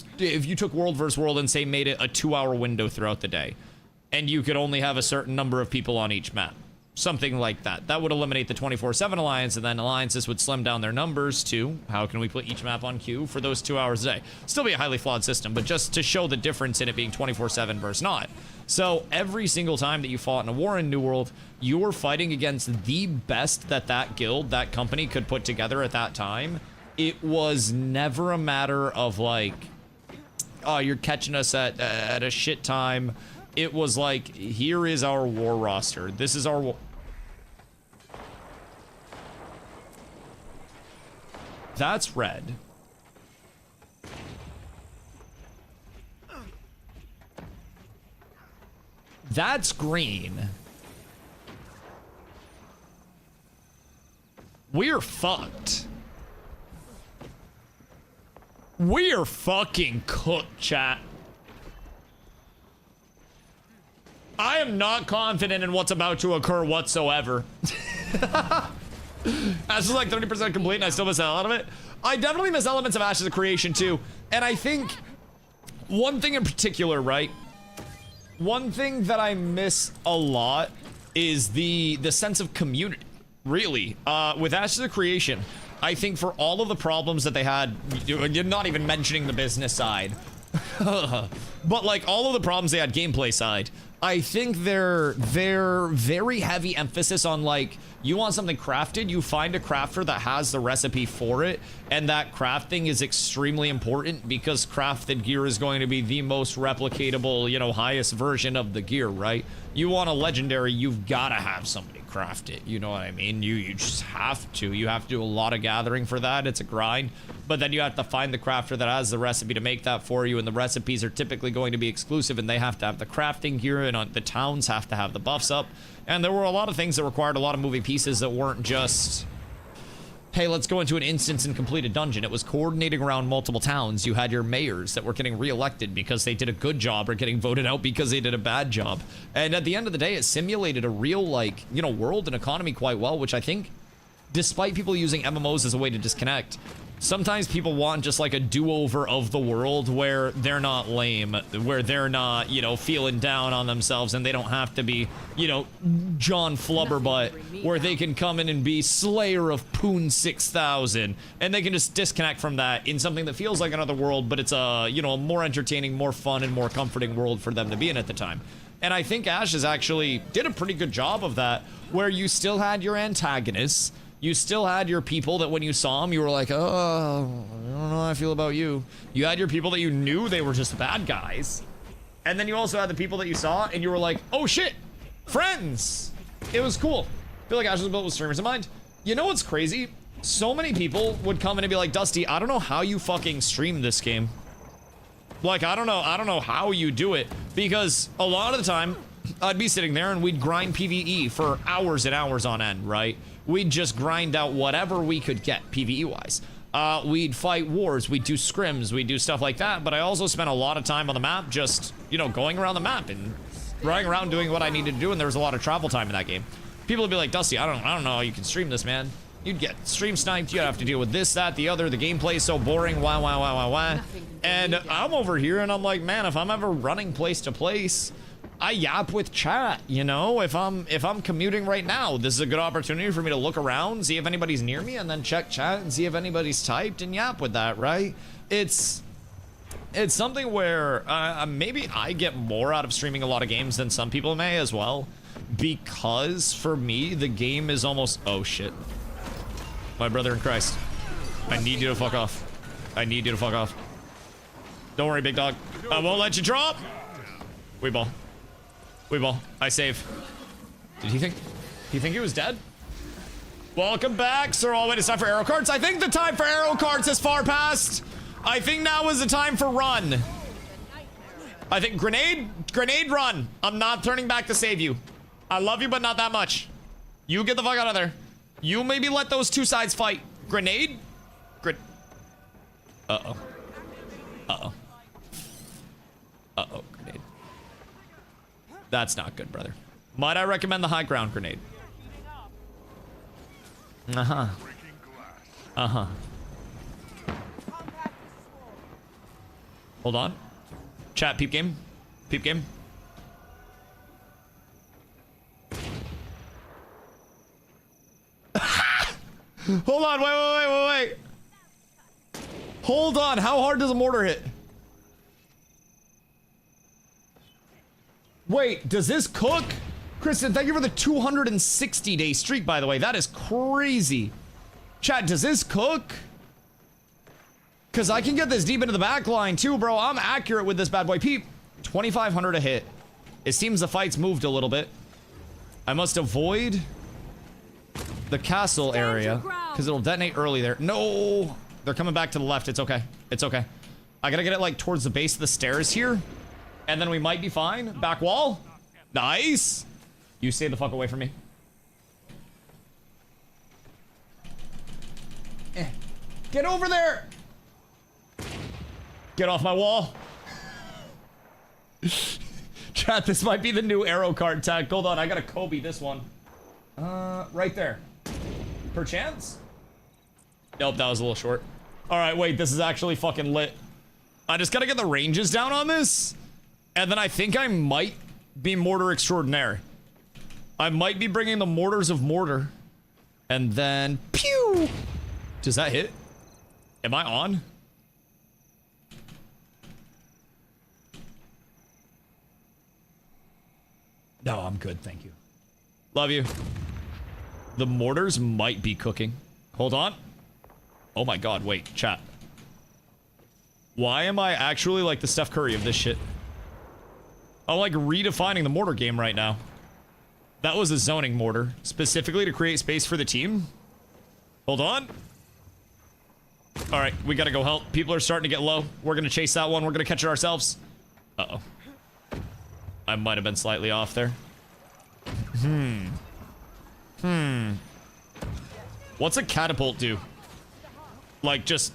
took world versus world and say made it a 2-hour window throughout the day, and you could only have a certain number of people on each map, something like that, that would eliminate the 24/7 alliance, and then alliances would slim down their numbers to how can we put each map on queue for those 2 hours a day. Still be a highly flawed system, but just to show the difference in it being 24/7 versus not. So every single time that you fought in a war in New World, you were fighting against the best that guild, that company could put together at that time. It was never a matter of like, oh, you're catching us at a shit time. It was like, here is our war roster. This is our war. That's red. That's green. We're fucked. We're fucking cooked, chat. I am not confident in what's about to occur whatsoever. Ash is like 30% complete and I still miss a lot of it. I definitely miss elements of Ashes of Creation too. And I think one thing in particular, right? One thing that I miss a lot is the sense of community, really. With Ashes of Creation, I think for all of the problems that they had, you're not even mentioning the business side, but like all of the problems they had gameplay side, I think their very heavy emphasis on like, you want something crafted, you find a crafter that has the recipe for it, and that crafting is extremely important because crafted gear is going to be the most replicatable, you know, highest version of the gear, right? You want a legendary, you've got to have somebody craft it, you know what I mean? You just have to. You have to do a lot of gathering for that. It's a grind, but then you have to find the crafter that has the recipe to make that for you, and the recipes are typically going to be exclusive, and they have to have the crafting gear, and the towns have to have the buffs up. And there were a lot of things that required a lot of moving pieces that weren't just, hey, let's go into an instance and complete a dungeon. It was coordinating around multiple towns. You had your mayors that were getting reelected because they did a good job or getting voted out because they did a bad job. And at the end of the day, it simulated a real, like, you know, world and economy quite well, which I think, despite people using MMOs as a way to disconnect, sometimes people want just like a do-over of the world where they're not lame, where they're not, you know, feeling down on themselves, and they don't have to be, you know, John Flubberbutt, where they can come in and be Slayer of Poon 6000, and they can just disconnect from that in something that feels like another world, but it's a, you know, a more entertaining, more fun, and more comforting world for them to be in at the time. And I think Ashes actually did a pretty good job of that, where you still had your antagonists, you still had your people that when you saw them, you were like, oh, I don't know how I feel about you. You had your people that you knew they were just bad guys. And then you also had the people that you saw and you were like, oh shit, friends. It was cool. I feel like Ashes was built with streamers in mind. You know what's crazy? So many people would come in and be like, Dusty, I don't know how you fucking stream this game. Like, I don't know how you do it, because a lot of the time I'd be sitting there and we'd grind PvE for hours and hours on end, right? We'd just grind out whatever we could get PvE-wise. We'd fight wars, we'd do scrims, we'd do stuff like that, but I also spent a lot of time on the map just, you know, going around the map and running around doing what I needed to do, and there was a lot of travel time in that game. People would be like, Dusty, I don't know how you can stream this, man. You'd get stream sniped, you'd have to deal with this, that, the other, the gameplay is so boring, why. And I'm over here and I'm like, man, if I'm ever running place to place, I yap with chat, you know? If I'm commuting right now, this is a good opportunity for me to look around, see if anybody's near me, and then check chat and see if anybody's typed and yap with that, right? It's something where maybe I get more out of streaming a lot of games than some people may as well, because for me, the game is almost, oh shit. My brother in Christ. I need you to fuck off. I need you to fuck off. Don't worry, big dog. I won't let you drop. We ball. Weeball, I save. Did he think he was dead? Welcome back, Sir Alwyn. It's time for arrow carts. I think the time for arrow carts is far past. I think now is the time for run. I think grenade run. I'm not turning back to save you. I love you, but not that much. You get the fuck out of there. You maybe let those two sides fight. Grenade? Uh-oh. Uh-oh. Uh-oh, grenade. That's not good, brother. Might I recommend the high ground grenade? Uh-huh. Uh-huh. Hold on. Chat, peep game. Peep game. Hold on, wait. Hold on, how hard does a mortar hit? Wait, does this cook? Kristen, thank you for the 260-day streak, by the way. That is crazy. Chat, does this cook? Because I can get this deep into the back line, too, bro. I'm accurate with this bad boy. Peep, 2,500 a hit. It seems the fight's moved a little bit. I must avoid the castle area, because it'll detonate early there. No! They're coming back to the left. It's okay. It's okay. I gotta get it, like, towards the base of the stairs here. And then we might be fine. Back wall. Nice! You stay the fuck away from me. Get over there! Get off my wall. Chat, this might be the new arrow card tag. Hold on, I gotta Kobe this one. Right there. Perchance? Nope, that was a little short. Alright, wait, this is actually fucking lit. I just gotta get the ranges down on this. And then I think I might be mortar extraordinaire. I might be bringing the mortars of mortar. And then, pew! Does that hit? Am I on? No, I'm good, thank you. Love you. The mortars might be cooking. Hold on. Oh my god, wait, chat. Why am I actually like the Steph Curry of this shit? I'm like redefining the mortar game right now. That was a zoning mortar, specifically to create space for the team. Hold on. Alright, we gotta go help. People are starting to get low. We're gonna chase that one. We're gonna catch it ourselves. Uh-oh. I might have been slightly off there. What's a catapult do? Like, just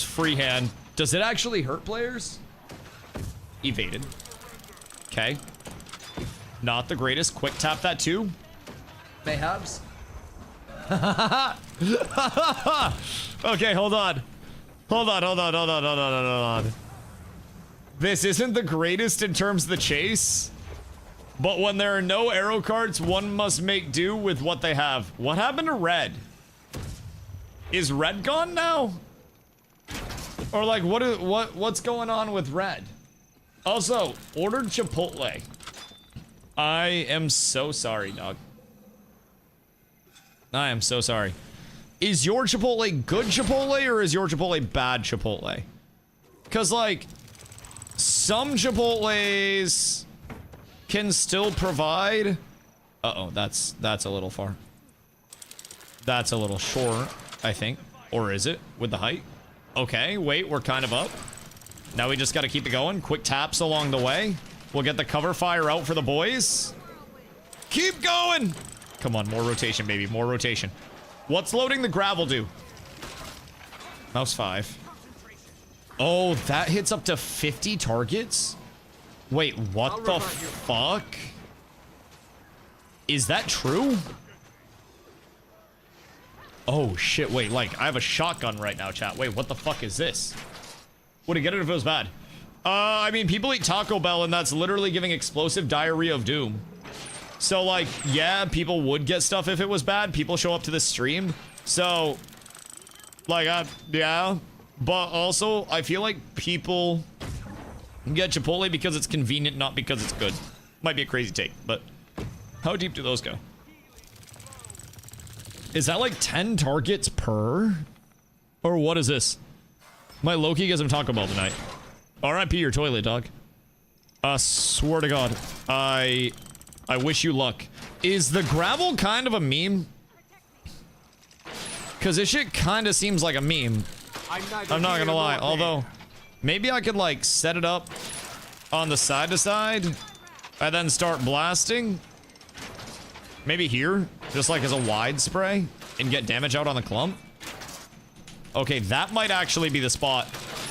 freehand. Does it actually hurt players? Evaded. Okay. Not the greatest. Quick tap that too. Mayhaps. Okay, hold on. Hold on. This isn't the greatest in terms of the chase, but when there are no arrow carts, one must make do with what they have. What happened to red? Is red gone now? Or like, what's going on with red? Also, ordered Chipotle. I am so sorry, dog. I am so sorry. Is your Chipotle good Chipotle or is your Chipotle bad Chipotle? Because, like, some Chipotles can still provide... Uh-oh, that's a little far. That's a little short, I think. Or is it? With the height? Okay, wait, we're kind of up. Now we just gotta keep it going. Quick taps along the way. We'll get the cover fire out for the boys. Keep going! Come on, more rotation, baby. More rotation. What's loading the gravel do? Mouse 5. Oh, that hits up to 50 targets? Wait, what the fuck? Is that true? Oh, shit. Wait, like, I have a shotgun right now, chat. Wait, what the fuck is this? Would it get it if it was bad? I mean, people eat Taco Bell, and that's literally giving explosive diarrhea of doom. So, like, yeah, people would get stuff if it was bad. People show up to this stream. So, like, yeah. But also, I feel like people get Chipotle because it's convenient, not because it's good. Might be a crazy take, but how deep do those go? Is that like 10 targets per? Or what is this? My Loki gets some Taco Bell tonight. RIP your toilet, dog. Swear to God. I I wish you luck. Is the gravel kind of a meme? Because this shit kind of seems like a meme. I'm not gonna lie. Although, maybe I could like set it up on the side to side and then start blasting. Maybe here, just like as a wide spray and get damage out on the clump. Okay, that might actually be the spot.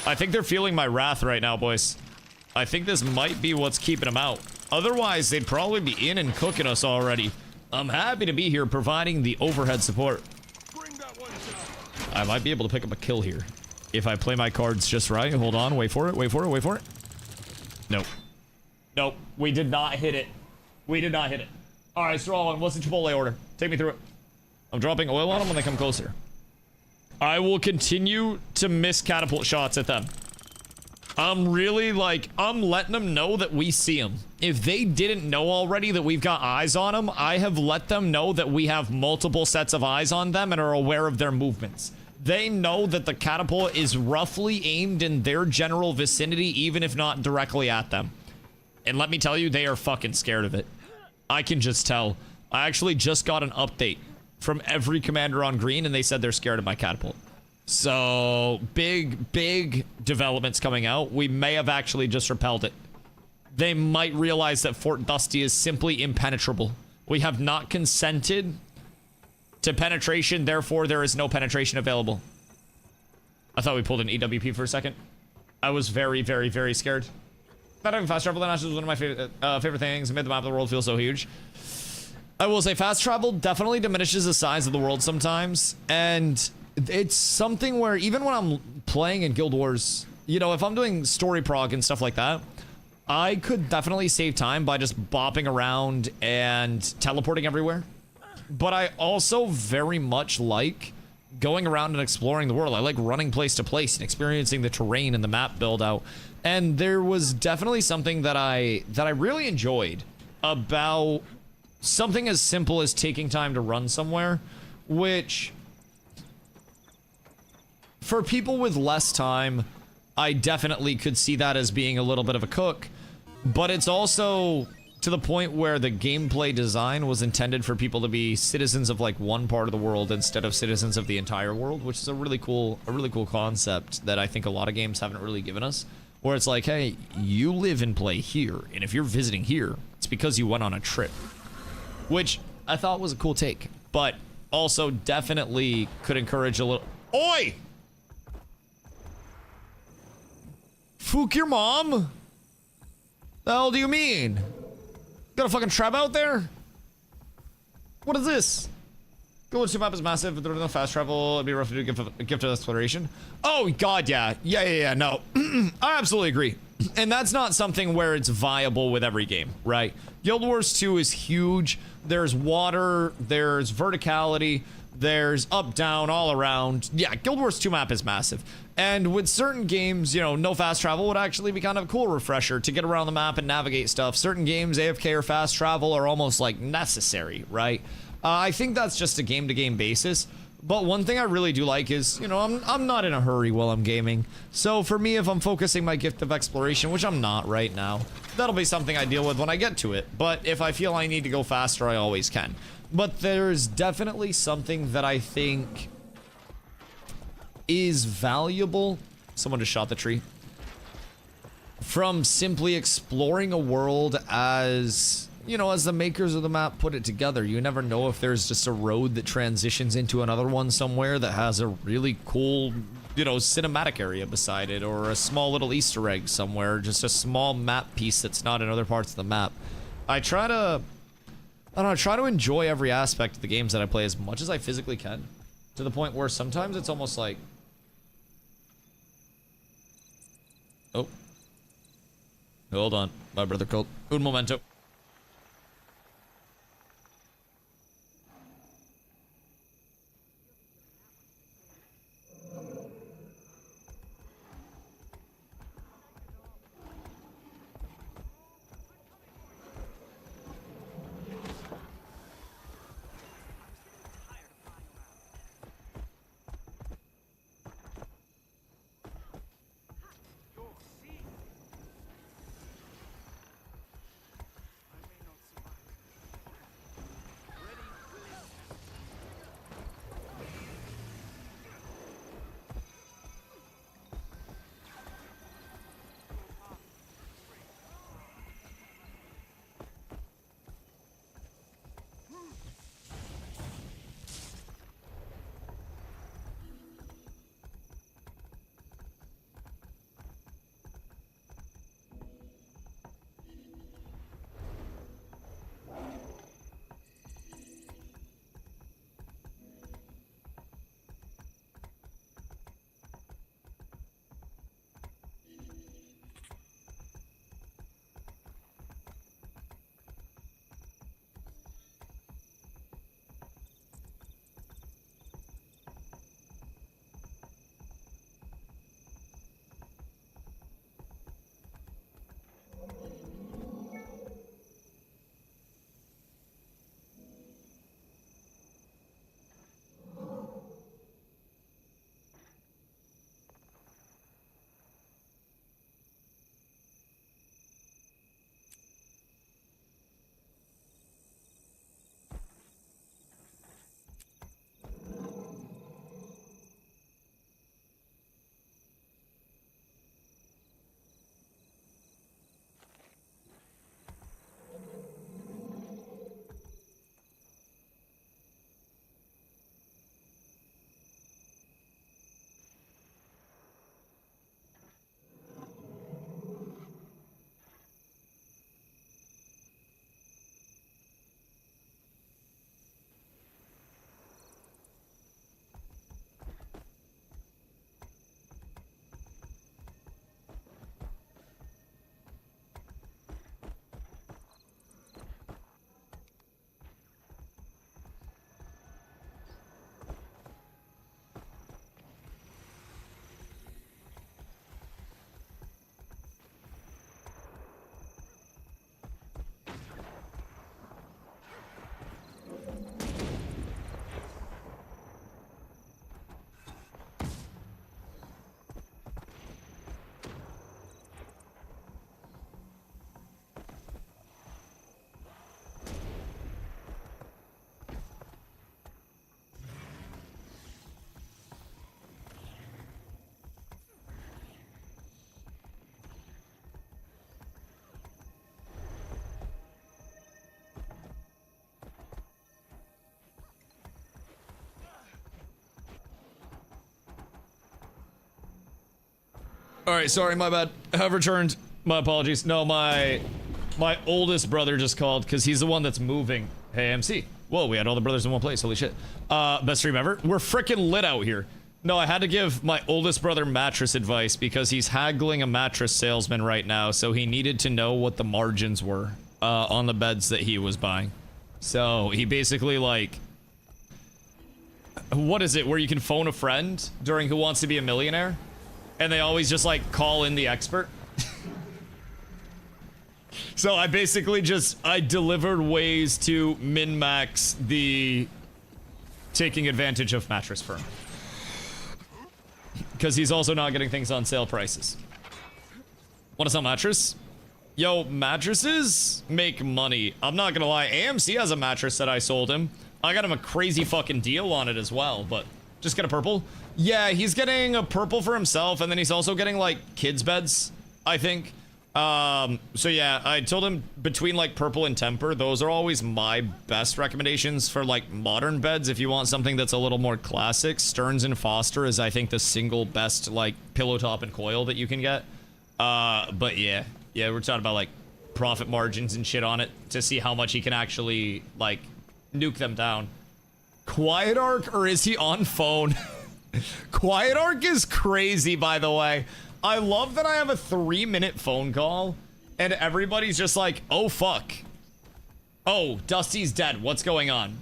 I think they're feeling my wrath right now, boys. I think this might be what's keeping them out. Otherwise, they'd probably be in and cooking us already. I'm happy to be here providing the overhead support. I might be able to pick up a kill here if I play my cards just right. Hold on, wait for it, wait for it, wait for it. Nope. Nope, we did not hit it. We did not hit it. All right, Straw, what's the Chipotle order? Take me through it. I'm dropping oil on them when they come closer. I will continue to miss catapult shots at them. I'm really like, I'm letting them know that we see them. If they didn't know already that we've got eyes on them, I have let them know that we have multiple sets of eyes on them and are aware of their movements. They know that the catapult is roughly aimed in their general vicinity, even if not directly at them. And let me tell you, they are fucking scared of it. I can just tell. I actually just got an update from every commander on green, and they said they're scared of my catapult. So, big developments coming out. We may have actually just repelled it. They might realize that Fort Dusty is simply impenetrable. We have not consented to penetration, therefore there is no penetration available. I thought we pulled an EWP for a second. I was very scared. Not having fast travel in Ashes was one of my favorite things. It made the map of the world feel so huge. I will say fast travel definitely diminishes the size of the world sometimes, and it's something where even when I'm playing in Guild Wars, you know, if I'm doing story prog and stuff like that, I could definitely save time by just bopping around and teleporting everywhere. But I also very much like going around and exploring the world. I like running place to place and experiencing the terrain and the map build out. And there was definitely something that I really enjoyed about something as simple as taking time to run somewhere, which for people with less time, I definitely could see that as being a little bit of a cook, but it's also to the point where the gameplay design was intended for people to be citizens of like one part of the world instead of citizens of the entire world, which is a really cool concept that I think a lot of games haven't really given us, where it's like, hey, you live and play here, and if you're visiting here, it's because you went on a trip, which I thought was a cool take, but also definitely could encourage a little. Oi! Fook your mom? The hell do you mean? Got a fucking trap out there? What is this? Guild Wars 2 map is massive, but there's no fast travel. It'd be rough to do a gift of exploration. Oh god, yeah. Yeah, no. I absolutely agree. And that's not something where it's viable with every game, right? Guild Wars 2 is huge. There's water, there's verticality, there's up, down, all around. Yeah, Guild Wars 2 map is massive. And with certain games, you know, no fast travel would actually be kind of a cool refresher to get around the map and navigate stuff. Certain games, AFK or fast travel are almost like necessary, right? I think that's just a game-to-game basis. But one thing I really do like is, you know, I'm not in a hurry while I'm gaming. So for me, if I'm focusing my gift of exploration, which I'm not right now, that'll be something I deal with when I get to it. But if I feel I need to go faster, I always can. But there's definitely something that I think is valuable. Someone just shot the tree. From simply exploring a world as, you know, as the makers of the map put it together. You never know if there's just a road that transitions into another one somewhere that has a really cool, you know, cinematic area beside it, or a small little Easter egg somewhere, just a small map piece that's not in other parts of the map. I try to enjoy every aspect of the games that I play as much as I physically can, to the point where sometimes it's almost like, oh, hold on, my brother called. Un momento. All right, sorry, my bad. Have returned. My apologies. No, my oldest brother just called because he's the one that's moving. Hey, MC. Whoa, we had all the brothers in one place. Holy shit. Best stream ever. We're freaking lit out here. No, I had to give my oldest brother mattress advice because he's haggling a mattress salesman right now, so he needed to know what the margins were on the beds that he was buying. So he basically, like, what is it, where you can phone a friend during Who Wants to Be a Millionaire? And they always just, like, call in the expert. So I basically I delivered ways to min-max the taking advantage of Mattress Firm. Because he's also not getting things on sale prices. Want to sell mattress? Yo, mattresses make money. I'm not gonna lie, AMC has a mattress that I sold him. I got him a crazy fucking deal on it as well, but just get a purple. Yeah, he's getting a purple for himself, and then he's also getting, like, kids' beds, I think. So yeah, I told him between, like, purple and temper, those are always my best recommendations for, like, modern beds. If you want something that's a little more classic, Stearns and Foster is, I think, the single best, like, pillow top and coil that you can get. But yeah, we're talking about, like, profit margins and shit on it to see how much he can actually, like, nuke them down. Quiet Arc, or is he on phone? Quiet Arc is crazy, by the way. I love that I have a 3-minute phone call and everybody's just like, oh fuck. Oh, Dusty's dead. What's going on?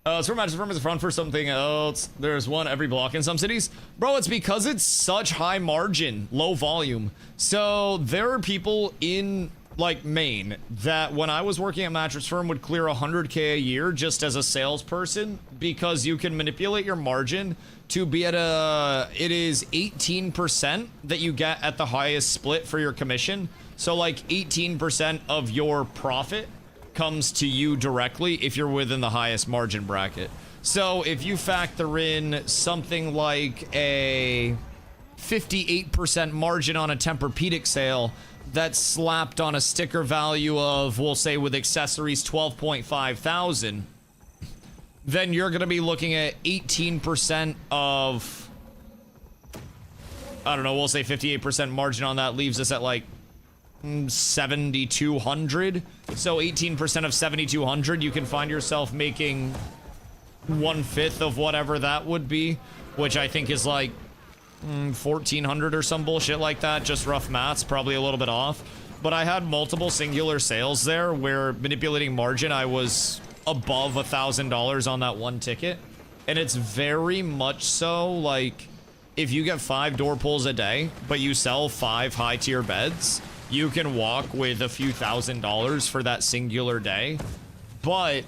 It's from Mattress Firm is a front for something else. There's one every block in some cities. Bro, it's because it's such high margin, low volume. So there are people in, like, Maine that when I was working at Mattress Firm would clear 100K a year just as a salesperson because you can manipulate your margin to be at it is 18% that you get at the highest split for your commission. So like 18% of your profit comes to you directly if you're within the highest margin bracket. So if you factor in something like a 58% margin on a Tempur-Pedic sale that's slapped on a sticker value of, we'll say with accessories, 12.5 thousand, then you're going to be looking at 18% of, I don't know, we'll say 58% margin on that leaves us at like 7,200. So 18% of 7,200, you can find yourself making 1/5 of whatever that would be, which I think is like 1,400 or some bullshit like that. Just rough maths, probably a little bit off. But I had multiple singular sales there where manipulating margin, I was above $1,000 on that one ticket. And it's very much so like, if you get 5 door pulls a day, but you sell 5 high tier beds, you can walk with a few $1,000s for that singular day. But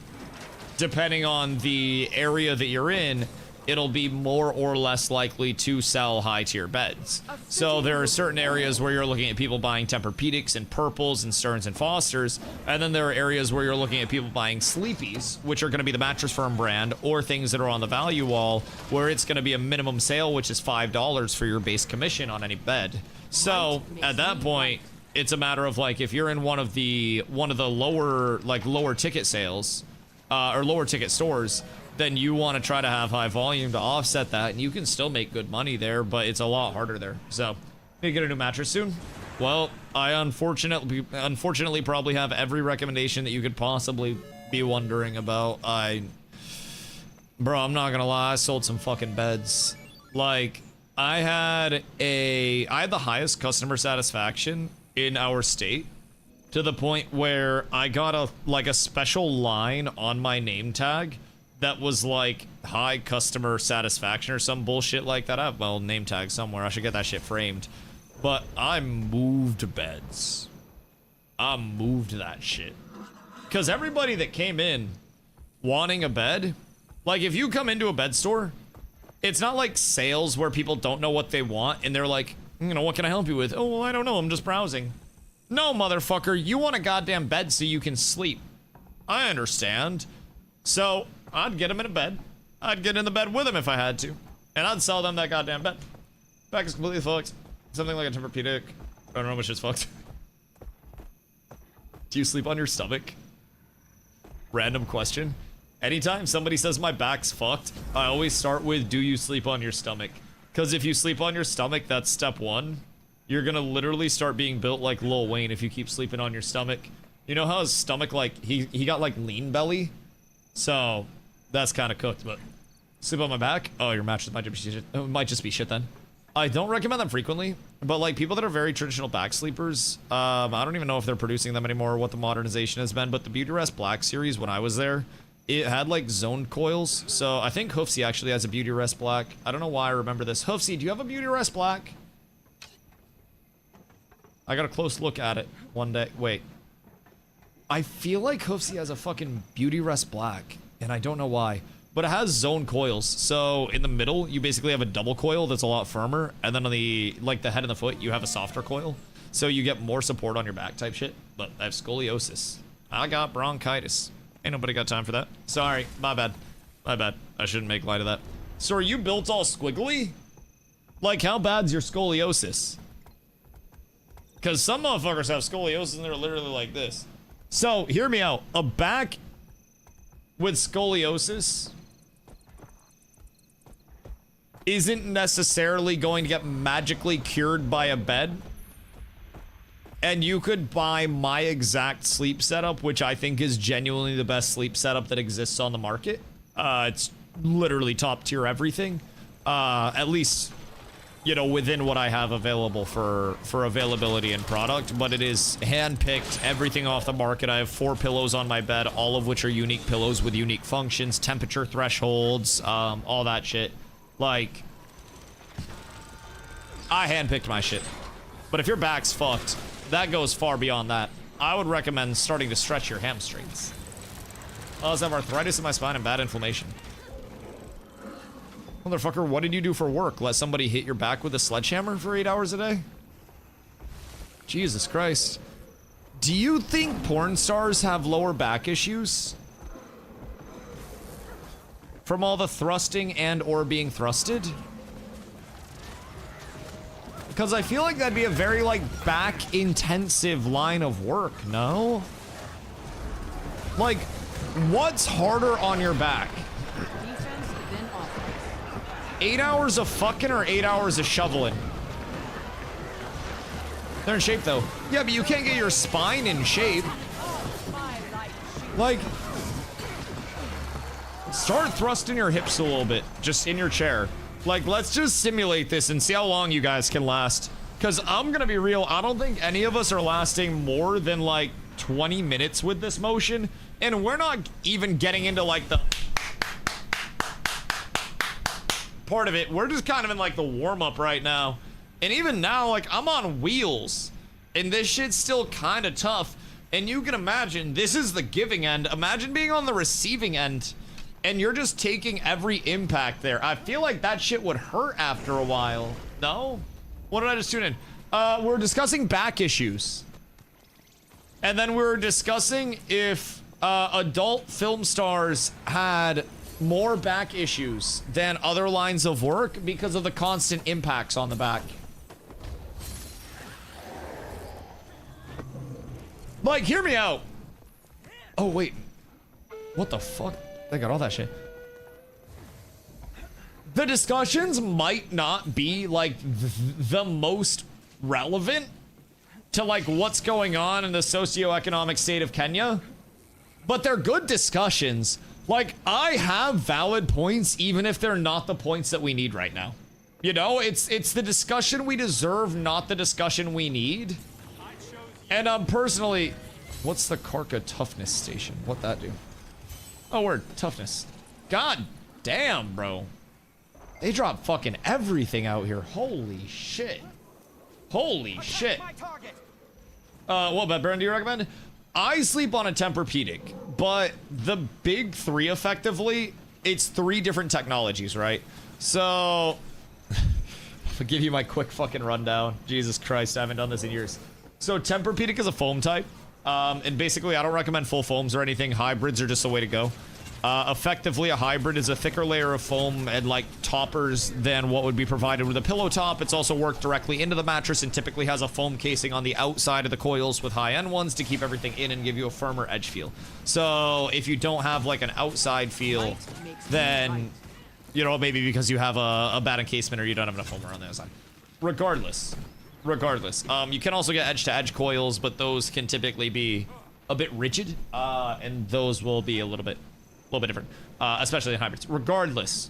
depending on the area that you're in, it'll be more or less likely to sell high tier beds. So there are certain areas where you're looking at people buying Tempur-Pedics and Purples and Stearns and Fosters, and then there are areas where you're looking at people buying Sleepies, which are going to be the Mattress Firm brand, or things that are on the value wall, where it's going to be a minimum sale, which is $5 for your base commission on any bed. So at that point, it's a matter of like, if you're in one of the lower ticket sales, or lower ticket stores, then you want to try to have high volume to offset that, and you can still make good money there, but it's a lot harder there. So, you get a new mattress soon? Well, I unfortunately probably have every recommendation that you could possibly be wondering about. Bro, I'm not gonna lie, I sold some fucking beds. Like, I had the highest customer satisfaction in our state, to the point where I got a special line on my name tag that was like high customer satisfaction or some bullshit like that. I have my old name tag somewhere. I should get that shit framed. But I moved beds. I moved that shit. Because everybody that came in wanting a bed, like if you come into a bed store, it's not like sales where people don't know what they want and they're like, you know, what can I help you with? Oh, well, I don't know. I'm just browsing. No, motherfucker. You want a goddamn bed so you can sleep. I understand. So I'd get him in a bed. I'd get in the bed with him if I had to. And I'd sell them that goddamn bed. Back is completely fucked. Something like a Tempur-Pedic. I don't know how much it's fucked. Do you sleep on your stomach? Random question. Anytime somebody says my back's fucked, I always start with, do you sleep on your stomach? Because if you sleep on your stomach, that's step 1. You're gonna literally start being built like Lil Wayne if you keep sleeping on your stomach. You know how his stomach, like, he got like lean belly? So that's kind of cooked, but sleep on my back? Oh, your mattress might just be shit then. I don't recommend them frequently, but like people that are very traditional back sleepers, I don't even know if they're producing them anymore or what the modernization has been, but the Beauty Rest Black series, when I was there, it had like zoned coils. So I think Hoofsy actually has a Beauty Rest Black. I don't know why I remember this. Hoofsy, do you have a Beauty Rest Black? I got a close look at it one day. Wait. I feel like Hoofsy has a fucking Beauty Rest Black, and I don't know why. But it has zone coils, so in the middle, you basically have a double coil that's a lot firmer, and then on the, like, the head and the foot, you have a softer coil. So you get more support on your back type shit, but I have scoliosis. I got bronchitis. Ain't nobody got time for that. Sorry, my bad. My bad. I shouldn't make light of that. So are you built all squiggly? Like, how bad's your scoliosis? Because some motherfuckers have scoliosis and they're literally like this. So, hear me out. A back with scoliosis isn't necessarily going to get magically cured by a bed. And you could buy my exact sleep setup, which I think is genuinely the best sleep setup that exists on the market. It's literally top tier everything. At least, you know, within what I have available for availability and product, but it is hand-picked, everything off the market. I have 4 pillows on my bed, all of which are unique pillows with unique functions, temperature thresholds, all that shit. Like, I hand-picked my shit. But if your back's fucked, that goes far beyond that. I would recommend starting to stretch your hamstrings. I also have arthritis in my spine and bad inflammation. Motherfucker, what did you do for work? Let somebody hit your back with a sledgehammer for 8 hours a day? Jesus Christ. Do you think porn stars have lower back issues? From all the thrusting and or being thrusted? Because I feel like that'd be a very, like, back-intensive line of work, no? Like, what's harder on your back? 8 hours of fucking or 8 hours of shoveling? They're in shape, though. Yeah, but you can't get your spine in shape. Like, start thrusting your hips a little bit, just in your chair. Like, let's just simulate this and see how long you guys can last. Because I'm gonna be real, I don't think any of us are lasting more than, like, 20 minutes with this motion. And we're not even getting into, like, the part of it. We're just kind of in, like, the warm-up right now. And even now, like, I'm on wheels. And this shit's still kind of tough. And you can imagine, this is the giving end. Imagine being on the receiving end. And you're just taking every impact there. I feel like that shit would hurt after a while. No? What did I just tune in? We're discussing back issues. And then we're discussing if adult film stars had more back issues than other lines of work because of the constant impacts on the back. Like, hear me out. Oh, wait. What the fuck? They got all that shit. The discussions might not be, like, the most relevant to, like, what's going on in the socioeconomic state of Kenya, but they're good discussions. Like, I have valid points, even if they're not the points that we need right now. You know, it's the discussion we deserve, not the discussion we need. And personally, what's the Karka toughness station? What'd that do? Oh, word, toughness. God damn, bro. They drop fucking everything out here. Holy shit. Holy shit. What bed burn do you recommend? I sleep on a Tempur-Pedic, but the big three, effectively, it's 3 different technologies, right? So, I'll give you my quick fucking rundown. Jesus Christ, I haven't done this in years. So, Tempur-Pedic is a foam type. And basically, I don't recommend full foams or anything. Hybrids are just the way to go. Effectively, a hybrid is a thicker layer of foam and, like, toppers than what would be provided with a pillow top. It's also worked directly into the mattress and typically has a foam casing on the outside of the coils with high-end ones to keep everything in and give you a firmer edge feel. So, if you don't have, like, an outside feel, then, you know, maybe because you have a bad encasement or you don't have enough foam around the outside. Regardless, regardless. You can also get edge-to-edge coils, but those can typically be a bit rigid, and those will be a little bit different, especially in hybrids. Regardless,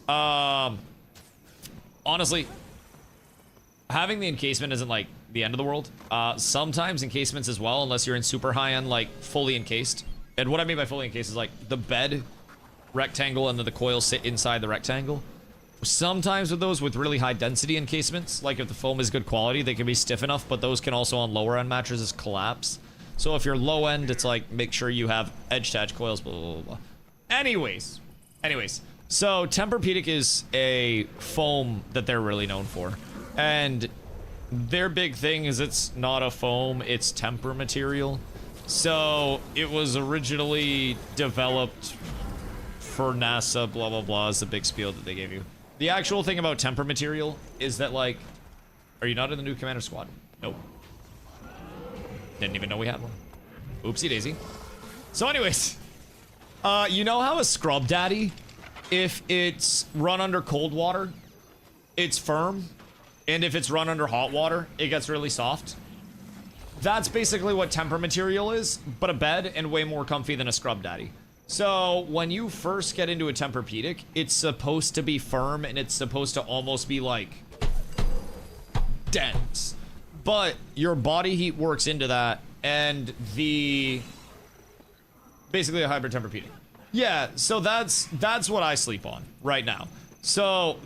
honestly, having the encasement isn't like the end of the world. Sometimes encasements as well, unless you're in super high-end, like fully encased. And what I mean by fully encased is like the bed rectangle and then the coils sit inside the rectangle. Sometimes with those with really high density encasements, like if the foam is good quality, they can be stiff enough, but those can also on lower end mattresses collapse. So if you're low end, it's like make sure you have edge-to-edge coils, blah, blah, blah, blah. Anyways, so Tempur-Pedic is a foam that they're really known for. And their big thing is it's not a foam, it's temper material. So it was originally developed for NASA, blah, blah, blah, is the big spiel that they gave you. The actual thing about temper material is that, like, are you not in the new Commander Squad? Nope. Didn't even know we had one. Oopsie daisy. So anyways, you know how a scrub daddy, if it's run under cold water, it's firm, and if it's run under hot water, it gets really soft? That's basically what temper material is, but a bed and way more comfy than a scrub daddy. So when you first get into a Tempur-Pedic, it's supposed to be firm and it's supposed to almost be like dense. But your body heat works into that, and basically a hybrid Tempur-Pedic. Yeah, so that's what I sleep on right now. So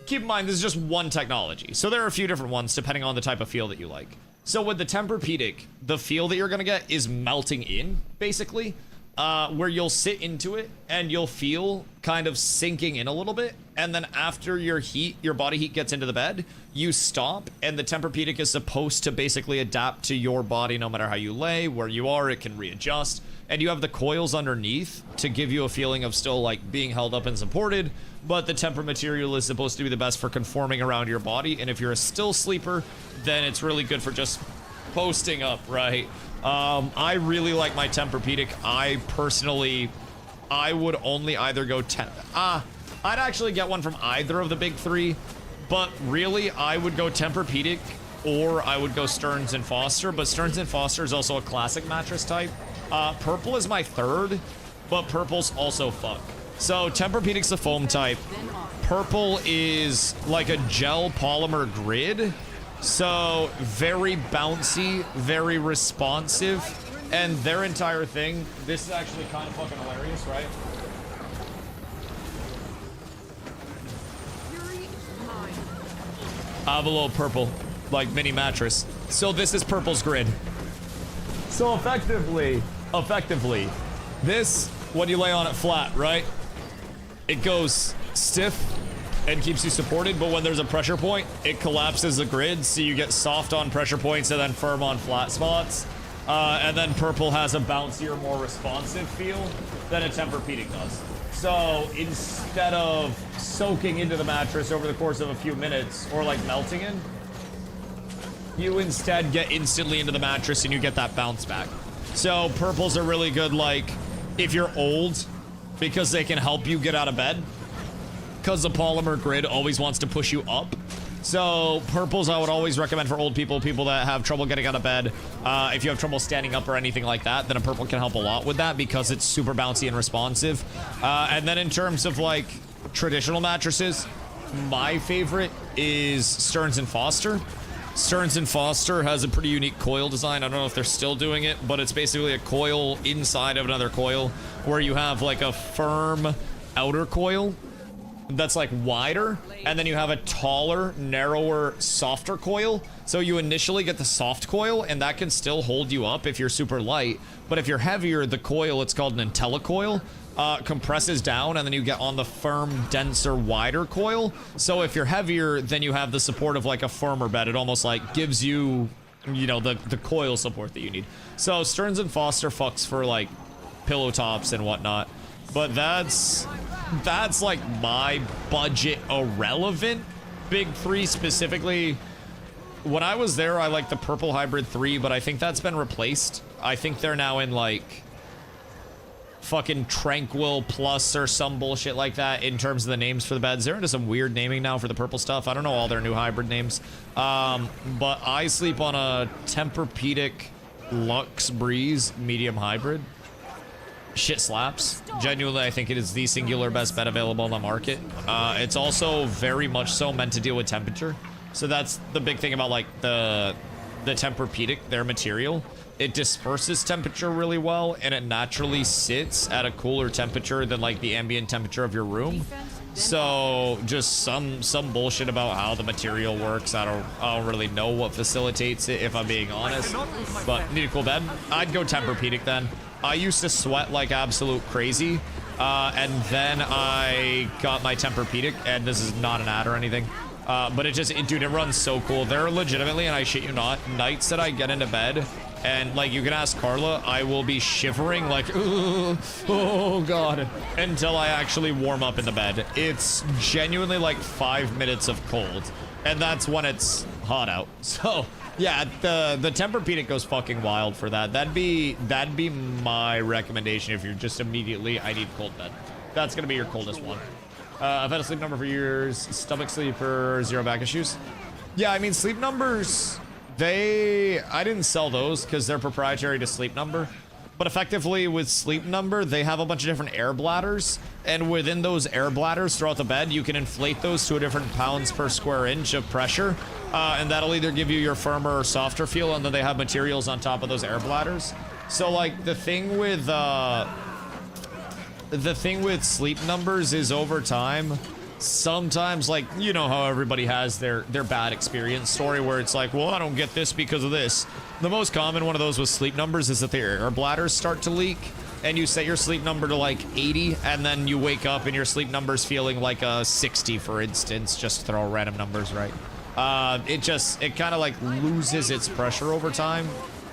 keep in mind, this is just one technology. So there are a few different ones depending on the type of feel that you like. So with the Tempur-Pedic, the feel that you're gonna get is melting in, basically. Where you'll sit into it and you'll feel kind of sinking in a little bit, and then after your body heat gets into the bed, you stop, and the Tempur-Pedic is supposed to basically adapt to your body no matter how you lay, where you are, it can readjust, and you have the coils underneath to give you a feeling of still like being held up and supported, but the Tempur material is supposed to be the best for conforming around your body, and if you're a still sleeper, then it's really good for just posting up, right? I really like my Tempur-Pedic. I would only either go I'd actually get one from either of the big three, but really I would go Tempur-Pedic or I would go Stearns & Foster, but Stearns & Foster is also a classic mattress type. Purple is my third, but purple's also fuck. So Tempur-Pedic's the foam type. Purple is like a gel polymer grid. So very bouncy, very responsive, and their entire thing, this is actually kind of fucking hilarious, right? I have a little purple, like mini mattress. So this is Purple's grid. So effectively, this, when you lay on it flat, right? It goes stiff and keeps you supported, but when there's a pressure point, it collapses the grid, so you get soft on pressure points and then firm on flat spots. And then Purple has a bouncier, more responsive feel than a Tempur-Pedic does. So instead of soaking into the mattress over the course of a few minutes, or like melting in, you instead get instantly into the mattress and you get that bounce back. So Purples are really good, like, if you're old, because they can help you get out of bed. Because the polymer grid always wants to push you up. So purples I would always recommend for old people, people that have trouble getting out of bed. If you have trouble standing up or anything like that, then a purple can help a lot with that because it's super bouncy and responsive. And then in terms of like traditional mattresses, my favorite is Stearns & Foster. Stearns & Foster has a pretty unique coil design. I don't know if they're still doing it, but it's basically a coil inside of another coil where you have like a firm outer coil that's like wider, and then you have a taller, narrower, softer coil. So you initially get the soft coil, and that can still hold you up if you're super light. But if you're heavier, the coil, it's called an IntelliCoil, compresses down, and then you get on the firm, denser, wider coil. So if you're heavier, then you have the support of like a firmer bed. It almost like gives you, you know, the coil support that you need. So Stearns & Foster fucks for like pillow tops and whatnot. But that's like my budget irrelevant big three. Specifically, when I was there, I liked the Purple Hybrid 3, but I think that's been replaced. I think they're now in like fucking Tranquil Plus or some bullshit like that in terms of the names for the beds. They're into some weird naming now for the purple stuff. I don't know all their new hybrid names. But I sleep on a Tempur-Pedic Luxe Breeze medium hybrid. Shit slaps. Genuinely, I think it is the singular best bed available on the market. It's also very much so meant to deal with temperature. So that's the big thing about like the Tempur-Pedic, their material. It disperses temperature really well, and it naturally sits at a cooler temperature than like the ambient temperature of your room. So just some bullshit about how the material works. I don't really know what facilitates it, if I'm being honest. But need a cool bed. I'd go Tempur-Pedic then. I used to sweat like absolute crazy, and then I got my Tempur-Pedic, and this is not an ad or anything, but dude, it runs so cool. There are legitimately, and I shit you not, nights that I get into bed, and like you can ask Carla, I will be shivering like, oh god, until I actually warm up in the bed. It's genuinely like 5 minutes of cold, and that's when it's hot out. So yeah, the Tempur-Pedic goes fucking wild for that. That'd be my recommendation if you're just immediately, I need cold bed. That's gonna be your coldest one. I've had a Sleep Number for years. Stomach Sleeper, 0 back issues. Yeah, I mean, Sleep Numbers, I didn't sell those because they're proprietary to Sleep Number. But effectively with Sleep Number, they have a bunch of different air bladders, and within those air bladders throughout the bed, you can inflate those to a different pounds per square inch of pressure, and that'll either give you your firmer or softer feel, and then they have materials on top of those air bladders. So like the thing with Sleep Numbers is over time, sometimes, like, you know how everybody has their bad experience story where it's like, well, I don't get this because of this. The most common one of those with Sleep Numbers is that their air bladders start to leak, and you set your sleep number to like 80, and then you wake up and your sleep number's feeling like a 60, for instance, just throw random numbers, right? It kind of like loses its pressure over time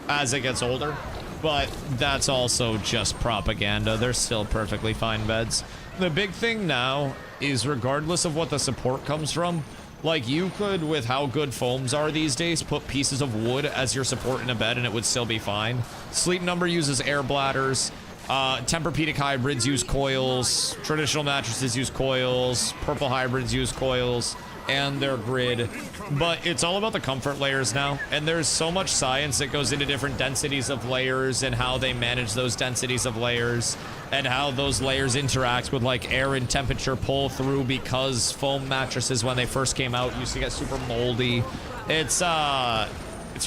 as it gets older, but that's also just propaganda. They're still perfectly fine beds. The big thing now is, regardless of what the support comes from, like, you could, with how good foams are these days, put pieces of wood as your support in a bed and it would still be fine. Sleep Number uses air bladders. Tempur-Pedic hybrids use coils. Traditional mattresses use coils. Purple hybrids use coils. And their grid. But it's all about the comfort layers now. And there's so much science that goes into different densities of layers and how they manage those densities of layers. And how those layers interact with like air and temperature pull through, because foam mattresses when they first came out used to get super moldy. It's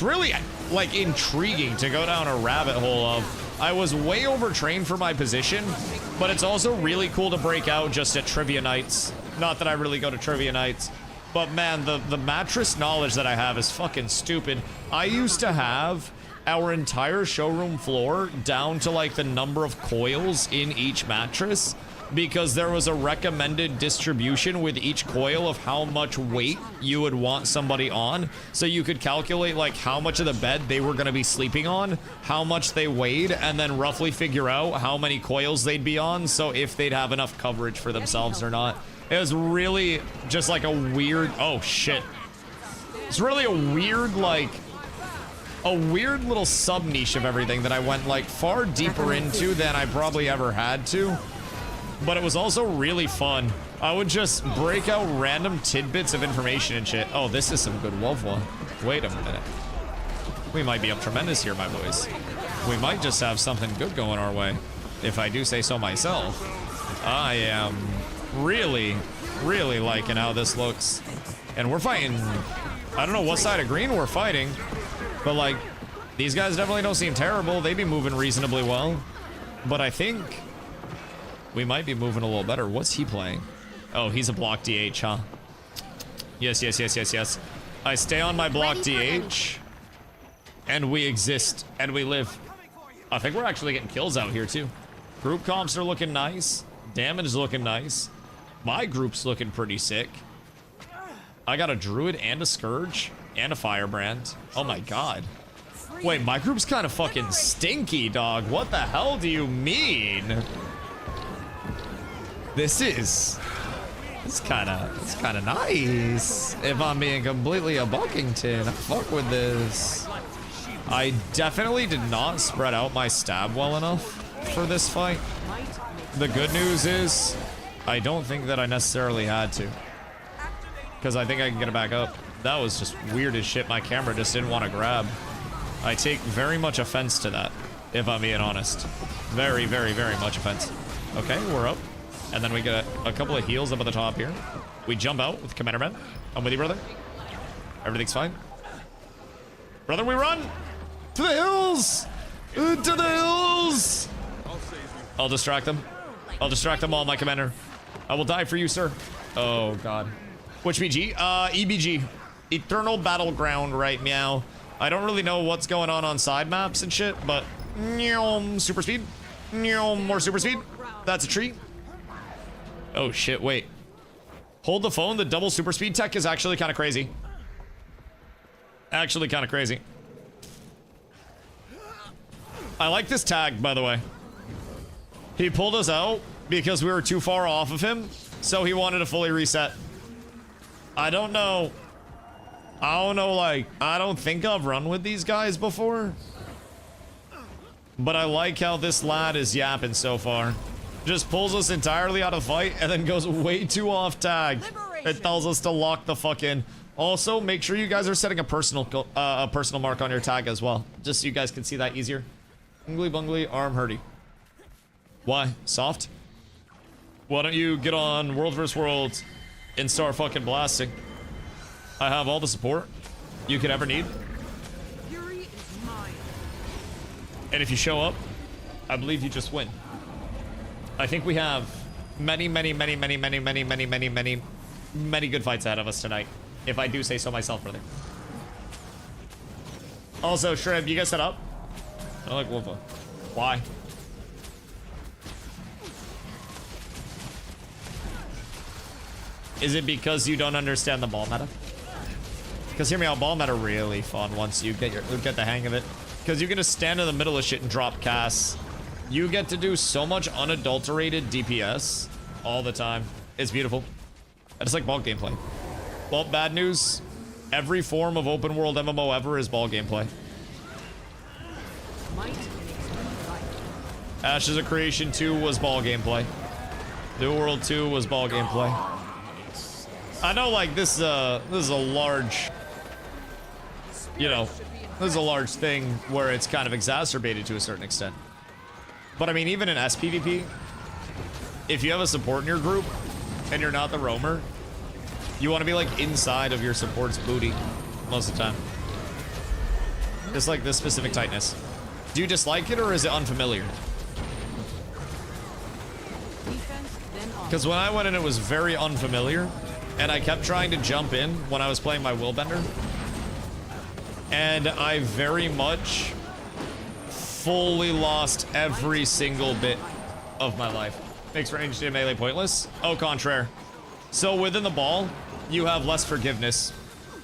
really like intriguing to go down a rabbit hole of. I was way overtrained for my position, but it's also really cool to break out just at trivia nights. Not that I really go to trivia nights, but man, the mattress knowledge that I have is fucking stupid. I used to have our entire showroom floor down to like the number of coils in each mattress, because there was a recommended distribution with each coil of how much weight you would want somebody on, so you could calculate like how much of the bed they were going to be sleeping on, how much they weighed, and then roughly figure out how many coils they'd be on, so if they'd have enough coverage for themselves or not. It was really just like a weird, oh shit, it's really a weird, like a weird little sub niche of everything that I went like far deeper into than I probably ever had to. But it was also really fun. I would just break out random tidbits of information and shit. Oh, this is some good Wovwa. Wait a minute. We might be up tremendous here, my boys. We might just have something good going our way, if I do say so myself. I am really, really liking how this looks. And we're fighting, I don't know what side of green we're fighting, but like, these guys definitely don't seem terrible. They be moving reasonably well. But I think we might be moving a little better. What's he playing? Oh, he's a block DH, huh? Yes, yes, yes, yes, yes. I stay on my block DH, and we exist, and we live. I think we're actually getting kills out here, too. Group comps are looking nice. Damage is looking nice. My group's looking pretty sick. I got a Druid and a Scourge and a Firebrand. Oh my god. Wait, my group's kind of fucking stinky, dog. What the hell do you mean? This is kind of nice. If I'm being completely a Buckington, I fuck with this. I definitely did not spread out my stab well enough for this fight. The good news is, I don't think that I necessarily had to. Because I think I can get it back up. That was just weird as shit. My camera just didn't want to grab. I take very much offense to that, if I'm being honest. Very, very, very much offense. Okay, we're up. And then we get a couple of heals up at the top here. We jump out with Commander Man. I'm with you, brother. Everything's fine. Brother, we run! To the hills! To the hills! I'll distract them. I'll distract them all, my commander. I will die for you, sir. Oh, God. Which BG? EBG. Eternal Battleground, right, meow. I don't really know what's going on side maps and shit, but... Super speed. More super speed. That's a tree. Oh, shit, wait. Hold the phone. The double super speed tech is actually kind of crazy. Actually kind of crazy. I like this tag, by the way. He pulled us out because we were too far off of him, so he wanted to fully reset. I don't know. Like, I don't think I've run with these guys before. But I like how this lad is yapping so far. Just pulls us entirely out of the fight and then goes way too off tag. It tells us to lock the fuck in. Also, make sure you guys are setting a personal mark on your tag as well. Just so you guys can see that easier. Bungly bungly, arm hurty. Why? Soft? Why don't you get on World vs. World and start fucking blasting? I have all the support you could ever need. Fury is mine. And if you show up, I believe you just win. I think we have many good fights ahead of us tonight. If I do say so myself, brother. Also, Shrimp, you guys set up? I like Wolfa. Why? Is it because you don't understand the ball meta? Because hear me out, ball meta really fun once you get the hang of it. Because you can just stand in the middle of shit and drop casts. You get to do so much unadulterated DPS all the time. It's beautiful. I just like ball gameplay. Well, bad news. Every form of open world MMO ever is ball gameplay. Ashes of Creation 2 was ball gameplay. New World 2 was ball gameplay. I know, like, this is a large, you know, this is a large thing where it's kind of exacerbated to a certain extent. But I mean, even in SPVP, if you have a support in your group and you're not the roamer, you want to be like inside of your support's booty most of the time. Just like this specific tightness. Do you dislike it or is it unfamiliar? Because when I went in, it was very unfamiliar, and I kept trying to jump in when I was playing my Willbender, and I very much fully lost every single bit of my life. Makes ranged and melee pointless? Au contraire. So within the ball, you have less forgiveness.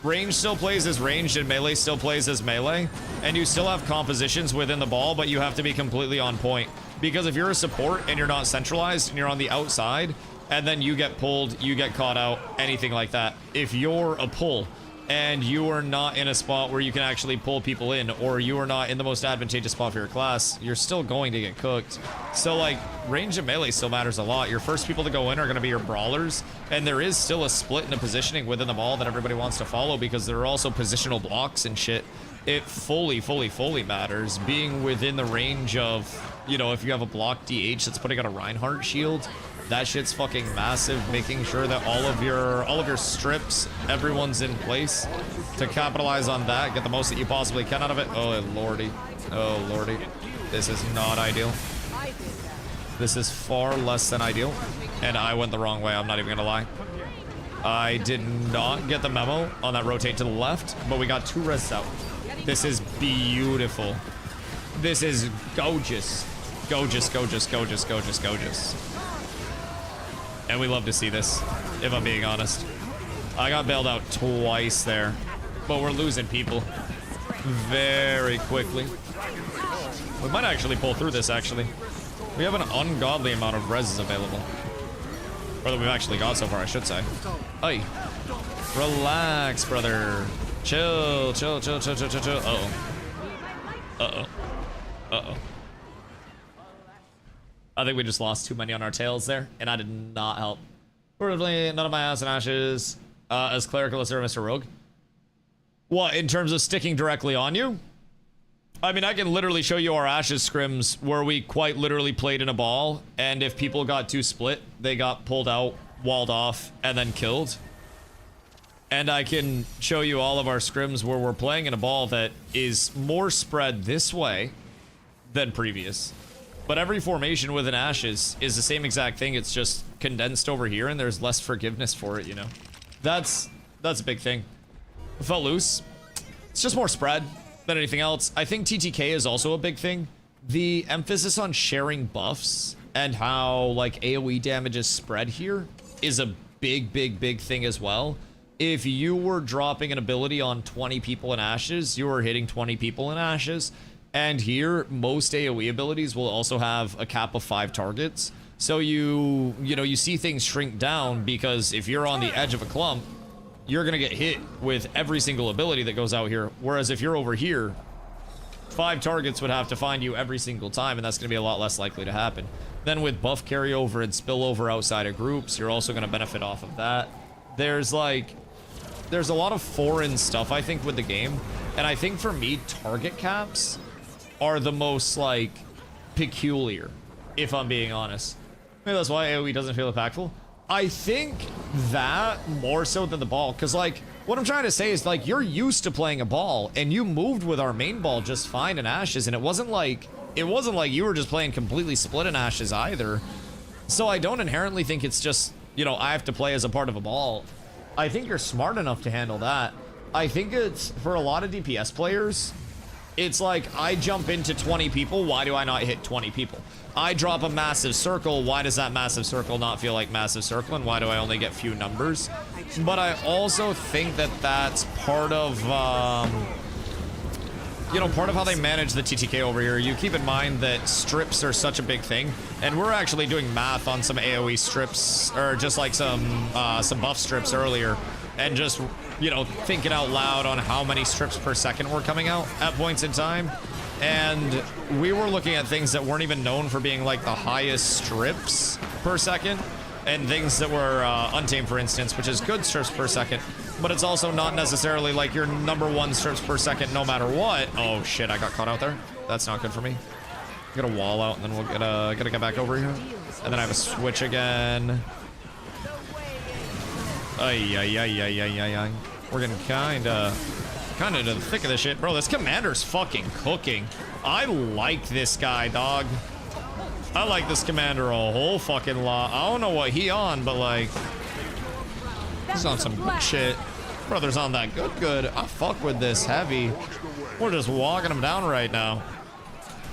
Range still plays as ranged and melee still plays as melee, and you still have compositions within the ball, but you have to be completely on point. Because if you're a support and you're not centralized and you're on the outside, and then you get pulled, you get caught out, anything like that. If you're a pull and you are not in a spot where you can actually pull people in, or you are not in the most advantageous spot for your class, you're still going to get cooked. So like, range and melee still matters a lot. Your first people to go in are going to be your brawlers, and there is still a split in the positioning within the ball that everybody wants to follow, because there are also positional blocks and shit. It fully matters. Being within the range of, you know, if you have a block DH that's putting out a Reinhardt shield, that shit's fucking massive. Making sure that all of your strips, everyone's in place to capitalize on that, get the most that you possibly can out of it. Oh lordy, oh lordy, this is not ideal. This is far less than ideal, and I went the wrong way. I'm not even gonna lie. I did not get the memo on that rotate to the left, but we got 2 rests out. This is beautiful. This is gorgeous. Gorgeous, gorgeous, gorgeous, gorgeous, gorgeous. And we love to see this, if I'm being honest. I got bailed out twice there, but we're losing people very quickly. We might actually pull through this, actually. We have an ungodly amount of reses available. Or that we've actually got so far, I should say. Hey, relax, brother. Chill, chill, chill, chill, chill, chill, chill. Uh-oh. Uh-oh. Uh-oh. I think we just lost too many on our tails there, and I did not help. Fortunately, none of my ass and ashes as clerical as Mr. Rogue. What, in terms of sticking directly on you? I mean, I can literally show you our ashes scrims where we quite literally played in a ball, and if people got too split, they got pulled out, walled off, and then killed. And I can show you all of our scrims where we're playing in a ball that is more spread this way than previous. But every formation with an ashes is the same exact thing. It's just condensed over here, and there's less forgiveness for it, you know? That's a big thing. It felt loose. It's just more spread than anything else. I think TTK is also a big thing. The emphasis on sharing buffs and how, like, AoE damage is spread here is a big thing as well. If you were dropping an ability on 20 people in ashes, you were hitting 20 people in ashes. And here, most AoE abilities will also have a cap of 5 targets. So you know, you see things shrink down because if you're on the edge of a clump, you're gonna get hit with every single ability that goes out here. Whereas if you're over here, 5 targets would have to find you every single time, and that's gonna be a lot less likely to happen. Then with buff carryover and spillover outside of groups, you're also gonna benefit off of that. There's a lot of foreign stuff, I think, with the game. And I think for me, target caps are the most, like, peculiar, if I'm being honest. Maybe that's why AoE doesn't feel impactful. I think that more so than the ball, because, like, what I'm trying to say is, like, you're used to playing a ball, and you moved with our main ball just fine in ashes, and it wasn't like you were just playing completely split in ashes either. So I don't inherently think it's just, you know, I have to play as a part of a ball. I think you're smart enough to handle that. I think it's, for a lot of DPS players, it's like, I jump into 20 people, why do I not hit 20 people? I drop a massive circle, why does that massive circle not feel like massive circle, and why do I only get few numbers? But I also think that that's part of, you know, part of how they manage the TTK over here. You keep in mind that strips are such a big thing, and we're actually doing math on some AoE strips, or just like some buff strips earlier, and just, you know, thinking out loud on how many strips per second were coming out at points in time. And we were looking at things that weren't even known for being like the highest strips per second, and things that were untamed, for instance, which is good strips per second, but it's also not necessarily like your #1 strips per second no matter what. Oh shit, I got caught out there. That's not good for me. Get a wall out, and then we'll gotta get back over here. And then I have a switch again. Ay. We're getting kinda into the thick of this shit. Bro, this commander's fucking cooking. I like this guy, dog. I like this commander a whole fucking lot. I don't know what he on, but like, he's on some good shit. Brother's on that good. I fuck with this heavy. We're just walking him down right now.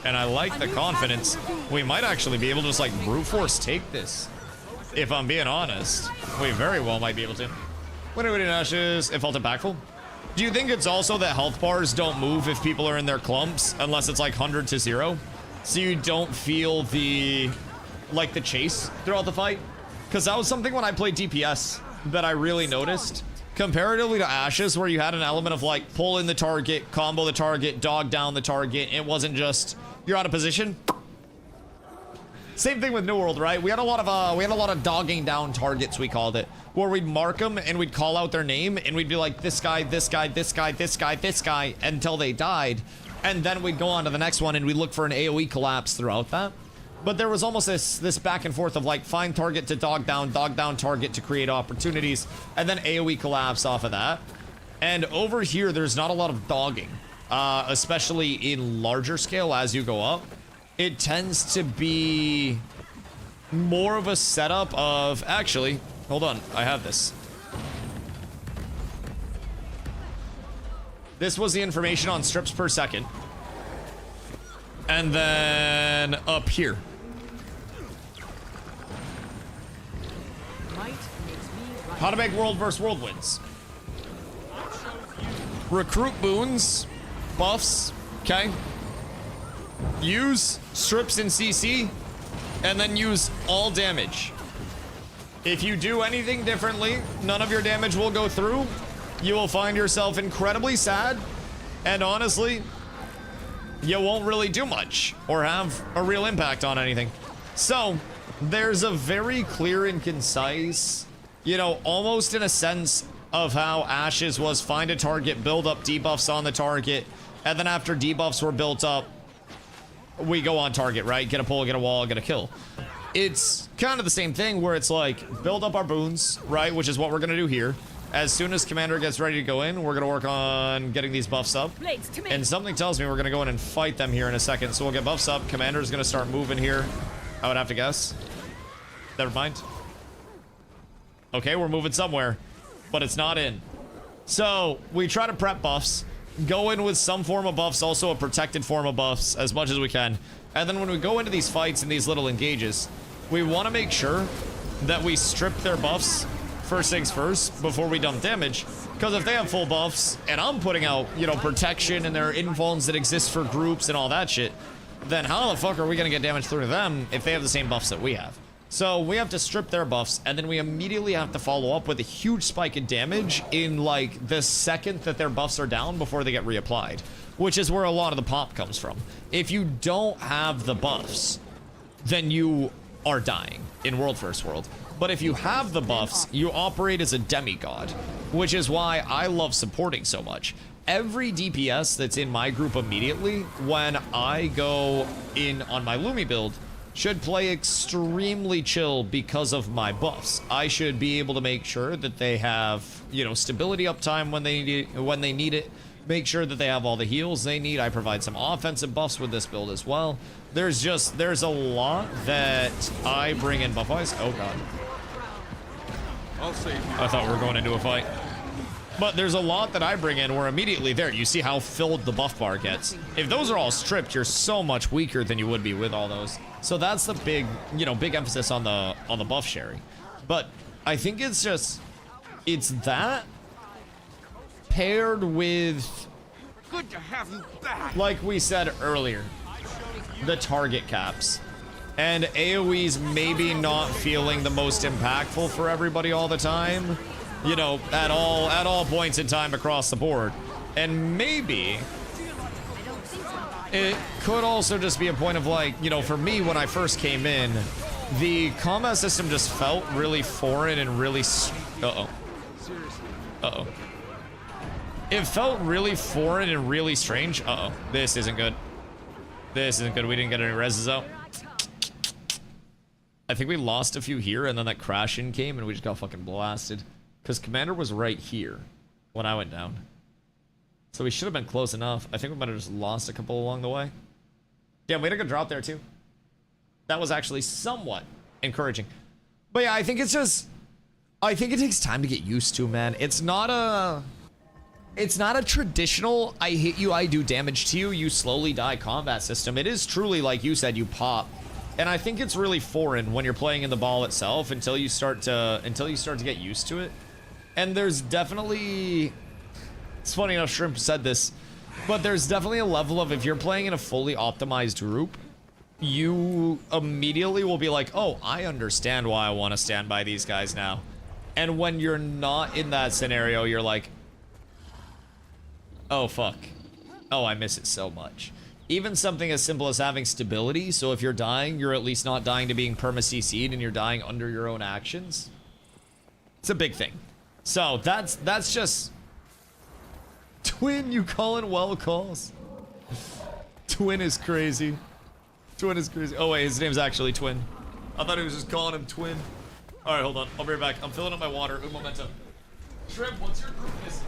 And I like the confidence. We might actually be able to just like brute force take this. If I'm being honest, we very well might be able to. When are we in ashes? If ultimate backful? Do you think it's also that health bars don't move if people are in their clumps unless it's like 100 to 0? So you don't feel the, like, the chase throughout the fight? Because that was something when I played DPS that I really noticed. Comparatively to Ashes, where you had an element of like pull in the target, combo the target, dog down the target. It wasn't just you're out of position. Same thing with New World, right? We had a lot of dogging down targets, we called it, where we'd mark them and we'd call out their name and we'd be like this guy, this guy, this guy, this guy, this guy until they died, and then we'd go on to the next one and we'd look for an AoE collapse throughout that. But there was almost this back and forth of like find target to dog down target to create opportunities, and then AoE collapse off of that. And over here, there's not a lot of dogging, especially in larger scale as you go up. It tends to be more of a setup of, actually, hold on, I have this. This was the information on strips per second. And then up here. How to make world versus world wins. Recruit boons, buffs, okay? Use strips in CC, and then use all damage. If you do anything differently, none of your damage will go through. You will find yourself incredibly sad, and honestly, you won't really do much or have a real impact on anything. So, there's a very clear and concise, you know, almost in a sense of how Ashes was find a target, build up debuffs on the target, and then after debuffs were built up, we go on target, right? Get a pull, get a wall, get a kill. It's kind of the same thing where it's like, build up our boons, right? Which is what we're gonna do here. As soon as Commander gets ready to go in, we're gonna work on getting these buffs up. And something tells me we're gonna go in and fight them here in a second. So we'll get buffs up. Commander's gonna start moving here, I would have to guess. Never mind. Okay, we're moving somewhere, but it's not in. So we try to prep buffs, go in with some form of buffs, also a protected form of buffs as much as we can. And then when we go into these fights and these little engages, we want to make sure that we strip their buffs first things first before we dump damage. Because if they have full buffs and I'm putting out, you know, protection and there are invuls that exist for groups and all that shit, then how the fuck are we going to get damage through to them if they have the same buffs that we have? So we have to strip their buffs, and then we immediately have to follow up with a huge spike in damage in like the second that their buffs are down before they get reapplied, which is where a lot of the pop comes from. If you don't have the buffs, then you are dying in World First World. But if you have the buffs, you operate as a demigod, which is why I love supporting so much. Every DPS that's in my group immediately, when I go in on my Lumi build, should play extremely chill because of my buffs. I should be able to make sure that they have, you know, stability uptime when they need it. Make sure that they have all the heals they need. I provide some offensive buffs with this build as well. There's a lot that I bring in buff-wise. Oh god. I thought we were going into a fight. But there's a lot that I bring in where immediately there, you see how filled the buff bar gets. If those are all stripped, you're so much weaker than you would be with all those. So that's the big, you know, big emphasis on the buff sharing. But I think it's that paired with, Good to have you back. like we said earlier, the target caps. And AoE's maybe not feeling the most impactful for everybody all the time. You know, at all points in time across the board. And maybe it could also just be a point of like, you know, for me when I first came in, the combat system just felt really foreign and really it felt really foreign and really strange. This isn't good. This isn't good. We didn't get any reses out. I think we lost a few here and then that crash in came and we just got fucking blasted. Because Commander was right here when I went down. So we should have been close enough. I think we might have just lost a couple along the way. Damn, we had a good drop there too. That was actually somewhat encouraging. But yeah, I think it's just, I think it takes time to get used to, man. It's not a traditional, I hit you, I do damage to you, you slowly die combat system. It is truly, like you said, you pop. And I think it's really foreign when you're playing in the ball itself until you start to get used to it. And there's definitely, it's funny enough Shrimp said this, but there's definitely a level of if you're playing in a fully optimized group, you immediately will be like, oh, I understand why I want to stand by these guys now. And when you're not in that scenario, you're like, oh, fuck. Oh, I miss it so much. Even something as simple as having stability, so if you're dying, you're at least not dying to being perma-CC'd and you're dying under your own actions. It's a big thing. So, that's just... Twin, you calling well calls? Twin is crazy. Twin is crazy. Oh wait, his name's actually Twin. I thought he was just calling him Twin. Alright, hold on. I'll be right back. I'm filling up my water. Un momento. Shrimp, what's your group missing?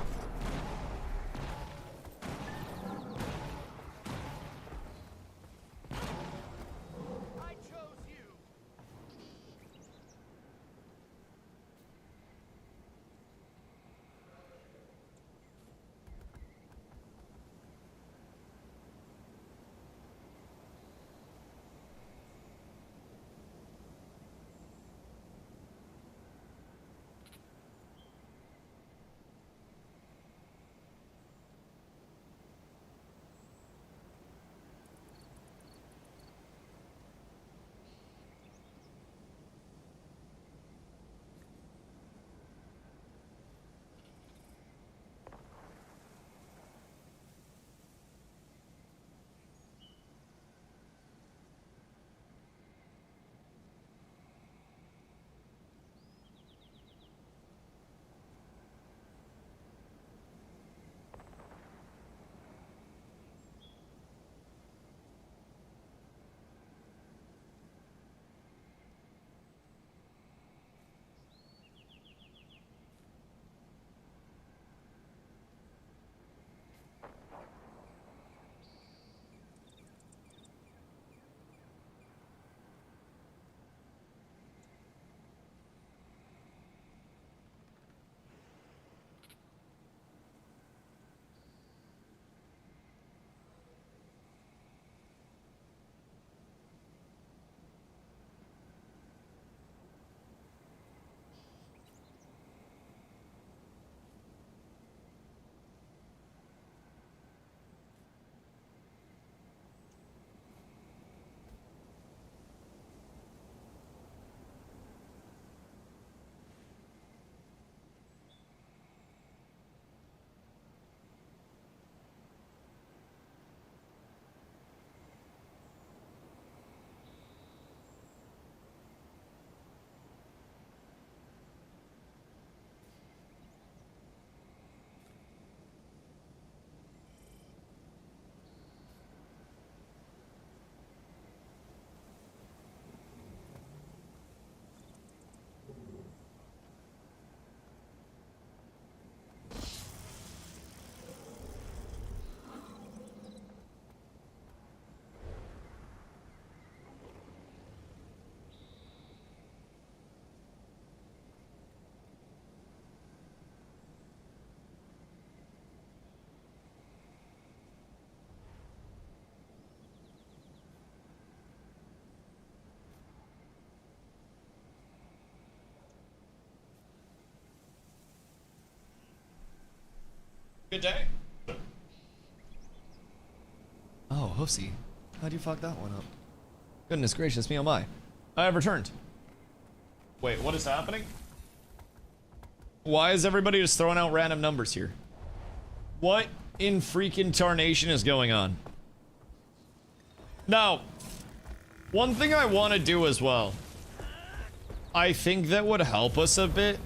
Good day. Oh, Hoofsy. How'd you fuck that one up? Goodness gracious me, oh my. I have returned. Wait, what is happening? Why is everybody just throwing out random numbers here? What in freaking tarnation is going on? Now, one thing I want to do as well, I think that would help us a bit.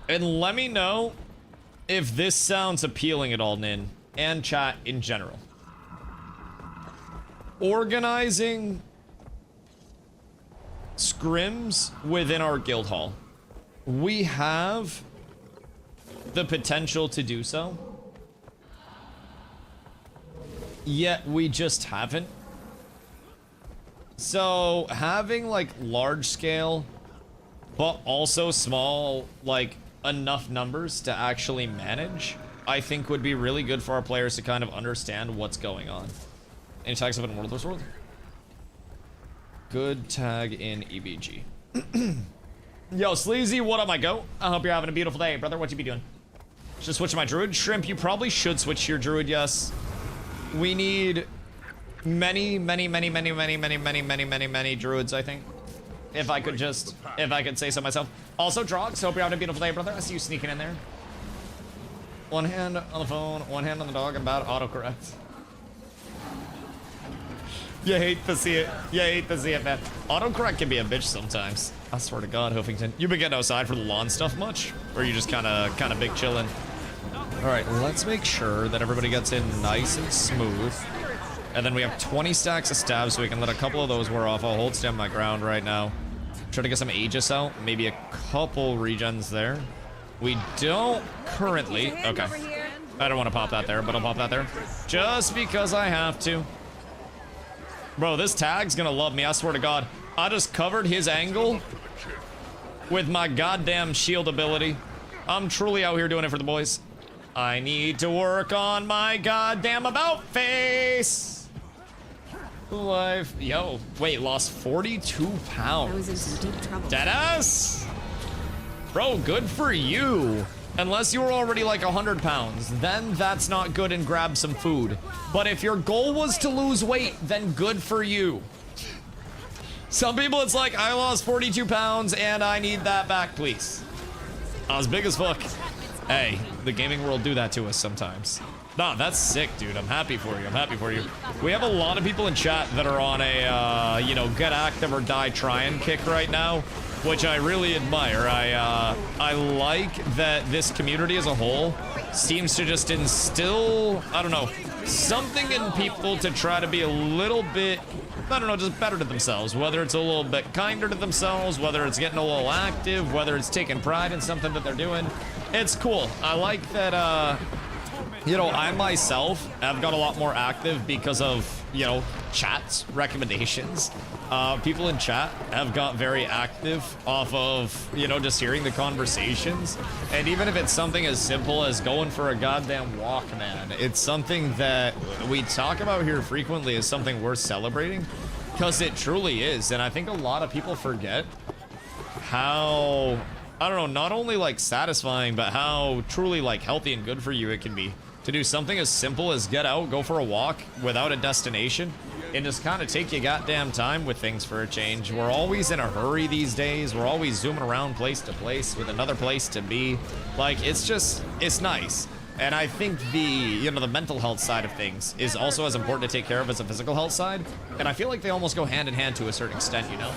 And let me know if this sounds appealing at all, Nin, and chat in general. Organizing scrims within our guild hall. We have the potential to do so, yet we just haven't. So having like large scale, but also small, like enough numbers to actually manage, I think would be really good for our players to kind of understand what's going on. Any tags up in World Wars World? Good tag in EBG. Yo, Sleazy, what up, my goat? I hope you're having a beautiful day, brother. What you be doing? Should switch to my druid? Shrimp, you probably should switch to your druid, yes. We need many druids, I think. If I could say so myself. Also, Drogs, hope you're having a beautiful day, brother. I see you sneaking in there. One hand on the phone, one hand on the dog, about autocorrect. You hate to see it. You hate to see it, man. Autocorrect can be a bitch sometimes. I swear to God, Hoofington. You been getting outside for the lawn stuff much? Or are you just kind of big chilling? All right, let's make sure that everybody gets in nice and smooth. And then we have 20 stacks of stabs, so we can let a couple of those wear off. I'll hold stand my ground right now. Try to get some Aegis out. Maybe a couple regens there. We don't currently. Okay. I don't want to pop that there, but I'll pop that there. Just because I have to. Bro, this tag's gonna love me, I swear to God. I just covered his angle with my goddamn shield ability. I'm truly out here doing it for the boys. I need to work on my goddamn about face. Life. Yo, wait, lost 42 pounds. I was in some deep trouble. Deadass? Bro, good for you. Unless you were already like 100 pounds, then that's not good, and grab some food. But if your goal was to lose weight, then good for you. Some people, it's like, I lost 42 pounds and I need that back, please. I was big as fuck. Hey, the gaming world do that to us sometimes. Nah, that's sick, dude. I'm happy for you. I'm happy for you. We have a lot of people in chat that are on a, you know, get active or die trying kick right now, which I really admire. I like that this community as a whole seems to just instill, I don't know, something in people to try to be a little bit, I don't know, just better to themselves. Whether it's a little bit kinder to themselves, whether it's getting a little active, whether it's taking pride in something that they're doing. It's cool. I like that, you know, I myself have got a lot more active because of, you know, chat's recommendations. People in chat have got very active off of, you know, just hearing the conversations. And even if it's something as simple as going for a goddamn walk, man, it's something that we talk about here frequently as something worth celebrating, because it truly is. And I think a lot of people forget how, I don't know, not only like satisfying, but how truly like healthy and good for you it can be to do something as simple as get out, go for a walk without a destination, and just kind of take your goddamn time with things for a change. We're always in a hurry these days. We're always zooming around place to place with another place to be. Like, it's just, it's nice. And I think the, you know, the mental health side of things is also as important to take care of as the physical health side. And I feel like they almost go hand in hand to a certain extent, you know?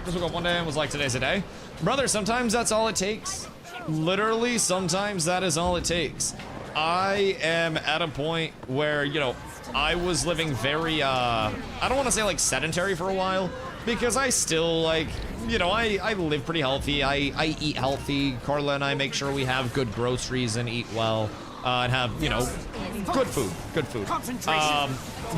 Just woke up one day and was like, today's a day. Brother, sometimes that's all it takes. Literally, sometimes that is all it takes. I am at a point where, you know, I was living very, I don't want to say like sedentary for a while, because I still like, you know, I live pretty healthy. I eat healthy. Carla and I make sure we have good groceries and eat well, and have, you know, good food.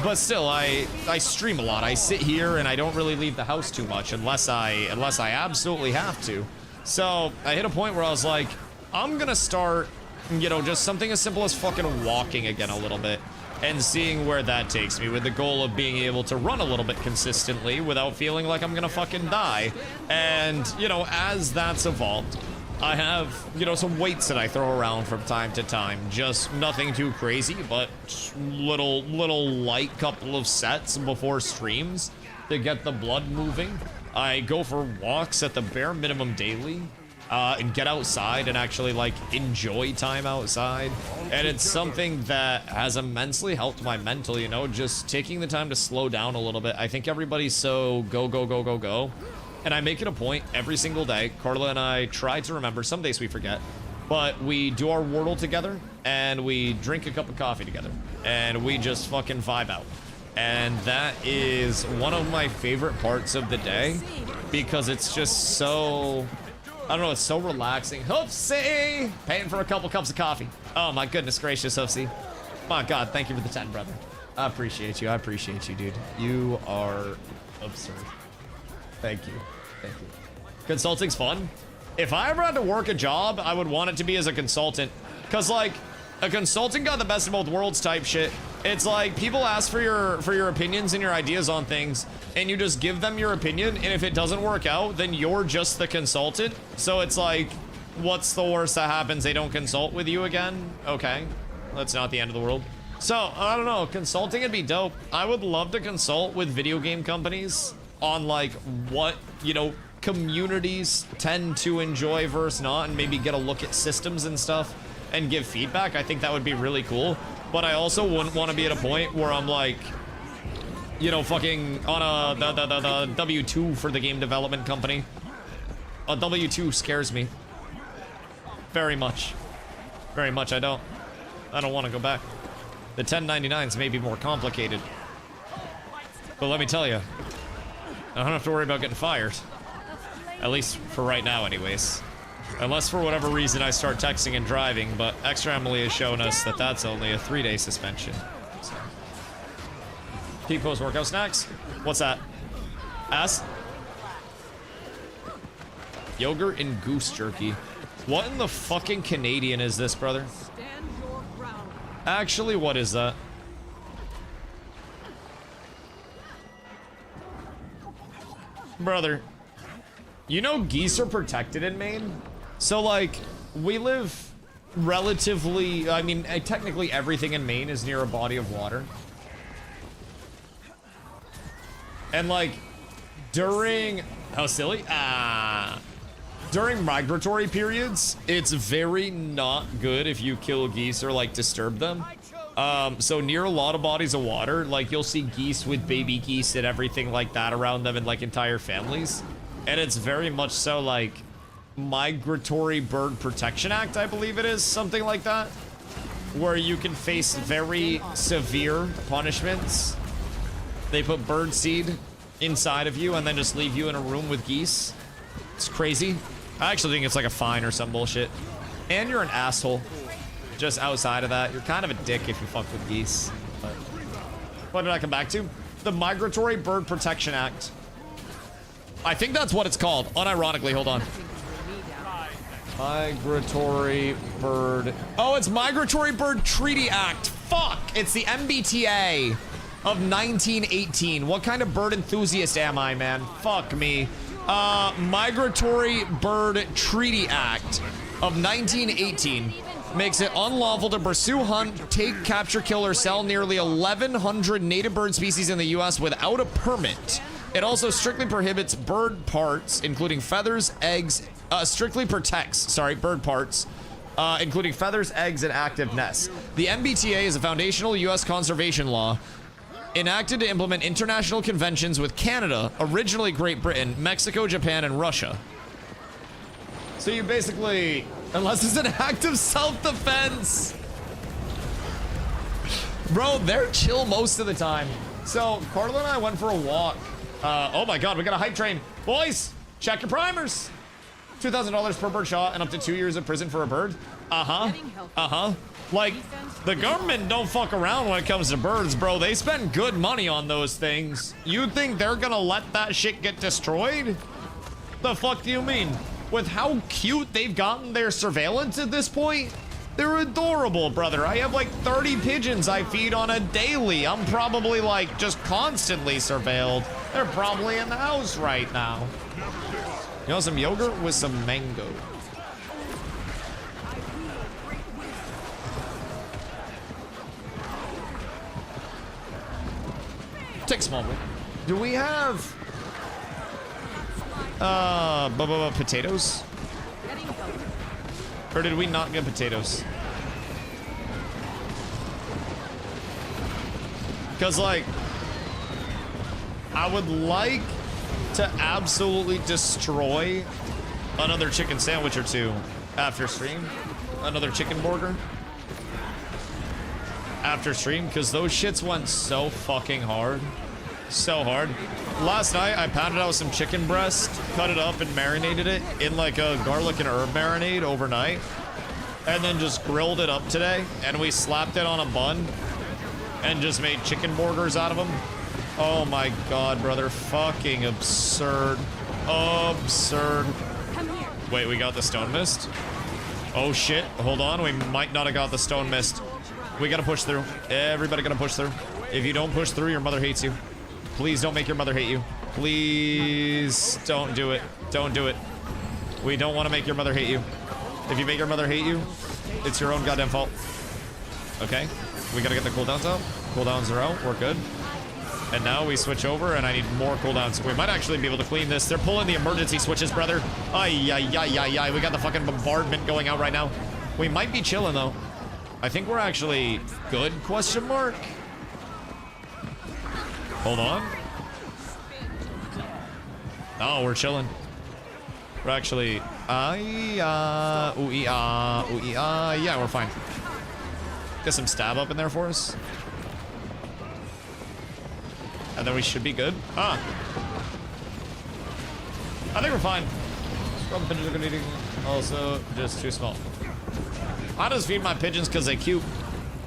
But still, I stream a lot. I sit here and I don't really leave the house too much unless I absolutely have to. So I hit a point where I was like, I'm gonna start, you know, just something as simple as fucking walking again a little bit and seeing where that takes me, with the goal of being able to run a little bit consistently without feeling like I'm gonna fucking die. And, you know, as that's evolved, I have, you know, some weights that I throw around from time to time. Just nothing too crazy, but little light couple of sets before streams to get the blood moving. I go for walks at the bare minimum daily. And get outside and actually like enjoy time outside. And it's something that has immensely helped my mental, you know, just taking the time to slow down a little bit. I think everybody's so go, go, go, go, go. And I make it a point every single day. Carla and I try to remember, some days we forget, but we do our Wordle together and we drink a cup of coffee together and we just fucking vibe out. And that is one of my favorite parts of the day because it's just so... I don't know, it's so relaxing. Hoopsie! Paying for a couple cups of coffee. Oh my goodness gracious, Hoopsie. My God, thank you for the 10, brother. I appreciate you. I appreciate you, dude. You are absurd. Thank you. Thank you. Consulting's fun. If I ever had to work a job, I would want it to be as a consultant. Because, like, a consultant got the best of both worlds type shit. It's like people ask for your opinions and your ideas on things, and you just give them your opinion, and if it doesn't work out, then you're just the consultant. So it's like, what's the worst that happens? They don't consult with you again? Okay, that's not the end of the world. So, I don't know, consulting would be dope. I would love to consult with video game companies on like what, you know, communities tend to enjoy versus not, and maybe get a look at systems and stuff and give feedback. I think that would be really cool. But I also wouldn't want to be at a point where I'm like, you know, fucking on the W-2 for the game development company. A W-2 scares me. Very much. Very much, I don't want to go back. The 1099s may be more complicated. But let me tell you, I don't have to worry about getting fired. At least for right now, anyways. Unless for whatever reason I start texting and driving, but Extra Emily has shown us that that's only a 3-day suspension. So. Peak post-workout snacks? What's that? Ass? Yogurt and goose jerky. What in the fucking Canadian is this, brother? Actually, what is that? Brother, you know geese are protected in Maine? So, like, we live relatively... I mean, technically everything in Maine is near a body of water. And, like, during... How silly? During migratory periods, it's very not good if you kill geese or, like, disturb them. So near a lot of bodies of water, like, you'll see geese with baby geese and everything like that around them and, like, entire families. And it's very much so, like, Migratory Bird Protection Act, I believe it is, something like that, where you can face very severe punishments. They put bird seed inside of you and then just leave you in a room with geese. It's crazy. I actually think it's like a fine or some bullshit. And you're an asshole. Just outside of that, you're kind of a dick if you fuck with geese. But what did I come back to? The Migratory Bird Protection Act. I think that's what it's called. Unironically, hold on. Migratory Bird... Oh, it's Migratory Bird Treaty Act. Fuck! It's the MBTA of 1918. What kind of bird enthusiast am I, man? Fuck me. Migratory Bird Treaty Act of 1918 makes it unlawful to pursue, hunt, take, capture, kill, or sell nearly 1,100 native bird species in the U.S. without a permit. It also strictly prohibits bird parts, including feathers, eggs... strictly protects, bird parts, including feathers, eggs, and active nests. The MBTA is a foundational U.S. conservation law enacted to implement international conventions with Canada, originally Great Britain, Mexico, Japan, and Russia. So you basically, unless it's an act of self-defense. Bro, they're chill most of the time. So Carla and I went for a walk. Oh my God, we got a hype train. Boys, check your primers. $2,000 per bird shot and up to 2 years of prison for a bird. Like, the government don't fuck around when it comes to birds, bro. They spend good money on those things. You think they're gonna let that shit get destroyed? The fuck do you mean? With how cute they've gotten their surveillance at this point? They're adorable, brother. I have like 30 pigeons I feed on a daily. I'm probably like just constantly surveilled. They're probably in the house right now. You know, some yogurt with some mango. small bowl. Do we have potatoes? Or did we not get potatoes? Because, like, I would like to absolutely destroy another chicken sandwich or two after stream. Another chicken burger after stream, because those shits went so fucking hard. So hard. Last night, I pounded out some chicken breast, cut it up, and marinated it in like a garlic and herb marinade overnight. And then just grilled it up today, and we slapped it on a bun and just made chicken burgers out of them. Oh my god, brother. Fucking absurd. Absurd. Wait, we got the stone mist? Oh shit, hold on. We might not have got the stone mist. We gotta push through. Everybody gotta push through. If you don't push through, your mother hates you. Please don't make your mother hate you. Please don't do it. Don't do it. We don't want to make your mother hate you. If you make your mother hate you, it's your own goddamn fault. Okay, we gotta get the cooldowns out. Cooldowns are out, we're good. And now we switch over, and I need more cooldowns. We might actually be able to clean this. They're pulling the emergency switches, brother. Ay, ay, ay, ay, ay. We got the fucking bombardment going out right now. We might be chilling, though. I think we're actually good, question mark? Hold on. Oh, we're chilling. We're actually... yeah, we're fine. Get some stab up in there for us. And then we should be good. Ah. I think we're fine. Scrub pigeons are good eating. Also, just too small. I just feed my pigeons because they're cute.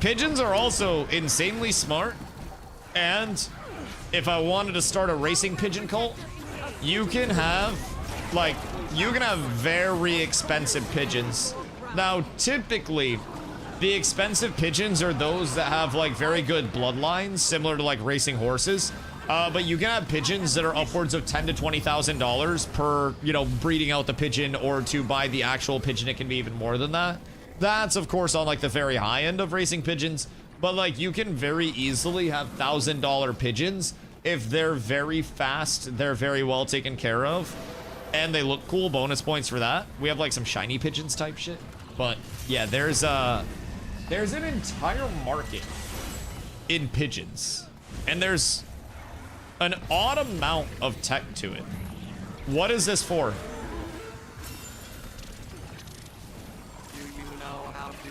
Pigeons are also insanely smart. And if I wanted to start a racing pigeon cult, you can have, like, very expensive pigeons. Now, typically, the expensive pigeons are those that have, like, very good bloodlines, similar to, like, racing horses. But you can have pigeons that are upwards of $10,000 to $20,000 per, you know, breeding out the pigeon, or to buy the actual pigeon, it can be even more than that. That's, of course, on, like, the very high end of racing pigeons. But, like, you can very easily have $1,000 pigeons if they're very fast, they're very well taken care of, and they look cool. Bonus points for that. We have, like, some shiny pigeons type shit. But, yeah, there's an entire market in pigeons. And there's an odd amount of tech to it. What is this for?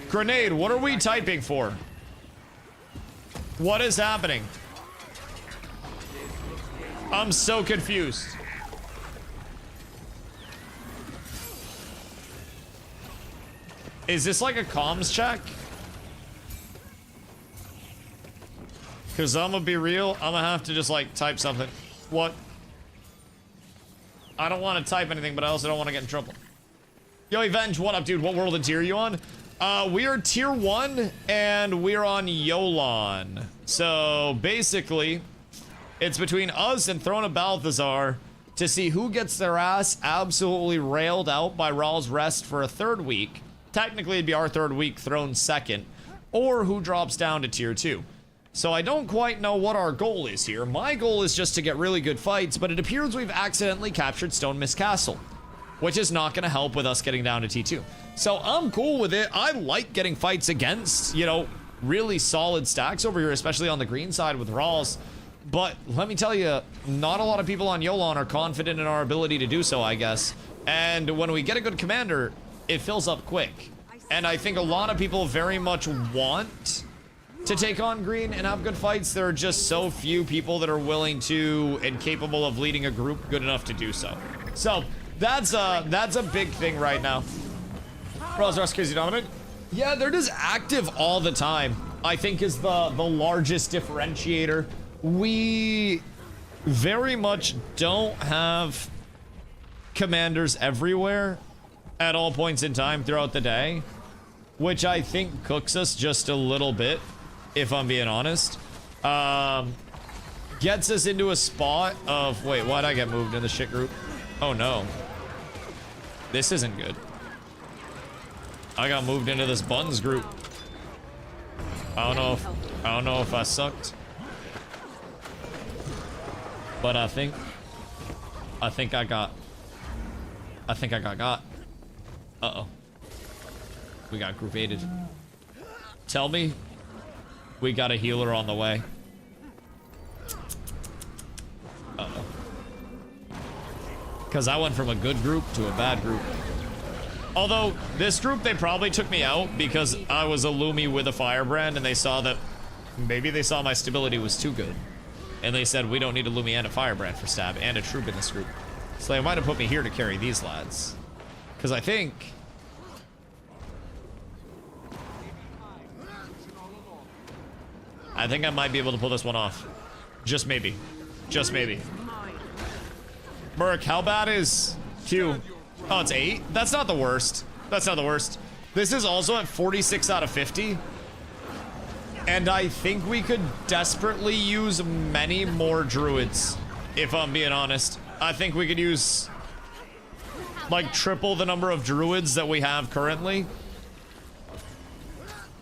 Grenade, what are we typing for? What is happening? I'm so confused. Is this like a comms check? Because I'm gonna be real, I'm gonna have to just like type something. What? I don't want to type anything, but I also don't want to get in trouble. Yo, Avenge, what up, dude? What world and tier are you on? We are tier 1, and we're on Yolon. So, basically, it's between us and Throne of Balthazar to see who gets their ass absolutely railed out by Raw's Rest for a 3rd week. Technically, it'd be our 3rd week, Throne 2nd. Or who drops down to tier 2. So I don't quite know what our goal is here. My goal is just to get really good fights, but it appears we've accidentally captured Stone Mist Castle, which is not going to help with us getting down to T2. So I'm cool with it. I like getting fights against, you know, really solid stacks over here, especially on the green side with Rawls. But let me tell you, not a lot of people on Yolon are confident in our ability to do so, I guess. And when we get a good commander, it fills up quick. And I think a lot of people very much want to take on green and have good fights. There are just so few people that are willing to and capable of leading a group good enough to do so. So that's a big thing right now. Raw's crazy dominant. Yeah, they're just active all the time, I think, is the largest differentiator. We very much don't have commanders everywhere at all points in time throughout the day, which I think cooks us just a little bit, if I'm being honest. Gets us into a spot of, wait, why'd I get moved in the shit group? Oh no. This isn't good. I got moved into this buns group. I don't know if I sucked. But I think I got. Uh-oh. We got group aided. Tell me we got a healer on the way. Uh-oh. Because I went from a good group to a bad group. Although, this group, they probably took me out because I was a Lumi with a firebrand, and they saw that... Maybe they saw my stability was too good. And they said, we don't need a Lumi and a firebrand for stab, and a troop in this group. So they might have put me here to carry these lads. Because I think... I might be able to pull this one off. Just maybe. Just maybe. Merc, how bad is Q? Oh, it's 8? That's not the worst. That's not the worst. This is also at 46 out of 50. And I think we could desperately use many more druids, if I'm being honest. I think we could use, like, triple the number of druids that we have currently.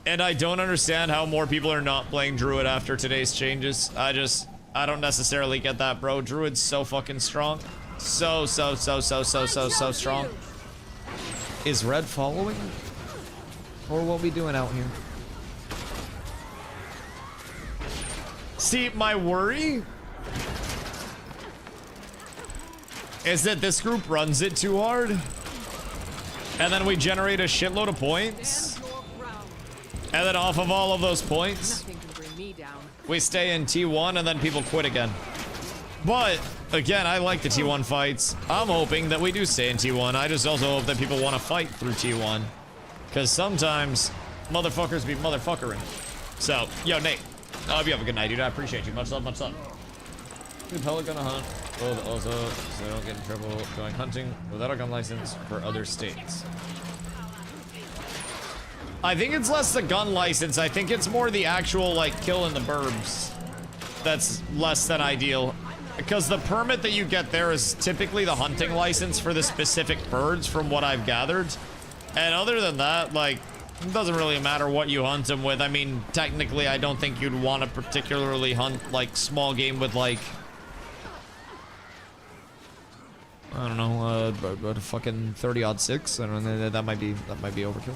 And I don't understand how more people are not playing druid after today's changes. I don't necessarily get that, bro. Druid's so fucking strong. So strong. Is red following? Or what we doing out here? See, my worry is that this group runs it too hard, and then we generate a shitload of points, and then off of all of those points, we stay in T1 and then people quit again. But again, I like the T1 fights. I'm hoping that we do stay in T1. I just also hope that people want to fight through T1, because sometimes motherfuckers be motherfuckering. So, yo, Nate, I hope you have a good night, dude. I appreciate you. Much love, much love. Dude, hella gonna hunt. Well, also, so they don't get in trouble going hunting without a gun license for other states. I think it's less the gun license. I think it's more the actual, like, killing the burbs. That's less than ideal. Because the permit that you get there is typically the hunting license for the specific birds, from what I've gathered. And other than that, like, it doesn't really matter what you hunt them with. I mean, technically, I don't think you'd want to particularly hunt, like, small game with, like, I don't know, but a fucking 30-06. I don't know, that might be overkill.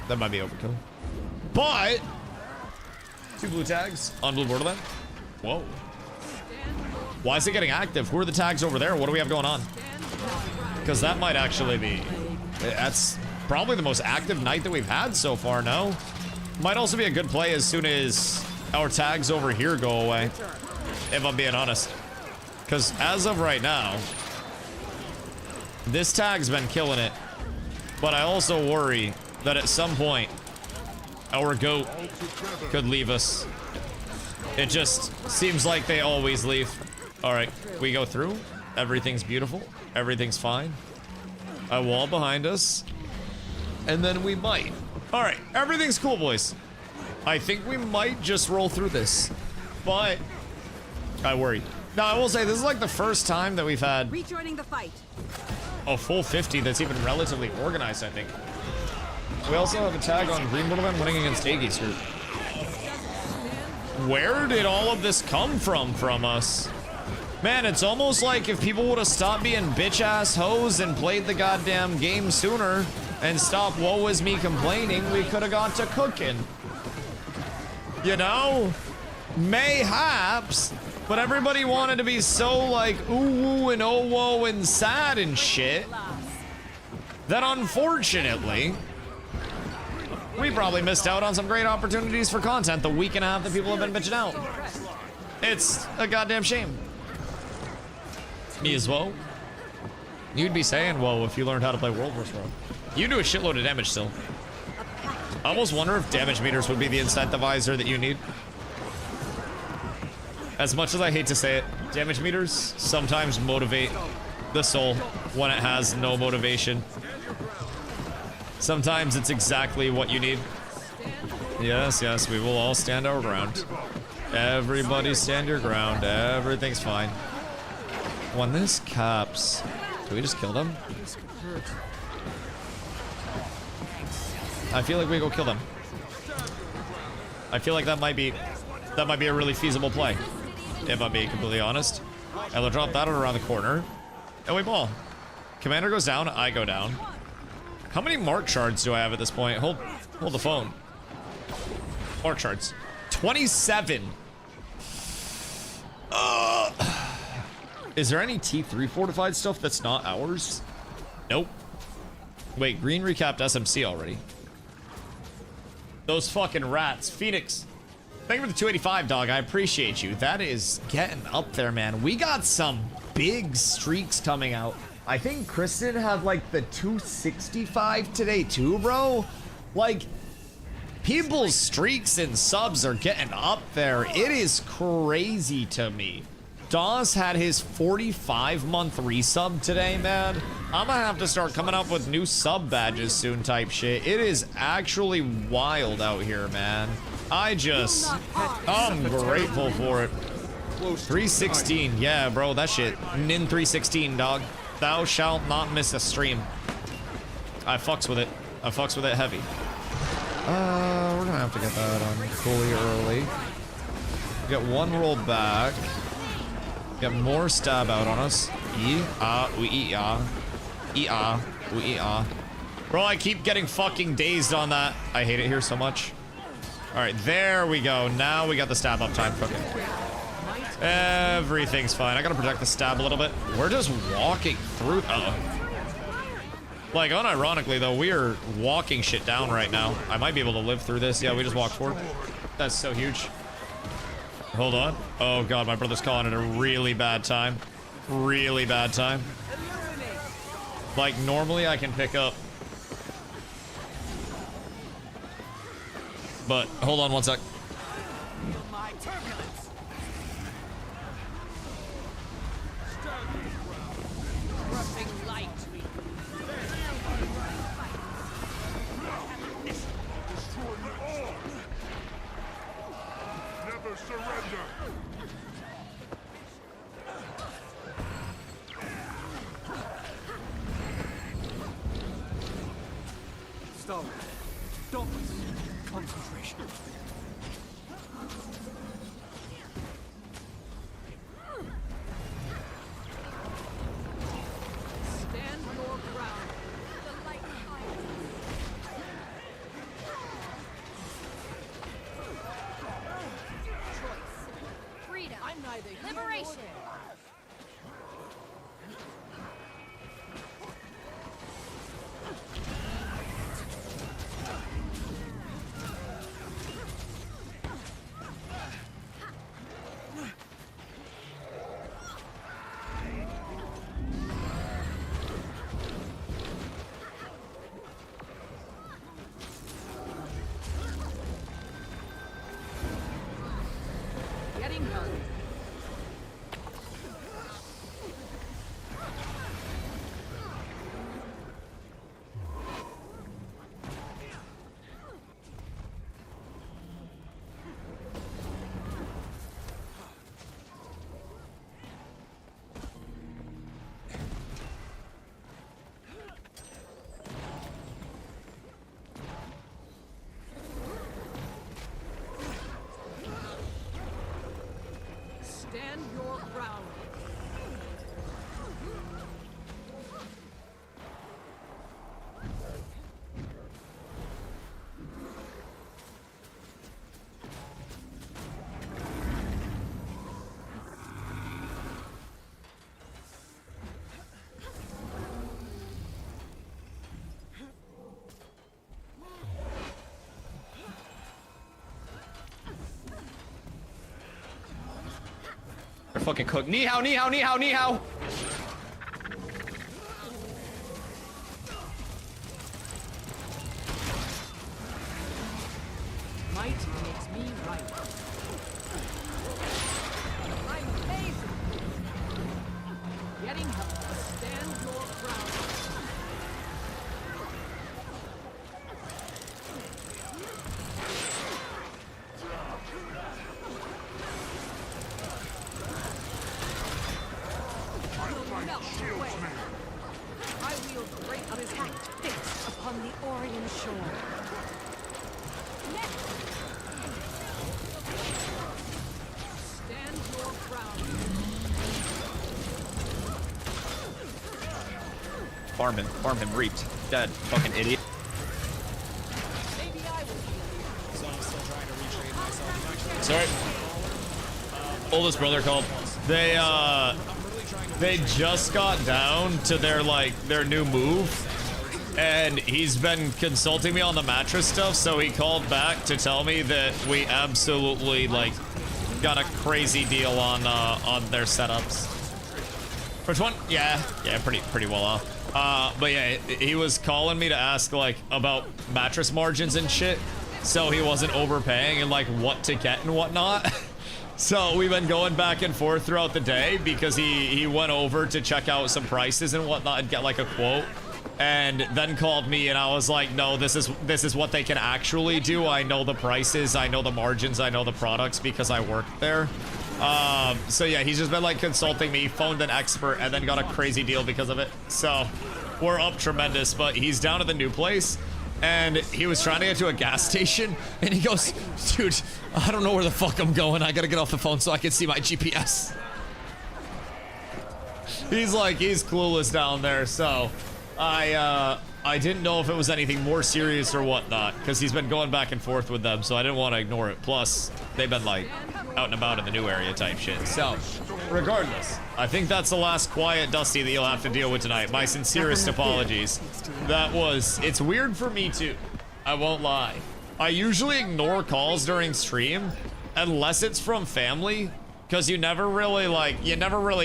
That might be overkill. But 2 blue tags on blue borderland. Whoa. Why is it getting active? Who are the tags over there? What do we have going on? Because that might actually be... That's probably the most active night that we've had so far, no? Might also be a good play as soon as our tags over here go away, if I'm being honest. Because as of right now, this tag's been killing it. But I also worry that at some point, our goat could leave us. It just seems like they always leave. All right, we go through. Everything's beautiful. Everything's fine. A wall behind us. And then we might. All right, everything's cool, boys. I think we might just roll through this. But I worry. Now, I will say, this is like the first time that we've had Rejoining the fight. a full 50 that's even relatively organized, I think. We also have a tag on green borderland winning against Aggies group. Where did all of this come from us? Man, it's almost like if people would have stopped being bitch-ass hoes and played the goddamn game sooner and stopped woe is me complaining, we could have got to cooking. You know? Mayhaps. But everybody wanted to be so like ooh and oh whoa and sad and shit that unfortunately we probably missed out on some great opportunities for content the week and a half that people have been bitching out. It's a goddamn shame. Me as well. You'd be saying whoa if you learned how to play World Wars World. You do a shitload of damage still. I almost wonder if damage meters would be the incentivizer that you need. As much as I hate to say it, damage meters sometimes motivate the soul when it has no motivation. Sometimes it's exactly what you need. Yes, yes, we will all stand our ground. Everybody stand your ground. Everything's fine. When this caps... Do we just kill them? I feel like we go kill them. I feel like that might be... That might be a really feasible play, if I'm being completely honest. And they'll drop that around the corner. And we ball. Commander goes down, I go down. How many mark shards do I have at this point? Hold the phone. Mark shards. 27. Is there any T3 fortified stuff that's not ours? Nope. Wait, green recapped SMC already. Those fucking rats. Phoenix. Thank you for the 285, dog. I appreciate you. That is getting up there, man. We got some big streaks coming out. I think Kristen had like the 265 today too, bro. Like, people's streaks and subs are getting up there. It is crazy to me. Dawes had his 45-month resub today, man. I'm gonna have to start coming up with new sub badges soon type shit. It is actually wild out here, man. I'm grateful for it. 316, yeah, bro, that shit. Nin 316, dog. Thou shalt not miss a stream. I fucks with it. I fucks with it heavy. We're gonna have to get that on fully early. Get one roll back. Get more stab out on us. Bro, I keep getting fucking dazed on that. I hate it here so much. Alright, there we go. Now we got the stab up time cooking. Everything's fine. I gotta protect the stab a little bit. We're just walking through. Like, unironically, though, we are walking shit down right now. I might be able to live through this. Yeah, we just walked forward. That's so huge. Hold on. Oh, God, my brother's calling it a really bad time. Really bad time. Like, normally I can pick up. But, hold on one sec. Stand your ground. They're fucking cooked. Ni hao, ni hao, ni hao, ni hao. Might makes me right. I'm amazing. Getting help. Stand your ground. I wield great attack fixed upon the Orient shore. Farm him, reaped. Dead, fucking idiot. Sorry. Oldest brother called. They just got down to their new move, and he's been consulting me on the mattress stuff, so he called back to tell me that we absolutely got a crazy deal on their setups. Which one? Yeah, pretty well off. But yeah, he was calling me to ask about mattress margins and shit, so he wasn't overpaying and what to get and whatnot. So we've been going back and forth throughout the day because he went over to check out some prices and whatnot and get a quote, and then called me, and I was like, no, this is what they can actually do. I know the prices, I know the margins, I know the products because I worked there. So yeah, he's just been consulting me, phoned an expert, and then got a crazy deal because of it. So we're up tremendous, but he's down at the new place, and he was trying to get to a gas station, and he goes, dude, I don't know where the fuck I'm going. I gotta get off the phone so I can see my GPS. He's clueless down there, so I didn't know if it was anything more serious or whatnot, because he's been going back and forth with them, so I didn't want to ignore it. Plus, they've been out and about in the new area type shit. So, regardless, I think that's the last quiet Dusty that you'll have to deal with tonight. My sincerest apologies. It's weird for me too. I won't lie. I usually ignore calls during stream, unless it's from family, because you never really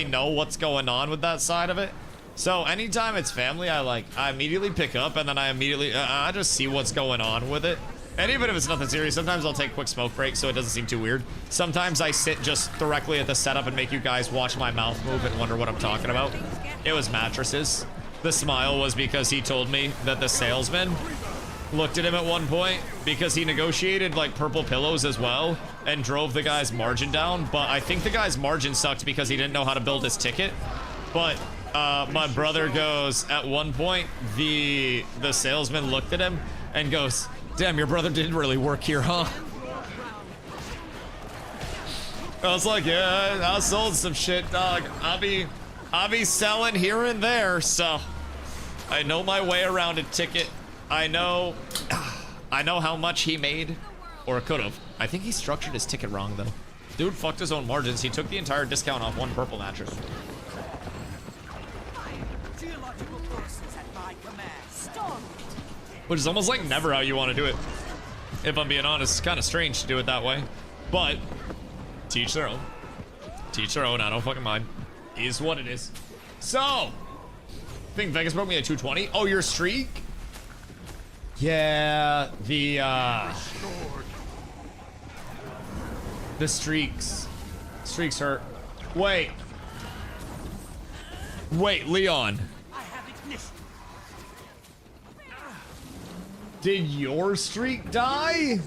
know what's going on with that side of it. So anytime it's family, I immediately pick up, and then I just see what's going on with it. And even if it's nothing serious, sometimes I'll take quick smoke breaks so it doesn't seem too weird. Sometimes I sit just directly at the setup and make you guys watch my mouth move and wonder what I'm talking about. It was mattresses. The smile was because he told me that the salesman looked at him at one point because he negotiated purple pillows as well and drove the guy's margin down. But I think the guy's margin sucked because he didn't know how to build his ticket. But my brother goes, at one point, the salesman looked at him and goes, damn, your brother didn't really work here, huh? I was like, yeah, I sold some shit, dog. I'll be selling here and there, so I know my way around a ticket. I know how much he made, or could have. I think he structured his ticket wrong, though. Dude fucked his own margins. He took the entire discount off one purple mattress. Which is almost never how you want to do it. If I'm being honest, it's kind of strange to do it that way. But, teach their own. Teach their own, I don't fucking mind. Is what it is. So, I think Vegas broke me at 220. Oh, your streak? Yeah, the streaks. Streaks hurt. Wait, Leon. Did your streak die?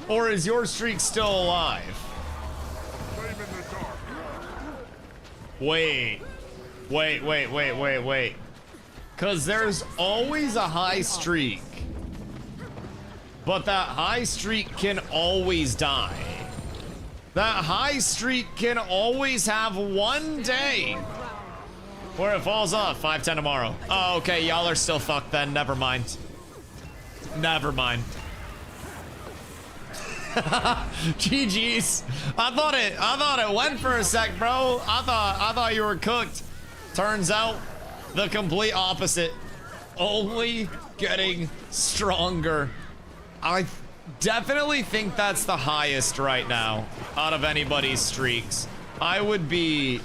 Or is your streak still alive? Wait. Cause there's always a high streak. But that high streak can always die. That high streak can always have one day where it falls off. 5-10 tomorrow. Oh, okay, y'all are still fucked then. Never mind. Never mind. GG's. I thought it went for a sec, bro. I thought you were cooked. Turns out the complete opposite. Only getting stronger. I definitely think that's the highest right now out of anybody's streaks. I would be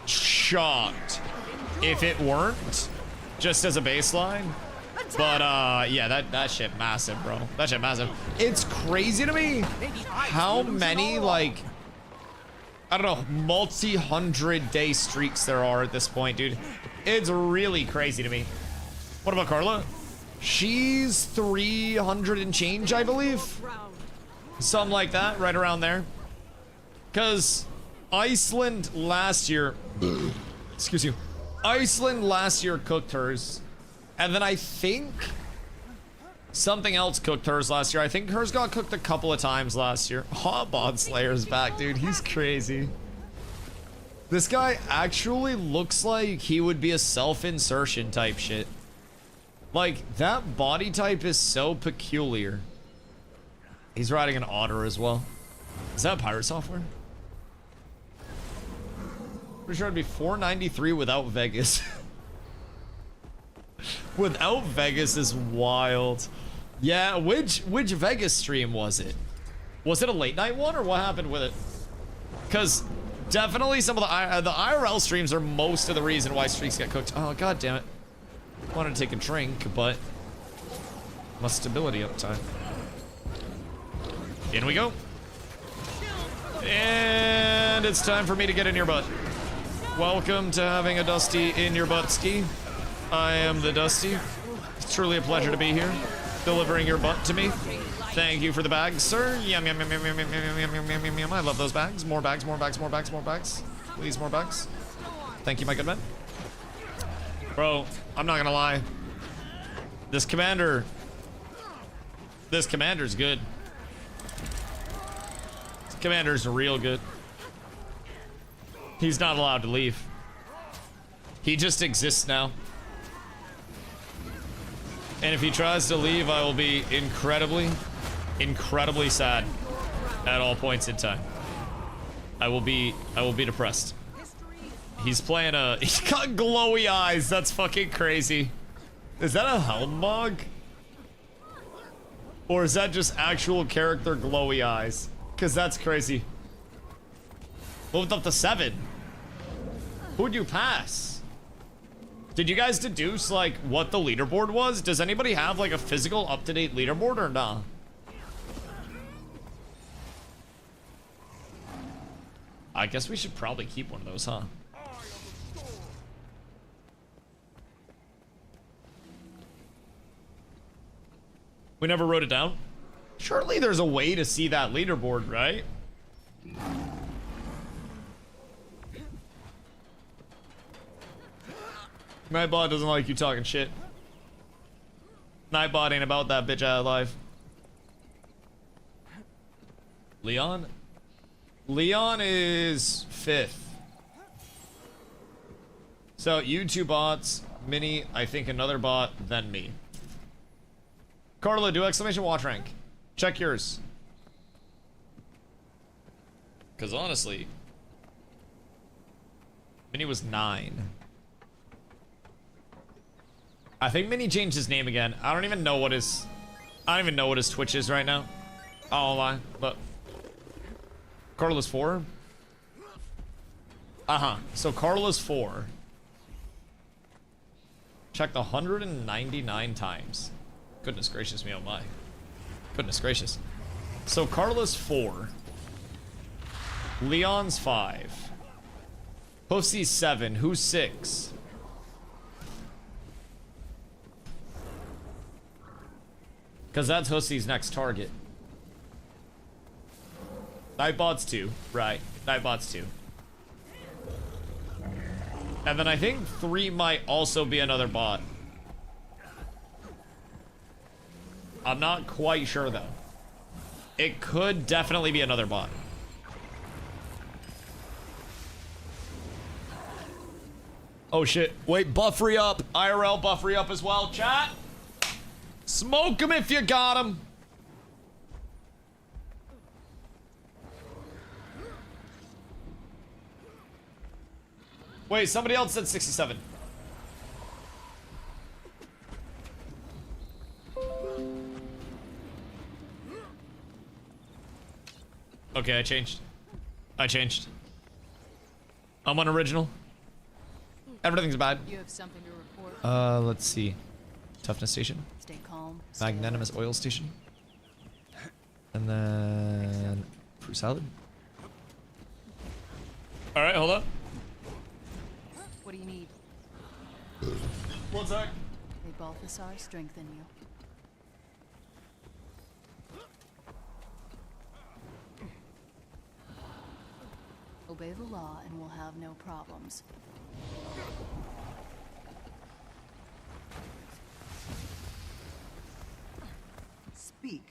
shocked if it weren't, just as a baseline. But yeah, that shit massive, bro. That shit massive. It's crazy to me how many I don't know, multi-hundred day streaks there are at this point, dude. It's really crazy to me. What about Carla? She's 300 and change, I believe. Something like that, right around there. Cause Iceland last year, excuse you. Iceland last year cooked hers, and then I think Something else cooked hers last year. I think hers got cooked a couple of times last year. Hotbod Slayer's back, dude. He's crazy. This guy actually looks like he would be a self-insertion type shit. Like, that body type is so peculiar. He's riding an otter as well. Is that pirate software? Pretty sure it'd be $4.93 without Vegas. Without Vegas is wild. Yeah, which Vegas stream was it? Was it a late night one or what happened with it? Because definitely some of the IRL streams are most of the reason why streaks get cooked. Oh, god damn it. Wanted to take a drink, but my stability uptime. In we go. And it's time for me to get in your butt. Welcome to having a Dusty in your butt ski. I am the Dusty. It's truly a pleasure to be here, delivering your butt to me. Thank you for the bags, sir. Yum, yum, yum, yum, yum, yum, yum, yum, yum, yum, yum. I love those bags. More bags, more bags, more bags, more bags. Please, more bags. Thank you, my good man. Bro, I'm not gonna lie. This commander's good. This commander's real good. He's not allowed to leave. He just exists now. And if he tries to leave, I will be incredibly, incredibly sad at all points in time. I will be depressed. He's playing he's got glowy eyes. That's fucking crazy. Is that a Helmbog? Or is that just actual character glowy eyes? Because that's crazy. Moved up to 7. Who'd you pass? Did you guys deduce, like, what the leaderboard was? Does anybody have, like, a physical up-to-date leaderboard or nah? I guess we should probably keep one of those, huh? We never wrote it down? Surely there's a way to see that leaderboard, right? Nightbot doesn't like you talking shit. Nightbot ain't about that bitch out of life. Leon? Leon is 5th. So you 2 bots, Mini, I think another bot, then me. Carla, do exclamation watch rank. Check yours. Because honestly, Mini was 9. I think Mini changed his name again. I don't even know what his Twitch is right now. Oh my, but Carla's 4. So Carla's 4. Checked 199 times. Goodness gracious me, oh my. Goodness gracious. So Carla's 4. Leon's 5. Pussy's 7. Who's 6? Because that's Hussy's next target. Nightbot's 2. Right. Nightbot's 2. And then I think 3 might also be another bot. I'm not quite sure though. It could definitely be another bot. Oh shit. Wait, buffery up. IRL buffery up as well. Chat. Smoke him if you got him. Wait, somebody else said 67. Okay, I changed. I'm unoriginal. Everything's bad. You have something to report. Let's see. Toughness station. Stay calm. Magnanimous oil station. And then fruit salad. All right, hold up. What do you need? One sec. May Balthasar strengthen you. Obey the law and we'll have no problems. Speak.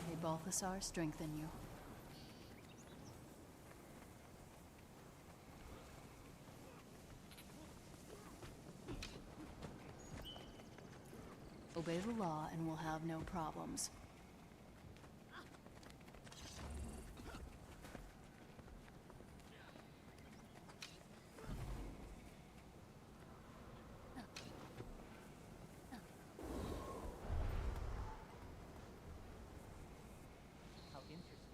May Balthasar strengthen you. Obey the law and we'll have no problems. How interesting.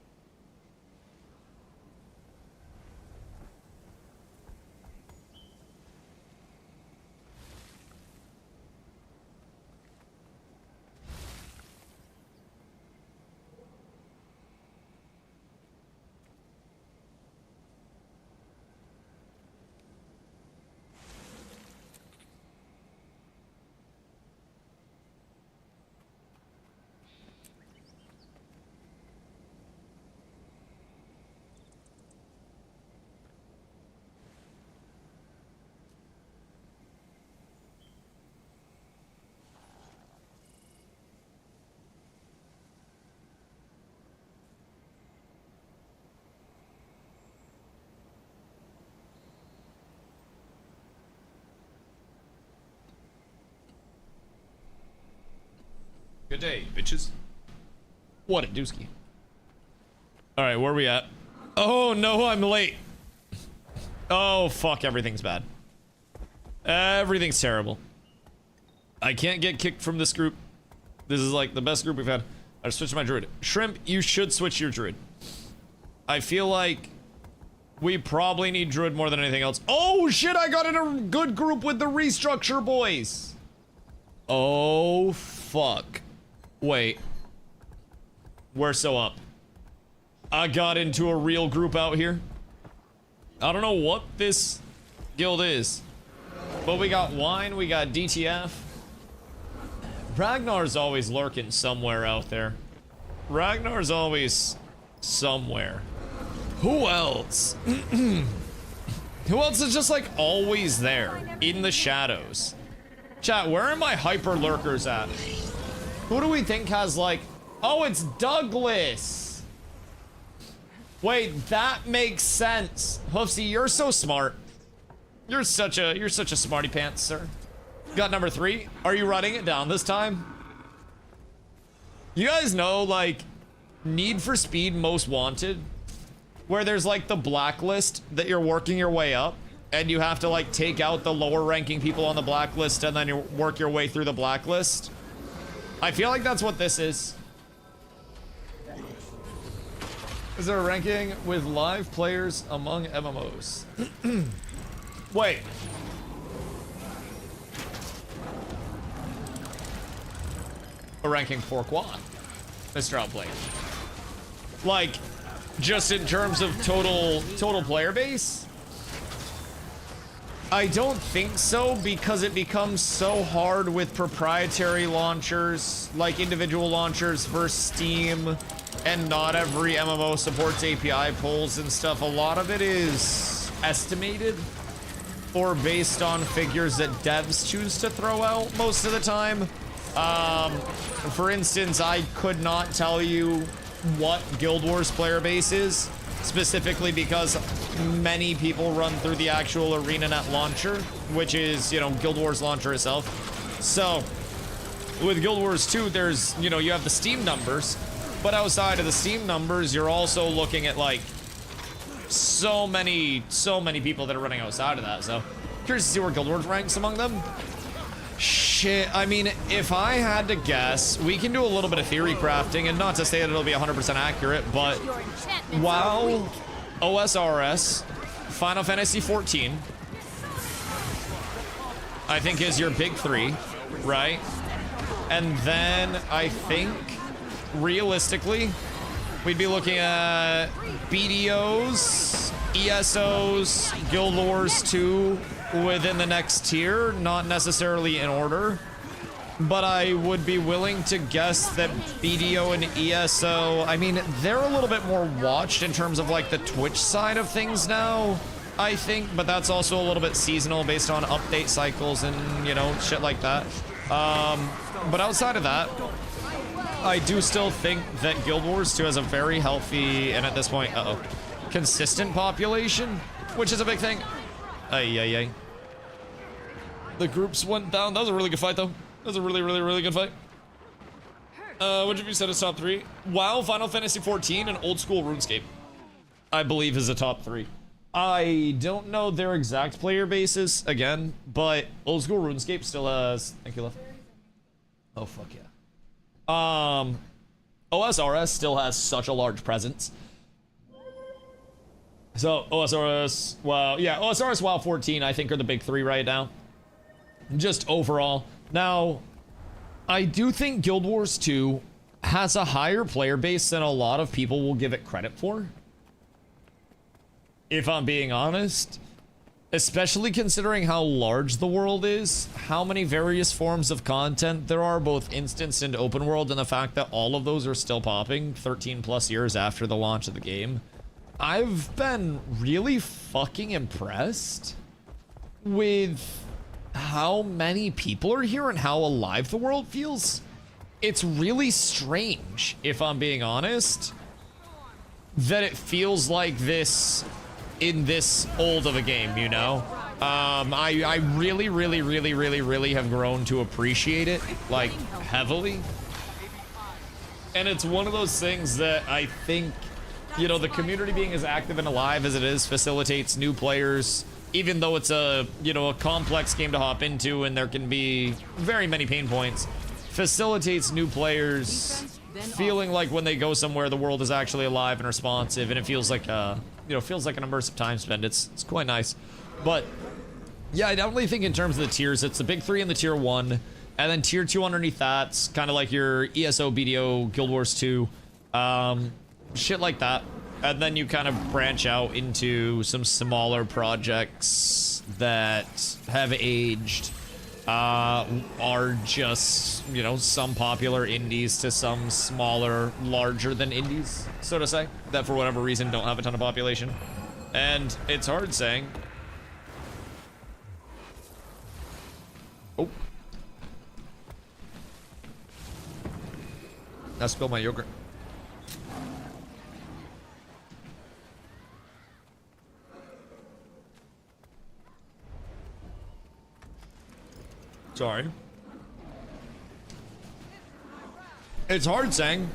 Good day, bitches. What a dooski. All right, where are we at? Oh no, I'm late. Oh fuck, everything's bad. Everything's terrible. I can't get kicked from this group. This is like the best group we've had. I switched my druid. Shrimp, you should switch your druid. I feel like we probably need druid more than anything else. Oh shit, I got in a good group with the restructure boys. Oh fuck. Wait. We're so up. I got into a real group out here. I don't know what this guild is, but we got wine, we got DTF. Ragnar's always lurking somewhere out there. Ragnar's always somewhere. Who else? Who else is just like always there in the shadows? Chat, where are my hyper lurkers at? Who do we think has like, oh, it's Douglas. Wait, that makes sense. Hoofsy, you're so smart. You're such a smarty pants, sir. Got number 3. Are you writing it down this time? You guys know, like, Need for Speed Most Wanted, where there's like the blacklist that you're working your way up, and you have to like take out the lower ranking people on the blacklist and then you work your way through the blacklist. I feel like that's what this is. Is there a ranking with live players among MMOs? Wait. A ranking for what? Mr. Outplayed. Like, just in terms of total player base? I don't think so, because it becomes so hard with proprietary launchers, like individual launchers versus Steam, and not every MMO supports API pulls and stuff. A lot of it is estimated or based on figures that devs choose to throw out most of the time. For instance, I could not tell you what Guild Wars player base is, specifically because many people run through the actual ArenaNet launcher, which is, you know, Guild Wars launcher itself. So, with Guild Wars 2, there's, you know, you have the Steam numbers, but outside of the Steam numbers, you're also looking at, like, so many people that are running outside of that, so curious to see where Guild Wars ranks among them. Shit, I mean, if I had to guess, we can do a little bit of theory crafting, and not to say that it'll be 100% accurate, but WoW, OSRS, Final Fantasy 14, I think is your big 3, right? And then I think, realistically, we'd be looking at BDOs, ESOs, Guild Wars 2, within the next tier, not necessarily in order, but I would be willing to guess that BDO and ESO, I mean, they're a little bit more watched in terms of like the Twitch side of things now, I think, but that's also a little bit seasonal based on update cycles and, you know, shit like that. But outside of that, I do still think that Guild Wars 2 has a very healthy, and at this point, consistent population, which is a big thing. Ay. The groups went down. That was a really good fight, though. That was a really good fight. What did you set as top 3? WoW, Final Fantasy 14, and Old School RuneScape, I believe, is a top 3. I don't know their exact player bases, again, but Old School RuneScape still has... Thank you, love. Oh, fuck yeah. OSRS still has such a large presence. So, OSRS, WoW, yeah, OSRS, WoW 14, I think, are the big 3 right now. Just overall. Now, I do think Guild Wars 2 has a higher player base than a lot of people will give it credit for. If I'm being honest. Especially considering how large the world is, how many various forms of content there are, both instance and open world, and the fact that all of those are still popping 13 plus years after the launch of the game. I've been really fucking impressed with how many people are here and how alive the world feels. It's really strange, if I'm being honest, that it feels like this in this old of a game, you know? I really have grown to appreciate it, like, heavily. And it's one of those things that I think, you know, the community being as active and alive as it is facilitates new players, even though it's a, you know, a complex game to hop into and there can be very many pain points, facilitates new players feeling like when they go somewhere the world is actually alive and responsive, and it feels like a, you know, feels like an immersive time spent. It's quite nice. But yeah, I definitely think in terms of the tiers, it's the big 3 and the tier 1, and then tier 2 underneath that's kind of like your ESO, BDO, Guild Wars 2, shit like that. And then you kind of branch out into some smaller projects that have aged, are just, you know, some popular indies to some smaller, larger than indies, so to say, that for whatever reason don't have a ton of population. And it's hard saying. Oh. I spilled my yogurt. Sorry. It's hard saying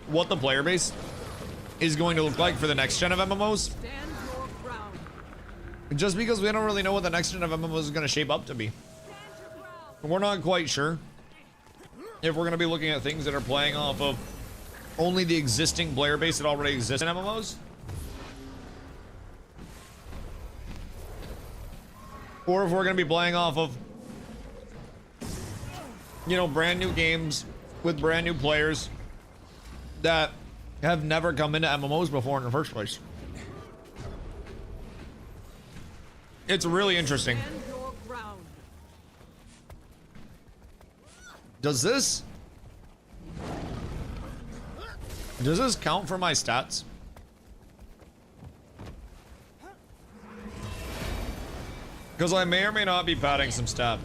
what the player base is going to look like for the next gen of MMOs. Just because we don't really know what the next gen of MMOs is going to shape up to be. We're not quite sure if we're going to be looking at things that are playing off of only the existing player base that already exists in MMOs. Or if we're going to be playing off of, you know, brand new games with brand new players that have never come into MMOs before in the first place. It's really interesting. Does this count for my stats? Because I may or may not be padding some stat.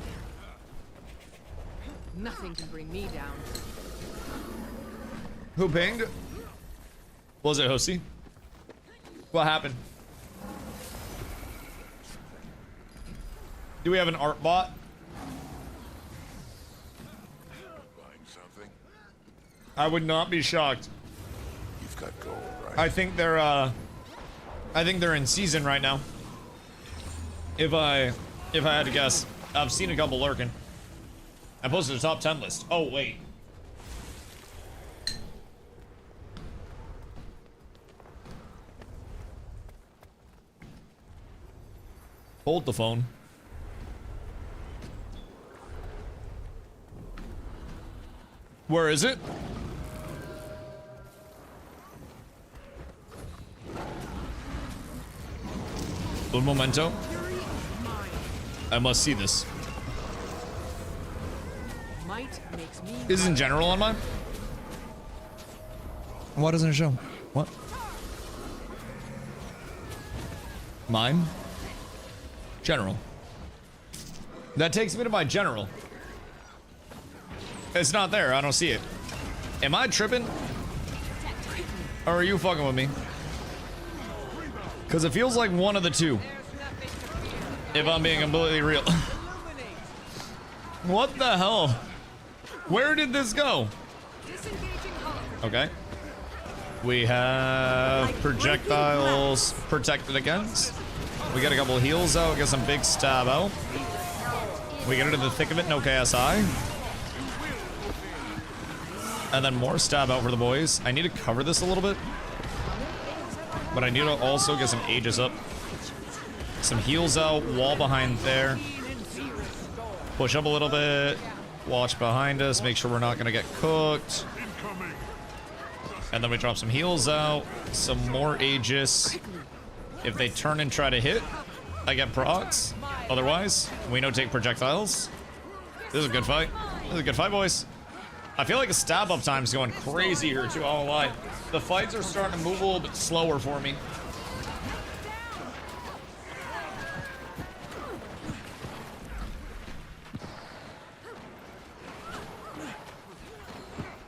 Nothing can bring me down. Who pinged? Was it Hosey? What happened? Do we have an art bot? Buying something? I would not be shocked. You've got gold, right? I think they're in season right now. If I had to guess. I've seen a couple lurking. I posted a top 10 list. Oh, wait. Hold the phone. Where is it? Un momento. I must see this. Might makes me. Is in general on mine? Why doesn't it show? What? Mine? General. That takes me to my general. It's not there. I don't see it. Am I tripping? Or are you fucking with me? Because it feels like one of the two. If I'm being completely real. What the hell? Where did this go? Okay. We have projectiles protected against. We get a couple of heals out, get some big stab out. We get into the thick of it, no KSI. And then more stab out for the boys. I need to cover this a little bit. But I need to also get some ages up. Some heals out, wall behind there. Push up a little bit. Watch behind us, make sure we're not gonna get cooked. And then we drop some heals out, some more Aegis. If they turn and try to hit, I get procs. Otherwise, we no take projectiles. This is a good fight. This is a good fight, boys. I feel like the stab up time's going crazy here too, I won't lie. The fights are starting to move a little bit slower for me.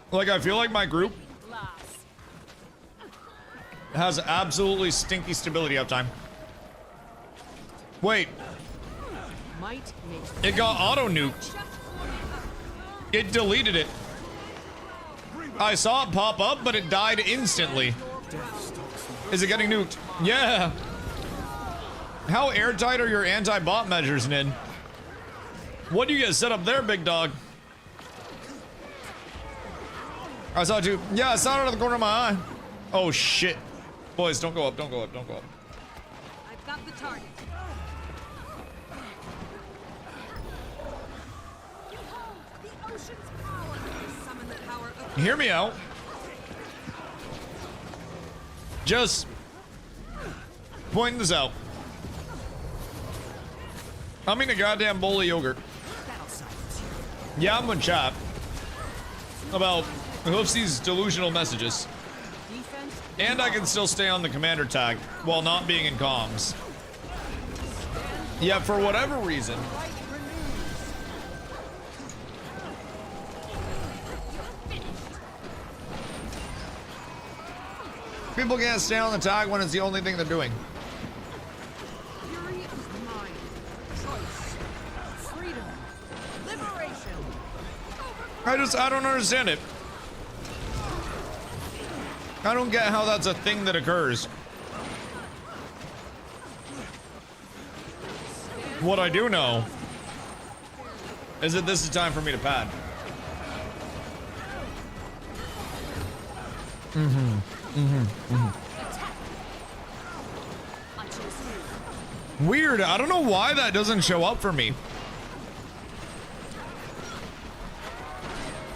Like, I feel like my group has absolutely stinky stability uptime. Wait. It got auto-nuked. It deleted it. I saw it pop up, but it died instantly. Is it getting nuked? Yeah. How airtight are your anti-bot measures, Nid? What do you get set up there, big dog? I saw it too. Yeah, I saw it out of the corner of my eye. Oh, shit. Boys, don't go up, don't go up, don't go up. I've got the target. The ocean's power. Summon the power of. Hear me out. Just pointing this out. I'm eating a goddamn bowl of yogurt. Yeah, I'm gonna chat about Hoofsy's delusional messages. And I can still stay on the commander tag while not being in comms. Yeah, for whatever reason. People can't stay on the tag when it's the only thing they're doing. Fury is mine. Choice. Freedom. Liberation. I don't understand it. I don't get how that's a thing that occurs. What I do know is that this is time for me to pad. Weird. I don't know why that doesn't show up for me.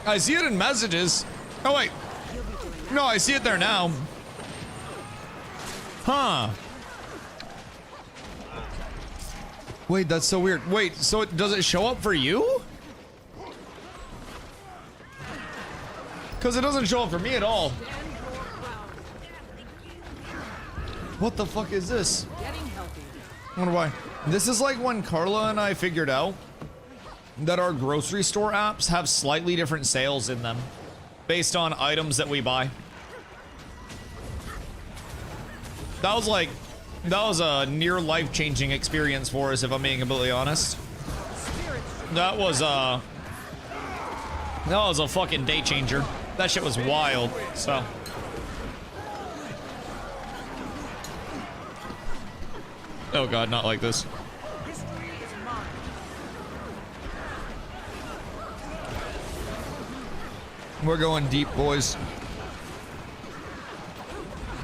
I see it in messages. Oh, wait. No, I see it there now. Huh. Wait, that's so weird. Wait, so does it show up for you? Because it doesn't show up for me at all. What the fuck is this? I wonder why. This is like when Carla and I figured out that our grocery store apps have slightly different sales in them based on items that we buy. That was a near life-changing experience for us, if I'm being completely honest. That was a fucking day changer. That shit was wild, so. Oh god, not like this. We're going deep, boys.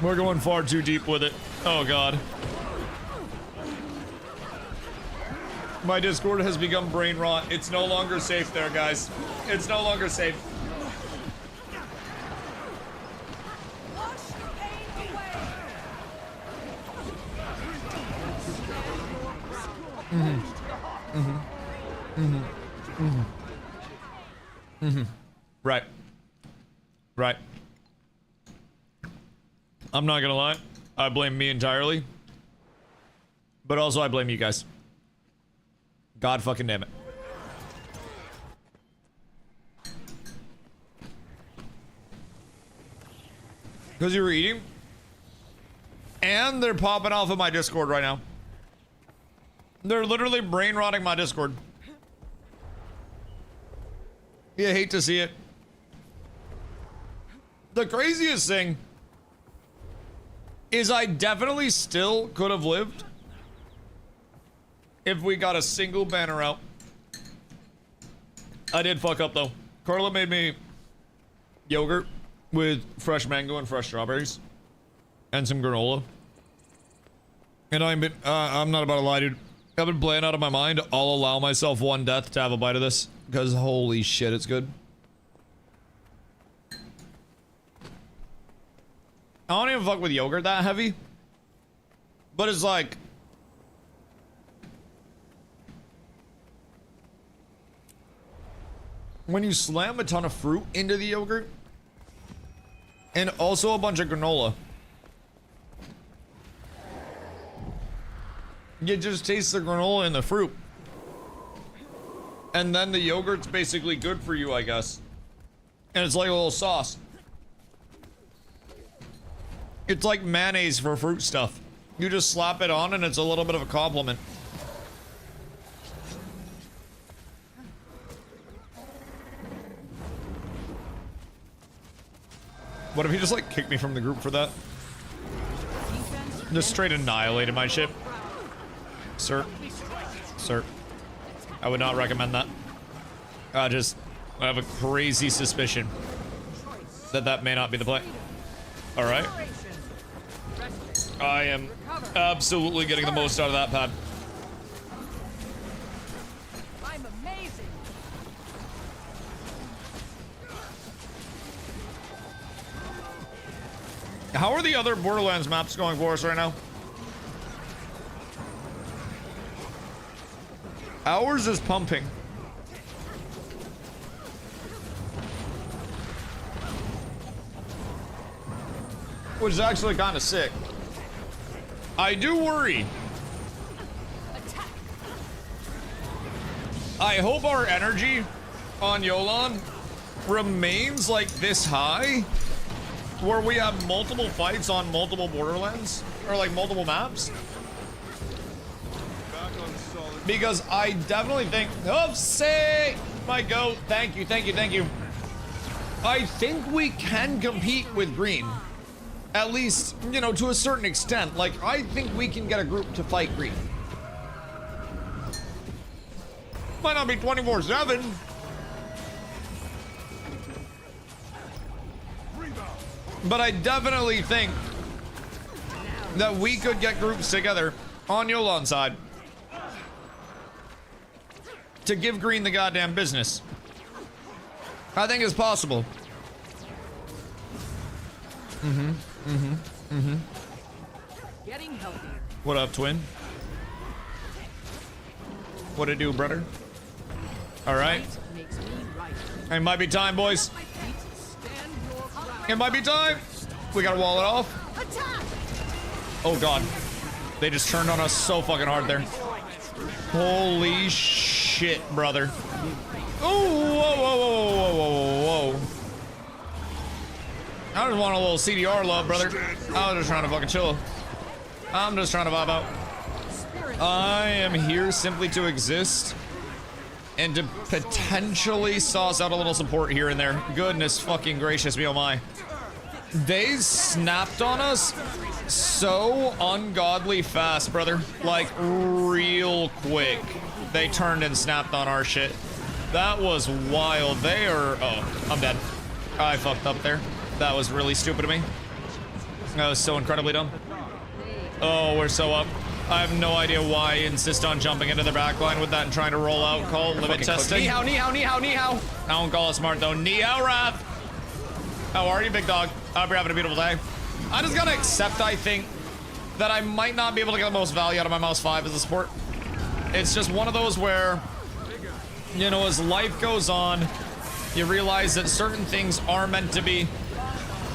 We're going far too deep with it. Oh god. My Discord has become brain rot. It's no longer safe there, guys. It's no longer safe. Right. Right. I'm not gonna lie. I blame me entirely. But also I blame you guys. God fucking damn it. Because you were eating? And they're popping off of my Discord right now. They're literally brain rotting my Discord. You hate to see it. The craziest thing is I definitely still could have lived if we got a single banner out. I did fuck up though. Carla made me yogurt with fresh mango and fresh strawberries and some granola. And I'm not about to lie, dude. I've been playing out of my mind. I'll allow myself one death to have a bite of this because holy shit, it's good. I don't even fuck with yogurt that heavy, but it's like when you slam a ton of fruit into the yogurt and also a bunch of granola, you just taste the granola and the fruit. And then the yogurt's basically good for you, I guess. And it's like a little sauce. It's like mayonnaise for fruit stuff. You just slap it on and it's a little bit of a compliment. What if he just like kicked me from the group for that? Just straight annihilated my ship. Sir. Sir. I would not recommend that. I have a crazy suspicion that that may not be the play. Alright. I am absolutely getting the most out of that pad. I'm amazing. How are the other Borderlands maps going for us right now? Ours is pumping. Which is actually kind of sick. I do worry. I hope our energy on Yolan remains like this high, where we have multiple fights on multiple Borderlands, or like multiple maps. Because I definitely think, oh, say, my goat, thank you, thank you, thank you. I think we can compete with green. At least, you know, to a certain extent. Like, I think we can get a group to fight green. Might not be 24/7. But I definitely think that we could get groups together on Yolan's side to give green the goddamn business. I think it's possible. Getting healthier. What up, twin? What it do, brother? All right. Makes me right. It might be time, boys. Stand your ground. It might be time. We gotta wall it off. Attack! Oh god. They just turned on us so fucking hard there. Holy shit, brother. Oh, whoa, whoa, whoa, whoa, whoa, whoa. I just want a little CDR love, brother. I was just trying to fucking chill. I'm just trying to vibe out. I am here simply to exist and to potentially sauce out a little support here and there. Goodness fucking gracious me, oh my. They snapped on us so ungodly fast, brother. Like, real quick. They turned and snapped on our shit. That was wild. They are... Oh, I'm dead. I fucked up there. That was really stupid of me. That was so incredibly dumb. Oh, we're so up. I have no idea why I insist on jumping into the back line with that and trying to roll out, call limit testing. Ni hao, ni hao, ni hao, ni hao. I don't call it smart though. Ni hao, Raph. How are you, big dog? I hope you're having a beautiful day. I just gotta accept, I think, that I might not be able to get the most value out of my mouse 5 as a support. It's just one of those where, you know, as life goes on, you realize that certain things are meant to be,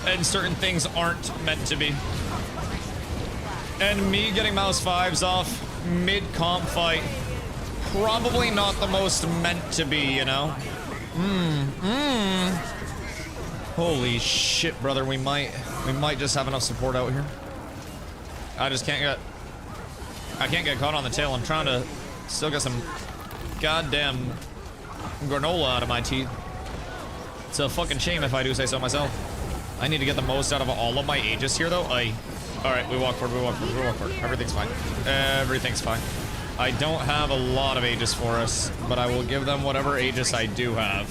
and certain things aren't meant to be. And me getting mouse 5s off mid-comp fight, probably not the most meant to be, you know? Holy shit, brother, we might just have enough support out here. I can't get caught on the tail. I'm trying to still get some goddamn granola out of my teeth. It's a fucking shame if I do say so myself. I need to get the most out of all of my Aegis here, though. Alright, we walk forward, we walk forward, we walk forward. Everything's fine. Everything's fine. I don't have a lot of Aegis for us, but I will give them whatever Aegis I do have.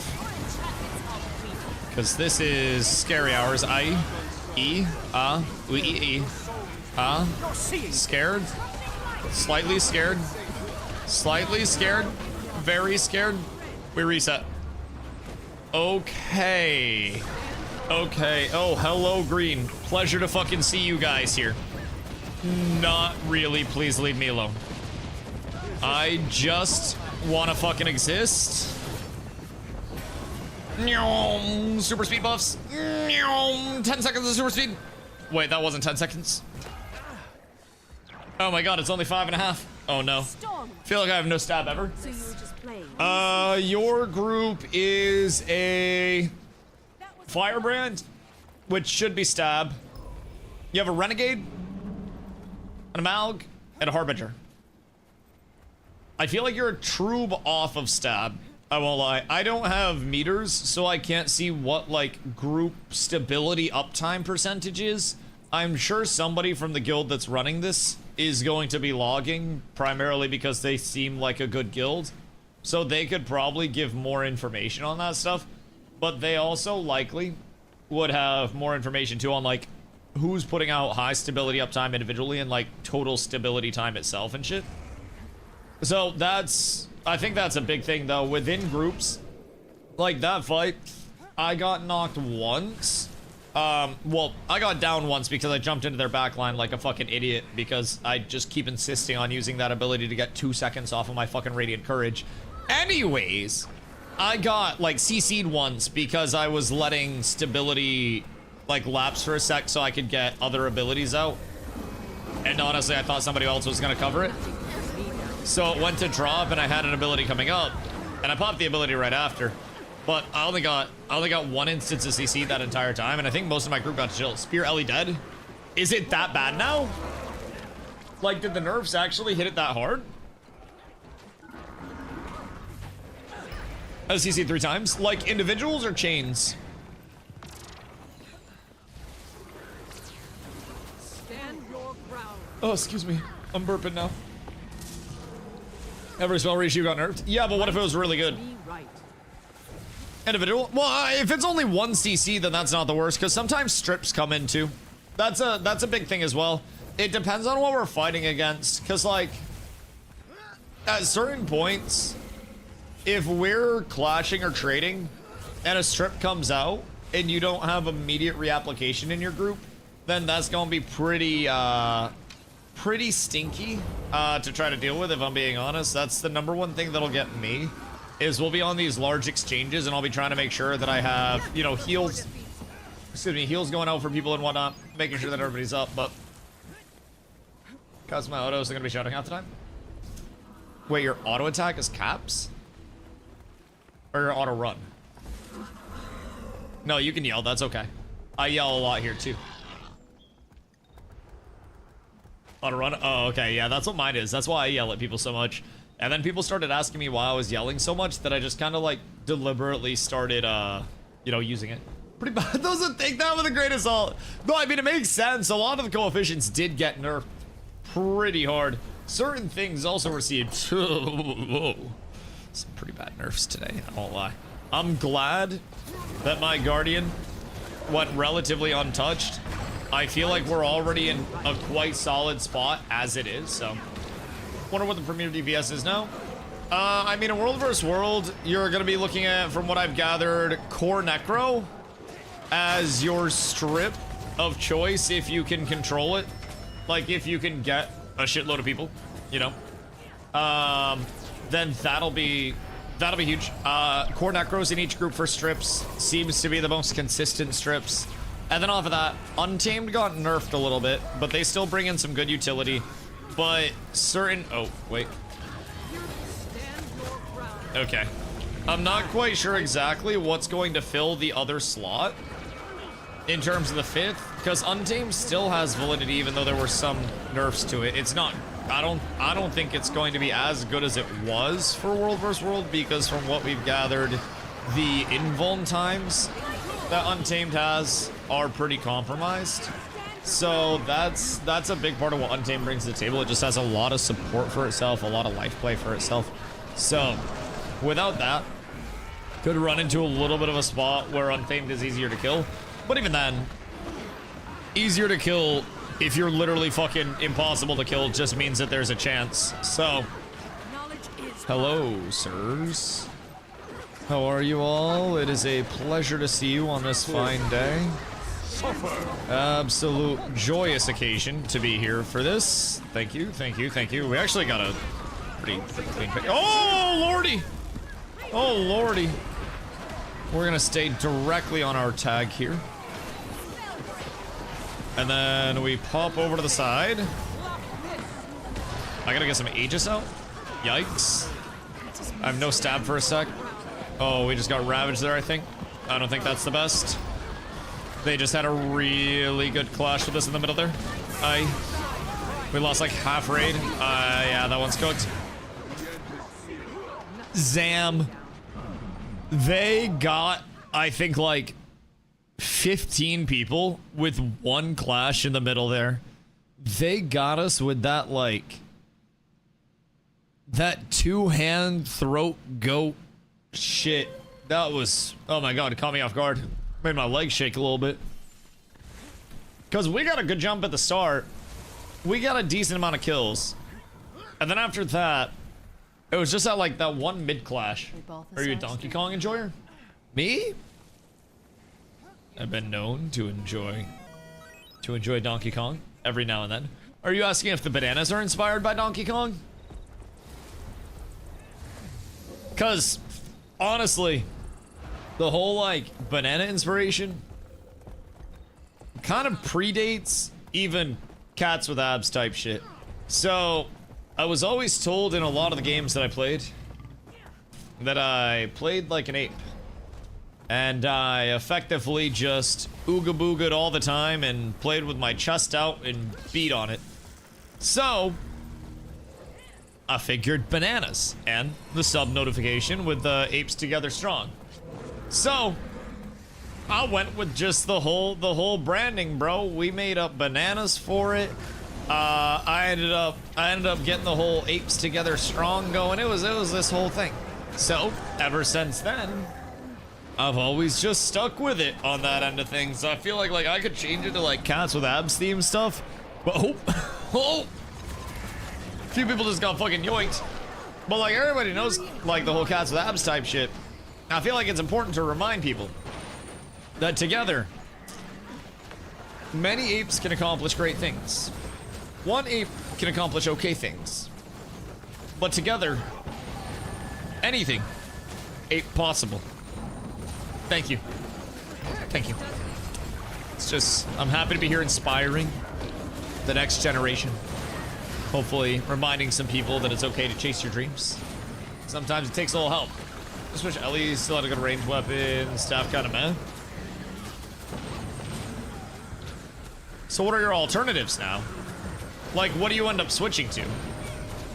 Because this is scary hours. Scared? Slightly scared. Slightly scared. Very scared. We reset. Okay. Okay. Oh, hello, Green. Pleasure to fucking see you guys here. Not really. Please leave me alone. I just want to fucking exist. Super speed buffs. 10 seconds of super speed. Wait, that wasn't 10 seconds. Oh my god, it's only 5.5. Oh no. Feel like I have no stab ever. So you were just playing. Your group is a Firebrand, which should be stab. You have a Renegade, an Amalg, and a Harbinger. I feel like you're a Troob off of stab. I won't lie. I don't have meters, so I can't see what, like, group stability uptime percentage is. I'm sure somebody from the guild that's running this is going to be logging, primarily because they seem like a good guild. So they could probably give more information on that stuff. But they also likely would have more information, too, on, like, who's putting out high stability uptime individually and, like, total stability time itself and shit. So that's... I think that's a big thing, though. Within groups, like that fight, I got knocked once. Well, I got down once because I jumped into their backline like a fucking idiot because I just keep insisting on using that ability to get 2 seconds off of my fucking Radiant Courage. Anyways, I got, like, CC'd once because I was letting stability, like, lapse for a sec so I could get other abilities out. And honestly, I thought somebody else was gonna cover it. So it went to drop and I had an ability coming up and I popped the ability right after, but I only got one instance of CC that entire time, and I think most of my group got to chill. Spear Ellie dead? Is it that bad now? Like, did the nerfs actually hit it that hard? I CC 3 times. Like, individuals or chains? Stand your ground. Oh, excuse me. I'm burping now. Every spell ratio got nerfed? Yeah, but what if it was really good? Individual? Well, if it's only 1 CC, then that's not the worst, because sometimes strips come in too. That's a big thing as well. It depends on what we're fighting against, because, like, at certain points, if we're clashing or trading, and a strip comes out, and you don't have immediate reapplication in your group, then that's gonna be pretty stinky to try to deal with, if I'm being honest. That's the #1 thing that'll get me, is we'll be on these large exchanges and I'll be trying to make sure that I have, you know, heals going out for people and whatnot, making sure that everybody's up, but cause my autos are gonna be shouting half the time. Wait, your auto attack is caps? Or your auto run? No, you can yell, that's okay. I yell a lot here too. Auto run? Oh, okay, yeah, that's what mine is. That's why I yell at people so much. And then people started asking me why I was yelling so much that I just kind of, like, deliberately started, you know, using it. Pretty bad. Doesn't take that with a grain of salt. No, I mean, it makes sense. A lot of the coefficients did get nerfed pretty hard. Certain things also received some pretty bad nerfs today, I won't lie. I'm glad that my Guardian went relatively untouched. I feel like we're already in a quite solid spot as it is, so. Wonder what the premier DPS is now. I mean, in World vs. World, you're gonna be looking at, from what I've gathered, Core Necro as your strip of choice if you can control it. Like, if you can get a shitload of people, you know? then that'll be huge. Core Necros in each group for strips seems to be the most consistent strips. And then off of that, Untamed got nerfed a little bit, but they still bring in some good utility. But certain... Oh, wait. Okay. I'm not quite sure exactly what's going to fill the other slot in terms of the 5th, because Untamed still has validity even though there were some nerfs to it. It's not... I don't think it's going to be as good as it was for World vs. World, because from what we've gathered, the invuln times that Untamed has are pretty compromised. So that's a big part of what Untamed brings to the table. It just has a lot of support for itself, a lot of life play for itself. So without that, could run into a little bit of a spot where Untamed is easier to kill. But even then, easier to kill if you're literally fucking impossible to kill just means that there's a chance. So, hello, sirs. How are you all? It is a pleasure to see you on this fine day. Absolute joyous occasion to be here for this. Thank you, thank you, thank you. We actually got a pretty clean pick. Oh, lordy! Oh, lordy. We're gonna stay directly on our tag here. And then we pop over to the side. I gotta get some Aegis out. Yikes. I have no stab for a sec. Oh, we just got ravaged there, I think. I don't think that's the best. They just had a really good clash with us in the middle there. We lost like half raid. Yeah, that one's cooked. Zam. They got, I think, like 15 people with one clash in the middle there. They got us with that, like, that two-hand throat goat shit. That was, oh my god, it caught me off guard. Made my legs shake a little bit. Because we got a good jump at the start. We got a decent amount of kills. And then after that, it was just that, like, that one mid-clash. Are you a Donkey Kong enjoyer? Me? I've been known to enjoy Donkey Kong every now and then. Are you asking if the bananas are inspired by Donkey Kong? Because, honestly, the whole, like, banana inspiration kind of predates even cats with abs type shit. So, I was always told in a lot of the games that I played that I played like an ape. And I effectively just ooga booga'd all the time and played with my chest out and beat on it. So, I figured bananas and the sub notification with the apes together strong. So, I went with just the whole branding, bro. We made up bananas for it. I ended up getting the whole apes together strong going. It was this whole thing. So, ever since then, I've always just stuck with it on that end of things. I feel like I could change it to like cats with abs theme stuff. But oh, a few people just got fucking yoinked. But like everybody knows like the whole cats with abs type shit. I feel like it's important to remind people that together, many apes can accomplish great things. One ape can accomplish okay things. But together, anything ape possible. Thank you. Thank you. It's just, I'm happy to be here inspiring the next generation. Hopefully reminding some people that it's okay to chase your dreams. Sometimes it takes a little help. Just wish Ellie still had a good ranged weapon, staff kind of meh. So what are your alternatives now? Like, what do you end up switching to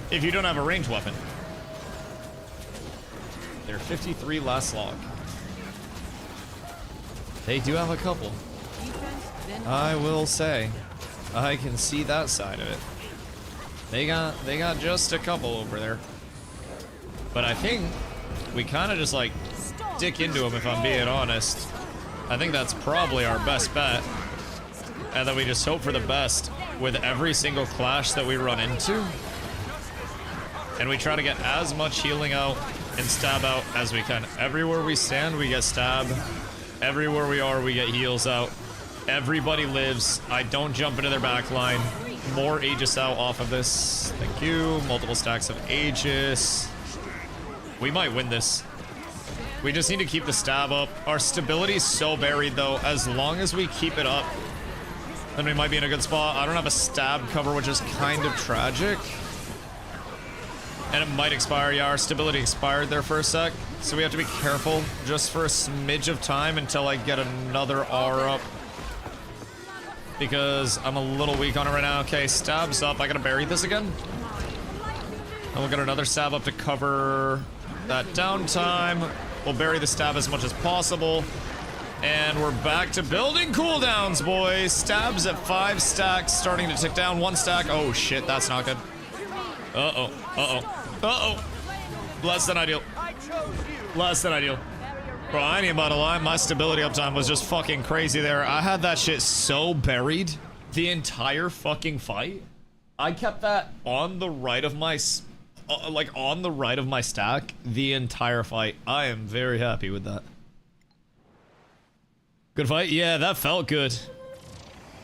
if you don't have a ranged weapon? They're 53 last log. They do have a couple. I will say, I can see that side of it. They got just a couple over there. But I think we kind of just like dick into them, if I'm being honest. I think that's probably our best bet. And then we just hope for the best with every single clash that we run into. And we try to get as much healing out and stab out as we can. Everywhere we stand, we get stab. Everywhere we are, we get heals out. Everybody lives. I don't jump into their back line. more Aegis out off of this. Thank you. Multiple stacks of Aegis. We might win this. We just need to keep the stab up. Our stability is so buried, though. As long as we keep it up, then we might be in a good spot. I don't have a stab cover, which is kind of tragic. And it might expire. Yeah, our stability expired there for a sec. So we have to be careful just for a smidge of time until I get another R up. Because I'm a little weak on it right now. Okay, stab's up. I gotta bury this again. And we'll get another stab up to cover that downtime. We'll bury the stab as much as possible. And we're back to building cooldowns, boys. Stabs at 5 stacks, starting to tick down. 1 stack. Oh, shit, that's not good. Uh-oh. Uh-oh. Uh-oh. Less than ideal. Less than ideal. Bro, I ain't about to lie. My stability uptime was just fucking crazy there. I had that shit so buried the entire fucking fight. I kept that on the right of my... like on the right of my stack the entire fight. I am very happy with that. Good fight? Yeah, that felt good.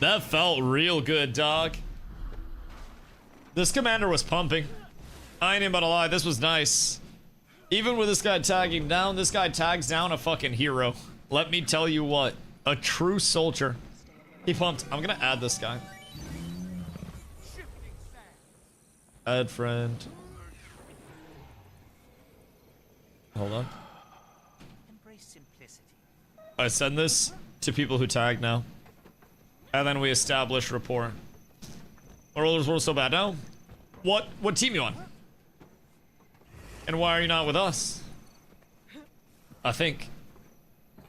That felt real good, dog. This commander was pumping. I ain't about to lie, this was nice. Even with this guy tagging down, this guy tags down a fucking hero. Let me tell you what, a true soldier. He pumped. I'm gonna add this guy. Add friend. Hold on. I send this to people who tag now. And then we establish rapport. Our rollers were so bad now. What team you on? And why are you not with us? I think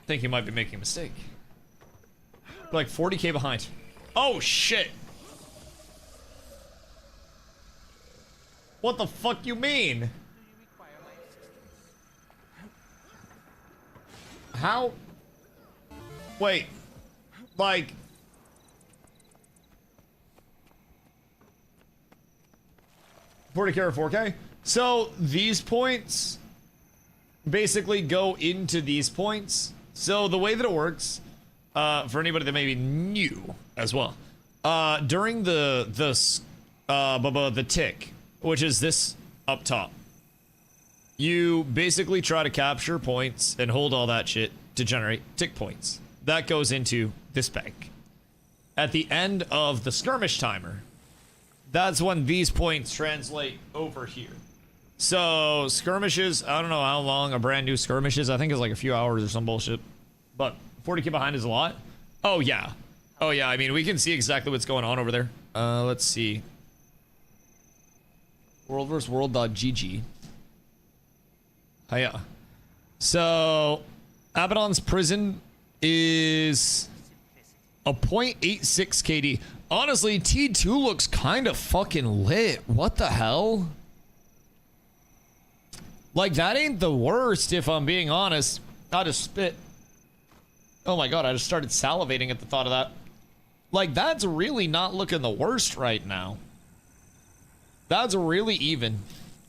you might be making a mistake. We're like 40k behind. Oh shit. What the fuck you mean? How? Wait. Like... 40k or 4k? So, these points basically go into these points. So, the way that it works, for anybody that may be new as well, during the tick, which is this up top, you basically try to capture points and hold all that shit to generate tick points. That goes into this bank. At the end of the skirmish timer, that's when these points translate over here. So, skirmishes, I don't know how long a brand new skirmish is. I think it's like a few hours or some bullshit. But 40k behind is a lot. Oh, yeah. Oh, yeah. I mean, we can see exactly what's going on over there. Let's see. World vs. World.gg. Hiya. So, Abaddon's prison is a 0.86 KD. Honestly, T2 looks kind of fucking lit. What the hell? Like, that ain't the worst, if I'm being honest. I just spit. Oh my god, I just started salivating at the thought of that. Like, that's really not looking the worst right now. That's really even.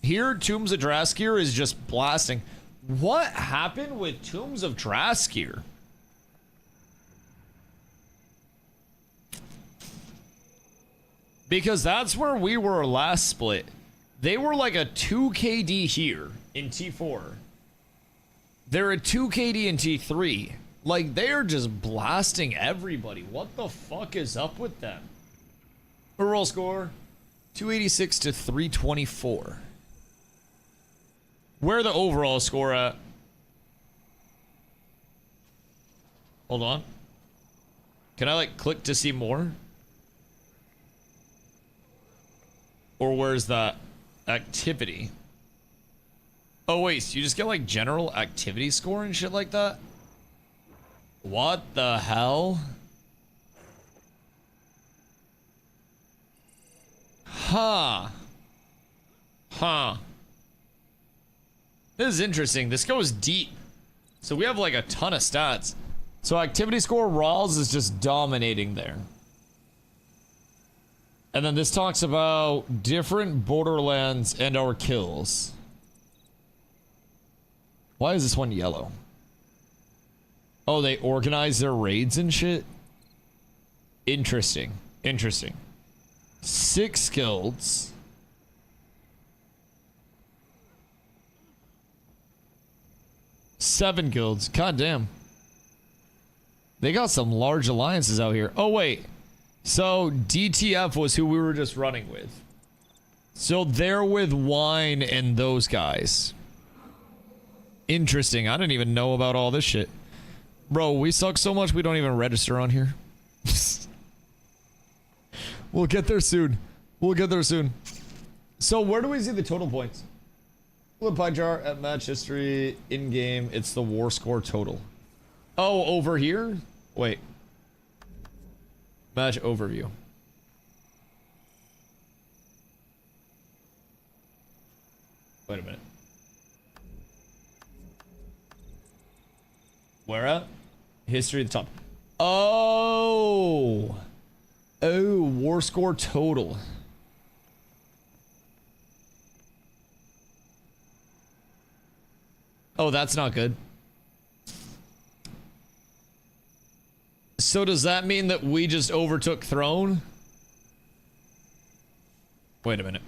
Here, Tombs of Draskir is just blasting. What happened with Tombs of Draskir? Because that's where we were last split. They were like a 2 KD here in T4. They're a 2 KD in T3. Like, they're just blasting everybody. What the fuck is up with them? Overall score, 286 to 324. Where the overall score at? Hold on. Can I, like, click to see more? Or where's that activity? Oh, wait, so you just get, like, general activity score and shit like that? What the hell? Huh. Huh. This is interesting. This goes deep. So we have like a ton of stats. So activity score, Rawls is just dominating there. And then this talks about different Borderlands and our kills. Why is this one yellow? Oh, they organize their raids and shit? Interesting. Interesting. 6 guilds. Seven guilds. God damn. They got some large alliances out here. Oh, wait. So, DTF was who we were just running with. So, they're with Wine and those guys. Interesting. I didn't even know about all this shit. Bro, we suck so much we don't even register on here. We'll get there soon. We'll get there soon. So, where do we see the total points? The pie jar at match history in-game. It's the war score total. Oh, over here? Wait. Match overview. Wait a minute. Where at? History at the top. Oh. Oh, war score total. Oh, that's not good. So does that mean that we just overtook Throne? Wait a minute.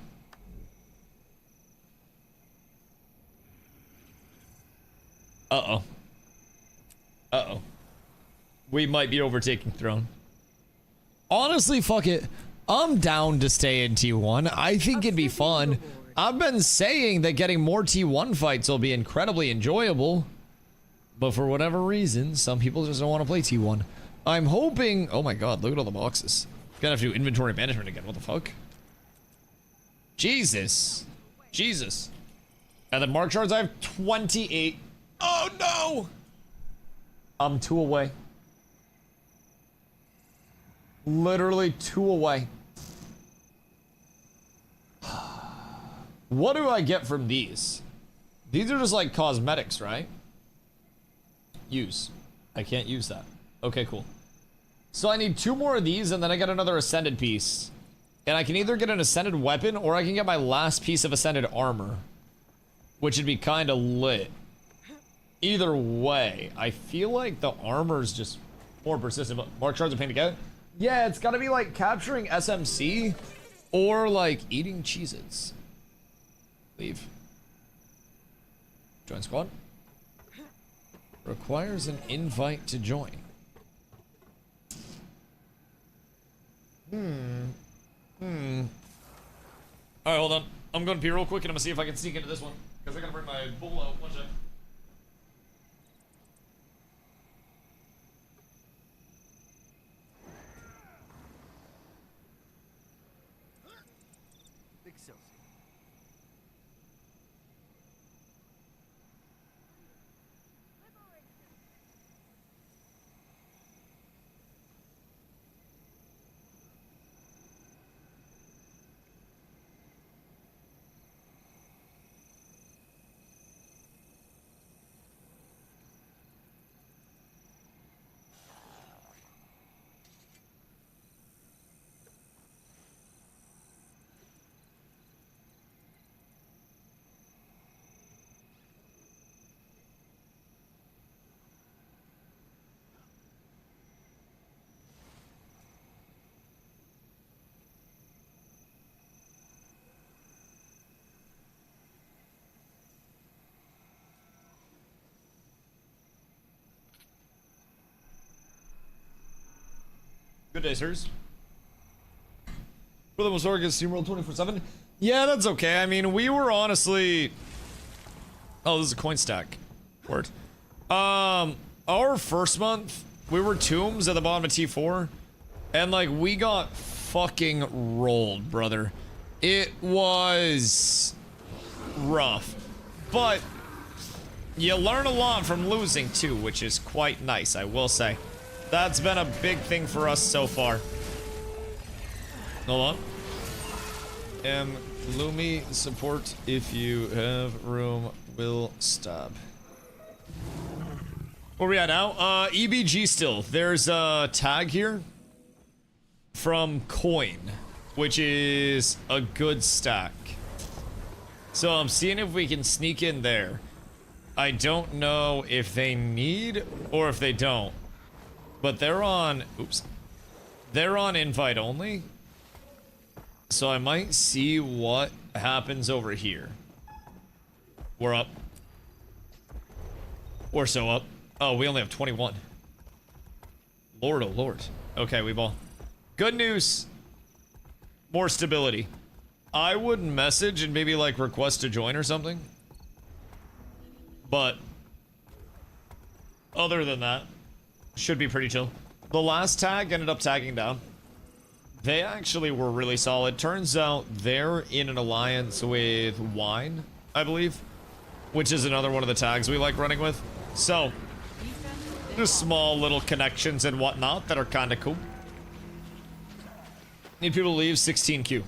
Uh-oh. Uh-oh. We might be overtaking Throne. Honestly, fuck it. I'm down to stay in T1. I think it'd be fun. I've been saying that getting more T1 fights will be incredibly enjoyable. But for whatever reason, some people just don't want to play T1. I'm hoping... Oh my god, look at all the boxes. Gonna have to do inventory management again. What the fuck? Jesus. Jesus. And then mark shards, I have 28. Oh no! I'm 2 away. Literally 2 away. What do I get from these? These are just like cosmetics, right? Use. I can't use that. Okay, cool. So I need 2 more of these and then I get another ascended piece. And I can either get an ascended weapon or I can get my last piece of ascended armor. Which would be kind of lit. Either way, I feel like the armor's just more persistent. But mark shards are pain to get? Yeah, it's gotta be like capturing SMC or like eating Cheez-Its. Leave. Join squad. Requires an invite to join. Alright, hold on. I'm going to pee real quick and I'm gonna see if I can sneak into this one. Because I gotta bring my bowl out. One sec. Big Sills. Good day, sirs. For the most Oregon SteamWorld 24/7. Yeah, that's okay. I mean, we were honestly... Oh, this is a coin stack. Word. Our first month, we were tombs at the bottom of T4. And, like, we got fucking rolled, brother. It was... rough. But... you learn a lot from losing, too, which is quite nice, I will say. That's been a big thing for us so far. Hold on. Lumi support if you have room will stop. Where we at now? EBG still. There's a tag here from Coin, which is a good stack. So I'm seeing if we can sneak in there. I don't know if they need or if they don't. But they're on... oops. They're on invite only. So I might see what happens over here. We're up. We're so up. Oh, we only have 21. Lord, oh lord. Okay, we ball. Good news. More stability. I would message and maybe like request to join or something. But other than that, should be pretty chill. The last tag ended up tagging down. They actually were really solid. Turns out they're in an alliance with Wine, I believe, which is another one of the tags we like running with. So, just small little connections and whatnot that are kind of cool. Need people to leave 16Q.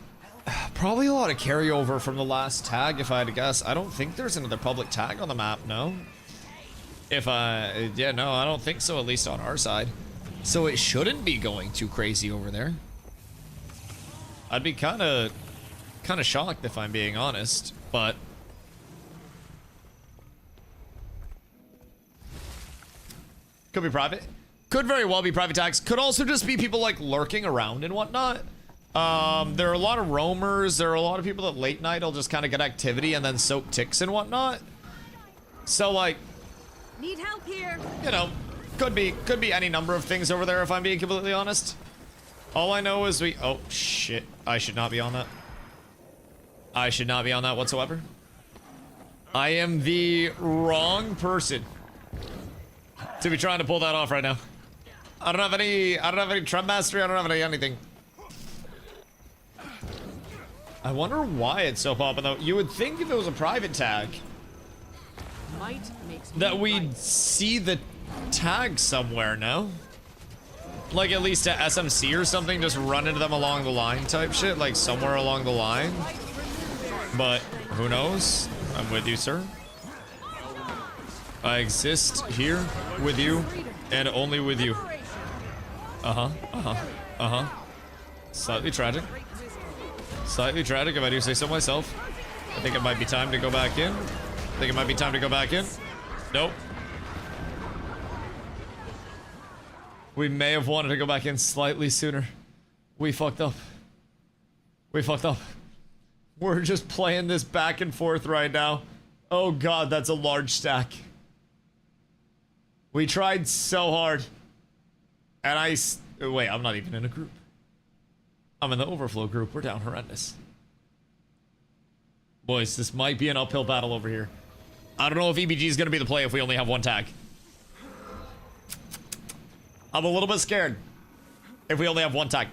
Probably a lot of carryover from the last tag, if I had to guess. I don't think there's another public tag on the map, no? Yeah, no, I don't think so, at least on our side. So it shouldn't be going too crazy over there. I'd be kind of shocked if I'm being honest, but could be private. Could very well be private tags. Could also just be people like lurking around and whatnot. There are a lot of roamers. There are a lot of people that late night will just kind of get activity and then soak ticks and whatnot. So like, Need help here. you know, could be any number of things over there if I'm being completely honest. All I know is oh shit, I should not be on that. I should not be on that whatsoever. I am the wrong person to be trying to pull that off right now. I don't have any trap mastery, I don't have anything. I wonder why it's so popping though. You would think if it was a private tag Might makes me that we'd right. see the tag somewhere, no? Like at least at SMC or something, just run into them along the line type shit, like somewhere along the line. But who knows? I'm with you, sir. I exist here with you and only with you. Slightly tragic. Slightly tragic if I do say so myself. I think it might be time to go back in. Nope. We may have wanted to go back in slightly sooner. We fucked up. We're just playing this back and forth right now. Oh god, that's a large stack. We tried so hard. And wait, I'm not even in a group. I'm in the overflow group. We're down horrendous. Boys, this might be an uphill battle over here. I don't know if EBG is going to be the play if we only have one tag. I'm a little bit scared if we only have one tag.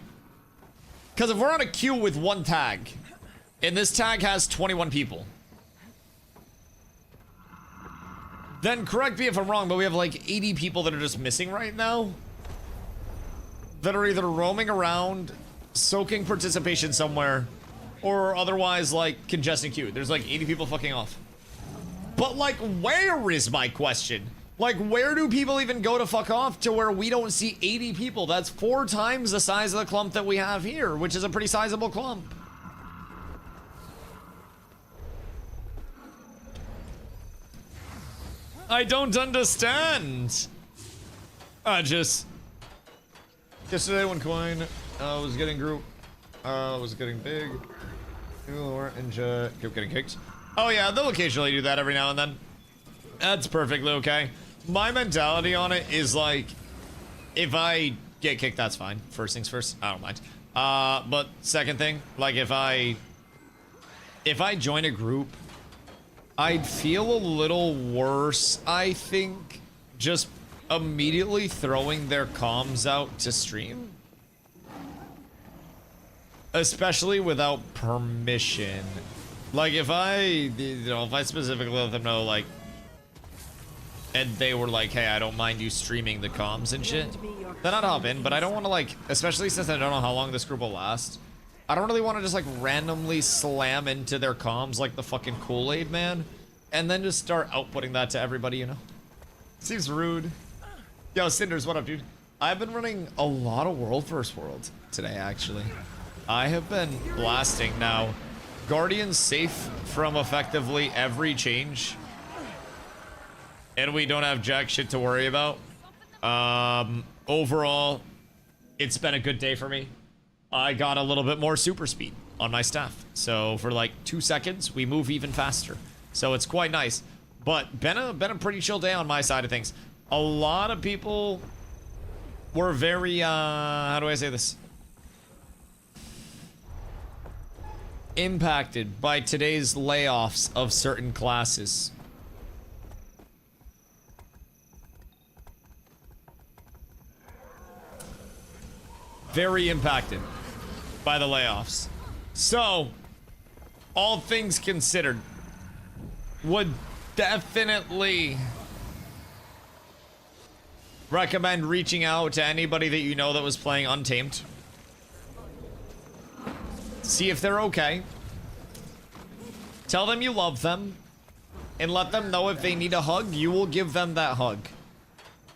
Because if we're on a queue with one tag, and this tag has 21 people, then correct me if I'm wrong, but we have like 80 people that are just missing right now. That are either roaming around, soaking participation somewhere, or otherwise like congesting queue. There's like 80 people fucking off. But like, where is my question? Like, where do people even go to fuck off to where we don't see 80 people? That's 4 times the size of the clump that we have here, which is a pretty sizable clump. I don't understand. Yesterday when coin was getting group, was getting big, people weren't in jet, kept getting kicked. Oh yeah, they'll occasionally do that every now and then. That's perfectly okay. My mentality on it is like, if I get kicked, that's fine. First things first, I don't mind. But second thing, like if I join a group, I'd feel a little worse, I think, just immediately throwing their comms out to stream. Especially without permission. Like if if I specifically let them know, like, and they were like, hey, I don't mind you streaming the comms and shit, then I'd hop in, but I don't want to, like, especially since I don't know how long this group will last, I don't really want to just, like, randomly slam into their comms like the fucking Kool-Aid man, and then just start outputting that to everybody, you know? Seems rude. Yo, Cinders, what up, dude? I've been running a lot of World vs. World today, actually. I have been blasting now. Guardian's safe from effectively every change. And we don't have jack shit to worry about. Overall, it's been a good day for me. I got a little bit more super speed. on my staff. So for like 2 seconds, we move even faster. So it's quite nice. But been a pretty chill day on my side of things. A lot of people were very, how do I say this? Impacted by today's layoffs of certain classes. Very impacted by the layoffs. So, all things considered, would definitely recommend reaching out to anybody that you know that was playing Untamed. See if they're okay. Tell them you love them. And let them know if they need a hug, you will give them that hug.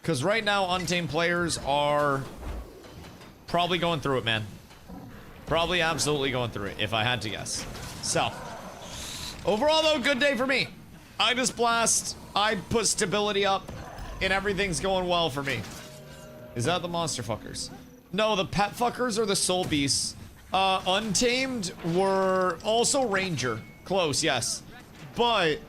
Because right now, Untamed players are probably going through it, man. Probably absolutely going through it, if I had to guess. So, overall though, good day for me. I just blast, I put stability up, and everything's going well for me. Is that the monster fuckers? No, the pet fuckers are the soul beasts. Untamed were also ranger. Close, yes. But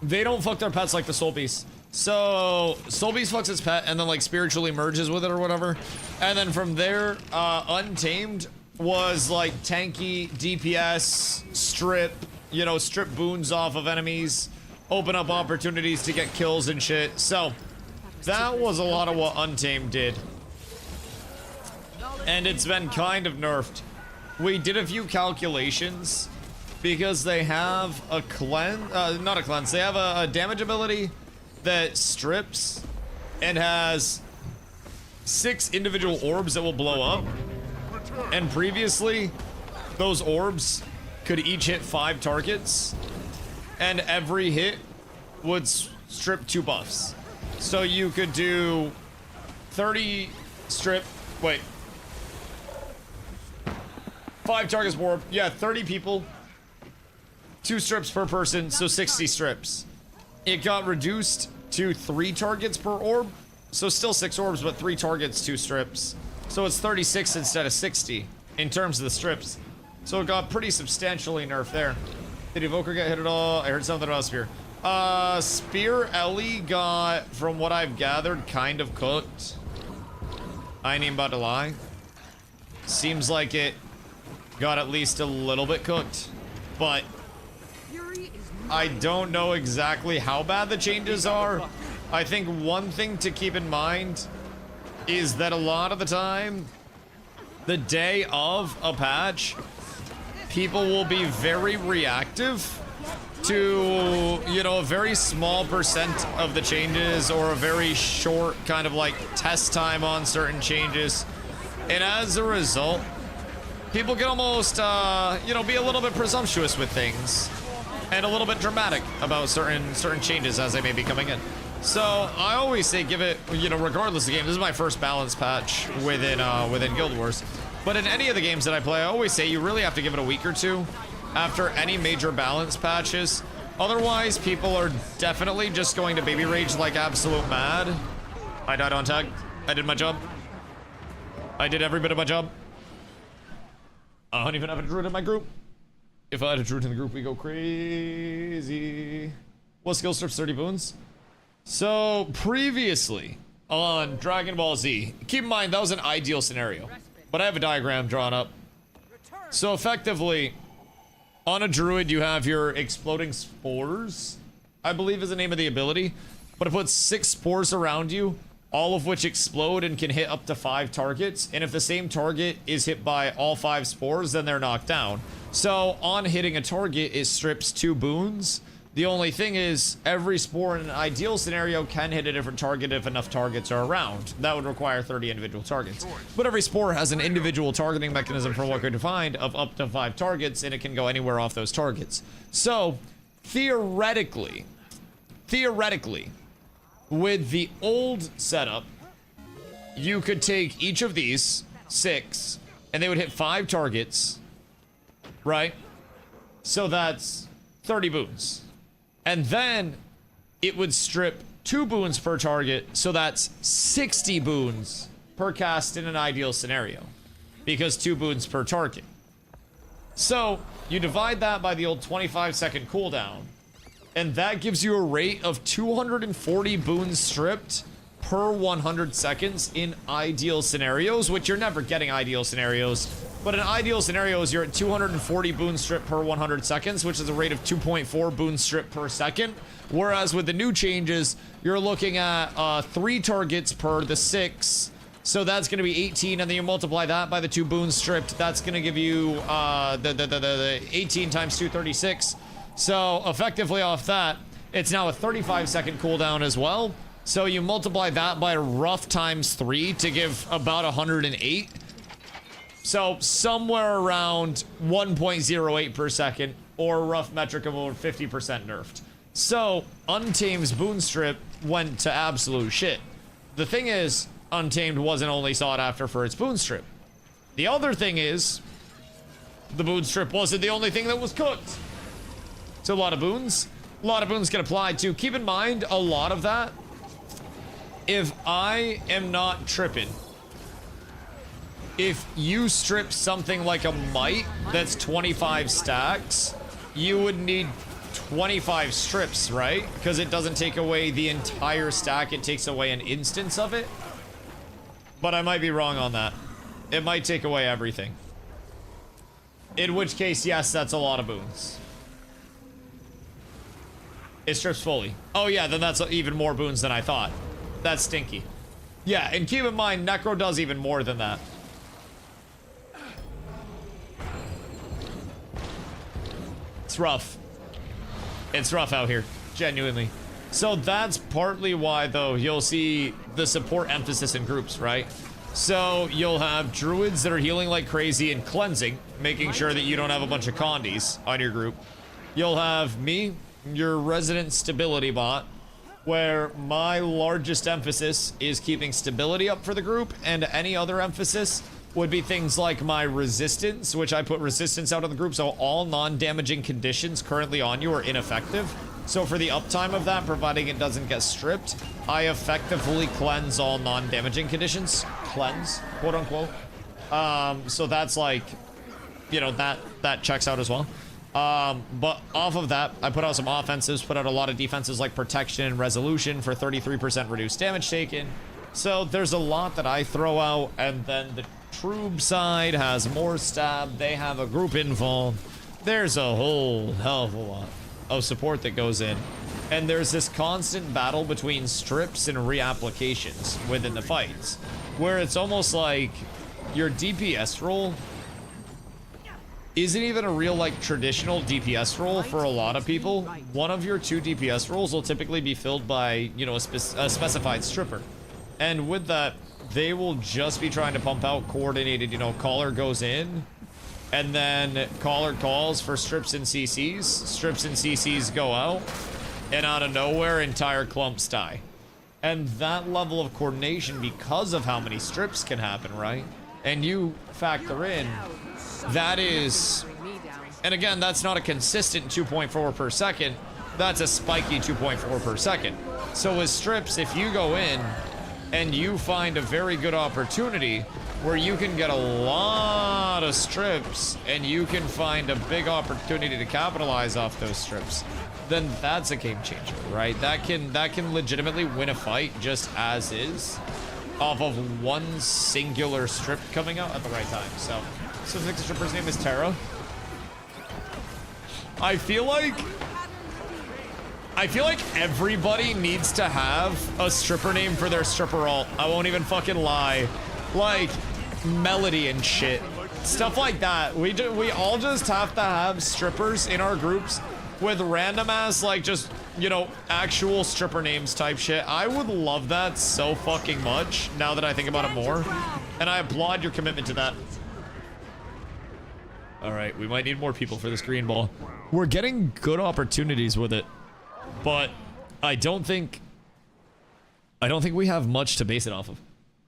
they don't fuck their pets like the soul beasts. So, Soul Beast fucks its pet and then, like, spiritually merges with it or whatever. And then from there, Untamed was, like, tanky, DPS, strip, you know, strip boons off of enemies, open up opportunities to get kills and shit. So, that was a lot of what Untamed did. And it's been kind of nerfed. We did a few calculations because they have a cleanse, not a cleanse, they have a damage ability that strips and has 6 individual orbs that will blow up. And previously, those orbs could each hit 5 targets, and every hit would strip 2 buffs. So you could do 30 strip, wait. 5 targets per orb, yeah, 30 people. 2 strips per person, so 60 strips. It got reduced to 3 targets per orb. So still 6 orbs, but 3 targets, 2 strips. So it's 36 instead of 60 in terms of the strips. So it got pretty substantially nerfed there. Did Evoker get hit at all? I heard something about Spear. Spear Ellie got, from what I've gathered, kind of cooked. I ain't even about to lie. Seems like it got at least a little bit cooked. But I don't know exactly how bad the changes are. I think one thing to keep in mind is that a lot of the time, the day of a patch, people will be very reactive to, you know, a very small percent of the changes or a very short kind of like test time on certain changes. And as a result, people can almost, you know, be a little bit presumptuous with things. And a little bit dramatic about certain changes as they may be coming in. So I always say give it, you know, regardless of the game. This is my first balance patch within Guild Wars. But in any of the games that I play, I always say you really have to give it a week or 2 after any major balance patches. Otherwise, people are definitely just going to baby rage like absolute mad. I died on tag. I did my job. I did every bit of my job. I don't even have a druid in my group. If I had a druid in the group, we go crazy. What skill strips 30 boons? So, previously on Dragon Ball Z, keep in mind that was an ideal scenario, but I have a diagram drawn up. So effectively, on a druid, you have your exploding spores, I believe is the name of the ability, but it puts 6 spores around you, all of which explode and can hit up to 5 targets. And if the same target is hit by all 5 spores, then they're knocked down. So on hitting a target, it strips 2 boons. The only thing is, every spore in an ideal scenario can hit a different target if enough targets are around. That would require 30 individual targets. But every spore has an individual targeting mechanism for what could defined of up to 5 targets, and it can go anywhere off those targets. So, theoretically, with the old setup, you could take each of these 6, and they would hit 5 targets, right? So that's 30 boons. And then it would strip 2 boons per target, so that's 60 boons per cast in an ideal scenario. because 2 boons per target. So you divide that by the old 25-second cooldown, and that gives you a rate of 240 boons stripped per 100 seconds in ideal scenarios, which you're never getting ideal scenarios. But in ideal scenarios, you're at 240 boons stripped per 100 seconds, which is a rate of 2.4 boons stripped per second. Whereas with the new changes, you're looking at 3 targets per the 6. So that's going to be 18, and then you multiply that by the 2 boons stripped. That's going to give you the 18 times 236. So effectively off that, it's now a 35-second cooldown as well. So you multiply that by rough times 3 to give about 108. So somewhere around 1.08 per second, or a rough metric of over 50% nerfed. So Untamed's boon strip went to absolute shit. The thing is, Untamed wasn't only sought after for its boon strip. The other thing is, the boon strip wasn't the only thing that was cooked. So a lot of boons get applied to. Keep in mind, a lot of that, if I am not tripping, if you strip something like a mite that's 25 stacks, you would need 25 strips, right? Because it doesn't take away the entire stack, it takes away an instance of it. But I might be wrong on that. It might take away everything. In which case, yes, that's a lot of boons. It strips fully. Oh yeah, then that's even more boons than I thought. That's stinky. Yeah, and keep in mind, Necro does even more than that. It's rough. It's rough out here, genuinely. So that's partly why, though, you'll see the support emphasis in groups, right? So you'll have druids that are healing like crazy and cleansing, making sure that you don't have a bunch of condies on your group. You'll have me, your resident stability bot, where my largest emphasis is keeping stability up for the group, and any other emphasis would be things like my resistance, which I put resistance out on the group, so all non-damaging conditions currently on you are ineffective. So for the uptime of that, providing it doesn't get stripped, I effectively cleanse all non-damaging conditions. Cleanse, quote unquote. So that's like, you know, that checks out as well. But off of that, I put out some offensives, put out a lot of defenses like protection and resolution for 33% reduced damage taken. So there's a lot that I throw out, and then the Troob side has more stab. They have a group involved. There's a whole hell of a lot of support that goes in. And there's this constant battle between strips and reapplications within the fights, where it's almost like your DPS role isn't even a real, like, traditional DPS role for a lot of people. One of your 2 DPS roles will typically be filled by, you know, a specified stripper. And with that, they will just be trying to pump out coordinated, you know, caller goes in, and then caller calls for strips and CCs. Strips and CCs go out, and out of nowhere, entire clumps die. And that level of coordination, because of how many strips can happen, right? And you factor in, that is, and again, that's not a consistent 2.4 per second, that's a spiky 2.4 per second. So with strips, if you go in, and you find a very good opportunity where you can get a lot of strips and you can find a big opportunity to capitalize off those strips, then that's a game changer, right? That can legitimately win a fight just as is off of one singular strip coming out at the right time. So the stripper's name is Tara. I feel like everybody needs to have a stripper name for their stripper alt. I won't even fucking lie. Like, Melody and shit. Stuff like that. We all just have to have strippers in our groups with random ass, like, just, you know, actual stripper names type shit. I would love that so fucking much, now that I think about it more. And I applaud your commitment to that. Alright, we might need more people for this green ball. We're getting good opportunities with it. But I don't think we have much to base it off of.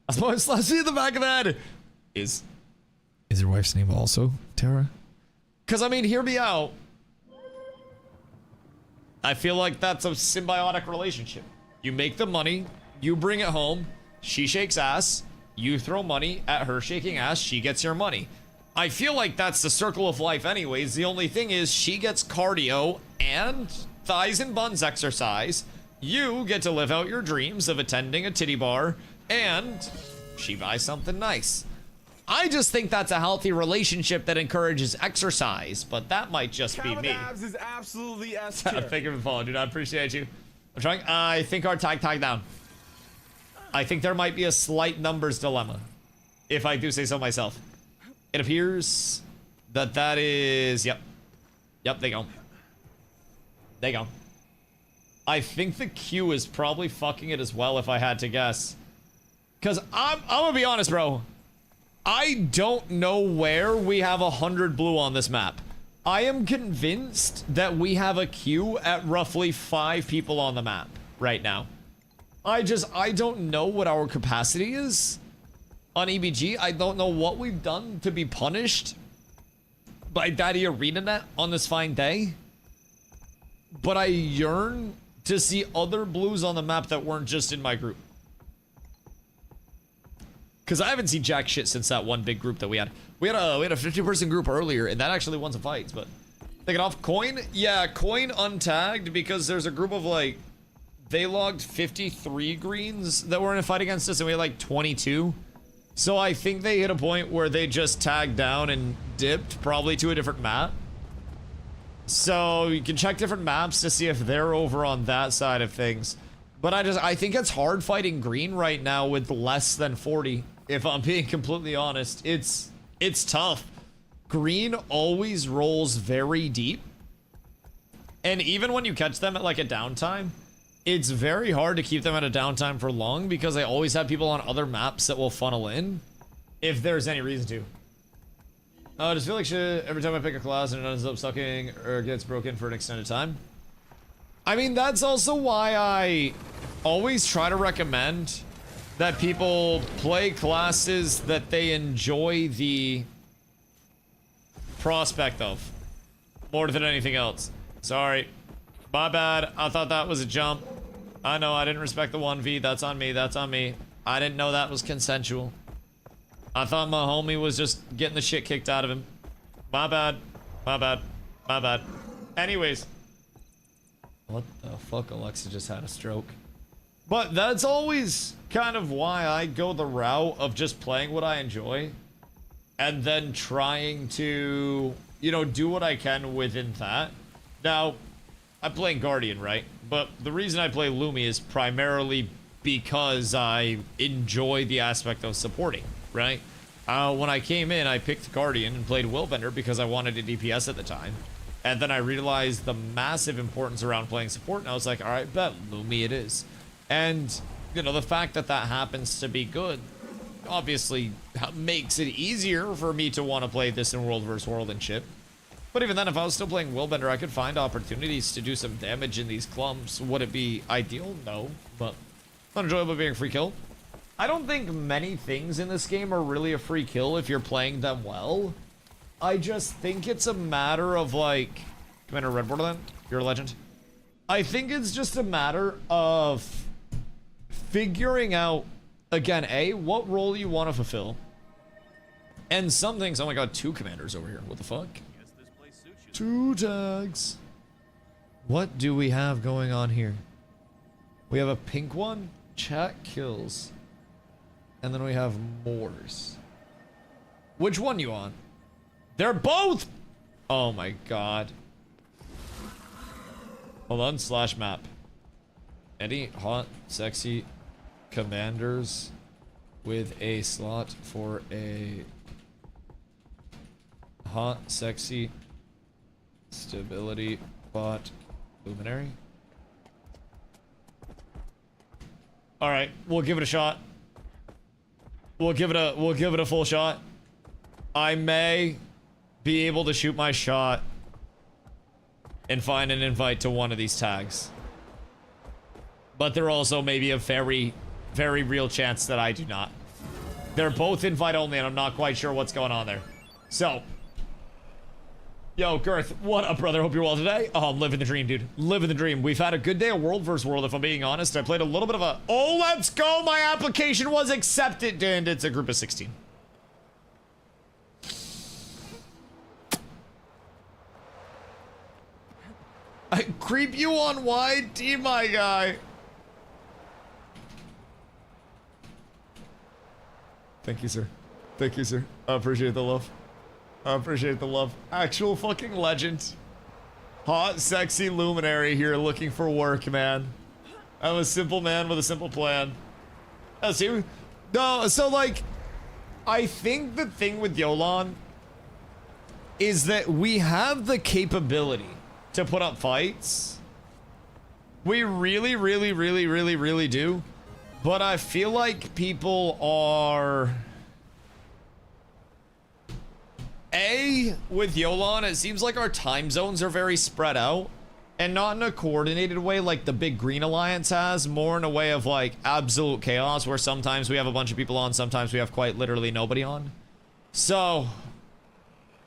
I suppose, let's see the back of that. Is your wife's name also Tara? Because, I mean, hear me out. I feel like that's a symbiotic relationship. You make the money, you bring it home, she shakes ass, You throw money at her shaking ass, she gets your money. I feel like that's the circle of life anyways. The only thing is she gets cardio and thighs and buns exercise. You get to live out your dreams of attending a titty bar, and she buys something nice. I just think that's a healthy relationship that encourages exercise, but that might just be me. Abs is absolutely S tier. Thank you for following, dude. I appreciate you. I'm trying. I think our tag down. I think there might be a slight numbers dilemma, if I do say so myself. It appears that that is, yep, they go. They go. I think the Q is probably fucking it as well, if I had to guess. Because I'm gonna be honest, bro. I don't know where we have 100 blue on this map. I am convinced that we have a queue at roughly 5 people on the map right now. I don't know what our capacity is on EBG. I don't know what we've done to be punished by Daddy ArenaNet on this fine day. But I yearn to see other blues on the map that weren't just in my group. Because I haven't seen jack shit since that one big group that we had. We had a 50-person group earlier, and that actually won some fights, but... Take it off. Coin? Yeah, Coin untagged because there's a group of, like... They logged 53 greens that were in a fight against us, and we had, like, 22. So I think they hit a point where they just tagged down and dipped, probably to a different map. So you can check different maps to see if they're over on that side of things. But I think it's hard fighting green right now with less than 40. If I'm being completely honest, it's tough. Green always rolls very deep. And even when you catch them at like a downtime, it's very hard to keep them at a downtime for long because I always have people on other maps that will funnel in if there's any reason to. I just feel like shit every time I pick a class and it ends up sucking or gets broken for an extended time. I mean, that's also why I always try to recommend that people play classes that they enjoy the prospect of more than anything else. Sorry. My bad. I thought that was a jump. I know I didn't respect the 1v. That's on me. That's on me. I didn't know that was consensual. I thought my homie was just getting the shit kicked out of him. My bad. My bad. My bad. Anyways. What the fuck? Alexa just had a stroke. But that's always kind of why I go the route of just playing what I enjoy. And then trying to, you know, do what I can within that. Now, I'm playing Guardian, right? But the reason I play Lumi is primarily because I enjoy the aspect of supporting. Right? When I came in, I picked Guardian and played Willbender because I wanted a DPS at the time. And then I realized the massive importance around playing support, and I was like, alright, bet, Lumi it is. And, you know, the fact that that happens to be good, obviously makes it easier for me to want to play this in World vs. World and shit. But even then, if I was still playing Willbender, I could find opportunities to do some damage in these clumps. Would it be ideal? No, but not enjoyable being a free kill. I don't think many things in this game are really a free kill if you're playing them well. I just think it's a matter of, like... Commander Red Borderland, you're a legend. I think it's just a matter of figuring out, again, A, what role you want to fulfill. And some things... Oh my god, 2 commanders over here. What the fuck? 2 tags. What do we have going on here? We have a pink one. Chat kills. And then we have Moors. Which one you on? They're both! Oh my god. Hold on, slash map. Any hot, sexy commanders with a slot for a hot, sexy stability bot luminary? Alright, we'll give it a shot. We'll give it a full shot. I may be able to shoot my shot and find an invite to one of these tags. But there also may be a very, very real chance that I do not. They're both invite only and I'm not quite sure what's going on there. So, Yo, Girth, what up, brother? Hope you're well today. Oh, I'm living the dream, dude. Living the dream. We've had a good day of World vs. World, if I'm being honest. I played a little bit of a... Oh, let's go! My application was accepted, and it's a group of 16. I creep you on YT, my guy. Thank you, sir. Thank you, sir. I appreciate the love. I appreciate the love. Actual fucking legend. Hot, sexy luminary here looking for work, man. I'm a simple man with a simple plan. See? No, so like, I think the thing with Yolan is that we have the capability to put up fights. We really, really, really, really, really do. But I feel like people are... with Yolan, it seems like our time zones are very spread out. And not in a coordinated way like the big Green Alliance has. More in a way of like absolute chaos where sometimes we have a bunch of people on, sometimes we have quite literally nobody on. So,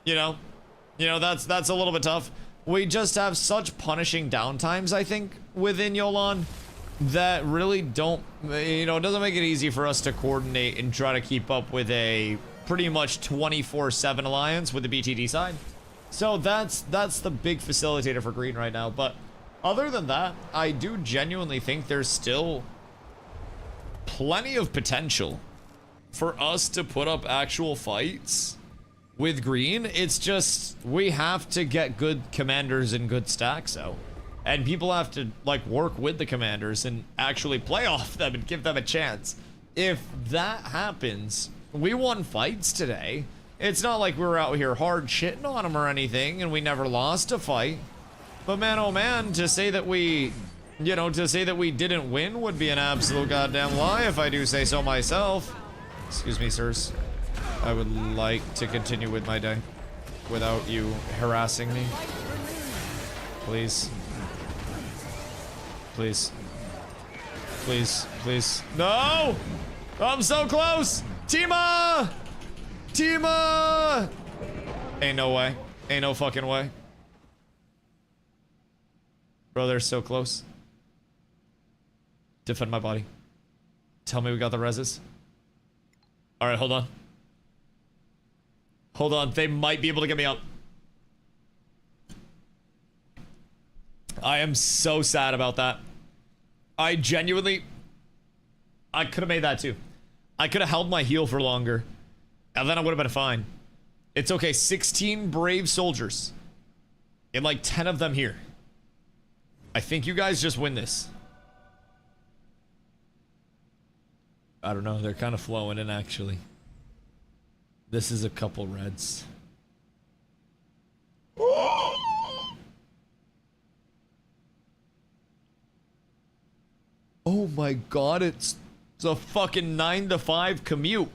you know, that's a little bit tough. We just have such punishing downtimes, I think, within Yolan that really don't, you know, it doesn't make it easy for us to coordinate and try to keep up with a pretty much 24/7 alliance with the BTD side. So that's the big facilitator for Green right now. But other than that, I do genuinely think there's still plenty of potential for us to put up actual fights with Green. It's just we have to get good commanders and good stacks out. And people have to like work with the commanders and actually play off them and give them a chance. If that happens, we won fights today. It's not like we were out here hard shitting on them or anything and we never lost a fight. But man, oh man, to say that we, you know, to say that we didn't win would be an absolute goddamn lie if I do say so myself. Excuse me, sirs. I would like to continue with my day without you harassing me. Please. Please. Please, please. No! I'm so close! Tima! Tima! Ain't no way. Ain't no fucking way. Bro, they're so close. Defend my body. Tell me we got the reses. Alright, hold on. Hold on, they might be able to get me up. I am so sad about that. I genuinely... I could have made that too. I could have held my heel for longer. And then I would have been fine. It's okay, 16 brave soldiers. And like 10 of them here. I think you guys just win this. I don't know, they're kind of flowing in actually. This is a couple reds. Oh my god, it's a fucking 9 to 5 commute.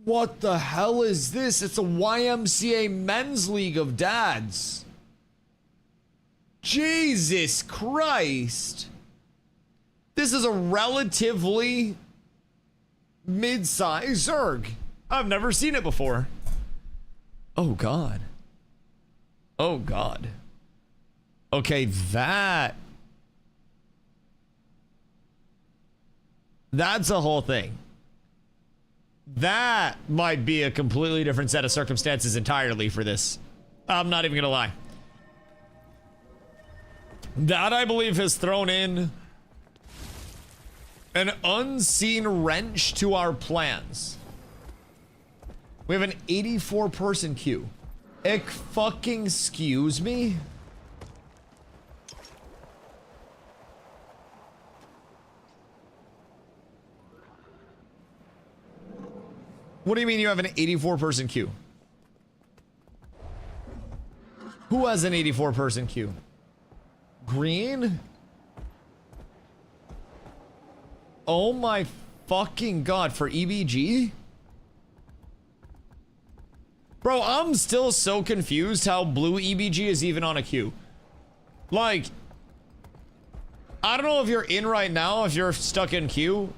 What the hell is this? It's a YMCA men's league of dads. Jesus Christ. This is a relatively mid-sized Zerg. I've never seen it before. Oh god. Oh god. Okay, that's a whole thing. That might be a completely different set of circumstances entirely for this. I'm not even gonna lie. That, I believe, has thrown in an unseen wrench to our plans. We have an 84-person queue. Fucking excuse me? What do you mean you have an 84-person queue? Who has an 84-person queue? Green? Oh my fucking god, for EBG? Bro, I'm still so confused how blue EBG is even on a queue. Like, I don't know if you're in right now, if you're stuck in queue,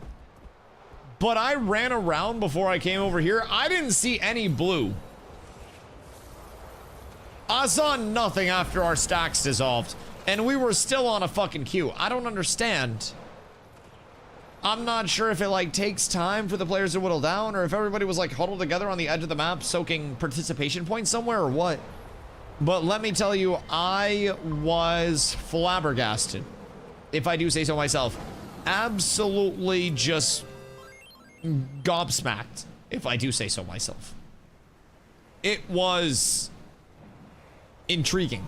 but I ran around before I came over here. I didn't see any blue. I saw nothing after our stacks dissolved, and we were still on a fucking queue. I don't understand. I'm not sure if it like takes time for the players to whittle down, or if everybody was like huddled together on the edge of the map soaking participation points somewhere, or what. But let me tell you, I was flabbergasted, if I do say so myself. Absolutely just gobsmacked, if I do say so myself. It was intriguing.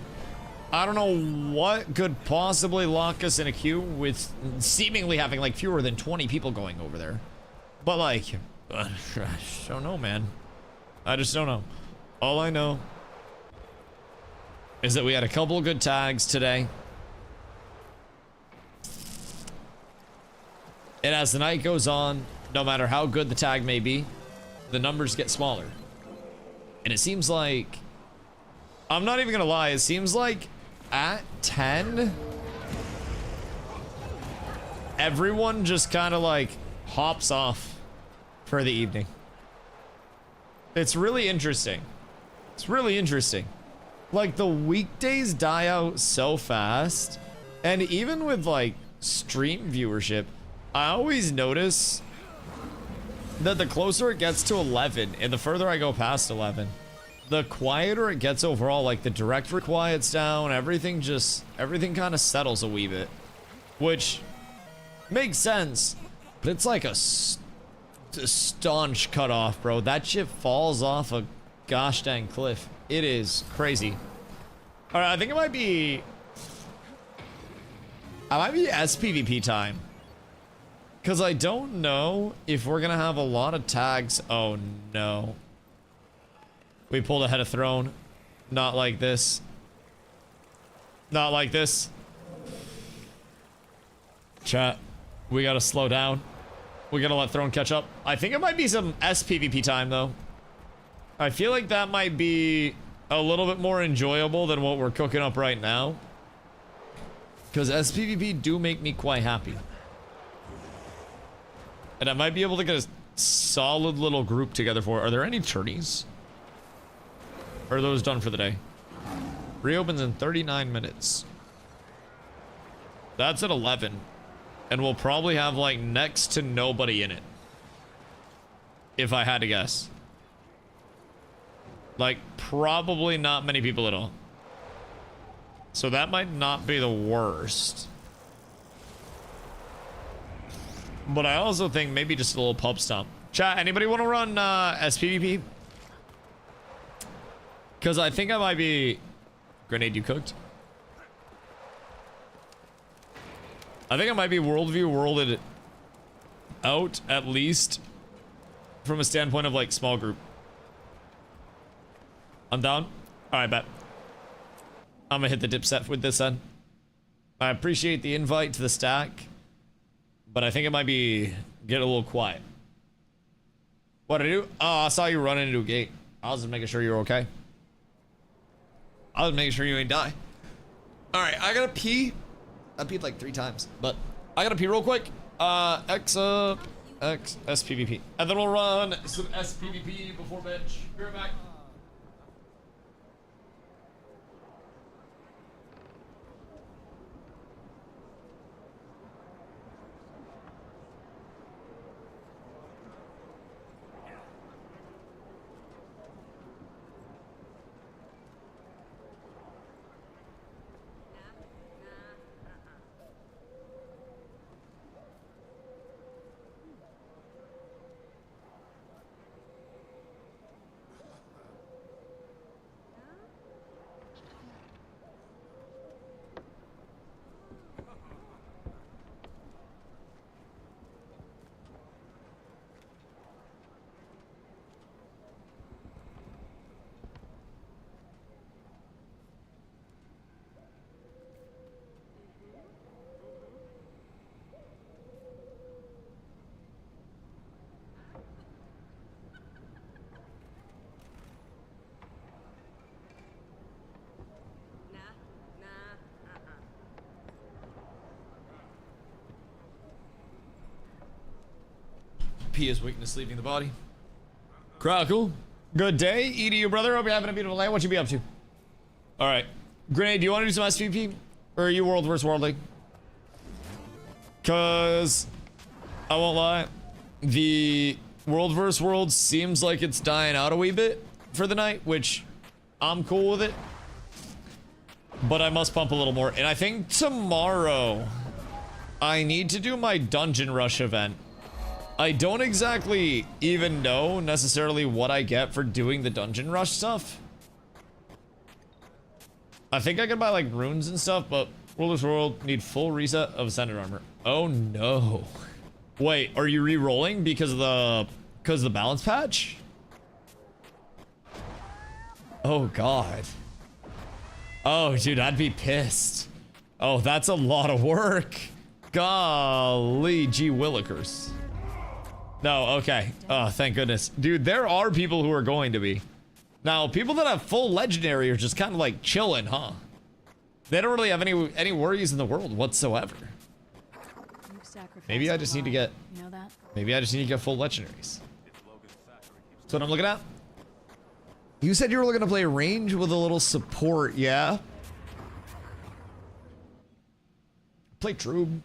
I don't know what could possibly lock us in a queue with seemingly having like fewer than 20 people going over there. But like, I just don't know, man. I just don't know. All I know is that we had a couple of good tags today. And as the night goes on, no matter how good the tag may be, the numbers get smaller. And it seems like, I'm not even gonna lie, it seems like at 10, everyone just kind of like hops off for the evening. It's really interesting. It's really interesting. Like the weekdays die out so fast, and even with like stream viewership, I always notice that the closer it gets to 11 and the further I go past 11, the quieter it gets overall. Like the directory quiets down, everything kind of settles a wee bit, which makes sense, but it's like a staunch cutoff, bro. That shit falls off a gosh dang cliff. It is crazy. All right, I think it might be SPVP time, because I don't know if we're gonna have a lot of tags. Oh no. We pulled ahead of Throne. Not like this. Not like this. Chat, we gotta slow down. We gotta let Throne catch up. I think it might be some SPVP time though. I feel like that might be a little bit more enjoyable than what we're cooking up right now, because SPVP do make me quite happy. And I might be able to get a solid little group together for it. Are there any tourneys? Or are those done for the day? Reopens in 39 minutes. That's at 11. And we'll probably have like next to nobody in it, if I had to guess. Like probably not many people at all. So that might not be the worst. But I also think maybe just a little pub stomp. Chat, anybody want to run SPVP? Because I think I might be... Grenade, you cooked? I think I might be worldview worlded out, at least from a standpoint of like small group. I'm down. All right, bet. I'm gonna hit the dip set with this then. I appreciate the invite to the stack, but I think it might be get a little quiet. What did I do? Oh, I saw you run into a gate. I was just making sure you're okay. I was making sure you ain't die. All right, I gotta pee. I peed like 3 times, but I gotta pee real quick. X SPVP, and then we'll run some SPVP before bench. Be right back. P is weakness leaving the body. Crackle. Good day. E to you, brother. Hope you're having a beautiful night. What you be up to? Alright. Grenade, do you want to do some SVP? Or are you World vs. World League? Cause I won't lie. The World vs. World seems like it's dying out a wee bit for the night, which I'm cool with it. But I must pump a little more. And I think tomorrow I need to do my Dungeon Rush event. I don't exactly even know necessarily what I get for doing the Dungeon Rush stuff. I think I can buy like runes and stuff, but World vs. World need full reset of Ascended Armor. Oh no. Wait, are you re-rolling because of the balance patch? Oh god. Oh dude, I'd be pissed. Oh, that's a lot of work. Golly gee willikers. No, okay. Oh, thank goodness. Dude, there are people who are going to be. Now, people that have full legendary are just kind of like chilling, huh? They don't really have any worries in the world whatsoever. Maybe I just need to get... You know that? Maybe I just need to get full legendaries. That's what I'm looking at. You said you were looking to play range with a little support, yeah? Play Troob.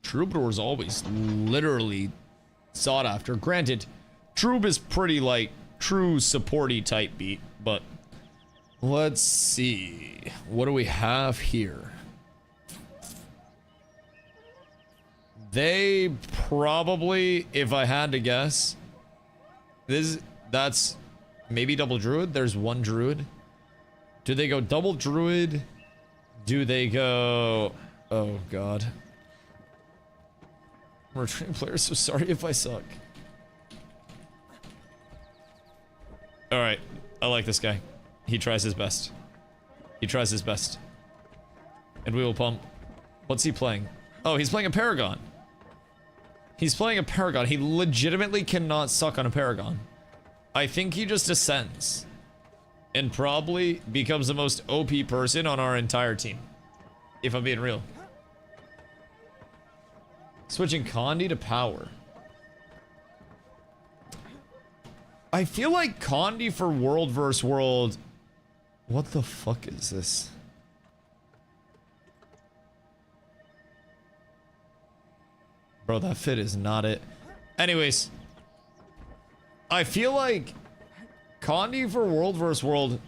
Troubadour's always literally sought after. Granted, Troob is pretty like true supporty type beat, but let's see. What do we have here? They probably, if I had to guess, that's maybe double druid. There's one druid. Do they go double druid? Do they go... Oh god. I'm a returning player, so sorry if I suck. Alright, I like this guy. He tries his best. He tries his best. And we will pump. What's he playing? Oh, he's playing a Paragon. He's playing a Paragon. He legitimately cannot suck on a Paragon. I think he just ascends. And probably becomes the most OP person on our entire team. If I'm being real. Switching Condi to Power. I feel like Condi for World vs. World... What the fuck is this? Bro, that fit is not it. Anyways. I feel like Condi for World vs. World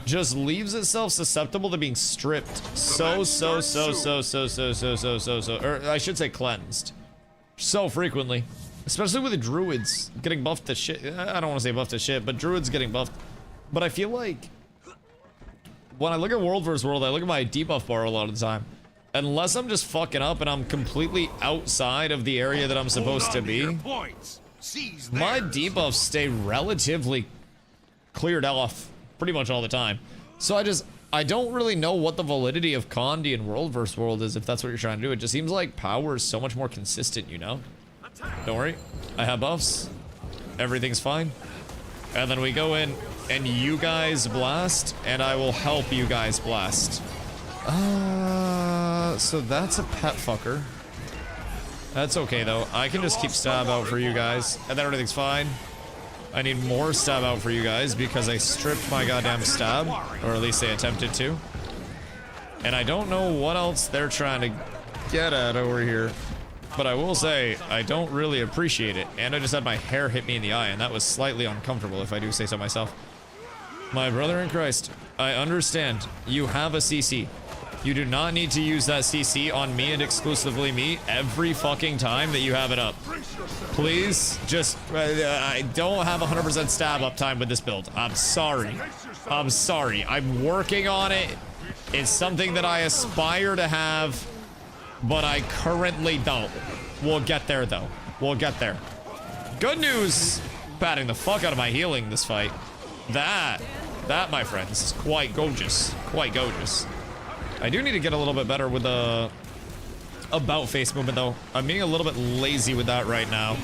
just leaves itself susceptible to being stripped or I should say cleansed so frequently, especially with the druids getting buffed to shit. I don't want to say buffed to shit, but druids getting buffed. But I feel like when I look at World vs. World, I look at my debuff bar a lot of the time. Unless I'm just fucking up and I'm completely outside of the area that I'm supposed to be, my debuffs stay relatively cleared off pretty much all the time. So I don't really know what the validity of Condi in World vs. World is, if that's what you're trying to do. It just seems like power is so much more consistent, you know? Don't worry, I have buffs. Everything's fine. And then we go in and you guys blast, and I will help you guys blast. So that's a pet fucker. That's okay though. I can just keep stab out for you guys, and then everything's fine. I need more stab out for you guys because I stripped my goddamn stab, or at least they attempted to. And I don't know what else they're trying to get at over here, but I will say I don't really appreciate it. And I just had my hair hit me in the eye, and that was slightly uncomfortable, if I do say so myself. My brother in Christ, I understand you have a CC. You do not need to use that CC on me and exclusively me every fucking time that you have it up. Please, just, I don't have 100% stab uptime with this build. I'm sorry. I'm sorry. I'm working on it. It's something that I aspire to have, but I currently don't. We'll get there though. We'll get there. Good news. Batting the fuck out of my healing this fight. That, my friends, is quite gorgeous. Quite gorgeous. I do need to get a little bit better with the about face movement though. I'm being a little bit lazy with that right now.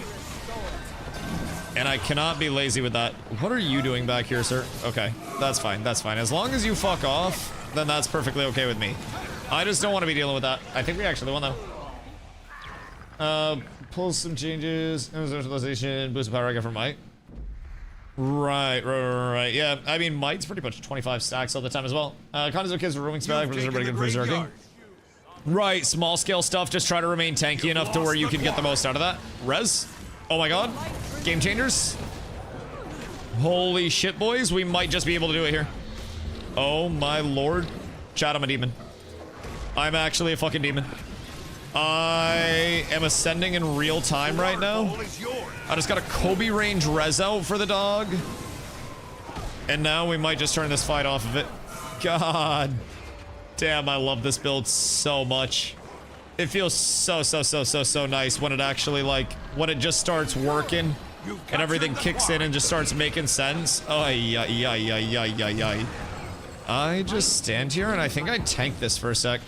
And I cannot be lazy with that. What are you doing back here, sir? Okay, that's fine, that's fine. As long as you fuck off, then that's perfectly okay with me. I just don't want to be dealing with that. I think we actually won though. Pull some changes. Socialization, boost the power I get from Mike. Right. Yeah, I mean, Might's pretty much 25 stacks all the time as well. Condos kids are rooming spec, but is everybody good for berserking? Right, small scale stuff. Just try to remain tanky enough to where you can get the most out of that. Res. Oh my god. Game changers. Holy shit, boys. We might just be able to do it here. Oh my lord. Chat, I'm a demon. I'm actually a fucking demon. I am ascending in real time right now. I just got a Kobe range res out for the dog. And now we might just turn this fight off of it. God damn, I love this build so much. It feels so nice when it actually, like, when it just starts working and everything kicks in and just starts making sense. Oh, yeah. I just stand here and I think I tank this for a sec.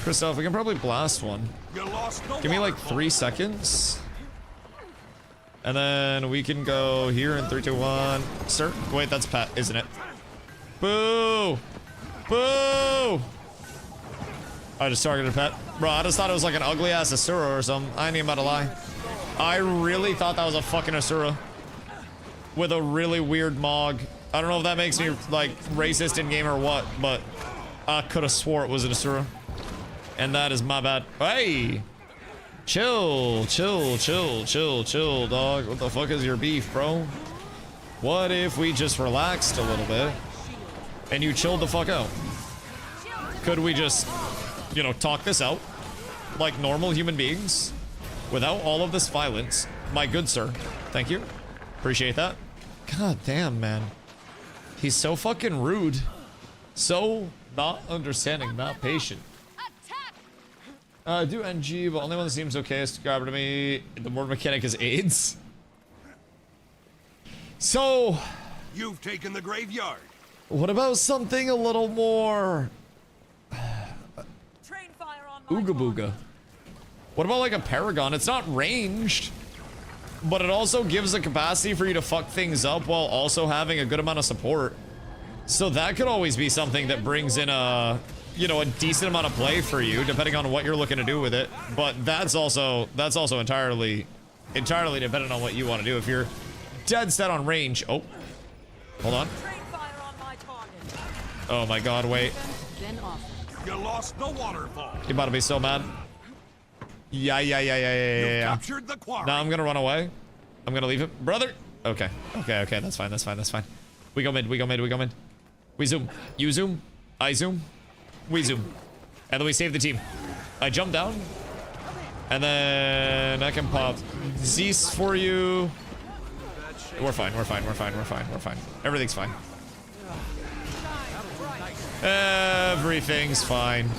Christoph, we can probably blast one. Give me like 3 seconds. And then we can go here in 3, 2, 1. Sir, wait, that's Pat, isn't it? Boo! Boo! I just targeted Pet. Bro, I just thought it was like an ugly ass Asura or something. I ain't even about to lie. I really thought that was a fucking Asura. With a really weird Mog. I don't know if that makes me like racist in game or what, but I could have swore it was an Asura. And that is my bad. Hey! Chill, dog. What the fuck is your beef, bro? What if we just relaxed a little bit and you chilled the fuck out? Could we just, you know, talk this out like normal human beings without all of this violence? My good sir. Thank you. Appreciate that. God damn, man. He's so fucking rude. So not understanding, not patient. Do NG, but only one that seems okay is to grab it to me. The board mechanic is AIDS. So, You've taken the graveyard. what about something a little more ooga booga? What about like a Paragon? It's not ranged, but it also gives the capacity for you to fuck things up while also having a good amount of support. So that could always be something that brings in a, you know, a decent amount of play for you, depending on what you're looking to do with it. But that's also entirely dependent on what you want to do. If you're dead set on range, oh, hold on. Oh my god, wait. You lost the waterfall. You're about to be so mad. Yeah. Captured the quarry. Now I'm gonna run away. I'm gonna leave it, brother. Okay, that's fine. We go mid. We zoom. You zoom. I zoom. We zoom. And then we save the team. I jump down. And then I can pop Zeus for you. We're fine. Everything's fine. Everything's fine.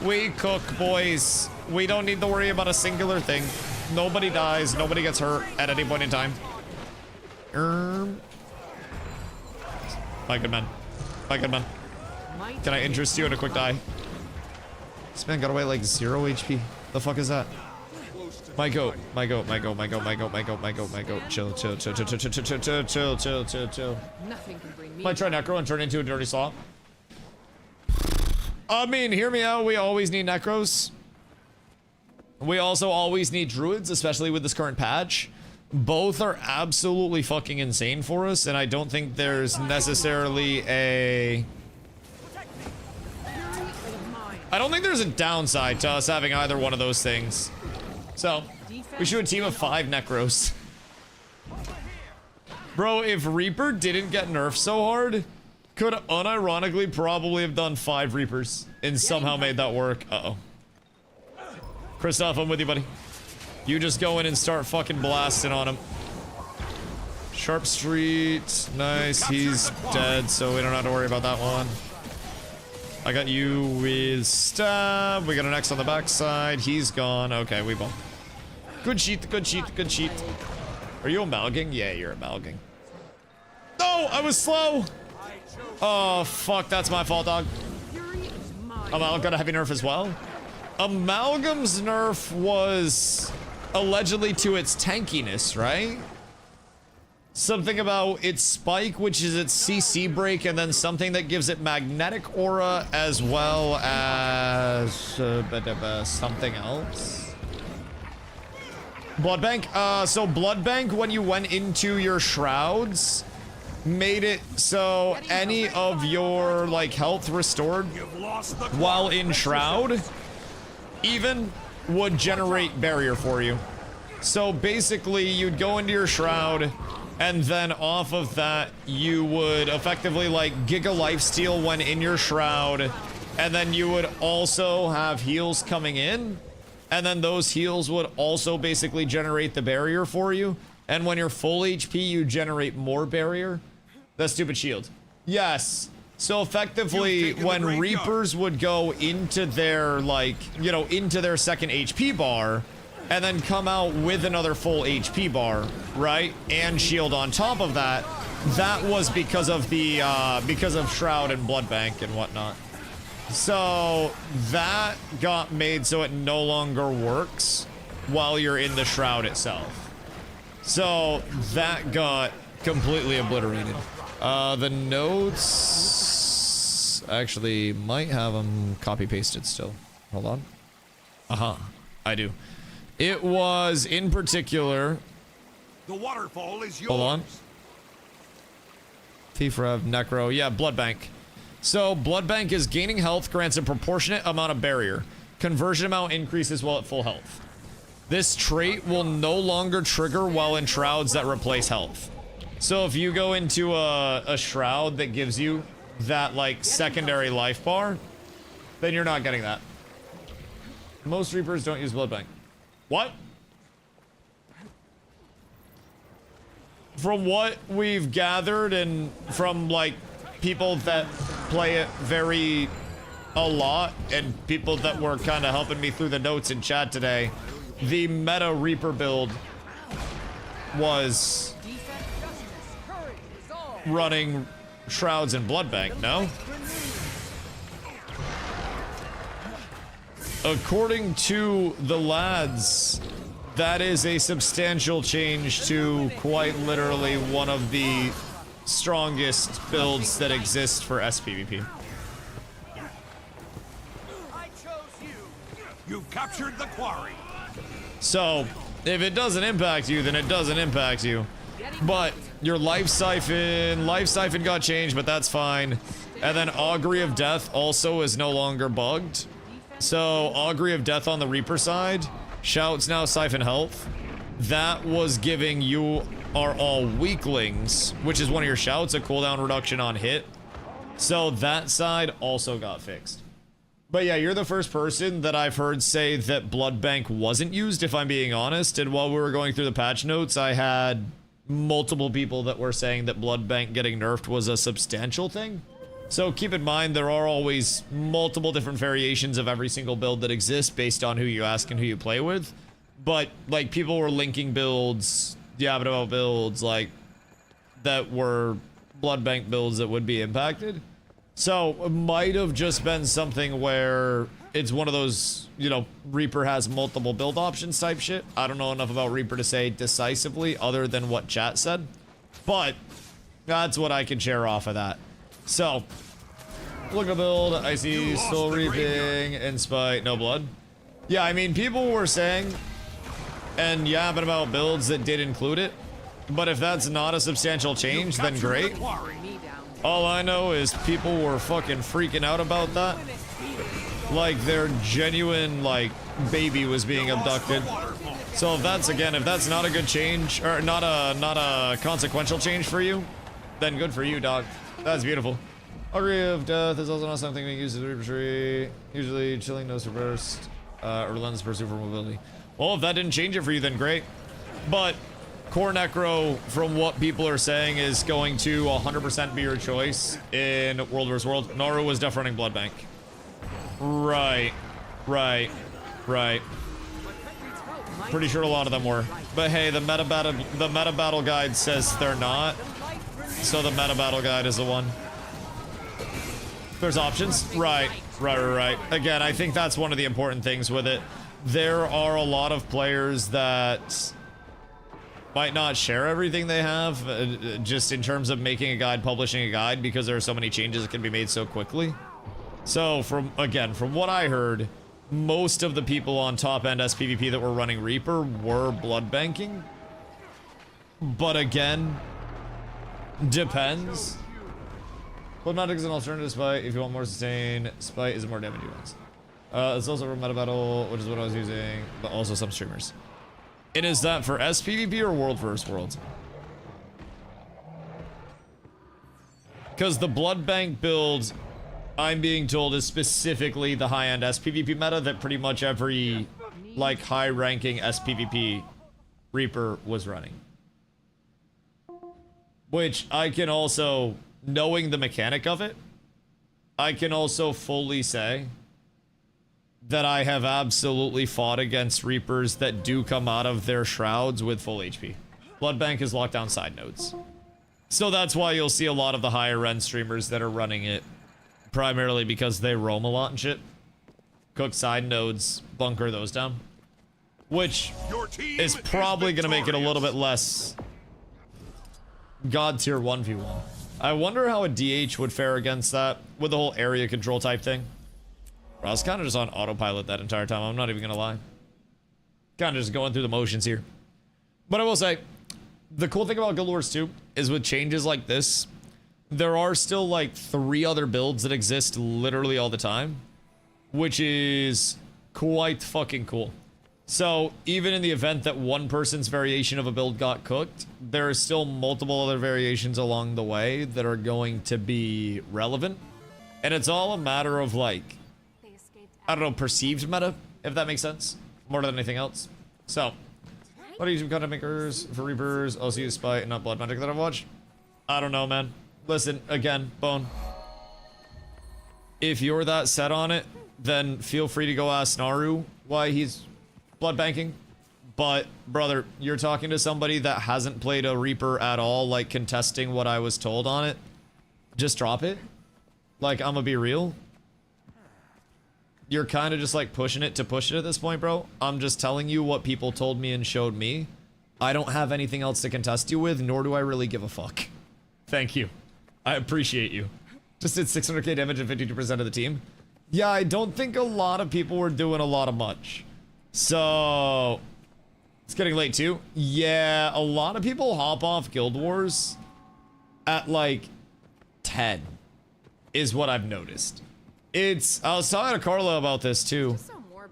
We cook, boys. We don't need to worry about a singular thing. Nobody dies. Nobody gets hurt at any point in time. My good man. Can I interest you in a quick die? This man got away like 0 HP. The fuck is that? My goat. Chill. Nothing can bring me Might try Necro and turn into a dirty slaw. I mean, hear me out. We always need Necros. We also always need Druids, especially with this current patch. Both are absolutely fucking insane for us, and I don't think there's necessarily a... I don't think there's a downside to us having either one of those things. So, we should do a team of 5 Necros. Bro, if Reaper didn't get nerfed so hard, could unironically probably have done 5 Reapers and somehow made that work. Uh-oh. Christoph, I'm with you, buddy. You just go in and start fucking blasting on him. Sharp Street. Nice. He's dead, so we don't have to worry about that one. I got you with stab. We got an X on the backside. He's gone. Okay, we both. Good sheet. Are you amalging? Yeah, you're amalging. No, I was slow. Oh, fuck. That's my fault, dog. Amalgam got a heavy nerf as well. Amalgam's nerf was allegedly to its tankiness, right? Something about its spike, which is its CC break, and then something that gives it magnetic aura as well as something else. Blood Bank? So Blood Bank, when you went into your shrouds, made it so any of your, like, health restored while in shroud, even, would generate barrier for you. So basically, you'd go into your shroud, and then off of that, you would effectively, like, Giga Lifesteal when in your shroud, and then you would also have heals coming in, and then those heals would also basically generate the barrier for you, and when you're full HP, you generate more barrier. That stupid shield. Yes. So effectively, when Reapers would go into their, like, you know, into their second HP bar, and then come out with another full HP bar, right? And shield on top of that, that was because of the, because of Shroud and Blood Bank and whatnot. So that got made so it no longer works while you're in the Shroud itself. So that got completely obliterated. The notes actually might have them copy pasted still. Hold on. I do. It was in particular. The waterfall is yours. Hold on. Thief Rev, Necro. Yeah, Blood Bank. So Blood Bank is gaining health, grants a proportionate amount of barrier. Conversion amount increases while at full health. This trait will no longer trigger while in shrouds that replace health. So if you go into a shroud that gives you that, like, secondary life bar, then you're not getting that. Most Reapers don't use Blood Bank. What? From what we've gathered and from, like, people that play it a lot and people that were kind of helping me through the notes in chat today, the meta Reaper build was running Shrouds and Blood Bank, no? According to the lads, that is a substantial change to quite literally one of the strongest builds that exist for SPVP. I chose you. You've captured the quarry. So, if it doesn't impact you, then it doesn't impact you. But your life siphon got changed, but that's fine. And then Augury of Death also is no longer bugged. So Augury of Death on the Reaper side, shouts now siphon health. That was giving you are all weaklings, which is one of your shouts, a cooldown reduction on hit. So that side also got fixed. But yeah, you're the first person that I've heard say that Blood Bank wasn't used, if I'm being honest. And while we were going through the patch notes, I had multiple people that were saying that Blood Bank getting nerfed was a substantial thing. So keep in mind, there are always multiple different variations of every single build that exists based on who you ask and who you play with. But, like, people were linking builds, yabbing about builds, like, that were Blood Bank builds that would be impacted. So, it might have just been something where it's one of those, you know, Reaper has multiple build options type shit. I don't know enough about Reaper to say decisively other than what chat said. But, that's what I can share off of that. So, look at build, I see Soul Reaping, Inspite, no blood. Yeah, I mean, people were saying and yapping about builds that did include it, but if that's not a substantial change, then great. All I know is people were fucking freaking out about that. Like their genuine, like, baby was being abducted. So if that's, again, if that's not a good change, or not a consequential change for you, then good for you, dog. That's beautiful. Augury of Death is also not something we use as a Reaper tree. Usually chilling nose for burst, or lens pursuit for mobility. Well, if that didn't change it for you, then great. But Core Necro, from what people are saying, is going to 100% be your choice in World vs. World. Naru was def running Blood Bank. Right. Pretty sure a lot of them were. But hey, the meta battle guide says they're not. So the meta battle guide is the one. There's options. Right. Again, I think that's one of the important things with it. There are a lot of players that might not share everything they have, just in terms of making a guide, publishing a guide, because there are so many changes that can be made so quickly. So from what I heard, most of the people on top end SPVP that were running Reaper were blood banking. But again, depends. Bloodmatic is an alternative spite if you want more sustain. Spite is a more damage ones. It's also for meta battle, which is what I was using, but also some streamers. It is that for SPVP or world versus world? Because the blood bank build, I'm being told, is specifically the high-end SPVP meta that pretty much every, like, high-ranking SPVP Reaper was running. Which I can also, knowing the mechanic of it, I can also fully say that I have absolutely fought against Reapers that do come out of their shrouds with full HP. Blood bank is locked down side nodes. So that's why you'll see a lot of the higher end streamers that are running it, primarily because they roam a lot and shit. Cook side nodes, bunker those down. Which is probably going to make it a little bit less God tier 1v1. I wonder how a DH would fare against that with the whole area control type thing. I was kind of just on autopilot that entire time, I'm not even going to lie. Kind of just going through the motions here. But I will say, the cool thing about Guild Wars 2 is with changes like this, there are still like 3 other builds that exist literally all the time, which is quite fucking cool. So even in the event that one person's variation of a build got cooked, there are still multiple other variations along the way that are going to be relevant. And it's all a matter of like, I don't know, perceived meta, if that makes sense, more than anything else. So, what are YouTube content makers for Reapers? Also use Spite and not Blood Magic that I've watched? I don't know, man. Listen, again, Bone. If you're that set on it, then feel free to go ask Naru why he's blood banking. But, brother, you're talking to somebody that hasn't played a Reaper at all, like contesting what I was told on it. Just drop it. Like, I'm gonna be real. You're kind of just like pushing it to push it at this point, bro. I'm just telling you what people told me and showed me. I don't have anything else to contest you with, nor do I really give a fuck. Thank you. I appreciate you. Just did 600k damage and 52% of the team. Yeah, I don't think a lot of people were doing a lot of much. So, it's getting late too. Yeah, a lot of people hop off Guild Wars at like 10 is what I've noticed. I was talking to Carla about this too,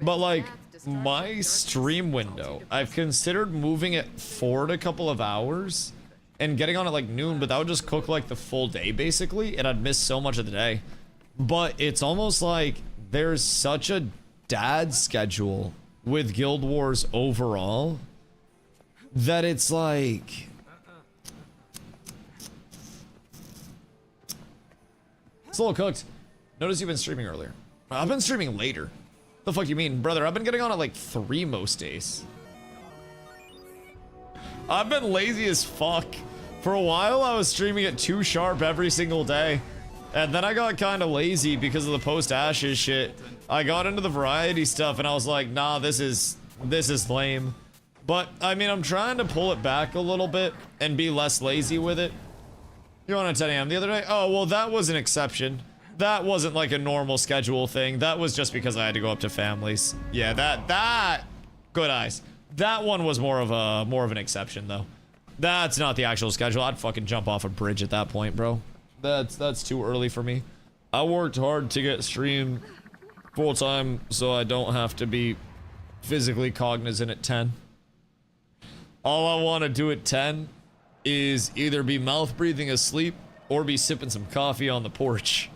but like my stream window, I've considered moving it forward a couple of hours and getting on at like noon, but that would just cook like the full day basically, and I'd miss so much of the day. But it's almost like there's such a dad schedule with Guild Wars overall that it's like, it's a little cooked. Notice you've been streaming earlier. I've been streaming later. The fuck you mean? Brother, I've been getting on at like 3 most days. I've been lazy as fuck. For a while, I was streaming at 2 sharp every single day. And then I got kind of lazy because of the post-Ashes shit. I got into the variety stuff and I was like, nah, this is lame. But, I mean, I'm trying to pull it back a little bit and be less lazy with it. You're on at 10 a.m. the other day? Oh, well, that was an exception. That wasn't like a normal schedule thing. That was just because I had to go up to families. Yeah, that good eyes. That one was more of an exception though. That's not the actual schedule. I'd fucking jump off a bridge at that point, bro. That's too early for me. I worked hard to get streamed full time so I don't have to be physically cognizant at 10. All I want to do at 10 is either be mouth breathing asleep or be sipping some coffee on the porch.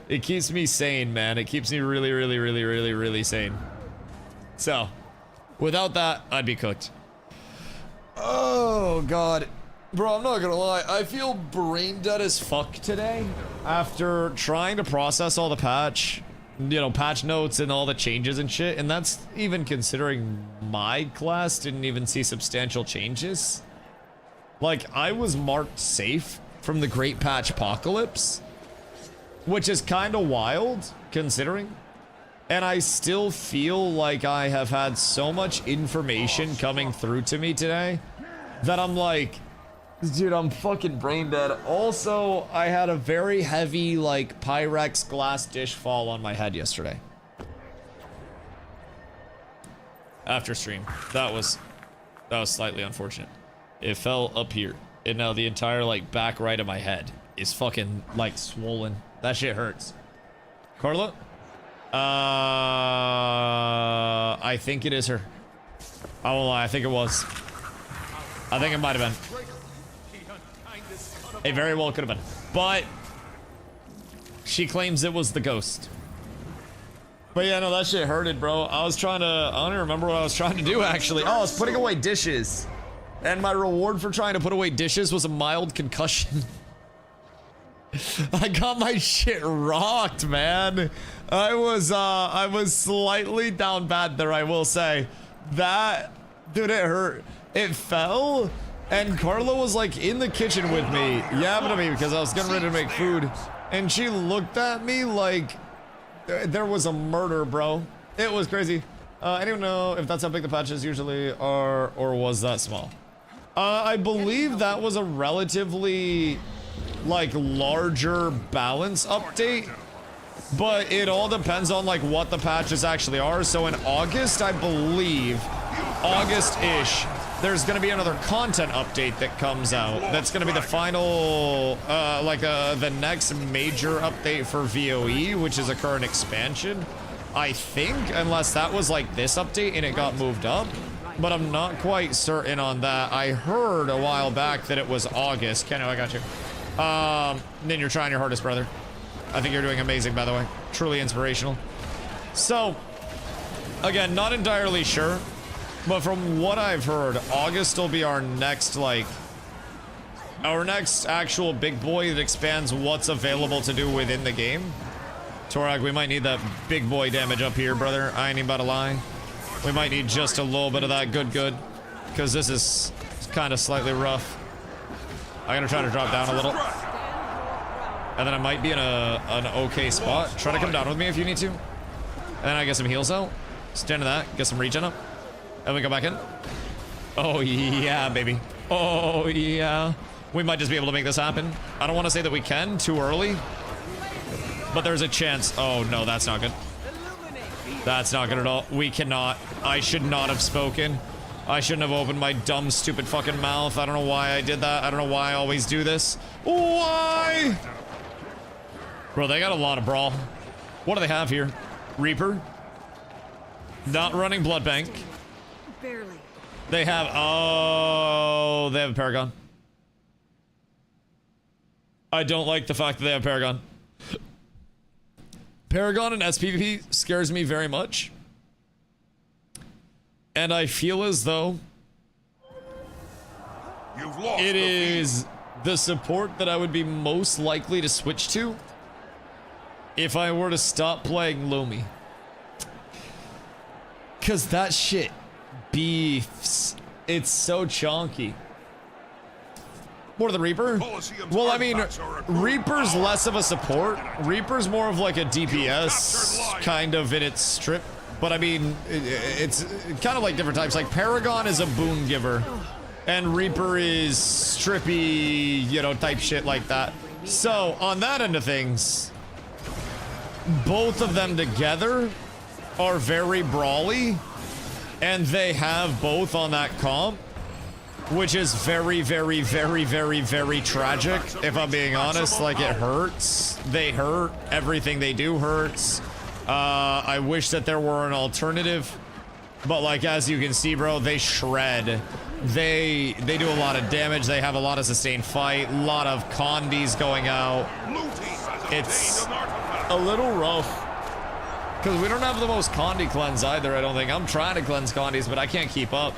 It keeps me sane, man. It keeps me really sane. So, without that, I'd be cooked. Oh, God. Bro, I'm not gonna lie. I feel brain dead as fuck today after trying to process all the patch notes and all the changes and shit. And that's even considering my class didn't even see substantial changes. Like, I was marked safe from the Great Patch Apocalypse, which is kind of wild, considering. And I still feel like I have had so much information coming through to me today that I'm like, dude, I'm fucking brain dead. Also, I had a very heavy, like, Pyrex glass dish fall on my head yesterday. after stream. That was slightly unfortunate. It fell up here. And now the entire, like, back right of my head is fucking, like, swollen. That shit hurts. Carla? I think it is her. I won't lie, I think it was. I think it might have been. It very well could have been. But she claims it was the ghost. But yeah, no, that shit hurted, bro. I don't even remember what I was trying to do, actually. Oh, I was putting away dishes. And my reward for trying to put away dishes was a mild concussion. I got my shit rocked, man. I was slightly down bad there, I will say. That, dude, it hurt. It fell, and Carla was like in the kitchen with me, yapping at me because I was getting ready to make food. And she looked at me like there was a murder, bro. It was crazy. Anyone know if that's how big the patches usually are, or was that small? I believe that was a relatively, like, larger balance update, but it all depends on, like, what the patches actually are. So in August, I believe, August-ish, there's gonna be another content update that comes out. That's gonna be the final, the next major update for VOE, which is a current expansion. I think, unless that was like this update and it got moved up. But I'm not quite certain on that. I heard a while back that it was August. Keno, I got you. Then you're trying your hardest, brother. I think you're doing amazing, by the way. Truly inspirational. So, again, not entirely sure. But from what I've heard, August will be our next, like, our next actual big boy that expands what's available to do within the game. Torag, we might need that big boy damage up here, brother. I ain't even about to lie. We might need just a little bit of that good. Because this is kind of slightly rough. I'm gonna try to drop down a little. And then I might be in an okay spot. Try to come down with me if you need to. And then I get some heals out. Stand to that. Get some regen up. And we go back in. Oh, yeah, baby. Oh, yeah. We might just be able to make this happen. I don't want to say that we can too early. But there's a chance. Oh, no, that's not good. That's not good at all. We cannot. I should not have spoken. I shouldn't have opened my dumb, stupid fucking mouth. I don't know why I did that. I don't know why I always do this. Why? Bro, they got a lot of brawl. What do they have here? Reaper. Not running blood bank. Barely. They have... Oh, they have a Paragon. I don't like the fact that they have Paragon. Paragon and SPVP scares me very much. And I feel as though it is the support that I would be most likely to switch to if I were to stop playing Lumi. Because that shit beefs. It's so chonky. More the Reaper? Well, I mean, Reaper's less of a support. Reaper's more of like a DPS kind of in its strip. But I mean, it's kind of like different types. Like Paragon is a boon giver. And Reaper is strippy, you know, type shit like that. So, on that end of things, both of them together are very brawly. And they have both on that comp. Which is very, very, very, very, very tragic, if I'm being honest. Like, it hurts. They hurt. Everything they do hurts. I wish that there were an alternative. But, like, as you can see, bro, they shred. They do a lot of damage. They have a lot of sustained fight. A lot of condies going out. It's a little rough. Because we don't have the most condi cleanse either, I don't think. I'm trying to cleanse condies, but I can't keep up.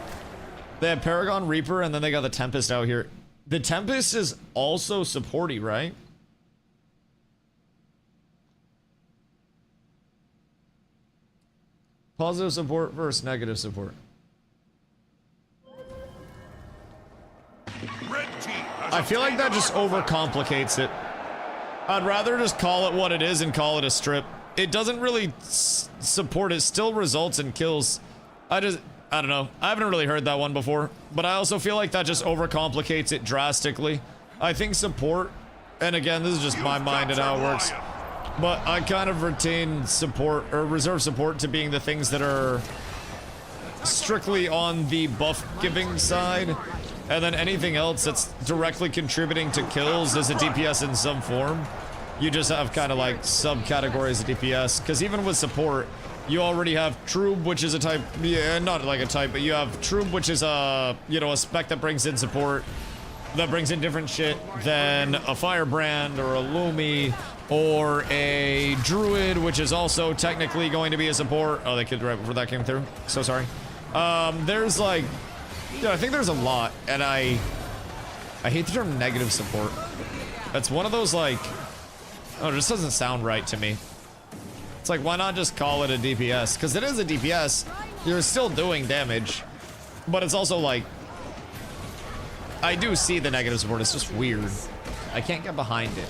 They have Paragon, Reaper, and then they got the Tempest out here. The Tempest is also supporty, right? Positive support versus negative support. I feel like that just overcomplicates it. I'd rather just call it what it is and call it a strip. It doesn't really support. It still results in kills. I don't know. I haven't really heard that one before, but I also feel like that just overcomplicates it drastically. I think support, and again, this is just my mind and how it works, but I kind of retain support, or reserve support to being the things that are strictly on the buff giving side, and then anything else that's directly contributing to kills is a DPS in some form. You just have kind of like subcategories of DPS, because even with support, you already have Troop, which is a type, yeah, not like a type, but you have Troop, which is a, you know, a spec that brings in support, that brings in different shit than a Firebrand or a Lumi or a Druid, which is also technically going to be a support. Oh, they killed right before that came through. So sorry. There's like, yeah, I think there's a lot, and I hate the term negative support. That's one of those like, oh, it just doesn't sound right to me. It's like, why not just call it a DPS? Because it is a DPS. You're still doing damage, but it's also like, I do see the negative support. It's just weird. I can't get behind it.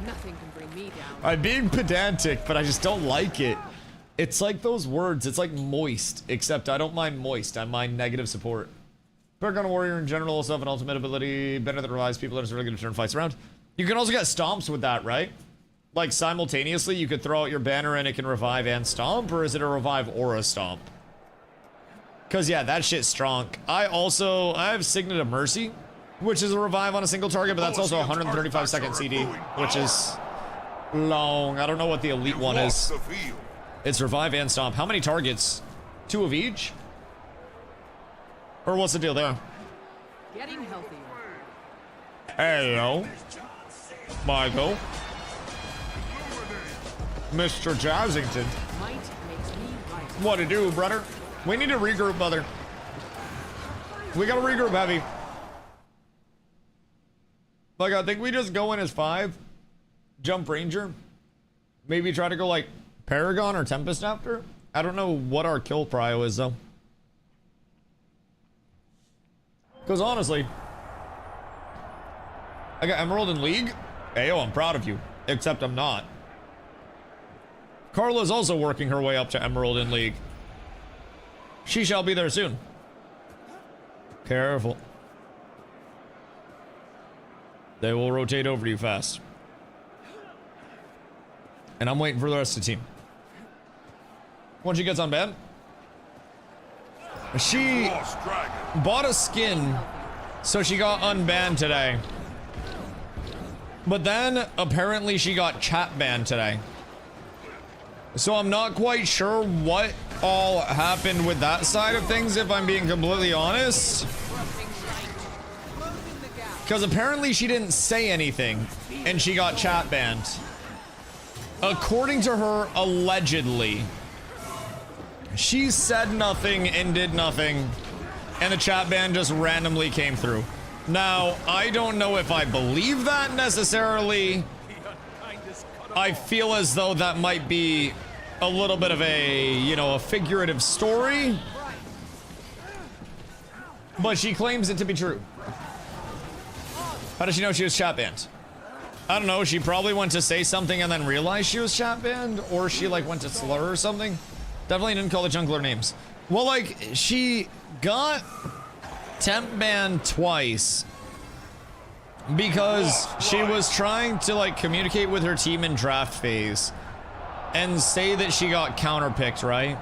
Nothing can bring me down. I'm being pedantic, but I just don't like it. It's like those words. It's like moist, except I don't mind moist. I mind negative support. Paragon Warrior in general also have an ultimate ability. Banner that revives people that is really good to turn fights around. You can also get stomps with that, right? Like simultaneously, you could throw out your banner and it can revive and stomp, or is it a revive or a stomp? Because, yeah, that shit's strong. I have Signet of Mercy, which is a revive on a single target, but that's also a 135 second CD, which is long. I don't know what the elite one is. It's revive and stomp. How many targets? 2 of each? Or what's the deal there? Getting healthier. Hello, Michael. Mr. Jazzington. Might makes me right. What to do, brother? We need to regroup, brother. We gotta regroup heavy. Like, I think we just go in as 5. Jump Ranger. Maybe try to go, like, Paragon or Tempest after. I don't know what our kill prio is, though. Because, honestly, I got Emerald in League. Ayo, I'm proud of you. Except I'm not. Carla's also working her way up to Emerald in League. She shall be there soon. Careful. They will rotate over to you fast. And I'm waiting for the rest of the team. Once she gets on band, she bought a skin, so she got unbanned today. But then, apparently she got chat banned today. So I'm not quite sure what all happened with that side of things, if I'm being completely honest. Because apparently she didn't say anything, and she got chat banned. According to her, allegedly. She said nothing and did nothing, and the chat ban just randomly came through. Now, I don't know if I believe that necessarily. I feel as though that might be a little bit of a, you know, a figurative story. But she claims it to be true. How does she know she was chat banned? I don't know, she probably went to say something and then realized she was chat banned, or she like went to slur or something. Definitely didn't call the jungler names. Well, like, she got temp banned twice because she was trying to like communicate with her team in draft phase and say that she got counterpicked, right?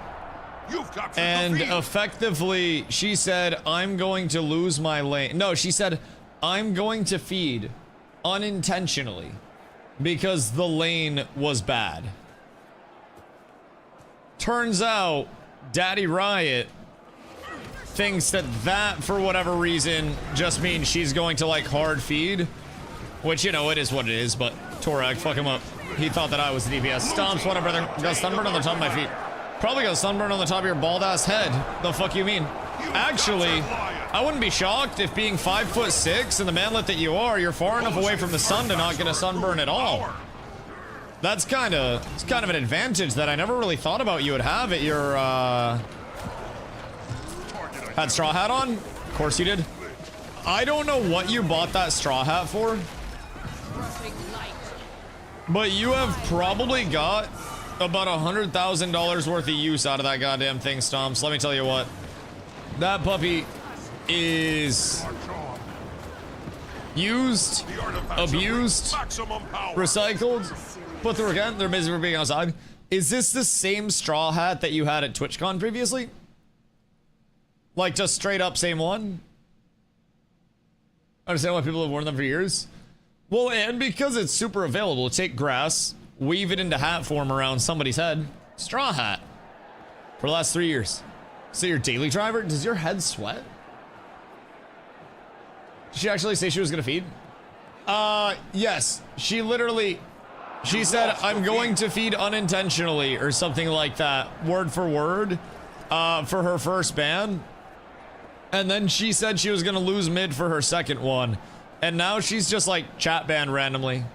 And effectively, she said, I'm going to lose my lane. No, she said, I'm going to feed unintentionally because the lane was bad. Turns out, Daddy Riot thinks that for whatever reason, just means she's going to, like, hard feed. Which, you know, it is what it is, but Torag, fuck him up. He thought that I was the DPS. Stomps, what up, brother? Got sunburn on the top of my feet. Probably got sunburn on the top of your bald-ass head. The fuck you mean? Actually, I wouldn't be shocked if being 5'6" and the manlet that you are, you're far enough away from the sun to not get a sunburn at all. It's kind of an advantage that I never really thought about you would have at your, had straw hat on? Of course you did. I don't know what you bought that straw hat for, but you have probably got about $100,000 worth of use out of that goddamn thing, Stomps. Let me tell you what. That puppy is used, abused, recycled, put through again. They're busy for being outside. Is this the same straw hat that you had at TwitchCon previously? Like, just straight up same one? I understand why people have worn them for years. Well, and because it's super available, take grass, weave it into hat form around somebody's head. Straw hat. For the last 3 years. So your daily driver? Does your head sweat? Did she actually say she was gonna feed? Yes. She literally... She said, I'm going to feed unintentionally, or something like that, word for word, for her first ban. And then she said she was gonna lose mid for her second one. And now she's just like chat banned randomly.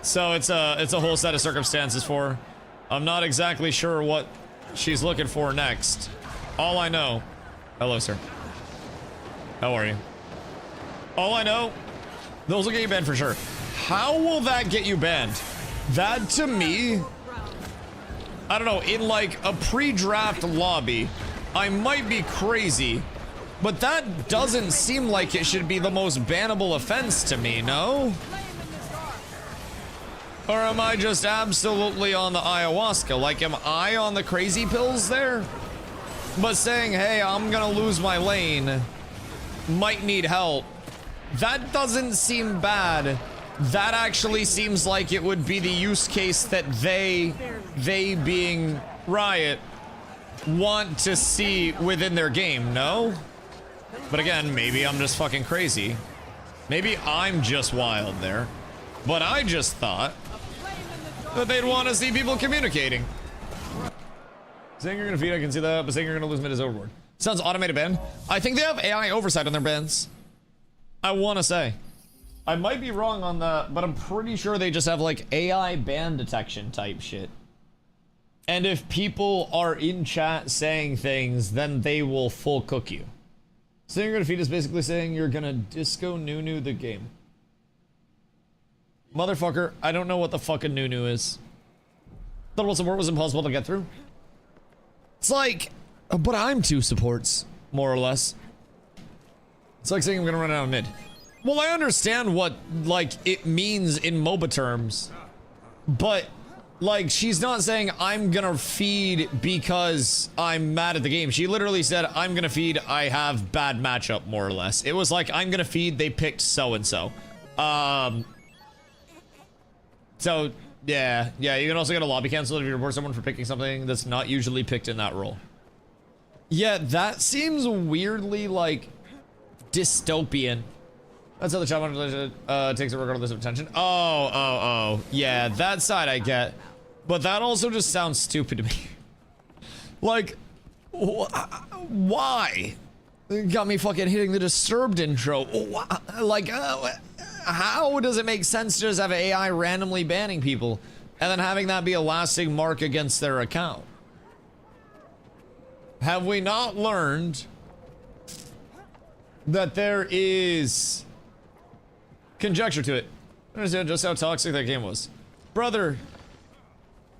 So it's a whole set of circumstances for her. I'm not exactly sure what she's looking for next. All I know... Hello, sir. How are you? All I know... Those will get you banned for sure. How will that get you banned? That, to me... I don't know, in like a pre-draft lobby, I might be crazy, but that doesn't seem like it should be the most bannable offense to me, no? Or am I just absolutely on the ayahuasca? Like, am I on the crazy pills there? But saying, hey, I'm gonna lose my lane, might need help, that doesn't seem bad. That actually seems like it would be the use case that they being Riot, want to see within their game, no? But again, maybe I'm just fucking crazy. Maybe I'm just wild there. But I just thought that they'd want to see people communicating. Saying you're gonna feed, I can see that, but saying you're gonna lose mid is overboard. Sounds automated ban. I think they have AI oversight on their bans. I want to say. I might be wrong on that, but I'm pretty sure they just have like AI ban detection type shit. And if people are in chat saying things, then they will full cook you. Saying you're gonna feed is basically saying you're gonna disco Nunu the game. Motherfucker, I don't know what the fucking Nunu is. Double support was impossible to get through. It's like, but I'm 2 supports, more or less. It's like saying I'm gonna run out of mid. Well, I understand what, like, it means in MOBA terms. But, like, she's not saying I'm gonna feed because I'm mad at the game. She literally said, I'm gonna feed, I have bad matchup, more or less. It was like, I'm gonna feed, they picked so-and-so. So, yeah, you can also get a lobby cancel if you report someone for picking something that's not usually picked in that role. Yeah, that seems weirdly, like, dystopian. That's how the chat takes it regardless of attention. Oh. Yeah, that side I get. But that also just sounds stupid to me. Like, why? It got me fucking hitting the Disturbed intro. Like, how does it make sense to just have AI randomly banning people and then having that be a lasting mark against their account? Have we not learned that there is conjecture to it? I understand just how toxic that game was. Brother,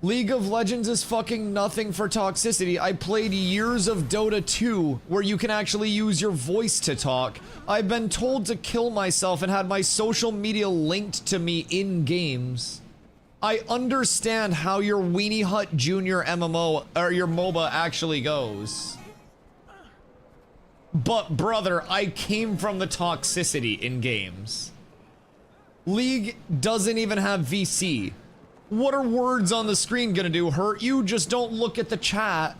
League of Legends is fucking nothing for toxicity. I played years of Dota 2 where you can actually use your voice to talk. I've been told to kill myself and had my social media linked to me in games. I understand how your Weenie Hut Junior MMO or your MOBA actually goes. But brother, I came from the toxicity in games. League doesn't even have VC. What are words on the screen gonna do? Hurt you? Just don't look at the chat.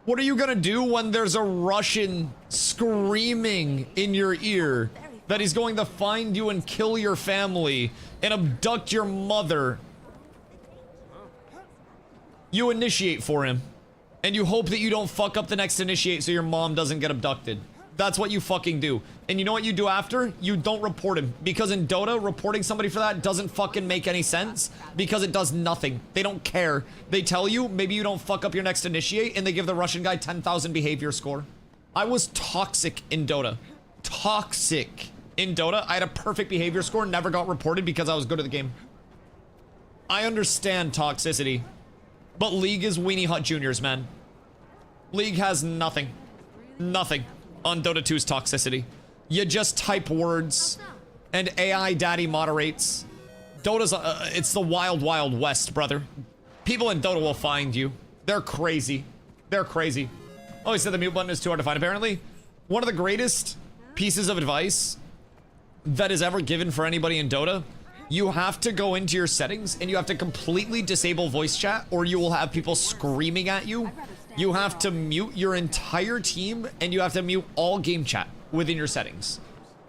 What are you gonna do when there's a Russian screaming in your ear that he's going to find you and kill your family and abduct your mother? You initiate for him. And you hope that you don't fuck up the next initiate so your mom doesn't get abducted. That's what you fucking do. And you know what you do after? You don't report him. Because in Dota, reporting somebody for that doesn't fucking make any sense. Because it does nothing. They don't care. They tell you, maybe you don't fuck up your next initiate, and they give the Russian guy 10,000 behavior score. I was toxic in Dota. Toxic in Dota. I had a perfect behavior score, never got reported because I was good at the game. I understand toxicity. But League is Weenie Hut Juniors, man. League has nothing. Nothing on Dota 2's toxicity. You just type words, and AI daddy moderates. Dota's, it's the wild, wild west, brother. People in Dota will find you. They're crazy. They're crazy. Oh, he said the mute button is too hard to find, apparently. One of the greatest pieces of advice that is ever given for anybody in Dota. You have to go into your settings and you have to completely disable voice chat or you will have people screaming at you. You have to mute your entire team and you have to mute all game chat within your settings.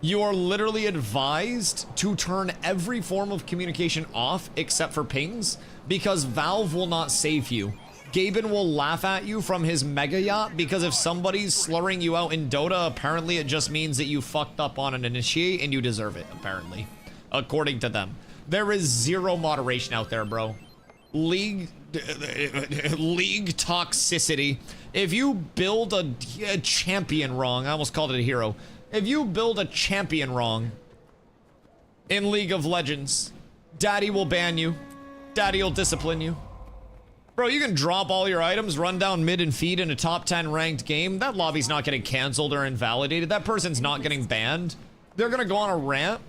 You are literally advised to turn every form of communication off except for pings because Valve will not save you. Gaben will laugh at you from his mega yacht because if somebody's slurring you out in Dota, apparently it just means that you fucked up on an initiate and you deserve it, apparently. According to them. There is zero moderation out there, bro. League toxicity. If you build a champion wrong, I almost called it a hero. If you build a champion wrong in League of Legends, Daddy will ban you. Daddy will discipline you. Bro, you can drop all your items, run down mid and feed in a top 10 ranked game. That lobby's not getting canceled or invalidated. That person's not getting banned. They're gonna go on a rant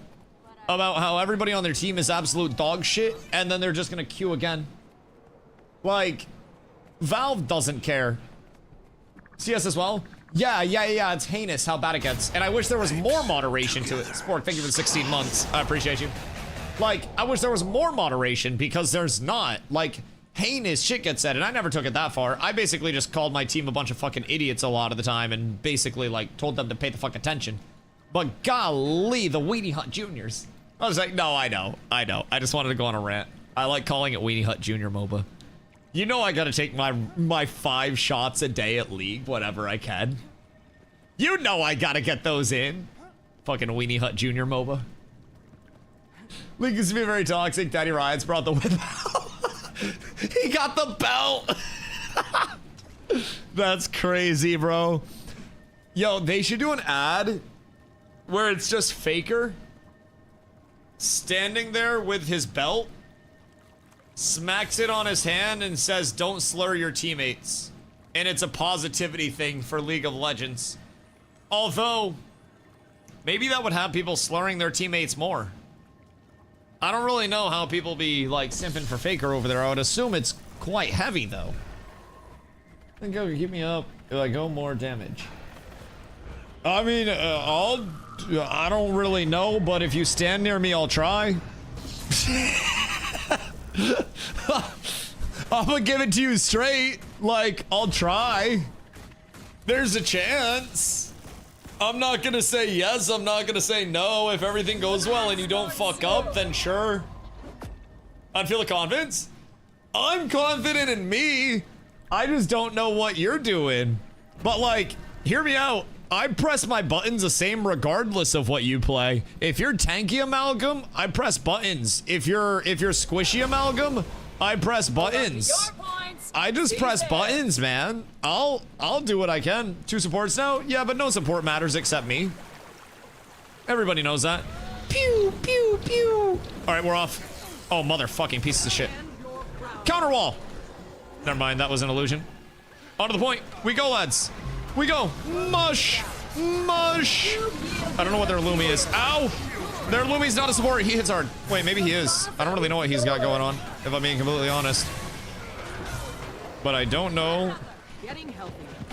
about how everybody on their team is absolute dog shit, and then they're just gonna queue again. Like, Valve doesn't care. CS as well? Yeah, it's heinous how bad it gets. And I wish there was more moderation to it. Sport, thank you for the 16 months. I appreciate you. Like, I wish there was more moderation because there's not. Like, heinous shit gets said, and I never took it that far. I basically just called my team a bunch of fucking idiots a lot of the time and basically, like, told them to pay the fuck attention. But golly, the Weenie Hut Juniors. I was like, no, I know. I just wanted to go on a rant. I like calling it Weenie Hut Junior MOBA. You know I gotta take my 5 shots a day at League whenever I can. You know I gotta get those in. Fucking Weenie Hut Junior MOBA. League used to be very toxic. Daddy Riots brought the win. He got the belt. That's crazy, bro. Yo, they should do an ad where it's just Faker standing there with his belt, smacks it on his hand and says, "Don't slur your teammates." And it's a positivity thing for League of Legends. Although, maybe that would have people slurring their teammates more. I don't really know how people be, like, simping for Faker over there. I would assume it's quite heavy, though. Then go, keep me up. I go more damage. I mean, I don't really know, but if you stand near me, I'll try. I'm gonna give it to you straight. Like, I'll try. There's a chance. I'm not gonna say yes, I'm not gonna say no. If everything goes well and you don't fuck up, then sure. I'd feel the confidence. I'm confident in me. I just don't know what you're doing. But like, hear me out. I press my buttons the same regardless of what you play. If you're tanky Amalgam, I press buttons. If you're squishy Amalgam, I press buttons. I just press buttons, man. I'll do what I can. 2 supports now? Yeah, but no support matters except me. Everybody knows that. Pew, pew, pew. All right, we're off. Oh, motherfucking pieces of shit. Counter wall. Never mind, that was an illusion. On to the point. We go, lads. We go. Mush. Mush. I don't know what their Lumi is. Ow. Their Lumi's not a support. He hits hard. Wait, maybe he is. I don't really know what he's got going on, if I'm being completely honest. But I don't know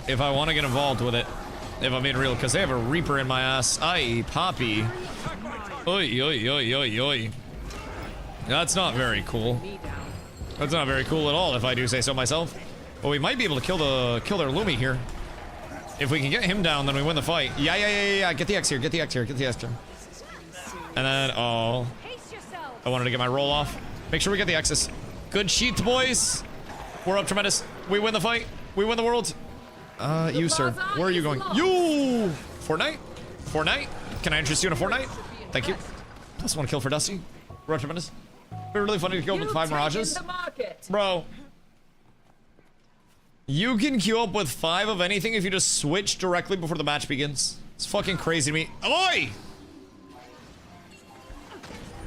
if I want to get involved with it, if I'm being real, because they have a Reaper in my ass. Aye, Poppy. Oi, oi, oi, oi, oi. That's not very cool. That's not very cool at all, if I do say so myself. But we might be able to kill their Lumi here. If we can get him down, then we win the fight. Yeah. Get the X here, get the X here, get the X here. And then, oh. I wanted to get my roll off. Make sure we get the X's. Good sheath, boys. We're up tremendous. We win the fight. We win the world. You, sir. Where are you going? You! Fortnite? Fortnite? Can I interest you in a Fortnite? Thank you. Plus 1 kill for Dusty. We're up tremendous. It'd be really funny to kill with 5 Mirages. Bro. You can queue up with 5 of anything if you just switch directly before the match begins. It's fucking crazy to me. Oi!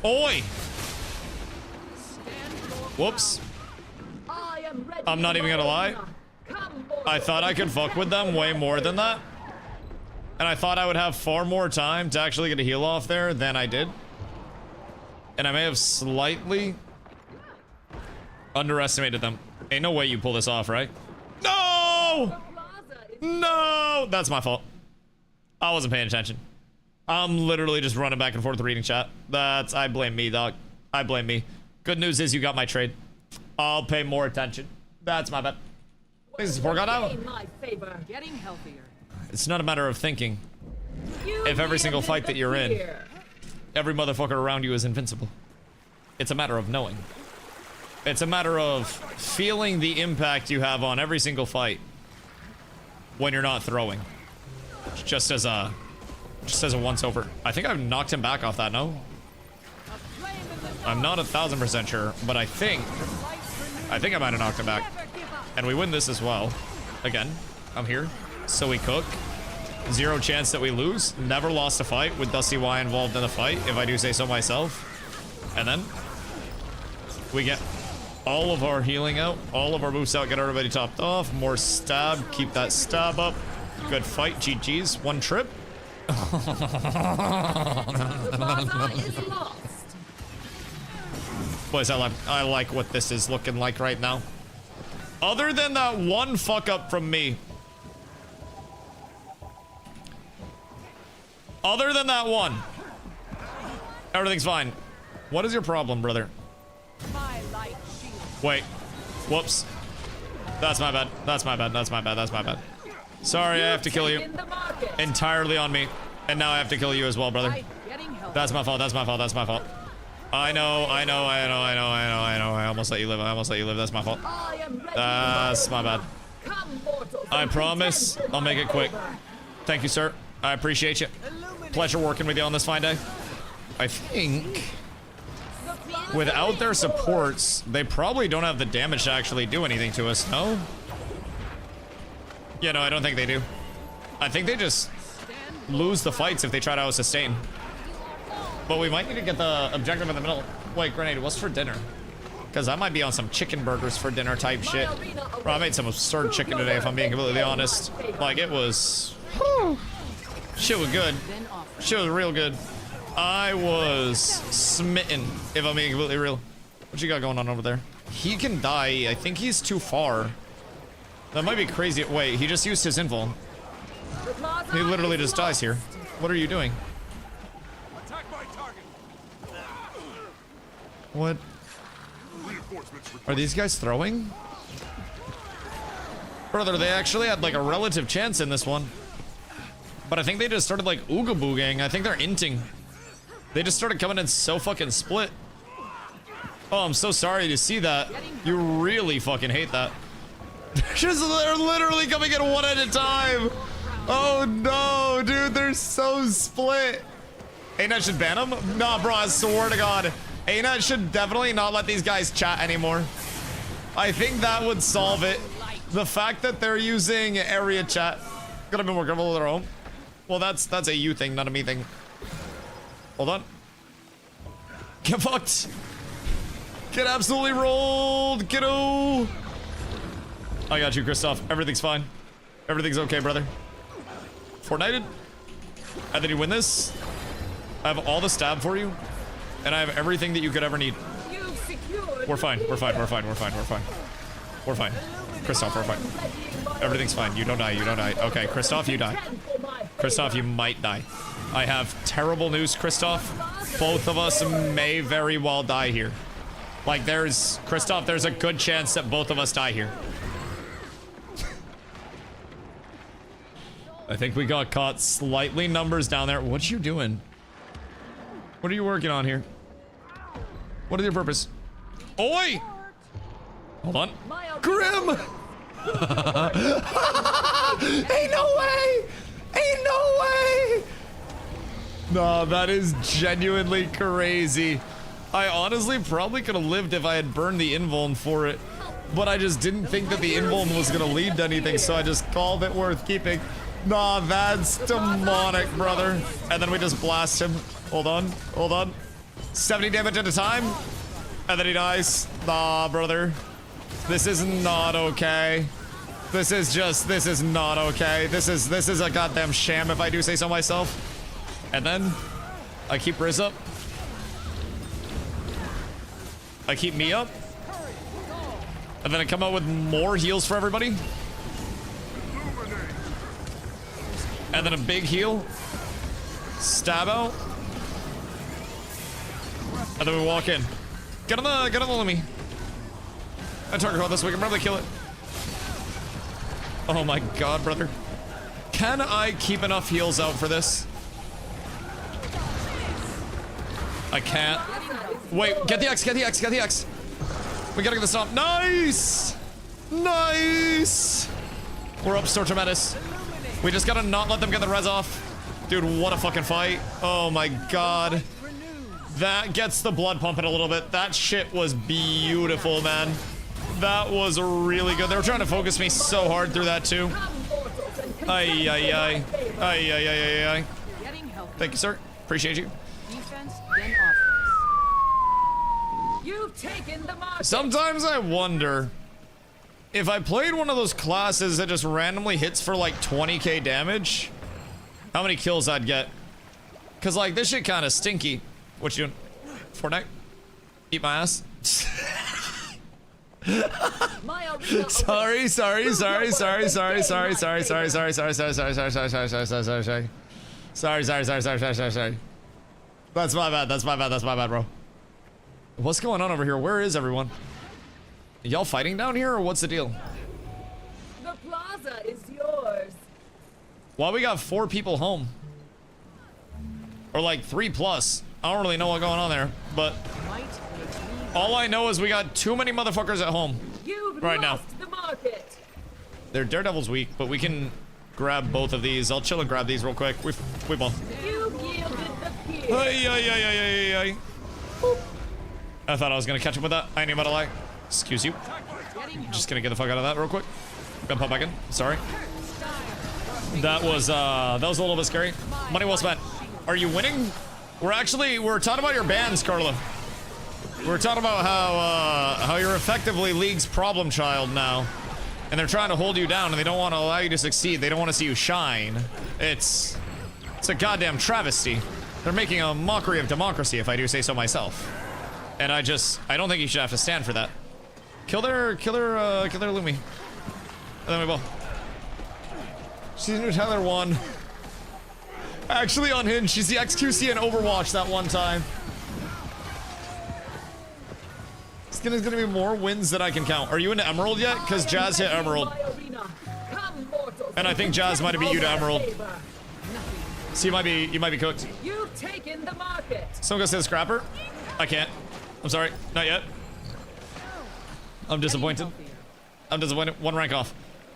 Oi! Whoops. I'm not even gonna lie. I thought I could fuck with them way more than that. And I thought I would have far more time to actually get a heal off there than I did. And I may have slightly underestimated them. Ain't no way you pull this off, right? No! No, that's my fault. I wasn't paying attention. I'm literally just running back and forth reading chat. I blame me, dog. I blame me. Good news is you got my trade. I'll pay more attention. That's my bad. Thanks for support, got out. Getting healthier. It's not a matter of thinking. If every single fight that you're in, every motherfucker around you is invincible. It's a matter of knowing. It's a matter of feeling the impact you have on every single fight when you're not throwing. Just as a once over. I think I've knocked him back off that, no? I'm not 1000% sure, but I think I might have knocked him back. And we win this as well. Again, I'm here. So we cook. Zero chance that we lose. Never lost a fight with DustyWhy involved in the fight, if I do say so myself. And then we get all of our healing out, all of our moves out, get everybody topped off. More stab, keep that stab up. Good fight, GG's. One trip. Boys, I like what this is looking like right now. Other than that one fuck up from me. Other than that one. Everything's fine. What is your problem, brother? Wait. Whoops. That's my bad. That's my bad. That's my bad. That's my bad. Sorry, I have to kill you. Entirely on me. And now I have to kill you as well, brother. That's my fault. That's my fault. That's my fault. I know. I almost let you live. That's my fault. That's my bad. I promise I'll make it quick. Thank you, sir. I appreciate you. Pleasure working with you on this fine day. I think without their supports, they probably don't have the damage to actually do anything to us, no? Yeah, no, I don't think they do. I think they just lose the fights if they try to out-sustain. But we might need to get the objective in the middle. Wait, Grenade, what's for dinner? Because I might be on some chicken burgers for dinner type shit. Bro, I made some absurd chicken today, if I'm being completely honest. Like, it was... Whew. Shit was good. Shit was real good. I was smitten, if I'm being completely real. What you got going on over there? He can die. I think he's too far. That might be crazy. Wait, he just used his invul. He literally just dies here. What are you doing? What? Are these guys throwing? Brother, they actually had like a relative chance in this one. But I think they just started like ooga booging. I think they're inting. They just started coming in so fucking split. Oh, I'm so sorry to see that. You really fucking hate that. They're literally coming in one at a time. Oh no, dude, they're so split. ANET should ban them? Nah, bro, I swear to God. ANET should definitely not let these guys chat anymore. I think that would solve it. The fact that they're using area chat. Gotta be more careful with their own. Well, that's a you thing, not a me thing. Hold on. Get fucked. Get absolutely rolled, kiddo. I got you, Kristoff. Everything's fine. Everything's okay, brother. Fortnited. And then you win this. I have all the stab for you. And I have everything that you could ever need. We're fine. We're fine. We're fine. We're fine. We're fine. We're fine. Kristoff, we're fine. Everything's fine. You don't die. You don't die. Okay, Kristoff, you die. Kristoff, you might die. I have terrible news, Kristoff. Both of us may very well die here. Like, Kristoff, there's a good chance that both of us die here. I think we got caught slightly numbers down there. What are you doing? What are you working on here? What is your purpose? Oi! Hold on. Grim! Ain't no way! Ain't no way! No, that is genuinely crazy. I honestly probably could have lived if I had burned the invuln for it. But I just didn't think that the invuln was gonna lead to anything, so I just called it worth keeping. Nah, that's demonic, brother. And then we just blast him. Hold on, hold on. 70 damage at a time. And then he dies. Nah, brother. This is not okay. This is not okay. This is a goddamn sham if I do say so myself. And then I keep Riz up. I keep me up. And then I come out with more heals for everybody. And then a big heal. Stab out. And then we walk in. Get on the Lumi. I target hold this, we can probably kill it. Oh my god, brother. Can I keep enough heals out for this? I can't. Wait, get the X, get the X, get the X. We gotta get this off. Nice! Nice! We're up, so tremendous. We just gotta not let them get the res off. Dude, what a fucking fight. Oh my god. That gets the blood pumping a little bit. That shit was beautiful, man. That was really good. They were trying to focus me so hard through that too. Ay, ay, ay. Ay, ay, ay, ay, ay. Thank you, sir. Appreciate you. You've taken the mark. Sometimes I wonder if I played one of those classes that just randomly hits for like 20k damage, how many kills I'd get. Cause like this shit kind of stinky. What you doing? Fortnite? Eat my ass? Sorry. Sorry. That's my bad, bro. What's going on over here? Where is everyone? Y'all fighting down here, or what's the deal? The plaza is yours. Why we got 4 people home? Or like 3+. I don't really know what's going on there, but all I know is we got too many motherfuckers at home right now. The market. Their Daredevil's weak, but we can grab both of these. I'll chill and grab these real quick. We both. You yielded the fear. Ay. I thought I was gonna catch him with that. I ain't about to lie. Excuse you. Just gonna get the fuck out of that real quick. Gonna pop back in. Sorry. That was a little bit scary. Money well spent. Are you winning? We're talking about your bans, Carla. We're talking about how you're effectively League's problem child now. And they're trying to hold you down and they don't want to allow you to succeed. They don't want to see you shine. It's a goddamn travesty. They're making a mockery of democracy, if I do say so myself. And I don't think you should have to stand for that. Kill their Lumi. And then we will. She's new Tyler 1. Actually unhinged. She's the XQC in Overwatch that one time. There's gonna be more wins than I can count. Are you into Emerald yet? Because Jazz hit Emerald. And I think Jazz might have beat you to Emerald. So you might be cooked. You've taken the market. Someone go say the scrapper. I can't. I'm sorry. Not yet. I'm disappointed. I'm disappointed. 1 rank off.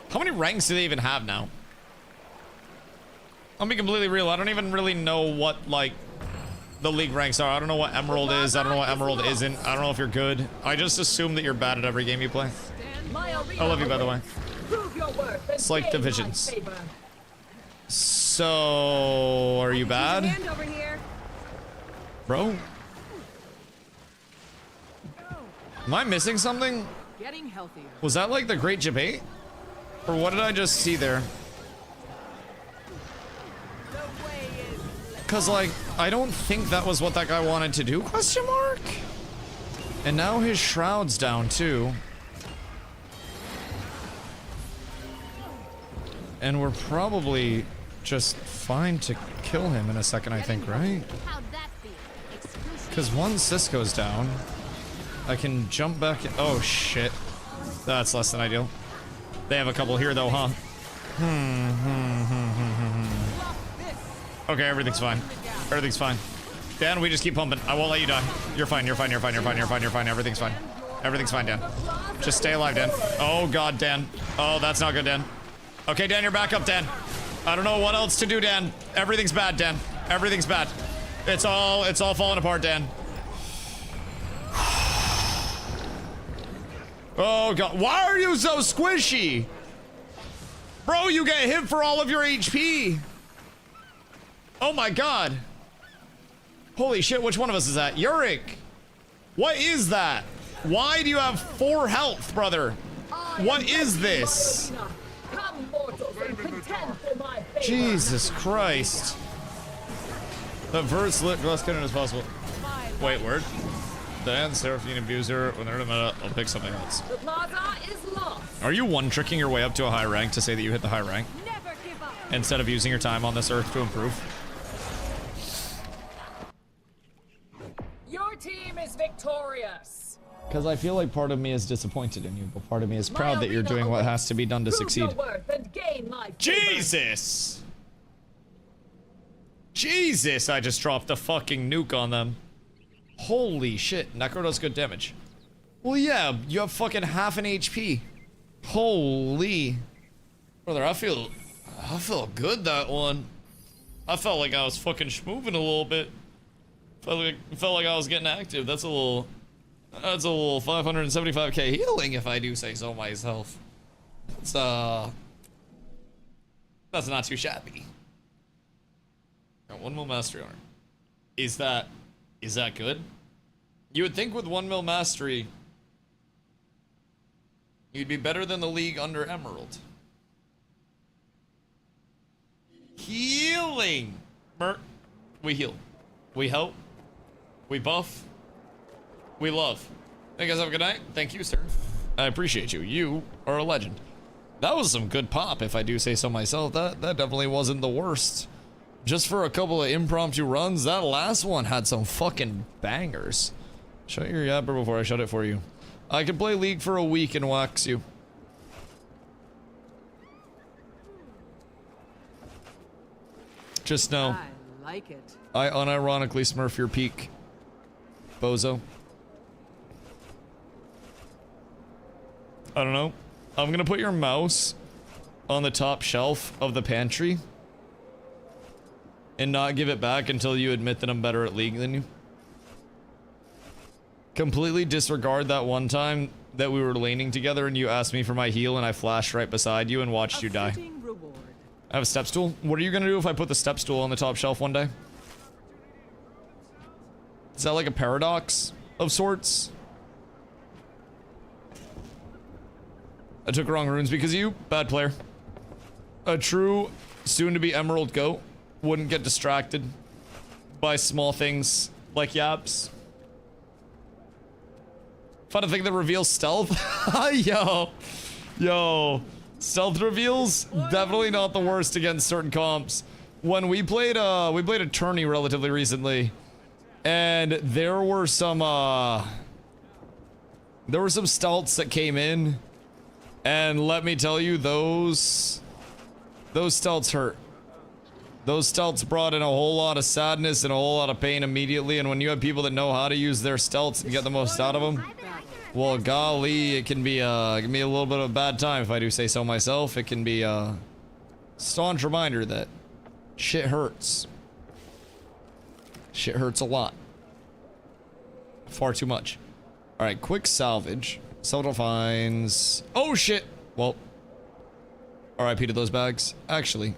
How many ranks do they even have now? I'll be completely real. I don't even really know what, like, the league ranks are. I don't know what Emerald is. I don't know what Emerald isn't. I don't know if you're good. I just assume that you're bad at every game you play. I love you, by the way. It's like divisions. So, are you bad? Bro? Am I missing something? Getting healthier. Was that like the Great Debate? Or what did I just see there? Cause like, I don't think that was what that guy wanted to do, question mark? And now his shroud's down too. And we're probably just fine to kill him in a second, I think, right? Cause one Cisco's down. I can jump back in. Oh shit. That's less than ideal. They have a couple here though, huh? Okay, everything's fine. Everything's fine. Dan, we just keep pumping. I won't let you die. You're fine, you're fine, you're fine, you're fine, you're fine, you're fine. Everything's fine. Everything's fine, Dan. Just stay alive, Dan. Oh god, Dan. Oh, that's not good, Dan. Okay, Dan, you're back up, Dan. I don't know what else to do, Dan. Everything's bad, Dan. Everything's bad. It's all falling apart, Dan. Oh god, why are you so squishy? Bro, you get hit for all of your HP. Oh my god. Holy shit, which one of us is that? Yurik. What is that? Why do you have 4 health, brother? What is this? Jesus Christ. The verse lit less canon as possible. Wait, word? Dan, Seraphine, Abuser, when they're in a meta, I'll pick something else. The plaza is lost. Are you one-tricking your way up to a high rank to say that you hit the high rank? Never give up. instead of using your time on this earth to improve. Your team is victorious. Because I feel like part of me is disappointed in you, but part of me is proud that you're doing what has to be done to succeed. Jesus! Jesus, I just dropped a fucking nuke on them. Holy shit, Necro does good damage. Well, yeah, you have fucking half an HP. Holy. Brother, I feel good that one. I felt like I was fucking schmooving a little bit. Felt like I was getting active. That's a little 575k healing if I do say so myself. That's not too shabby. Got 1 mil mastery on her. Is that good? You would think with 1 mil mastery you'd be better than the league under Emerald. Healing! We heal. We help. We buff. We love. Hey guys, have a good night. Thank you, sir. I appreciate you. You are a legend. That was some good pop, if I do say so myself. That definitely wasn't the worst. Just for a couple of impromptu runs, that last one had some fucking bangers. Shut your yapper before I shut it for you. I could play League for a week and wax you. Just know. I like it. I unironically smurf your peak, bozo. I don't know. I'm gonna put your mouse on the top shelf of the pantry and not give it back until you admit that I'm better at League than you. Completely disregard that one time that we were laning together and you asked me for my heal and I flashed right beside you and watched you die. I have a step stool. What are you gonna do if I put the step stool on the top shelf one day? Is that like a paradox of sorts? I took wrong runes because of you. Bad player. A true soon-to-be Emerald goat wouldn't get distracted by small things like yaps. Fun to think that reveals stealth. Yo. Stealth reveals, definitely not the worst against certain comps. When we played a tourney relatively recently, and there were some stealths that came in, and let me tell you, those stealths hurt. Those stealths brought in a whole lot of sadness and a whole lot of pain immediately, and when you have people that know how to use their stealths and get the most out of them, well, golly, it can be a little bit of a bad time if I do say so myself. It can be a staunch reminder that shit hurts. Shit hurts a lot. Far too much. All right, quick salvage. Several finds. Oh shit. Well, RIP to those bags. Actually,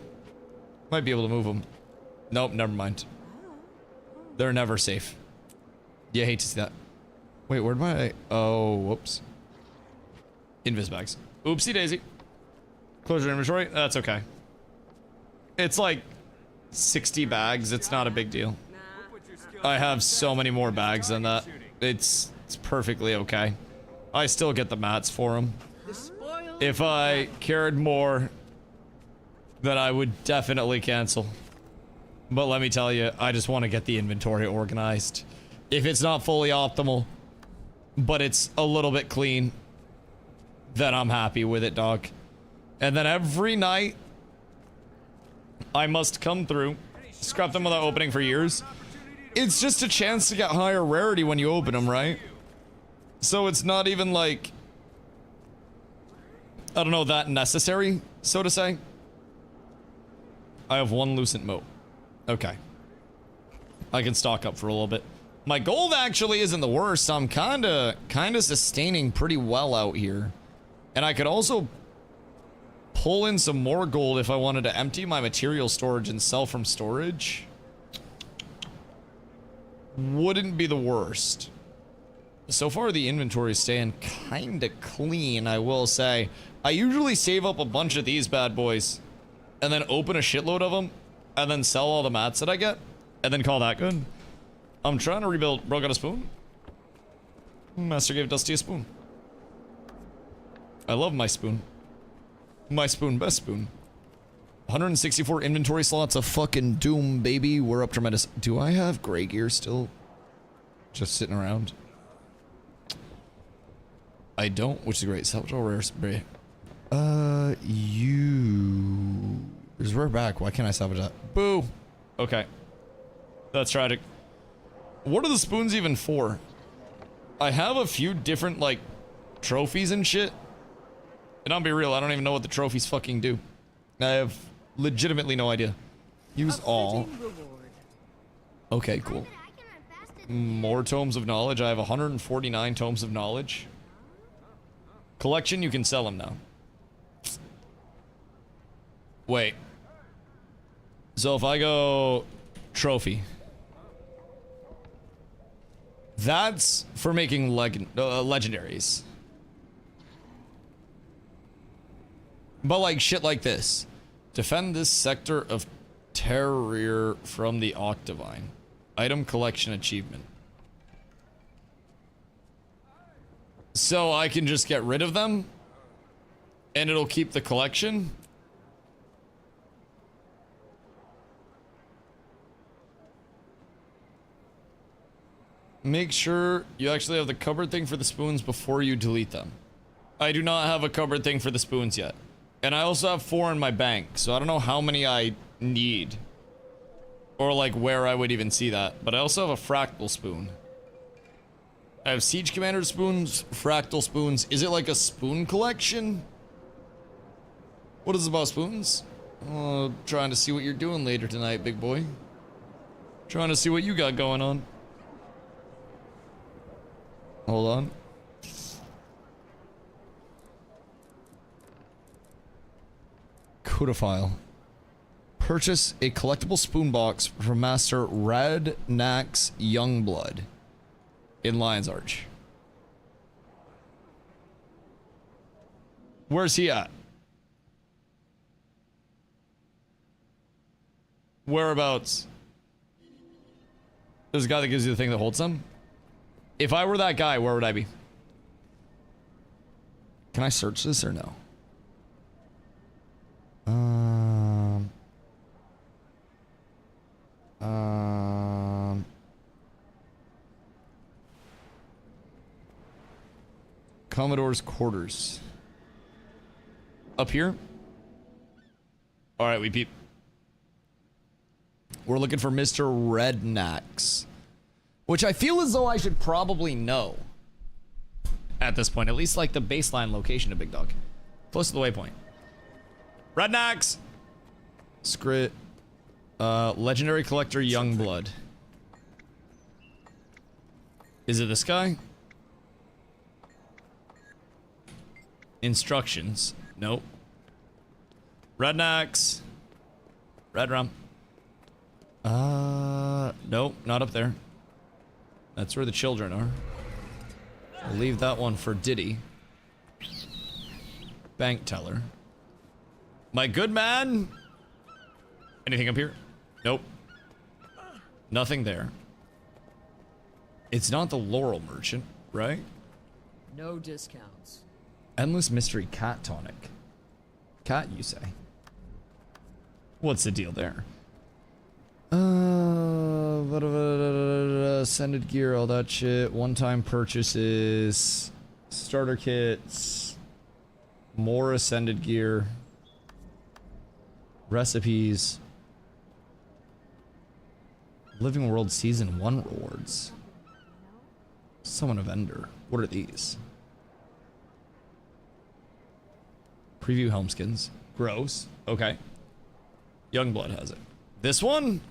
might be able to move them. Nope, never mind. They're never safe. You hate to see that. Wait, where'd my... Oh, whoops. Invis bags. Oopsie daisy. Close your inventory. That's okay. It's like 60 bags. It's not a big deal. I have so many more bags than that. It's perfectly okay. I still get the mats for them. If I cared more, then I would definitely cancel. But let me tell you, I just want to get the inventory organized. If it's not fully optimal, but it's a little bit clean, then I'm happy with it, dog. And then every night, I must come through, scrap them without opening for years. It's just a chance to get higher rarity when you open them, right? So it's not even like, I don't know, that necessary, so to say. I have 1 lucent moat. Okay. I can stock up for a little bit. My gold actually isn't the worst. I'm kinda sustaining pretty well out here. And I could also pull in some more gold if I wanted to empty my material storage and sell from storage. Wouldn't be the worst. So far the inventory is staying kinda clean, I will say. I usually save up a bunch of these bad boys and then open a shitload of them and then sell all the mats that I get and then call that good. I'm trying to rebuild. Bro, got a spoon? Master gave Dusty a spoon. I love my spoon. My spoon, best spoon. 164 inventory slots of fucking doom, baby. We're up tremendous. Do I have gray gear still? Just sitting around? I don't, which is great. Salvage rare spray. There's rare back. Why can't I salvage that? Boo! Okay. That's tragic. What are the spoons even for? I have a few different, like, trophies and shit. And I'll be real, I don't even know what the trophies fucking do. I have legitimately no idea. Use all. Okay, cool. More tomes of knowledge. I have 149 tomes of knowledge. Collection, you can sell them now. Wait. So if I go trophy. That's for making legendaries. But like shit like this. Defend this sector of Terror from the Octavine. Item collection achievement. So I can just get rid of them and it'll keep the collection. Make sure you actually have the cupboard thing for the spoons before you delete them. I do not have a cupboard thing for the spoons yet. And I also have 4 in my bank, so I don't know how many I need. Or like where I would even see that. But I also have a fractal spoon. I have Siege Commander spoons, fractal spoons. Is it like a spoon collection? What is it about spoons? Oh, trying to see what you're doing later tonight, big boy. Trying to see what you got going on. Hold on. Codifile. Purchase a collectible spoon box from Master Red Nax Youngblood in Lion's Arch. Where's he at? Whereabouts? There's a guy that gives you the thing that holds them? If I were that guy, where would I be? Can I search this or no? Commodore's quarters. Up here? Alright, we peep. We're looking for Mr. Rednax. Which I feel as though I should probably know. At this point. At least like the baseline location of Big Dog. Close to the waypoint. Rednax! Scrit. Legendary Collector Youngblood. Is it this guy? Instructions. Nope. Rednax. Redrum. Nope, not up there. That's where the children are. I'll leave that one for Diddy. Bank teller. My good man! Anything up here? Nope. Nothing there. It's not the Laurel Merchant, right? No discounts. Endless Mystery Cat Tonic. Cat, you say? What's the deal there? Ascended gear, all that shit. One-time purchases. Starter kits. More ascended gear. Recipes. Living World Season 1 rewards. Summon a vendor. What are these? Preview Helmskins. Gross. Okay. Youngblood has it. This one?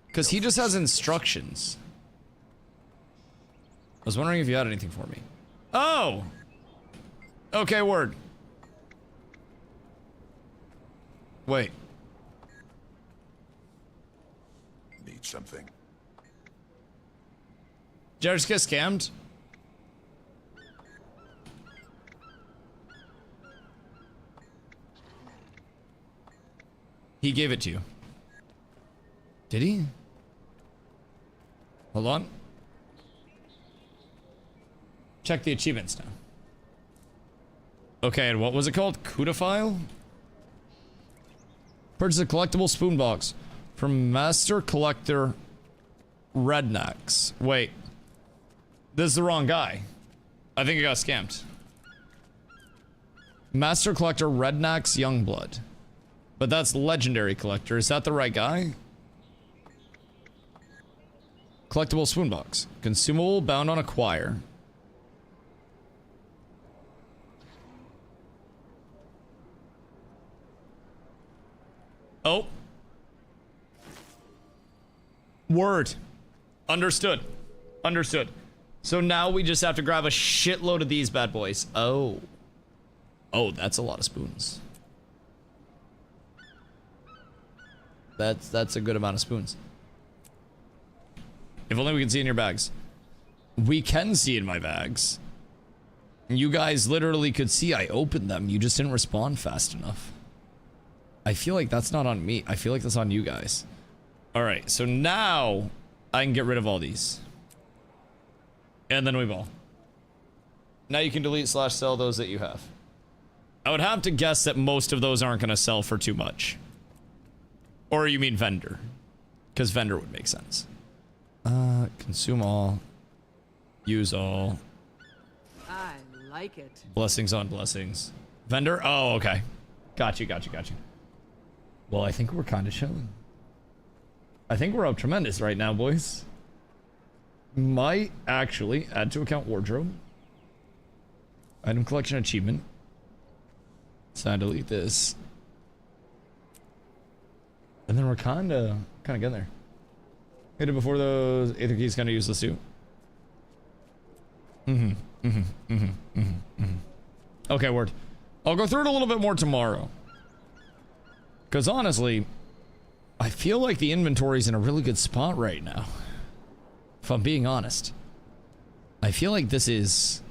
Because he just has instructions. I was wondering if you had anything for me. Oh! Okay, word. Wait. Need something. Did I just get scammed? He gave it to you. Did he? Hold on. Check the achievements now. Okay, and what was it called? Codifile? Purchase a collectible spoon box from Master Collector Rednecks. Wait. This is the wrong guy. I think I got scammed. Master Collector Rednecks Youngblood. But that's Legendary Collector. Is that the right guy? Collectible spoon box. Consumable bound on acquire. Oh. Word. Understood. Understood. So now we just have to grab a shitload of these bad boys. Oh. Oh, that's a lot of spoons. That's a good amount of spoons. If only we can see in your bags. We can see in my bags. You guys literally could see I opened them. You just didn't respond fast enough. I feel like that's not on me. I feel like that's on you guys. All right, so now I can get rid of all these. And then we ball. Now you can delete/sell those that you have. I would have to guess that most of those aren't going to sell for too much. Or you mean vendor. Because vendor would make sense. Consume all. Use all. I like it. Blessings on blessings. Vendor? Oh, okay. Got you, got you, got you. Well, I think we're kind of chilling. I think we're up tremendous right now, boys. Might actually add to account wardrobe. Item collection achievement. So I delete this. And then we're kind of getting there. Hit it before those Aether keys kind of useless too. Okay, word. I'll go through it a little bit more tomorrow. Because honestly, I feel like the inventory's in a really good spot right now. If I'm being honest. I feel like this is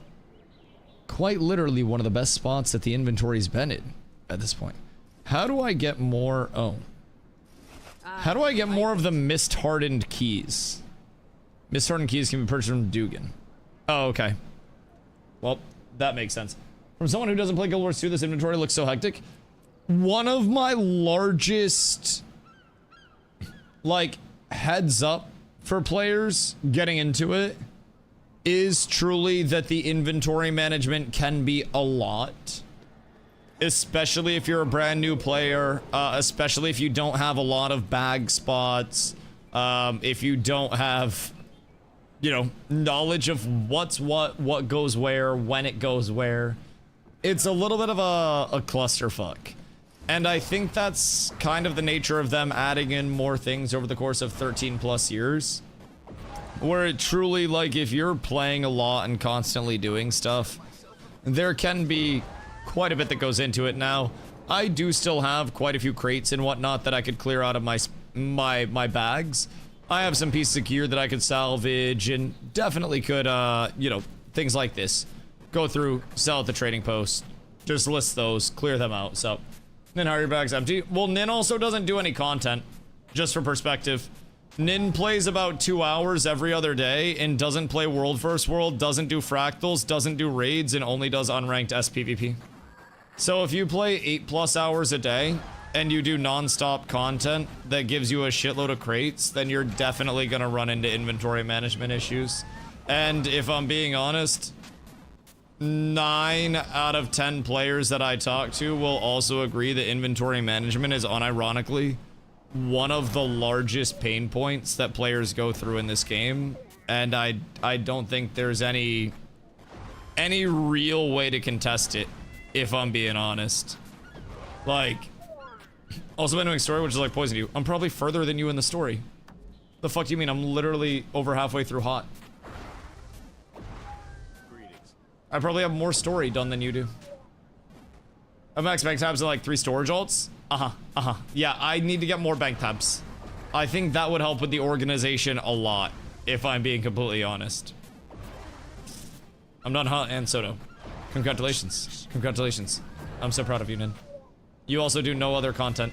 quite literally one of the best spots that the inventory's been in at this point. How do I get more? Oh. How do I get more of the mist-hardened keys? Mist-hardened keys can be purchased from Dugan. Oh, okay. Well, that makes sense. From someone who doesn't play Guild Wars 2, this inventory looks so hectic. One of my largest, like, heads up for players getting into it is truly that the inventory management can be a lot. Especially if you're a brand new player, especially if you don't have a lot of bag spots, if you don't have, you know, knowledge of what's what goes where, when it goes where. It's a little bit of a clusterfuck. And I think that's kind of the nature of them adding in more things over the course of 13 plus years. Where it truly, like, if you're playing a lot and constantly doing stuff, there can be quite a bit that goes into it. Now, I do still have quite a few crates and whatnot that I could clear out of my bags. I have some pieces of gear that I could salvage and definitely could, you know, things like this. Go through, sell at the trading post, just list those, clear them out. So, Nin, how are your bags empty? Well, Nin also doesn't do any content, just for perspective. Nin plays about 2 hours every other day and doesn't play World vs. World, doesn't do fractals, doesn't do raids, and only does unranked SPVP. So if you play 8+ hours a day and you do non-stop content that gives you a shitload of crates, then you're definitely gonna run into inventory management issues. And if I'm being honest, 9 out of 10 players that I talk to will also agree that inventory management is unironically one of the largest pain points that players go through in this game. And I don't think there's any real way to contest it, if I'm being honest. Like, also been doing story, which is like poison you. I'm probably further than you in the story. The fuck do you mean? I'm literally over halfway through hot. I probably have more story done than you do. I have max bank tabs and like 3 storage alts. Yeah, I need to get more bank tabs. I think that would help with the organization a lot, if I'm being completely honest. I'm not hot and Soto. Congratulations. Congratulations. I'm so proud of you, Nin. You also do no other content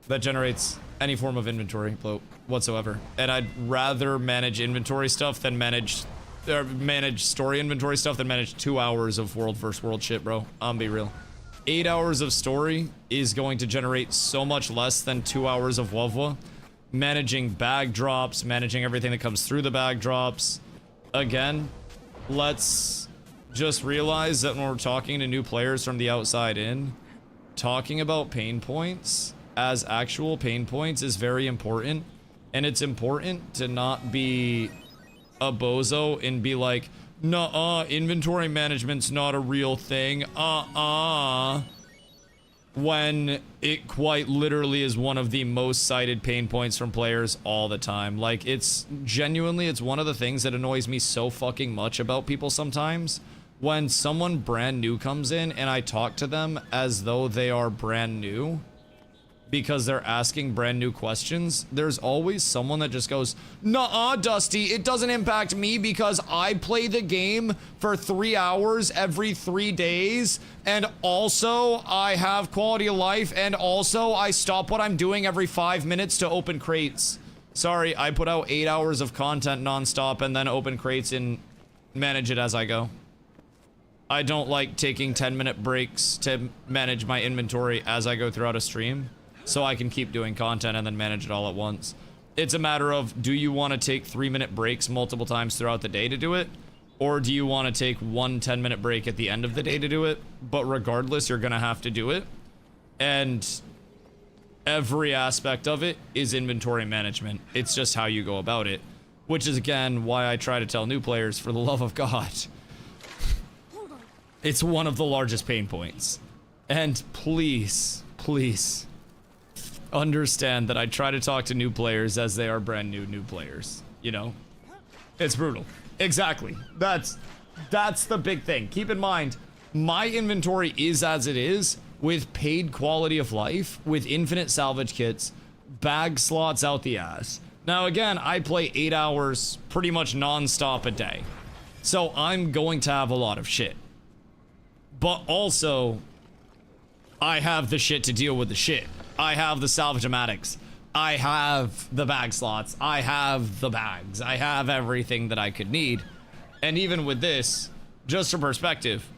that generates any form of inventory flow whatsoever. And I'd rather manage inventory stuff than manage story inventory stuff than manage 2 hours of World vs. World shit, bro. Be real. 8 hours of story is going to generate so much less than 2 hours of WoW. Managing bag drops, managing everything that comes through the bag drops. Again, let's just realize that when we're talking to new players from the outside in, talking about pain points as actual pain points is very important. And it's important to not be a bozo and be like, nuh-uh, inventory management's not a real thing, when it quite literally is one of the most cited pain points from players all the time. Like, it's one of the things that annoys me so fucking much about people sometimes. When someone brand new comes in and I talk to them as though they are brand new because they're asking brand new questions, there's always someone that just goes, nuh-uh, Dusty, it doesn't impact me because I play the game for 3 hours every 3 days, and also I have quality of life, and also I stop what I'm doing every 5 minutes to open crates. Sorry, I put out 8 hours of content nonstop and then open crates and manage it as I go. I don't like taking 10-minute breaks to manage my inventory as I go throughout a stream, so I can keep doing content and then manage it all at once. It's a matter of, do you want to take 3-minute breaks multiple times throughout the day to do it? Or do you want to take one 10-minute break at the end of the day to do it? But regardless, you're going to have to do it. And every aspect of it is inventory management. It's just how you go about it. Which is, again, why I try to tell new players, for the love of God. It's one of the largest pain points. And please, please, understand that I try to talk to new players as they are brand new players, you know? It's brutal. Exactly. That's the big thing. Keep in mind, my inventory is as it is, with paid quality of life, with infinite salvage kits, bag slots out the ass. Now again, I play 8 hours pretty much non-stop a day, so I'm going to have a lot of shit. But also, I have the shit to deal with the shit. I have the salvage-o-matics. I have the bag slots. I have the bags. I have everything that I could need. And even with this, just for perspective,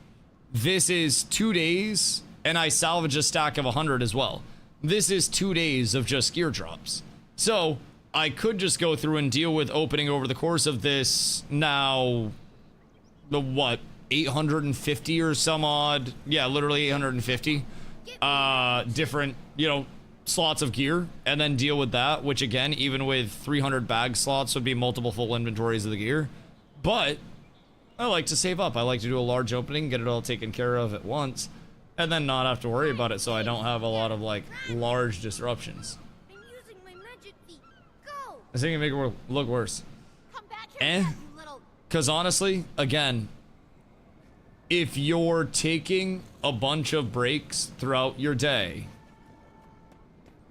this is 2 days, and I salvage a stack of 100 as well. This is 2 days of just gear drops. So, I could just go through and deal with opening over the course of this now, the what, 850 or some odd, yeah, literally 850. Different, you know, slots of gear, and then deal with that, which again, even with 300 bag slots would be multiple full inventories of the gear. But I like to save up. I like to do a large opening, get it all taken care of at once, and then not have to worry about it, so I don't have a lot of like large disruptions. I'm using my magic feet. Go. I think it make it look worse. Come back here, you little. Because honestly, again, if you're taking a bunch of breaks throughout your day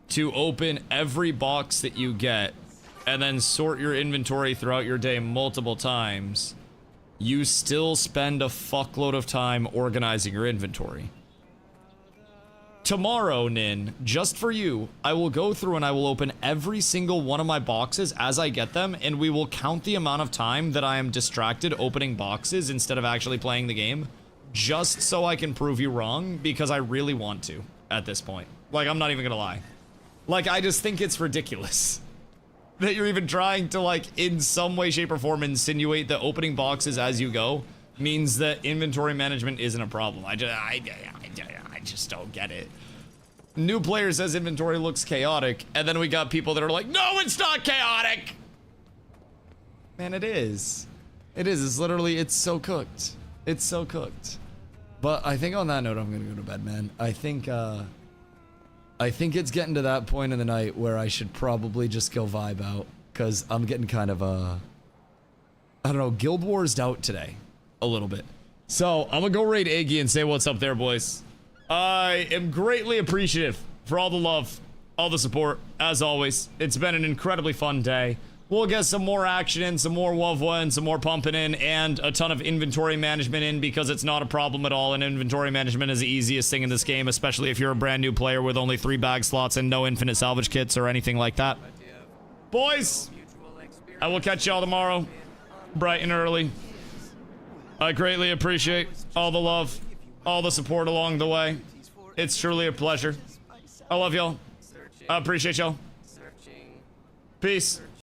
to open every box that you get and then sort your inventory throughout your day multiple times, you still spend a fuckload of time organizing your inventory. Tomorrow, Nin, just for you, I will go through and I will open every single one of my boxes as I get them, and we will count the amount of time that I am distracted opening boxes instead of actually playing the game, just so I can prove you wrong, because I really want to at this point. Like, I'm not even gonna lie. Like, I just think it's ridiculous that you're even trying to, like, in some way, shape, or form insinuate that opening boxes as you go means that inventory management isn't a problem. I just don't get it. New player says inventory looks chaotic, and then we got people that are like, no, it's not chaotic! Man, it is. It is. It's literally, it's so cooked. It's so cooked. But I think on that note, I'm gonna go to bed, man. I think it's getting to that point in the night where I should probably just go vibe out, because I'm getting kind of, I don't know, Guild Wars'd out today. A little bit. So, I'm gonna go raid Iggy and say what's up there, boys. I am greatly appreciative for all the love, all the support, as always. It's been an incredibly fun day. We'll get some more action in, some more WoW in, some more pumping in, and a ton of inventory management in, because it's not a problem at all, and inventory management is the easiest thing in this game, especially if you're a brand new player with only 3 bag slots and no infinite salvage kits or anything like that. Boys, I will catch y'all tomorrow, bright and early. I greatly appreciate all the love, all the support along the way. It's truly a pleasure. I love y'all. I appreciate y'all. Peace.